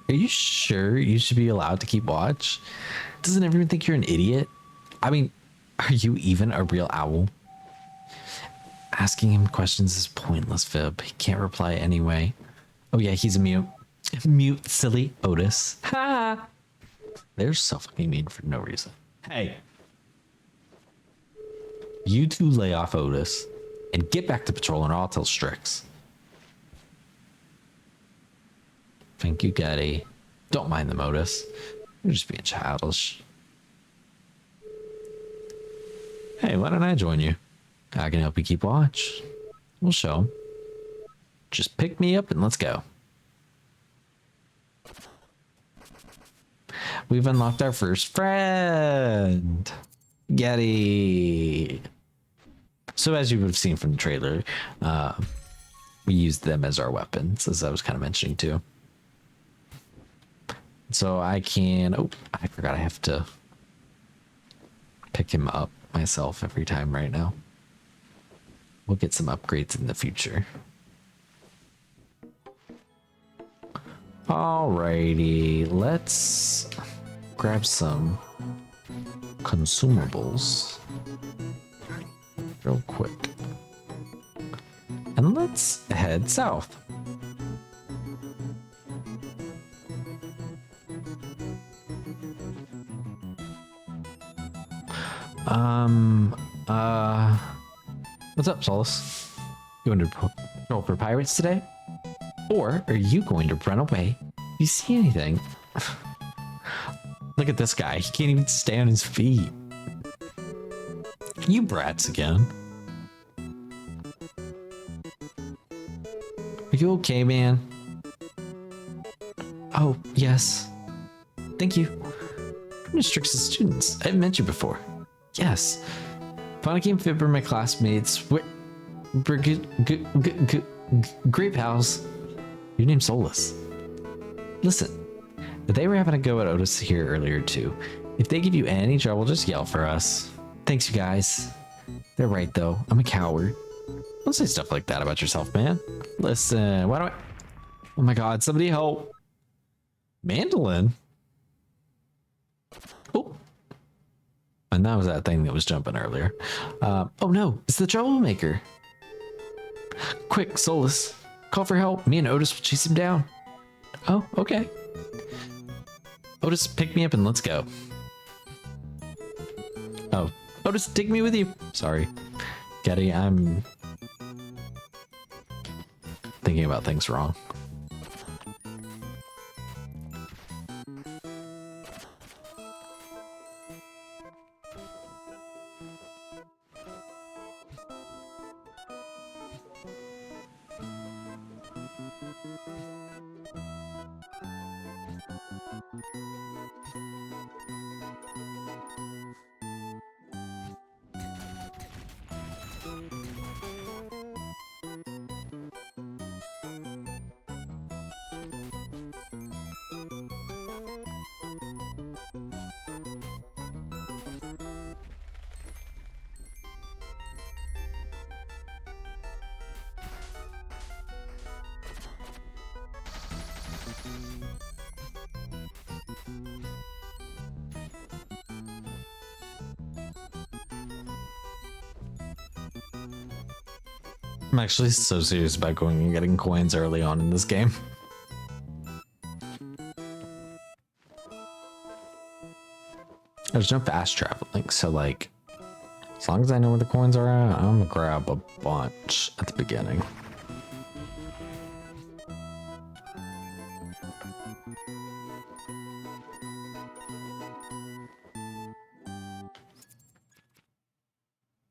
Are you sure you should be allowed to keep watch? Doesn't everyone think you're an idiot? I mean, are you even a real owl? Asking him questions is pointless, Fib. He can't reply anyway. Oh yeah, he's a mute. Mute, silly Otis. Ha! They're so fucking mean for no reason. Hey. You two lay off Otis and get back to patrolling or I'll tell Strix. Thank you, Getty. Don't mind them, Otis. You're just being childish. Hey, why don't I join you? I can help you keep watch. We'll show 'em. Just pick me up and let's go. We've unlocked our first friend, Getty. So as you would have seen from the trailer, we used them as our weapons, as I was kind of mentioning too. So I can, oh, I forgot I have to pick him up myself every time right now. We'll get some upgrades in the future. Alrighty, let's grab some consumables real quick. And let's head south. What's up, Solus? You going to patrol for pirates today? Or are you going to run away? Do you see anything? Look at this guy. He can't even stay on his feet. You brats again. Are you okay, man? Oh, yes. Thank you. I'm Strix's students. I haven't met you before. Yes. Funky and Fib are my classmates. We're great pals. Your name's Solus. Listen, they were having a go at Otis here earlier too. If they give you any trouble, just yell for us. Thanks, you guys. They're right though. I'm a coward. Don't say stuff like that about yourself, man. Listen, why do I... Oh my god, somebody help. Mandolin? Oh. And that was that thing that was jumping earlier. Oh no, it's the troublemaker. Quick, Solus. Call for help. Me and Otis will chase him down. Oh, okay. Otis, pick me up and let's go. Oh, Otis, take me with you. Sorry. Getty, I'm thinking about things wrong. I'm actually so serious about going and getting coins early on in this game. There's no fast traveling, so like, as long as I know where the coins are at, I'm gonna grab a bunch at the beginning.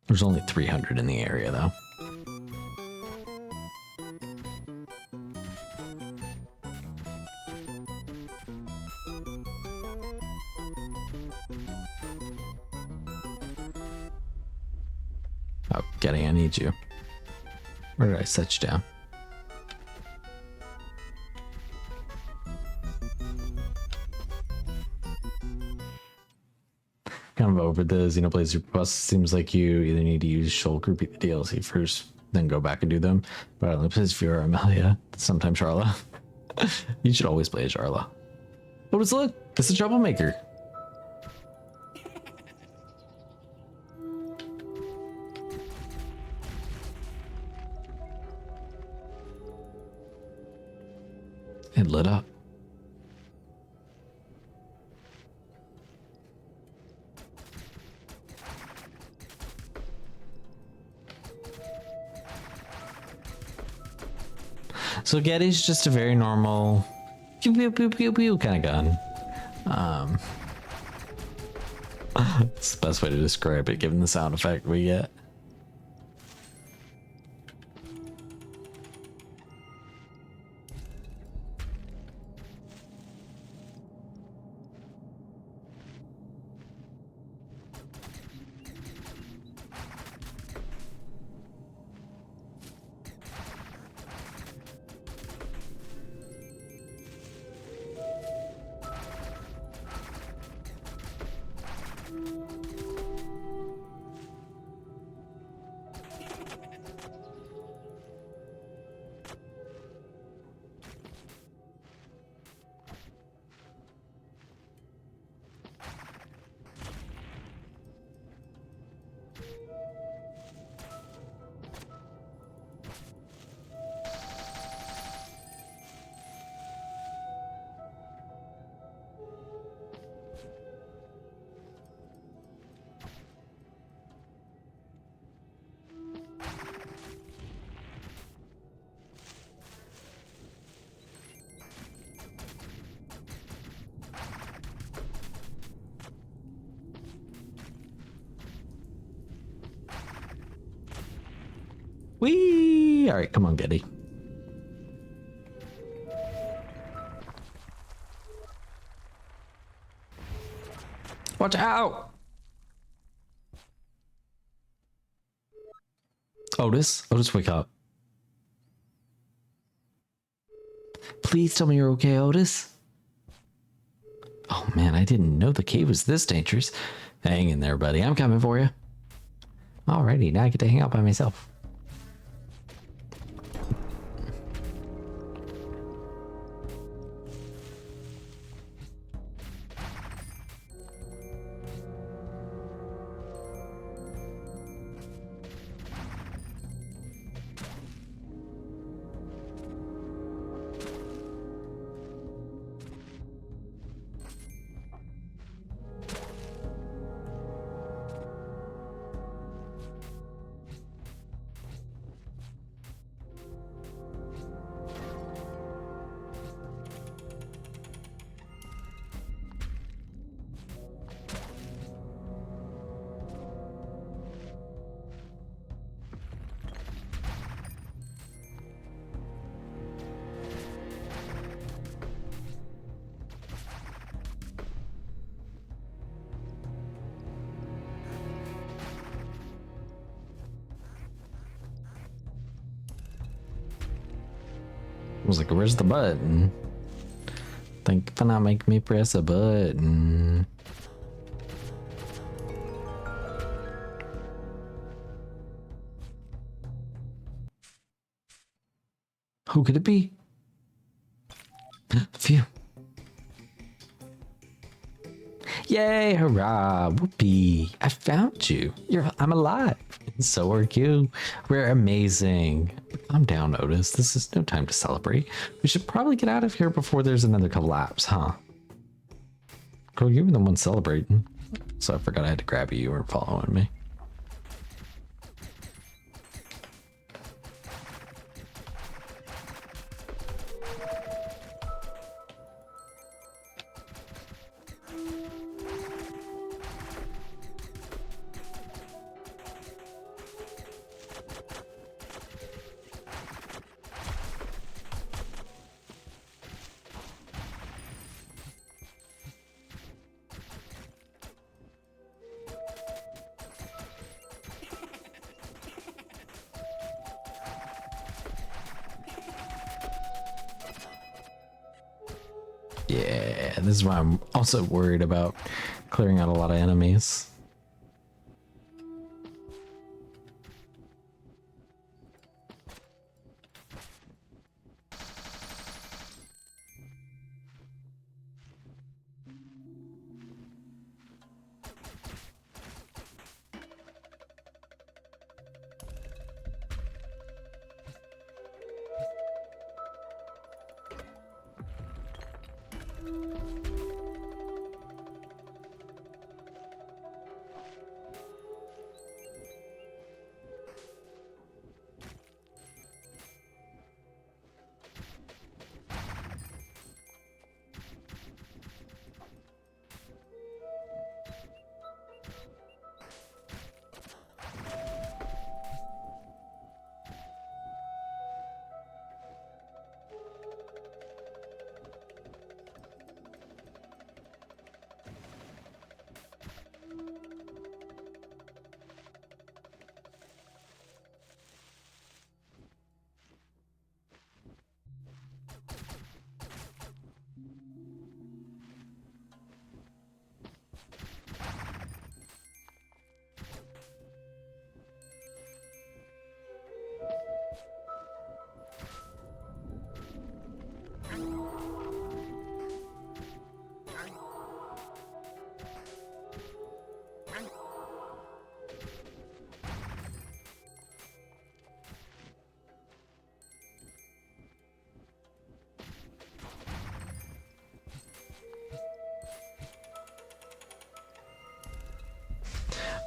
There's only 300 in the area though. Oh, Getty, I need you. Where did I set you down? Kind of over the Xenoblade Super Bus. Seems like you either need to use Shoal Group the DLC first, then go back and do them. But I only play as Fiora, Amelia, sometimes Charla. You should always play as Charla. Oh, just look! It's a troublemaker. It lit up. So Getty's just a very normal pew pew pew pew pew kind of gun. It's the best way to describe it given the sound effect we get. Whee! All right, come on, Getty. Watch out! Otis, wake up. Please tell me you're okay, Otis. Oh man, I didn't know the cave was this dangerous. Hang in there, buddy. I'm coming for you. Alrighty, now I get to hang out by myself. was like, where's the button? Think if not make me press a button. Who could it be? Phew. Yay, hurrah, whoopee. I found you. I'm alive. So are you. We're amazing. Calm down, Otis. This is no time to celebrate. We should probably get out of here before there's another collapse, huh? Girl, you were the one celebrating. So I forgot I had to grab you. You weren't following me. Yeah, this is why I'm also worried about clearing out a lot of enemies.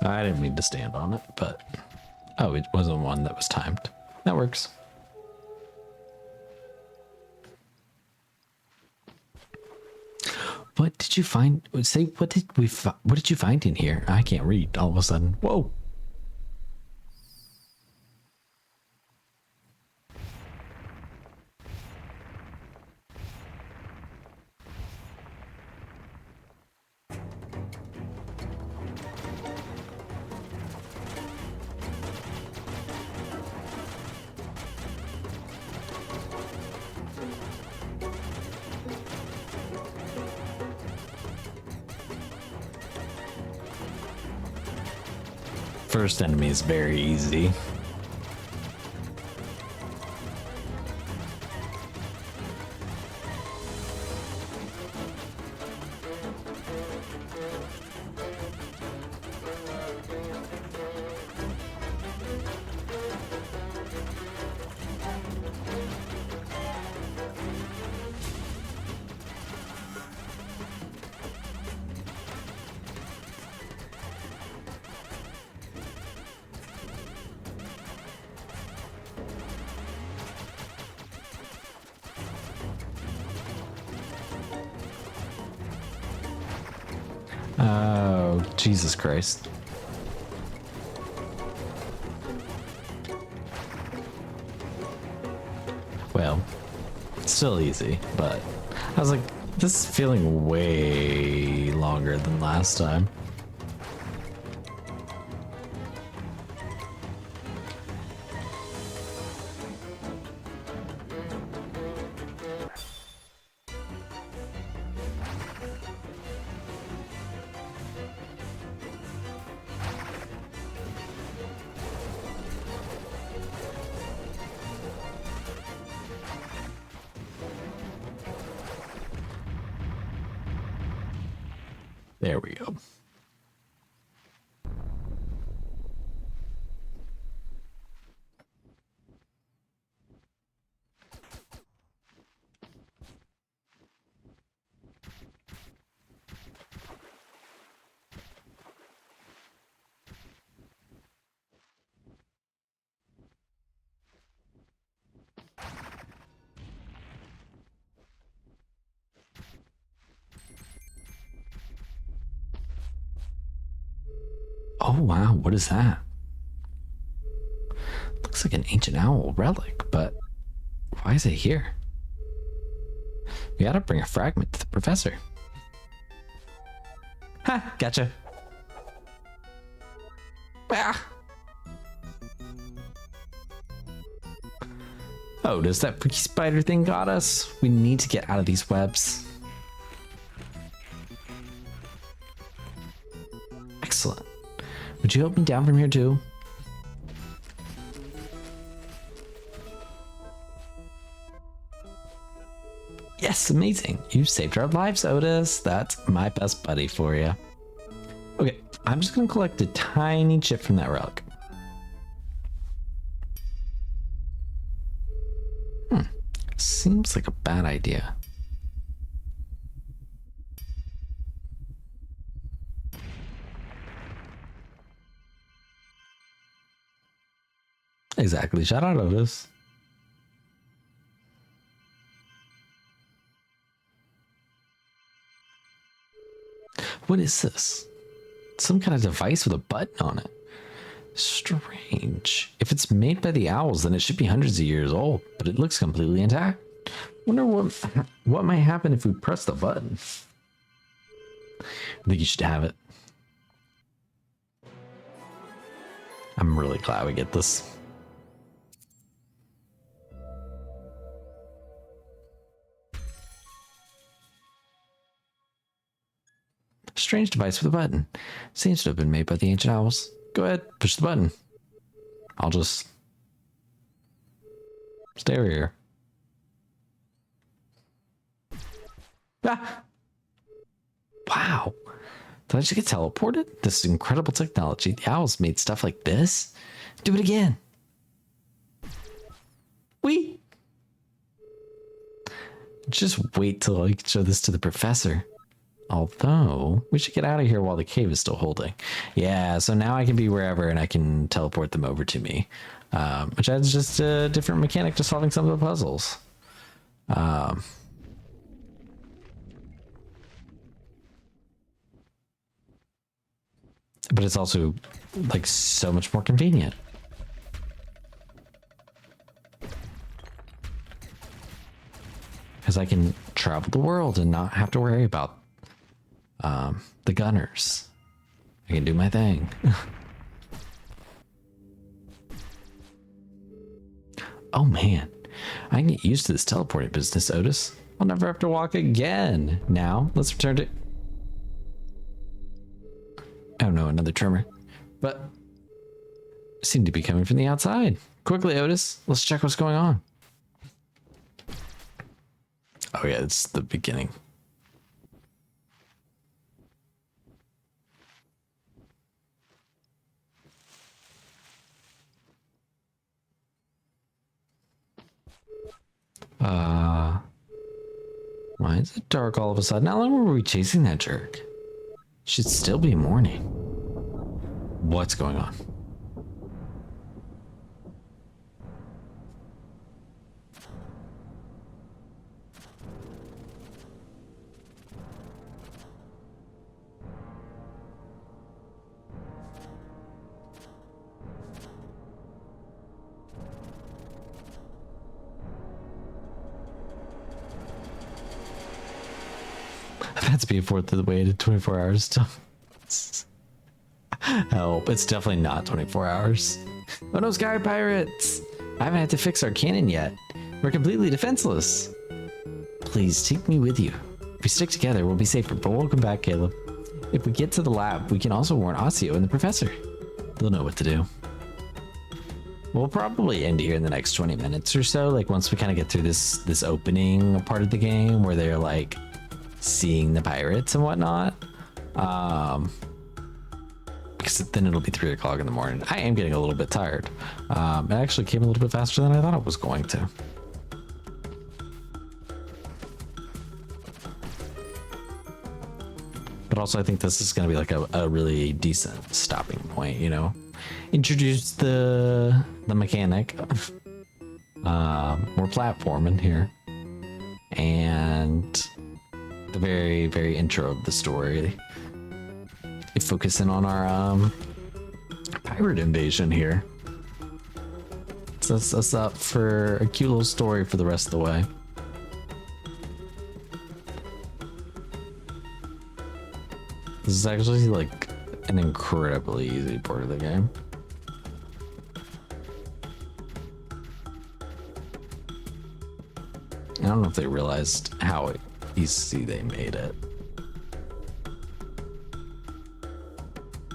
I didn't mean to stand on it, but... Oh, it wasn't one that was timed. That works. What did you find? Say, what did you find in here? I can't read all of a sudden. Whoa. First enemy is very easy. Oh, Jesus Christ. Well, still easy, but I was like, this is feeling way longer than last time. There we go. Oh wow, what is that? Looks like an ancient owl relic, but why is it here? We gotta bring a fragment to the professor. Ha, gotcha. Ah. Oh, does that freaky spider thing got us? We need to get out of these webs. Excellent. Would you help me down from here too? Yes, amazing. You saved our lives, Otis. That's my best buddy for you. Okay, I'm just gonna collect a tiny chip from that relic. Seems like a bad idea. Exactly. Shout out Otis. What is this? Some kind of device with a button on it. Strange. If it's made by the owls, then it should be hundreds of years old, but it looks completely intact. Wonder what might happen if we press the button. I think you should have it. I'm really glad we get this. Strange device with a button. Seems to have been made by the ancient owls. Go ahead, push the button. I'll just stay over here. Ah! Wow. Did I just get teleported? This is incredible technology. The owls made stuff like this. Do it again. Wee. Just wait till I show this to the professor. Although, we should get out of here while the cave is still holding. Yeah, so now I can be wherever and I can teleport them over to me. Which adds just a different mechanic to solving some of the puzzles. But it's also, like, so much more convenient. Because I can travel the world and not have to worry about the gunners. I can do my thing. Oh man, I can get used to this teleporting business, Otis. I'll never have to walk again. Now, let's return to... Oh no, another tremor. But it seemed to be coming from the outside. Quickly, Otis, let's check what's going on. Oh yeah, it's the beginning. Why is it dark all of a sudden? How long were we chasing that jerk? Should still be morning. What's going on? That's being fourth of the way to 24 hours stuff. Help, it's definitely not 24 hours. Oh no, Sky Pirates! I haven't had to fix our cannon yet. We're completely defenseless. Please take me with you. If we stick together, we'll be safer, but welcome back, Caleb. If we get to the lab, we can also warn Osseo and the professor. They'll know what to do. We'll probably end here in the next 20 minutes or so, like once we kind of get through this opening part of the game where they're like seeing the pirates and whatnot. Because then it'll be 3 o'clock in the morning. I am getting a little bit tired. It actually came a little bit faster than I thought it was going to. But also I think this is going to be like a really decent stopping point, you know. Introduce the mechanic. More platforming here. And the very, very intro of the story. Focusing on our pirate invasion here. Sets us up for a cute little story for the rest of the way. This is actually like an incredibly easy part of the game. I don't know if they realized how easy they made it.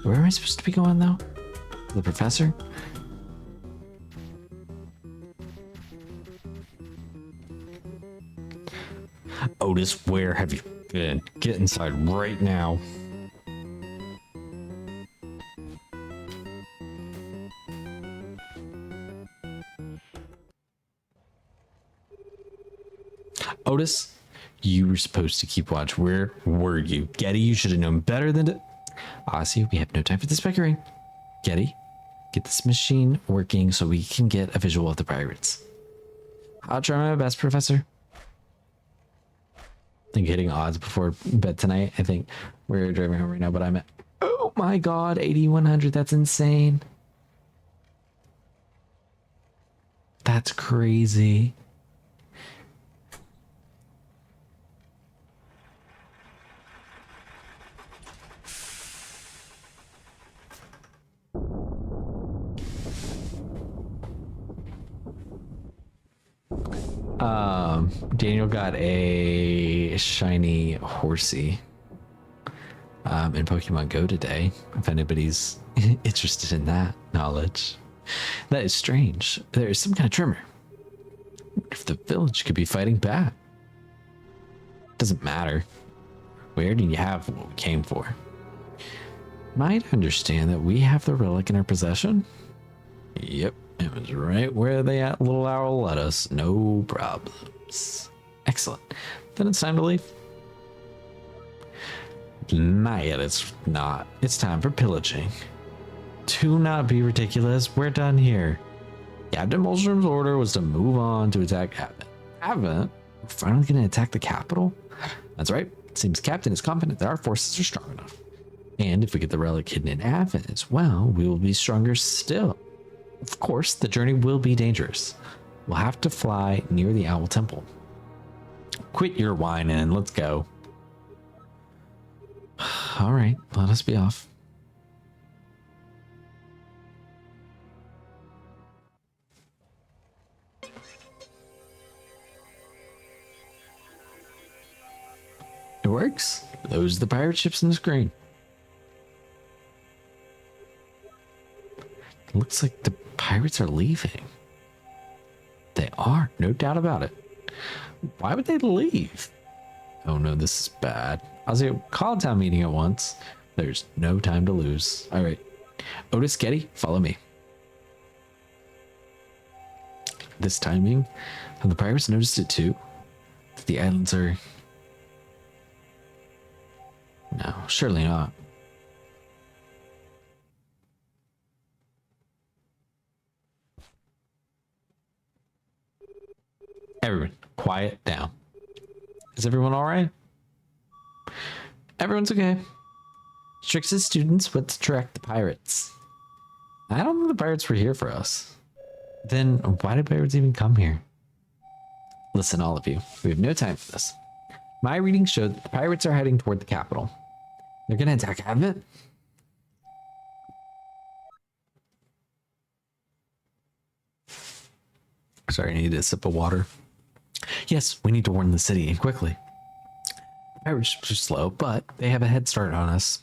Where am I supposed to be going though? The professor? Otis, where have you been? Get inside right now. Otis, you were supposed to keep watch. Where were you? Getty, you should have known better than to... Ozzy, we have no time for this bickering. Getty, get this machine working so we can get a visual of the pirates. I'll try my best, Professor. I think hitting odds before bed tonight. I think we're driving home right now, but I'm at... Oh my god, 8,100. That's insane. That's crazy. Daniel got a shiny horsey in Pokemon Go today, if anybody's interested in that knowledge. That is strange. There is some kind of tremor. If the village could be fighting back. Doesn't matter. We already have what we came for. Might understand that we have the relic in our possession? Yep, it was right where the little owl led us. No problems. Excellent. Then it's time to leave. Not yet, it's not. It's time for pillaging. Do not be ridiculous. We're done here. Captain Molstrom's order was to move on to attack Advent. Advent? We're finally going to attack the capital? That's right. It seems Captain is confident that our forces are strong enough. And if we get the relic hidden in Advent as well, we will be stronger still. Of course, the journey will be dangerous. We'll have to fly near the Owl Temple. Quit your whining and let's go. All right, let us be off. It works. Those are the pirate ships on the screen. Looks like the pirates are leaving. They are, no doubt about it. Why would they leave? Oh no, this is bad. Ozzy, call a town meeting at once. There's no time to lose. All right. Otis, Getty, follow me. This timing, have the pirates noticed it too? That the islands are... No, surely not. Everyone, quiet down. Is everyone all right? Everyone's okay. Strix's students went to track the pirates. I don't think the pirates were here for us. Then why did pirates even come here? Listen, all of you, we have no time for this. My readings show that the pirates are heading toward the capital. They're gonna attack Advent? Sorry, I need a sip of water. Yes, we need to warn the city and quickly. Pirates are slow, but they have a head start on us.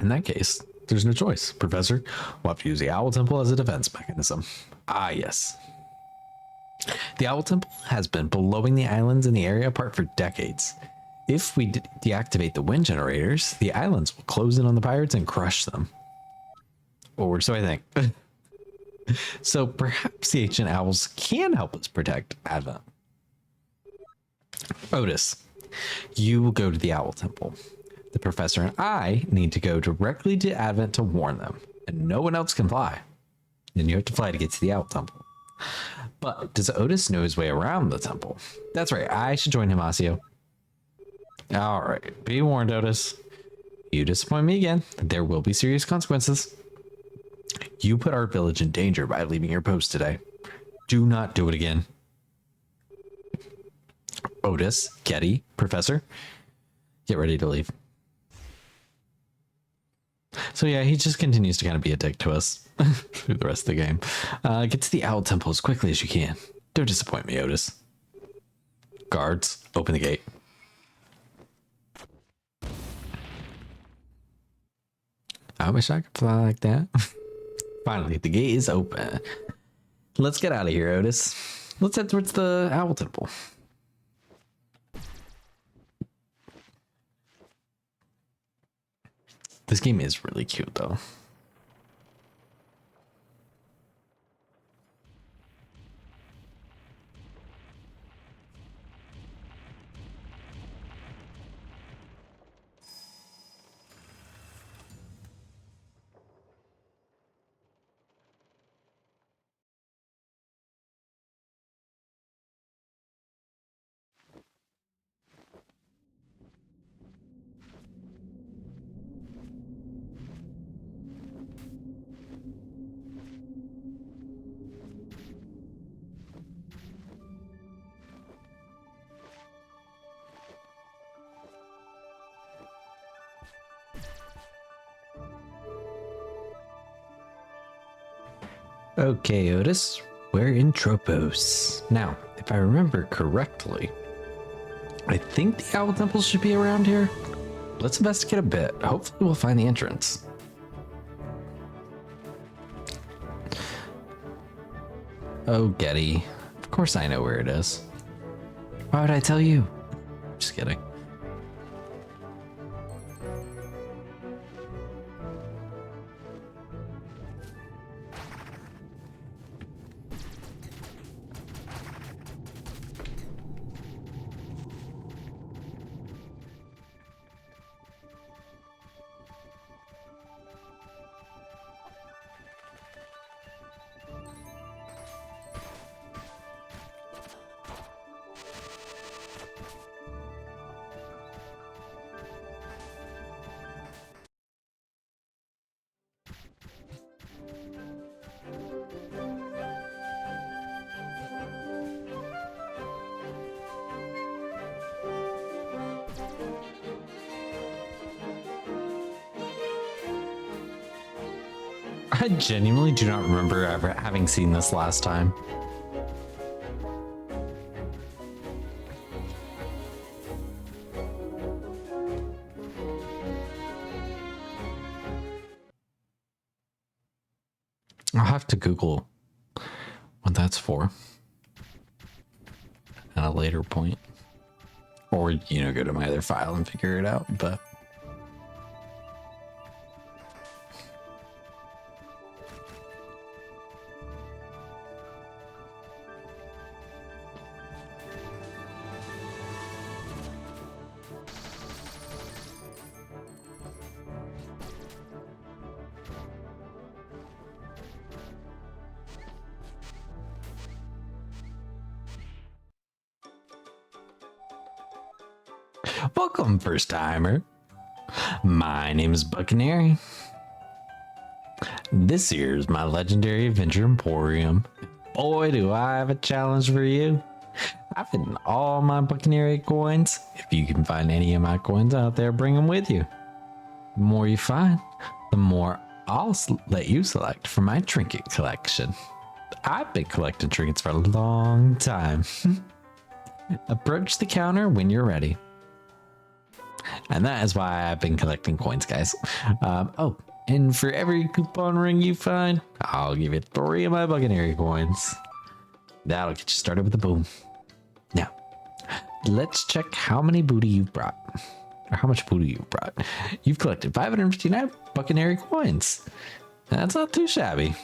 In that case, there's no choice. Professor, we'll have to use the Owl Temple as a defense mechanism. Ah, yes. The Owl Temple has been blowing the islands in the area apart for decades. If we deactivate the wind generators, the islands will close in on the pirates and crush them. Or so I think. So perhaps the ancient owls can help us protect Advent. Otis, you will go to the Owl Temple. The professor and I need to go directly to Advent to warn them, and no one else can fly. And you have to fly to get to the Owl Temple. But does Otis know his way around the temple? That's right, I should join him, Asio. All right, be warned, Otis. You disappoint me again, there will be serious consequences. You put our village in danger by leaving your post today. Do not do it again. Otis, Getty, Professor, get ready to leave. So yeah, he just continues to kind of be a dick to us through the rest of the game. Get to the Owl Temple as quickly as you can. Don't disappoint me, Otis. Guards, open the gate. I wish I could fly like that. Finally, the gate is open. Let's get out of here, Otis. Let's head towards the Owl Temple. This game is really cute, though. Okay, Otis, we're in Tropos. Now, if I remember correctly, I think the Owl Temple should be around here. Let's investigate a bit. Hopefully we'll find the entrance. Oh, Getty. Of course I know where it is. Why would I tell you? Just kidding. I genuinely do not remember ever having seen this last time. I'll have to Google what that's for at a later point. Or, you know, go to my other file and figure it out, but... Welcome, first timer. My name is Buccaneer. This here's my legendary adventure emporium. Boy, do I have a challenge for you. I've hidden all my Buccaneer coins. If you can find any of my coins out there, bring them with you. The more you find, the more I'll let you select for my trinket collection. I've been collecting trinkets for a long time. Approach the counter when you're ready. And that is why I've been collecting coins, guys. Oh, and for every coupon ring you find, I'll give you 3 of my Buccaneer coins. That'll get you started with a boom. Now, let's check how many booty you've brought. Or how much booty you've brought. You've collected 559 Buccaneer coins. That's not too shabby.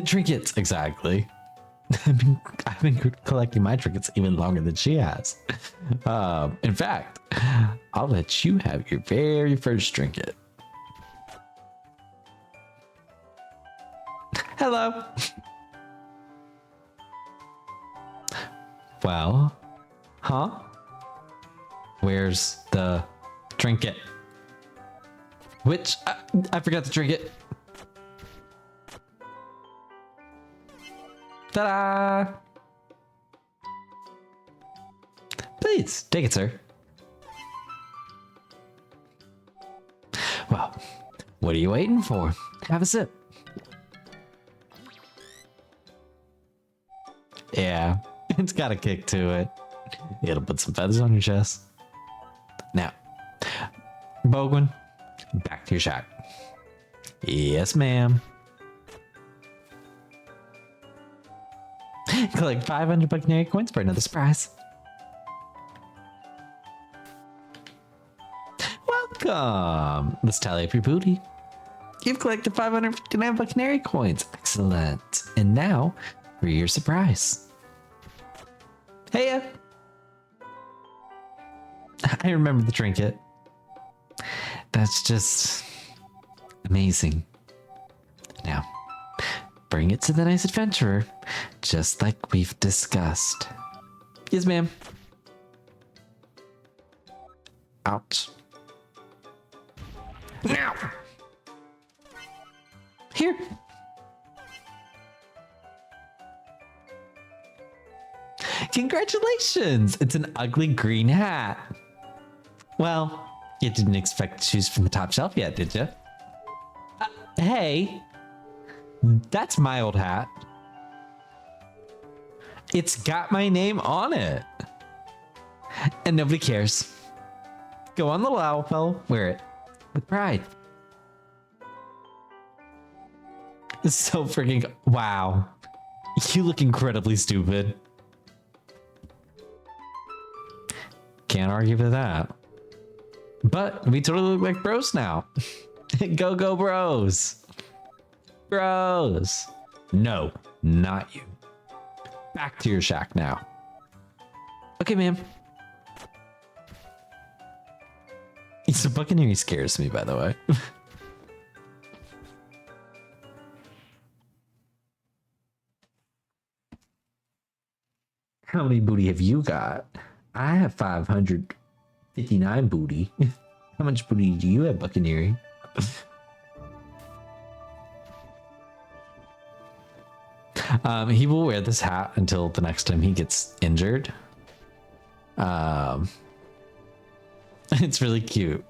Trinkets, exactly. I've been collecting my trinkets even longer than she has. In fact, I'll let you have your very first trinket. Hello. Well, huh? Where's the trinket? Which I forgot the trinket. Ta-da! Please take it, sir. Well, what are you waiting for? Have a sip. Yeah, it's got a kick to it. It'll put some feathers on your chest. Now, Bogwin, back to your shack. Yes, ma'am. Collect 500 Buccaneer coins for another surprise. Welcome. Let's tally up your booty. You've collected 559 Buccaneer coins. Excellent. And now for your surprise. Hey, I remember the trinket. That's just amazing. Now, bring it to the nice adventurer, just like we've discussed. Yes, ma'am. Ouch. Now. Here. Congratulations! It's an ugly green hat. Well, you didn't expect to choose from the top shelf yet, did you? Hey, that's my old hat. It's got my name on it. And nobody cares. Go on, little owl fellow, wear it with pride. It's so freaking, wow. You look incredibly stupid. Can't argue with that. But we totally look like bros now. Go, go, bros. Bros. No, not you. Back to your shack now. Okay, ma'am. The Buccaneer scares me, by the way. How many booty have you got? I have 559 booty. How much booty do you have, Buccaneer? He will wear this hat until the next time he gets injured. It's really cute.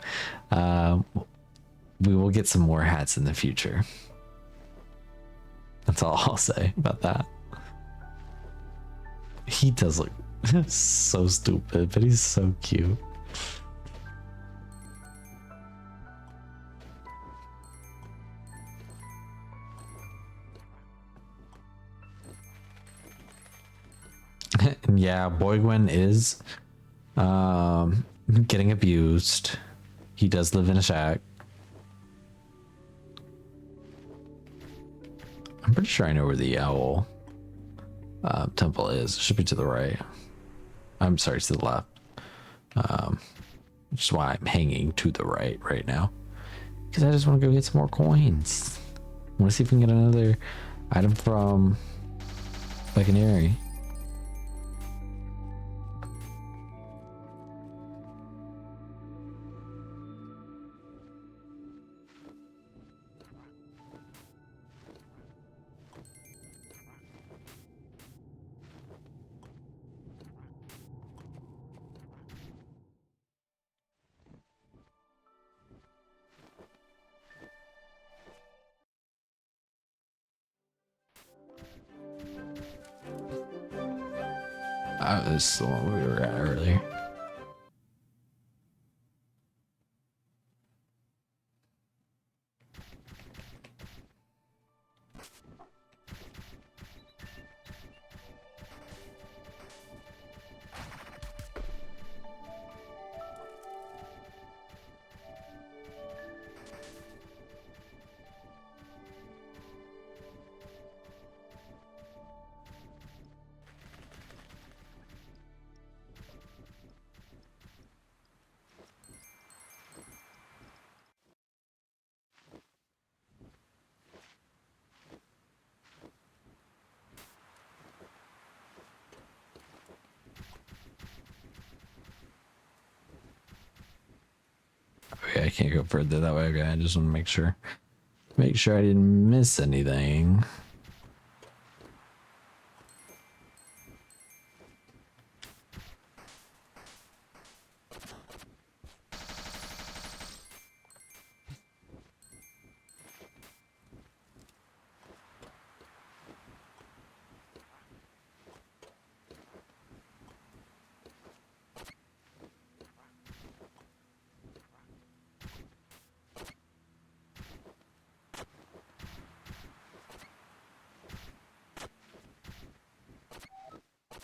We will get some more hats in the future. That's all I'll say about that. He does look so stupid, but he's so cute. Yeah, Boygwin is getting abused. He does live in a shack. I'm pretty sure I know where the owl temple is. It should be to the right. I'm sorry, to the left. Which is why I'm hanging to the right now. Because I just want to go get some more coins. I want to see if we can get another item from Buccaneer. This is the one we were at earlier. I can't go further that way. Okay, I just want to make sure. Make sure I didn't miss anything.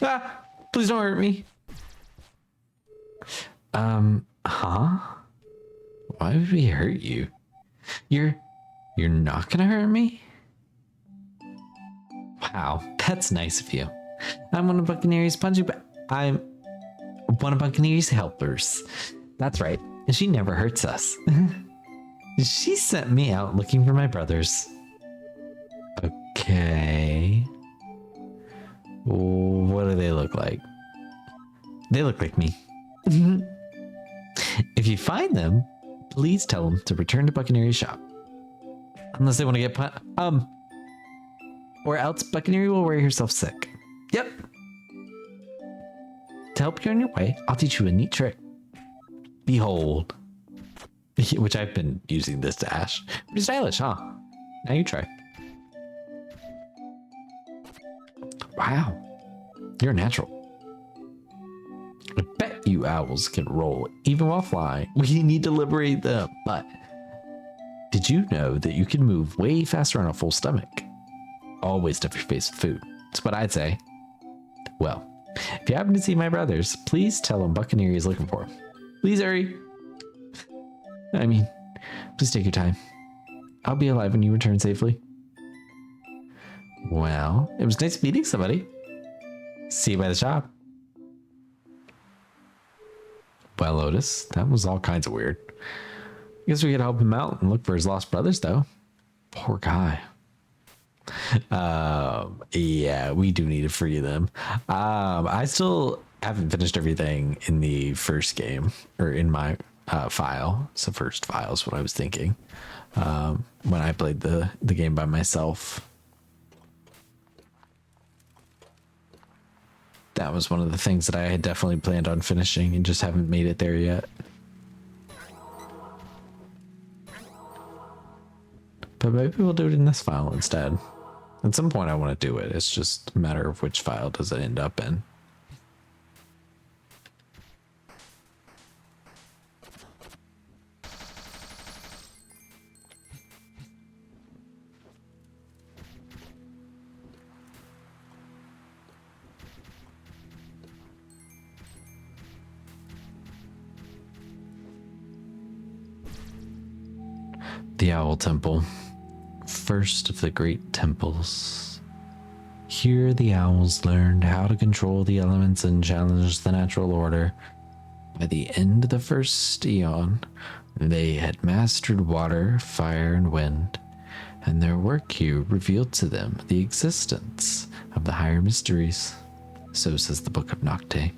Ah, please don't hurt me. Huh? Why would we hurt you? You're not gonna hurt me? Wow, that's nice of you. I'm one of Buccaneer's I'm one of Buccaneer's helpers. That's right. And she never hurts us. She sent me out looking for my brothers. Okay. What do they look like? They look like me. If you find them, please tell them to return to Buccaneer's shop. Unless they want to get or else Buccaneer will wear herself sick. Yep. To help you on your way, I'll teach you a neat trick. Behold. Which I've been using this dash. Pretty stylish, huh? Now you try. Wow. You're a natural. I bet you owls can roll even while flying. We need to liberate them. But did you know that you can move way faster on a full stomach? Always stuff your face with food. That's what I'd say. Well, if you happen to see my brothers, please tell them Buccaneer is looking for them. Please hurry. I mean, please take your time. I'll be alive when you return safely. Well, it was nice meeting somebody. See you by the shop. Well, Otis, that was all kinds of weird. I guess we could help him out and look for his lost brothers, though. Poor guy. Yeah, we do need to free them. I still haven't finished everything in the first game, or in my file. So first file is what I was thinking when I played the game by myself. That was one of the things that I had definitely planned on finishing and just haven't made it there yet. But maybe we'll do it in this file instead. At some point I want to do it. It's just a matter of which file does it end up in. The Owl Temple, first of the great temples. Here the owls learned how to control the elements and challenge the natural order. By the end of the first eon, they had mastered water, fire, and wind, and their work here revealed to them the existence of the higher mysteries. So says the Book of Nocte.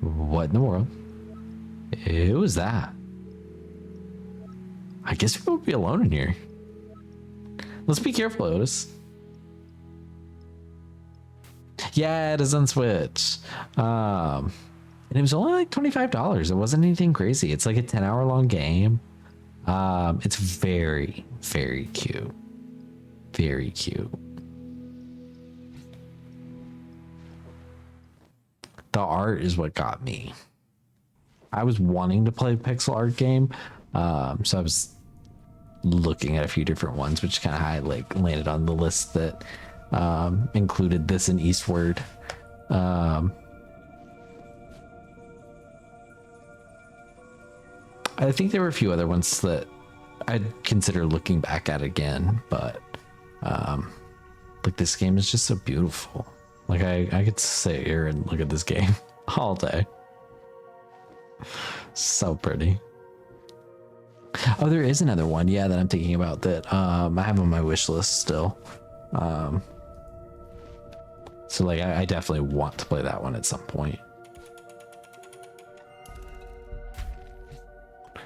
What in the world? Who was that? I guess we won't be alone in here. Let's be careful, Otis. Yeah, it is on Switch. And it was only like $25. It wasn't anything crazy. It's like a 10-hour long game. It's very, very cute. Very cute. The art is what got me. I was wanting to play a pixel art game, so I was looking at a few different ones, which kind of how I landed on the list that included this and Eastward. I think there were a few other ones that I'd consider looking back at again, but like this game is just so beautiful. Like I could sit here and look at this game all day. So pretty. Oh, there is another one, yeah, that I'm thinking about that I have on my wish list still. So like I definitely want to play that one at some point.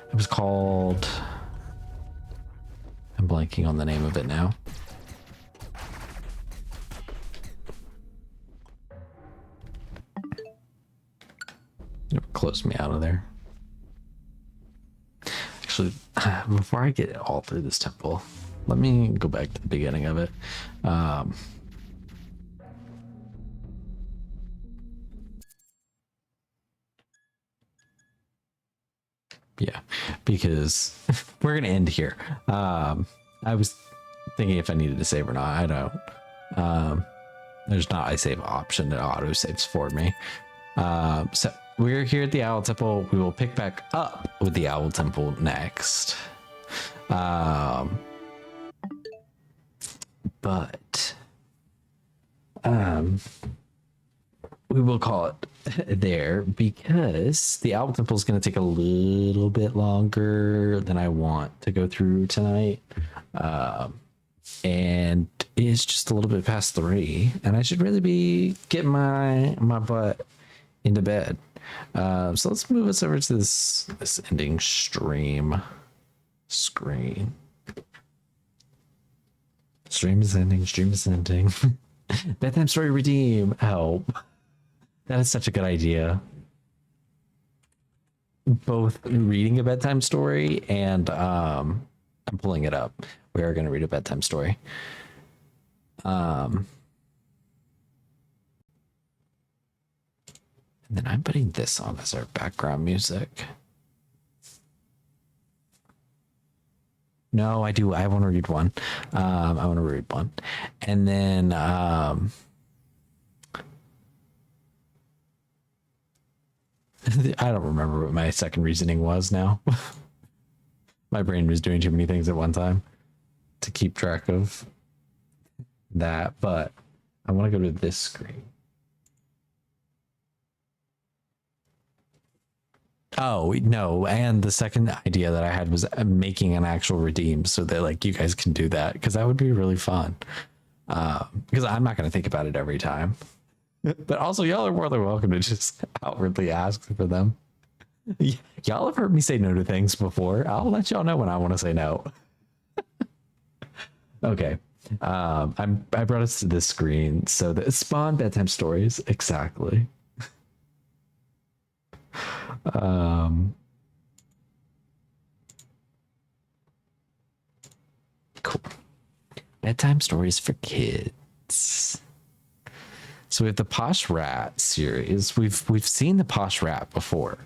It was called, I'm blanking on the name of it now. It closed me out of there. Actually, before I get all through this temple, let me go back to the beginning of it. Yeah, because we're gonna end here. I was thinking if I needed to save or not. I don't. There's not a save option that auto saves for me. So we're here at the Owl Temple. We will pick back up with the Owl Temple next. But we will call it there because the Owl Temple is going to take a little bit longer than I want to go through tonight. And it's just a little bit past 3, and I should really be getting my butt into bed. So let's move us over to this ending screen. Stream is ending. Bedtime story redeem. Help. That is such a good idea. Both reading a bedtime story and I'm pulling it up. We are going to read a bedtime story. And then I'm putting this on as our background music. No, I do. I want to read one. I want to read one. And then I don't remember what my second reasoning was now. My brain was doing too many things at one time to keep track of that, but I want to go to this screen. Oh, no. And the second idea that I had was making an actual redeem so that like you guys can do that, because that would be really fun. Because I'm not going to think about it every time. But also, y'all are more than welcome to just outwardly ask for them. Y'all have heard me say no to things before. I'll let y'all know when I want to say no. Okay. I brought us to this screen so that spawn bedtime stories. Exactly. Cool. Bedtime stories for kids. So we have the Posh Rat series. We've seen the Posh Rat before.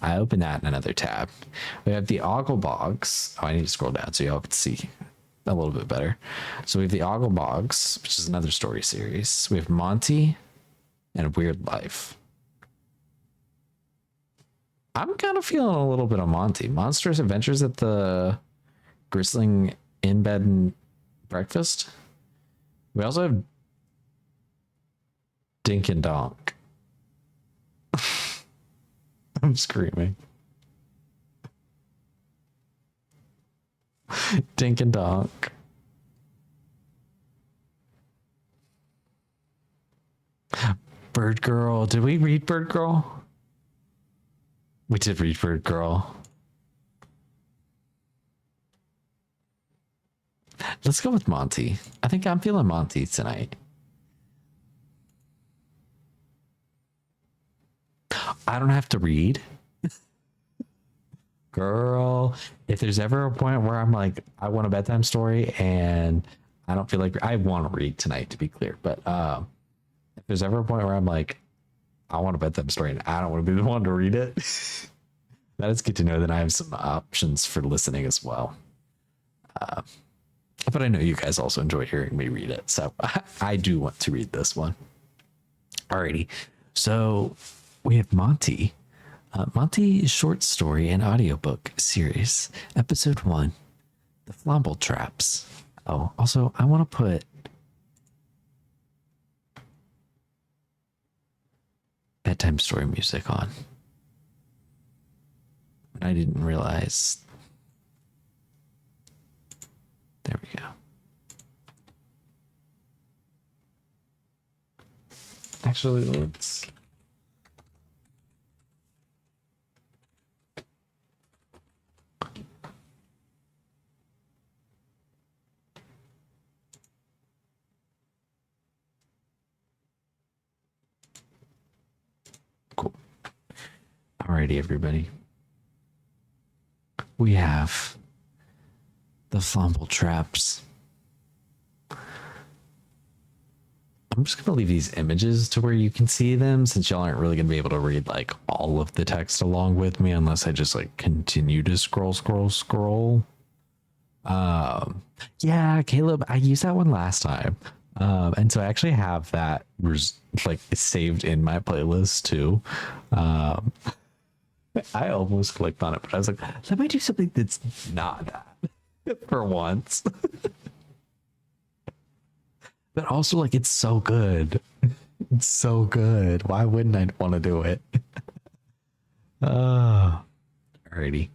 I opened that in another tab. We have the Oglebogs. Oh, I need to scroll down so y'all can see a little bit better. So we have the Oglebogs, which is another story series. We have Monty and Weird Life. I'm kind of feeling a little bit of Monty. Monstrous Adventures at the Gristling In Bed and Breakfast. We also have Dink and Donk. I'm screaming. Dink and Donk. Bird Girl. Did we read Bird Girl? We did read Bird Girl. Let's go with Monty. I think I'm feeling Monty tonight. I don't have to read. Girl, if there's ever a point where I'm like, I want a bedtime story and I don't feel like I want to read tonight, to be clear, but if there's ever a point where I'm like, I want a bedtime story and I don't want to be the one to read it, that is good to know that I have some options for listening as well. But I know you guys also enjoy hearing me read it, so I do want to read this one. Alrighty, so we have Monty. Monty short story and audiobook series, episode 1, The Flomble Traps. Oh, also, I want to put bedtime story music on. I didn't realize. There we go. Actually, let's. Cool. Alrighty, everybody. We have the fumble traps. I'm just going to leave these images to where you can see them, since y'all aren't really going to be able to read like all of the text along with me unless I just like continue to scroll. Yeah, Caleb, I used that one last time. And so I actually have that like saved in my playlist too. I almost clicked on it, but I was like, let me do something that's not that for once. But also, like, it's so good. It's so good. Why wouldn't I want to do it? Alrighty.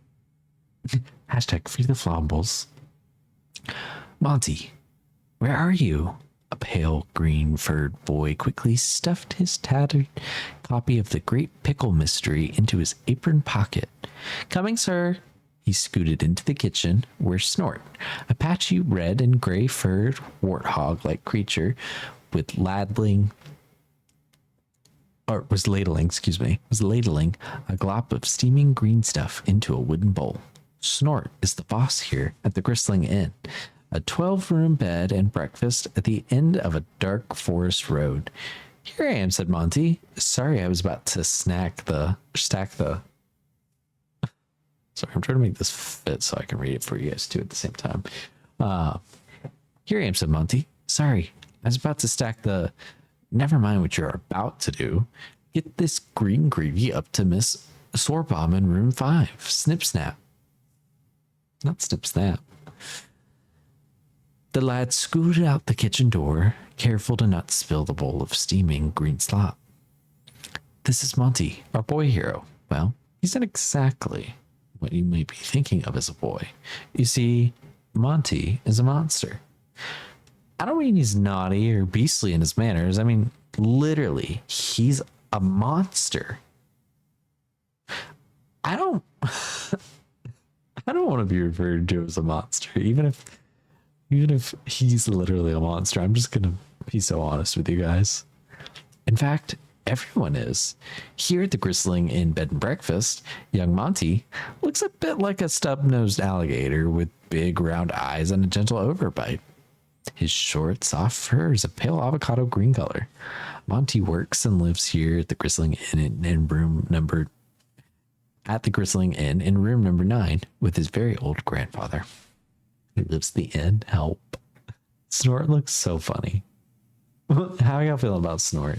Hashtag free the flombles. Monty, where are you? A pale green furred boy quickly stuffed his tattered copy of The Great Pickle Mystery into his apron pocket. Coming, sir. He scooted into the kitchen where Snort, a patchy red and gray furred warthog-like creature, was ladling a glop of steaming green stuff into a wooden bowl. Snort is the boss here at the Gristling Inn, a 12-room bed and breakfast at the end of a dark forest road. Here I am, said Monty. Sorry, I was about to stack the. Sorry, I'm trying to make this fit so I can read it for you guys too at the same time. Here I am, said Monty. Sorry, I was about to stack the. Never mind what you're about to do. Get this green gravy up to Miss Sorbomb in room 5. Snip snap. Not snip snap. The lad scooted out the kitchen door, careful to not spill the bowl of steaming green slop. This is Monty, our boy hero. Well, he's not exactly what you might be thinking of as a boy. You see, Monty is a monster. I don't mean he's naughty or beastly in his manners. I mean, literally, he's a monster. I don't want to be referred to as a monster, even if he's literally a monster. I'm just gonna be so honest with you guys. In fact, everyone is. Here at the Gristling Inn Bed and Breakfast, young Monty looks a bit like a stub-nosed alligator with big round eyes and a gentle overbite. His short, soft fur is a pale avocado green color. Monty works and lives here at the Gristling Inn in room number 9 with his very old grandfather. He lives the inn. Help. Snort looks so funny. How y'all feeling about Snort?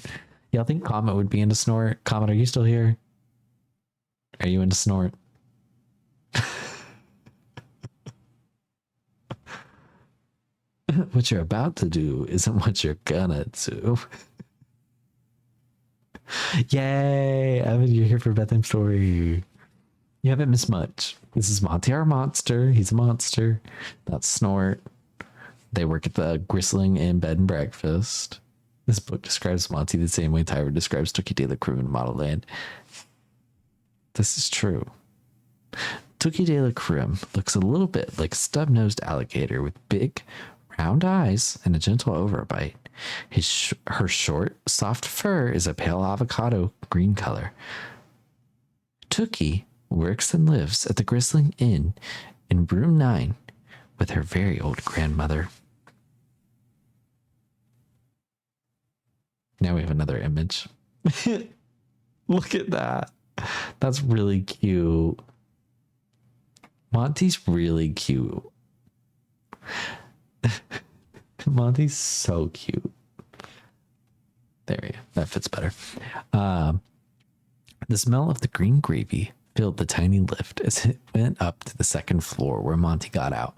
Y'all think Comet would be into Snort? Comet, are you still here? Are you into Snort? What you're about to do isn't what you're gonna do. Yay! Evan, you're here for bedtime story. You haven't missed much. This is Monty, our monster. He's a monster. That's Snort. They work at the Gristling Inn Bed and Breakfast. This book describes Monty the same way Tyra describes Tookie de la Creme in Model Land. This is true. Tookie de la Creme looks a little bit like a stub-nosed alligator with big, round eyes and a gentle overbite. Her short, soft fur is a pale avocado green color. Tookie works and lives at the Gristling Inn in room 9 with her very old grandmother. Now we have another image. Look at that. That's really cute. Monty's really cute. Monty's so cute. There we go. That fits better. The smell of the green gravy filled the tiny lift as it went up to the second floor where Monty got out.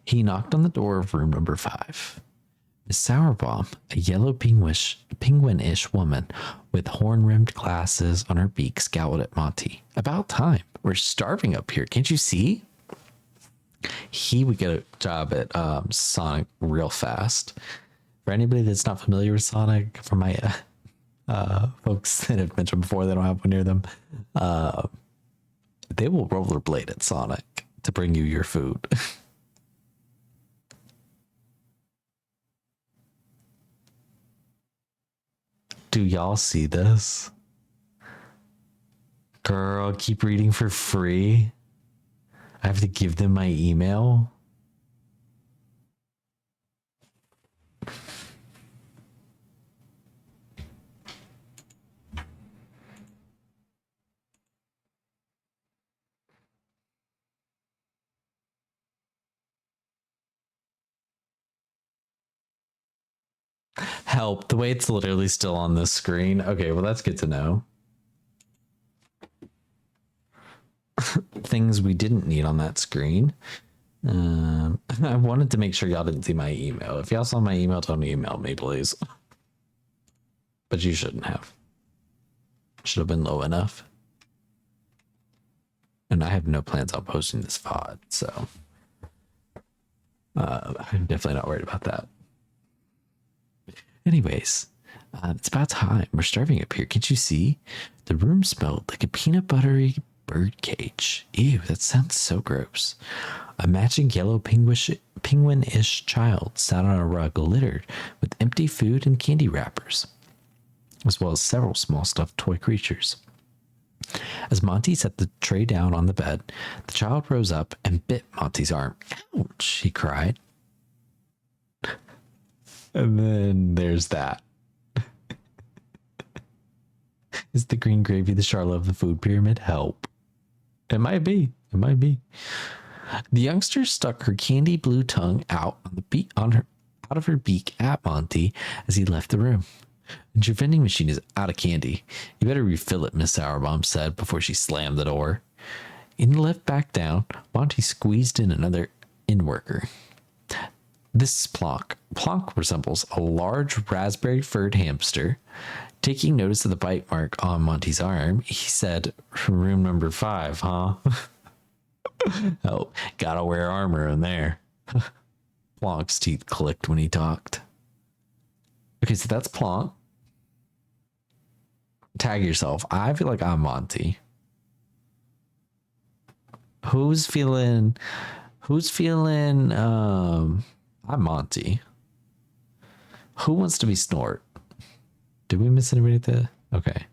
He knocked on the door of room number 5. Miss Sourbaum, a yellow penguin-ish woman with horn-rimmed glasses on her beak, scowled at Monty. About time. We're starving up here. Can't you see? He would get a job at Sonic real fast. For anybody that's not familiar with Sonic, for my Folks that have mentioned before they don't have one near them. They will rollerblade at Sonic to bring you your food. Do y'all see this? Girl, keep reading for free. I have to give them my email. Help. The way it's literally still on this screen. Okay, well, that's good to know. Things we didn't need on that screen. I wanted to make sure y'all didn't see my email. If y'all saw my email, don't email me, please. But you shouldn't have. Should have been low enough. And I have no plans on posting this VOD, so I'm definitely not worried about that. Anyways, it's about time. We're starving up here. Can't you see? The room smelled like a peanut buttery bird cage. Ew, that sounds so gross. A matching yellow penguin-ish child sat on a rug littered with empty food and candy wrappers, as well as several small stuffed toy creatures. As Monty set the tray down on the bed, the child rose up and bit Monty's arm. Ouch, he cried. And then there's that. Is the green gravy the Charlotte of the food pyramid? Help. It might be. It might be. The youngster stuck her candy blue tongue out of her beak at Monty as he left the room. Your vending machine is out of candy. You better refill it, Miss Sourbaum said before she slammed the door. In the lift back down, Monty squeezed in another in-worker. This is Plonk. Plonk resembles a large raspberry-furred hamster. Taking notice of the bite mark on Monty's arm, he said, room number 5, huh? Oh, gotta wear armor in there. Plonk's teeth clicked when he talked. Okay, so that's Plonk. Tag yourself. I feel like I'm Monty. Who's feeling I'm Monty. Who wants to be Snort? Did we miss anybody at the okay.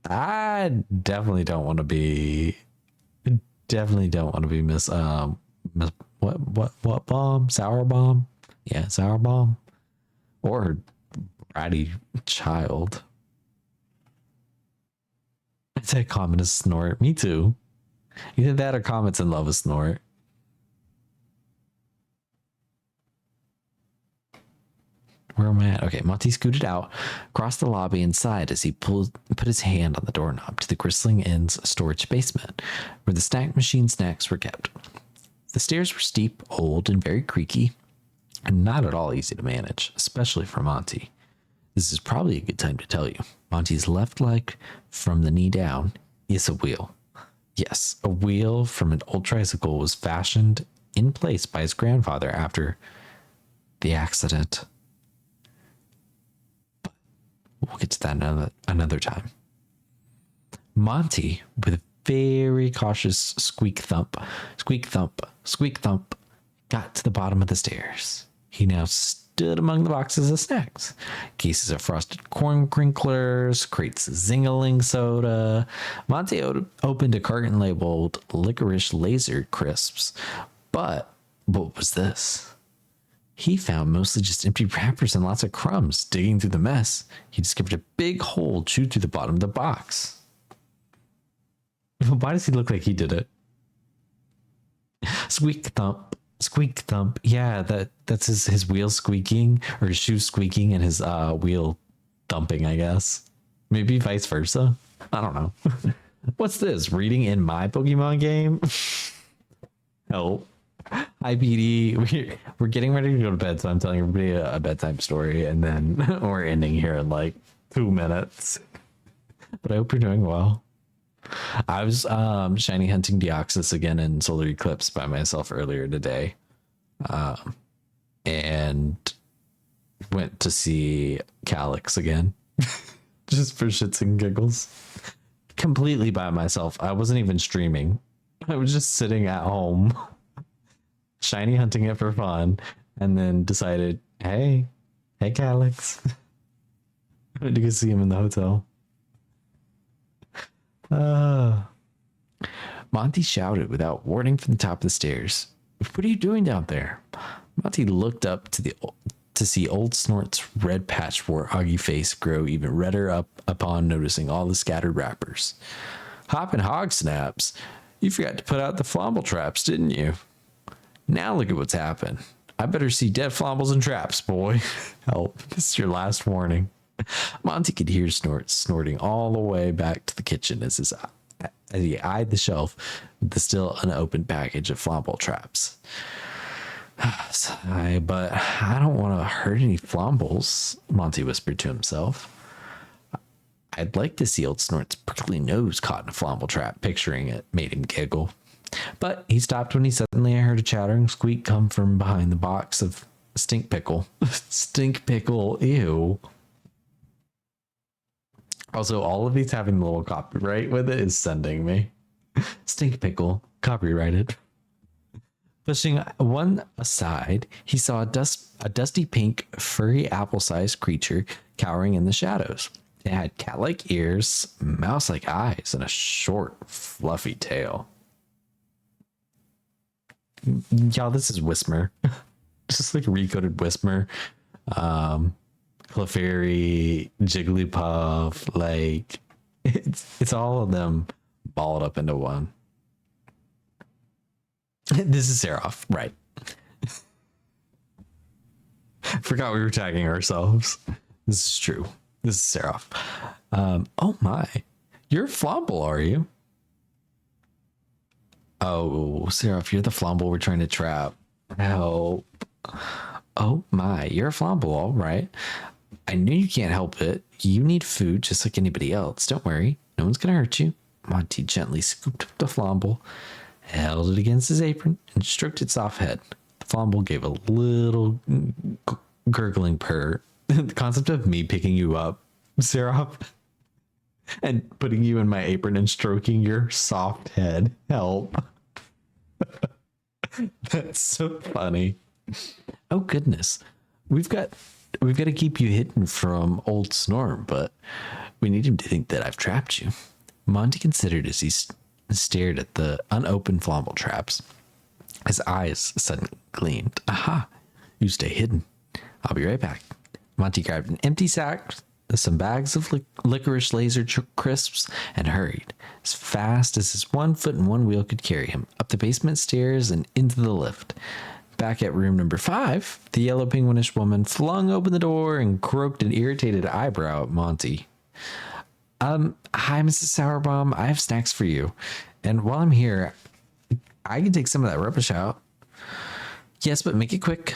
I definitely don't want to be Miss what bomb? Sour bomb? Yeah, sour bomb. Or bratty child. It's a comment as Snort. Me too. Either that or comments in love with Snort. Where am I at? Okay, Monty scooted out, across the lobby and sighed as he put his hand on the doorknob to the Gristling Inn's storage basement, where the snack machine snacks were kept. The stairs were steep, old, and very creaky, and not at all easy to manage, especially for Monty. This is probably a good time to tell you. Monty's left leg, from the knee down, is a wheel. Yes, a wheel from an old tricycle was fashioned in place by his grandfather after the accident. We'll get to that another time. Monty, with a very cautious squeak thump, got to the bottom of the stairs. He now stood among the boxes of snacks. Cases of frosted corn crinklers, crates of Zingaling soda. Monty opened a carton labeled licorice laser crisps. But what was this? He found mostly just empty wrappers and lots of crumbs. Digging through the mess, he discovered a big hole chewed through the bottom of the box. Why does he look like he did it? Squeak thump. Yeah, that's his wheel squeaking, or his shoe squeaking and his wheel thumping, I guess. Maybe vice versa. I don't know. What's this? Reading in my Pokemon game? Help. Hi, PD. We're getting ready to go to bed, so I'm telling everybody a bedtime story, and then we're ending here in like 2 minutes. But I hope you're doing well. I was shiny hunting Deoxys again in Solar Eclipse by myself earlier today. And went to see Calix again, just for shits and giggles, completely by myself. I wasn't even streaming. I was just sitting at home, shiny hunting it for fun, and then decided, hey, Calix. I went to go see him in the hotel. Monty shouted without warning from the top of the stairs. What are you doing down there? Monty looked up to see old Snort's red patch warthoggy face grow even redder up upon noticing all the scattered wrappers. Hoppin' hog snaps. You forgot to put out the flomble traps, didn't you? Now look at what's happened. I better see dead flombles and traps, boy. Help. This is your last warning. Monty could hear Snort snorting all the way back to the kitchen as he eyed the shelf with the still unopened package of flomble traps. Sigh, but I don't want to hurt any flombles, Monty whispered to himself. I'd like to see old Snort's prickly nose caught in a flomble trap. Picturing it made him giggle. But he stopped when he suddenly heard a chattering squeak come from behind the box of stink pickle. Stink pickle, ew. Also, all of these having the little copyright with it is sending me. Stink pickle, copyrighted. Pushing one aside, he saw a dusty pink, furry apple-sized creature cowering in the shadows. It had cat-like ears, mouse-like eyes, and a short, fluffy tail. Y'all, this is Whismer. Just like recoded Whismer. Clefairy, Jigglypuff, like it's all of them balled up into one. This is Seraph, right? Forgot we were tagging ourselves. This is true. This is Seraph. Oh my. You're a flomble, are you? Oh, Seraph, you're the flomble we're trying to trap. Help. Oh my, you're a flomble, all right. I knew you can't help it. You need food just like anybody else. Don't worry. No one's going to hurt you. Monty gently scooped up the flomble, held it against his apron, and stroked its soft head. The flomble gave a little gurgling purr. The concept of me picking you up, Seraph, and putting you in my apron and stroking your soft head. Help. That's so funny. Oh, goodness. We've got to keep you hidden from old Snort, but we need him to think that I've trapped you. Monty considered as he stared at the unopened flomble traps. His eyes suddenly gleamed. Aha! You stay hidden. I'll be right back. Monty grabbed an empty sack, some bags of licorice laser crisps, and hurried as fast as his 1 foot and 1 wheel could carry him up the basement stairs and into the lift. Back at room number 5, the yellow penguinish woman flung open the door and croaked an irritated eyebrow at Monty. Hi, Mrs. Sourbaum. I have snacks for you. And while I'm here, I can take some of that rubbish out. Yes, but make it quick.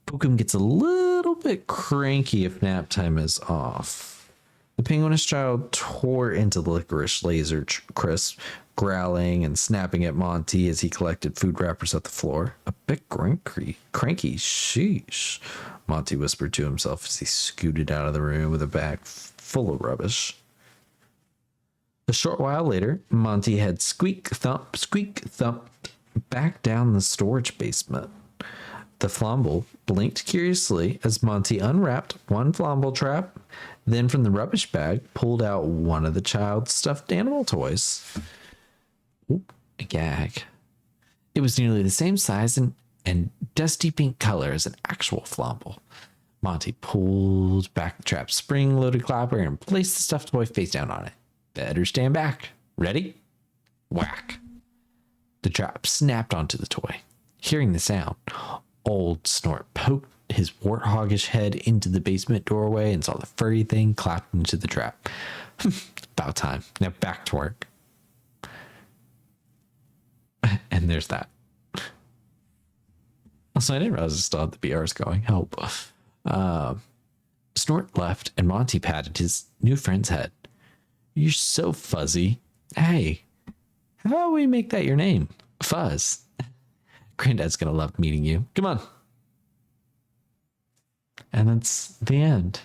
Pookum gets a little bit cranky if nap time is off. The penguinish child tore into the licorice laser crisp, growling and snapping at Monty as he collected food wrappers at the floor. A bit cranky, sheesh, Monty whispered to himself as he scooted out of the room with a bag full of rubbish. A short while later, Monty had squeak thump, back down the storage basement. The flomble blinked curiously as Monty unwrapped one flomble trap, then from the rubbish bag pulled out one of the child's stuffed animal toys. Oop, a gag. It was nearly the same size and dusty pink color as an actual flomble. Monty pulled back the trap's spring-loaded clapper and placed the stuffed toy face down on it. Better stand back. Ready? Whack. The trap snapped onto the toy. Hearing the sound, old Snort poked his warthoggish head into the basement doorway and saw the furry thing clapped into the trap. About time. Now back to work. And there's that. Also, I didn't realize I still had the BRs going. Help. Snort left and Monty patted his new friend's head. You're so fuzzy. Hey, how about we make that your name? Fuzz. Granddad's gonna love meeting you. Come on. And that's the end.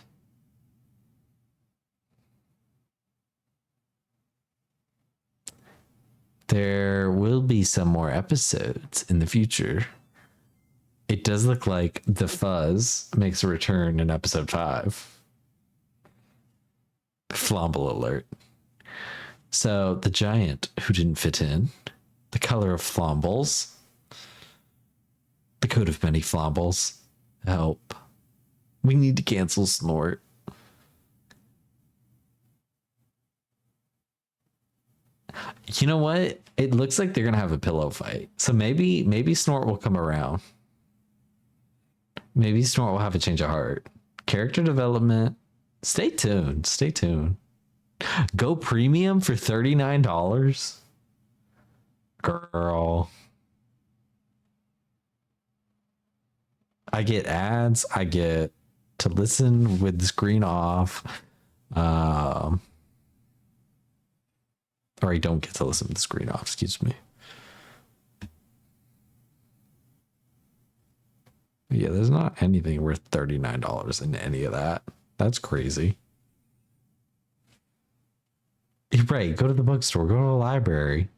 There will be some more episodes in the future. It does look like the fuzz makes a return in episode 5. Flumble alert. So the giant who didn't fit in, the color of flombles, the coat of many flombles. Help. We need to cancel Snort. You know what? It looks like they're gonna have a pillow fight. So maybe Snort will come around. Maybe Snort will have a change of heart. Character development. Stay tuned. Stay tuned. Go premium for $39. Girl. I get ads. I get to listen with the screen off. Or I don't get to listen with the screen off. Excuse me. Yeah, there's not anything worth $39 in any of that. That's crazy. You're right. Go to the bookstore. Go to the library.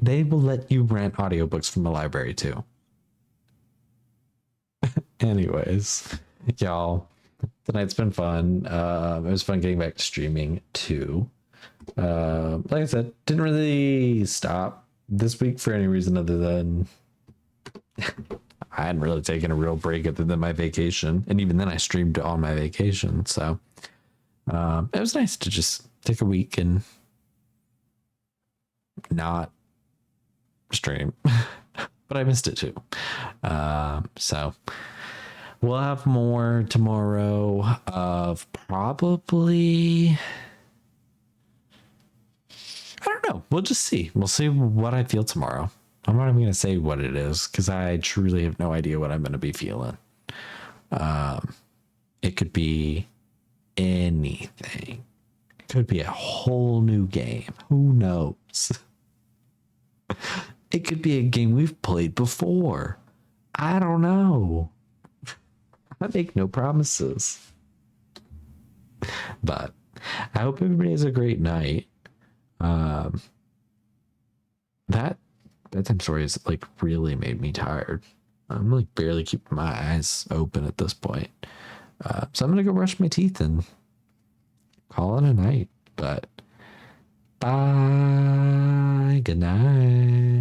They will let you rent audiobooks from a library too. Anyways, y'all, tonight's been fun. It was fun getting back to streaming too. Like I said, didn't really stop this week for any reason other than I hadn't really taken a real break other than my vacation, and even then I streamed on my vacation. So it was nice to just take a week and not stream, but I missed it too. So we'll have more tomorrow of probably, I don't know. We'll just see. We'll see what I feel tomorrow. I'm not even going to say what it is because I truly have no idea what I'm going to be feeling. It could be anything. It could be a whole new game. Who knows? It could be a game we've played before. I don't know. I make no promises. But I hope everybody has a great night. That bedtime story has like really made me tired. I'm like barely keeping my eyes open at this point. So I'm gonna go brush my teeth and call it a night. But bye. Good night.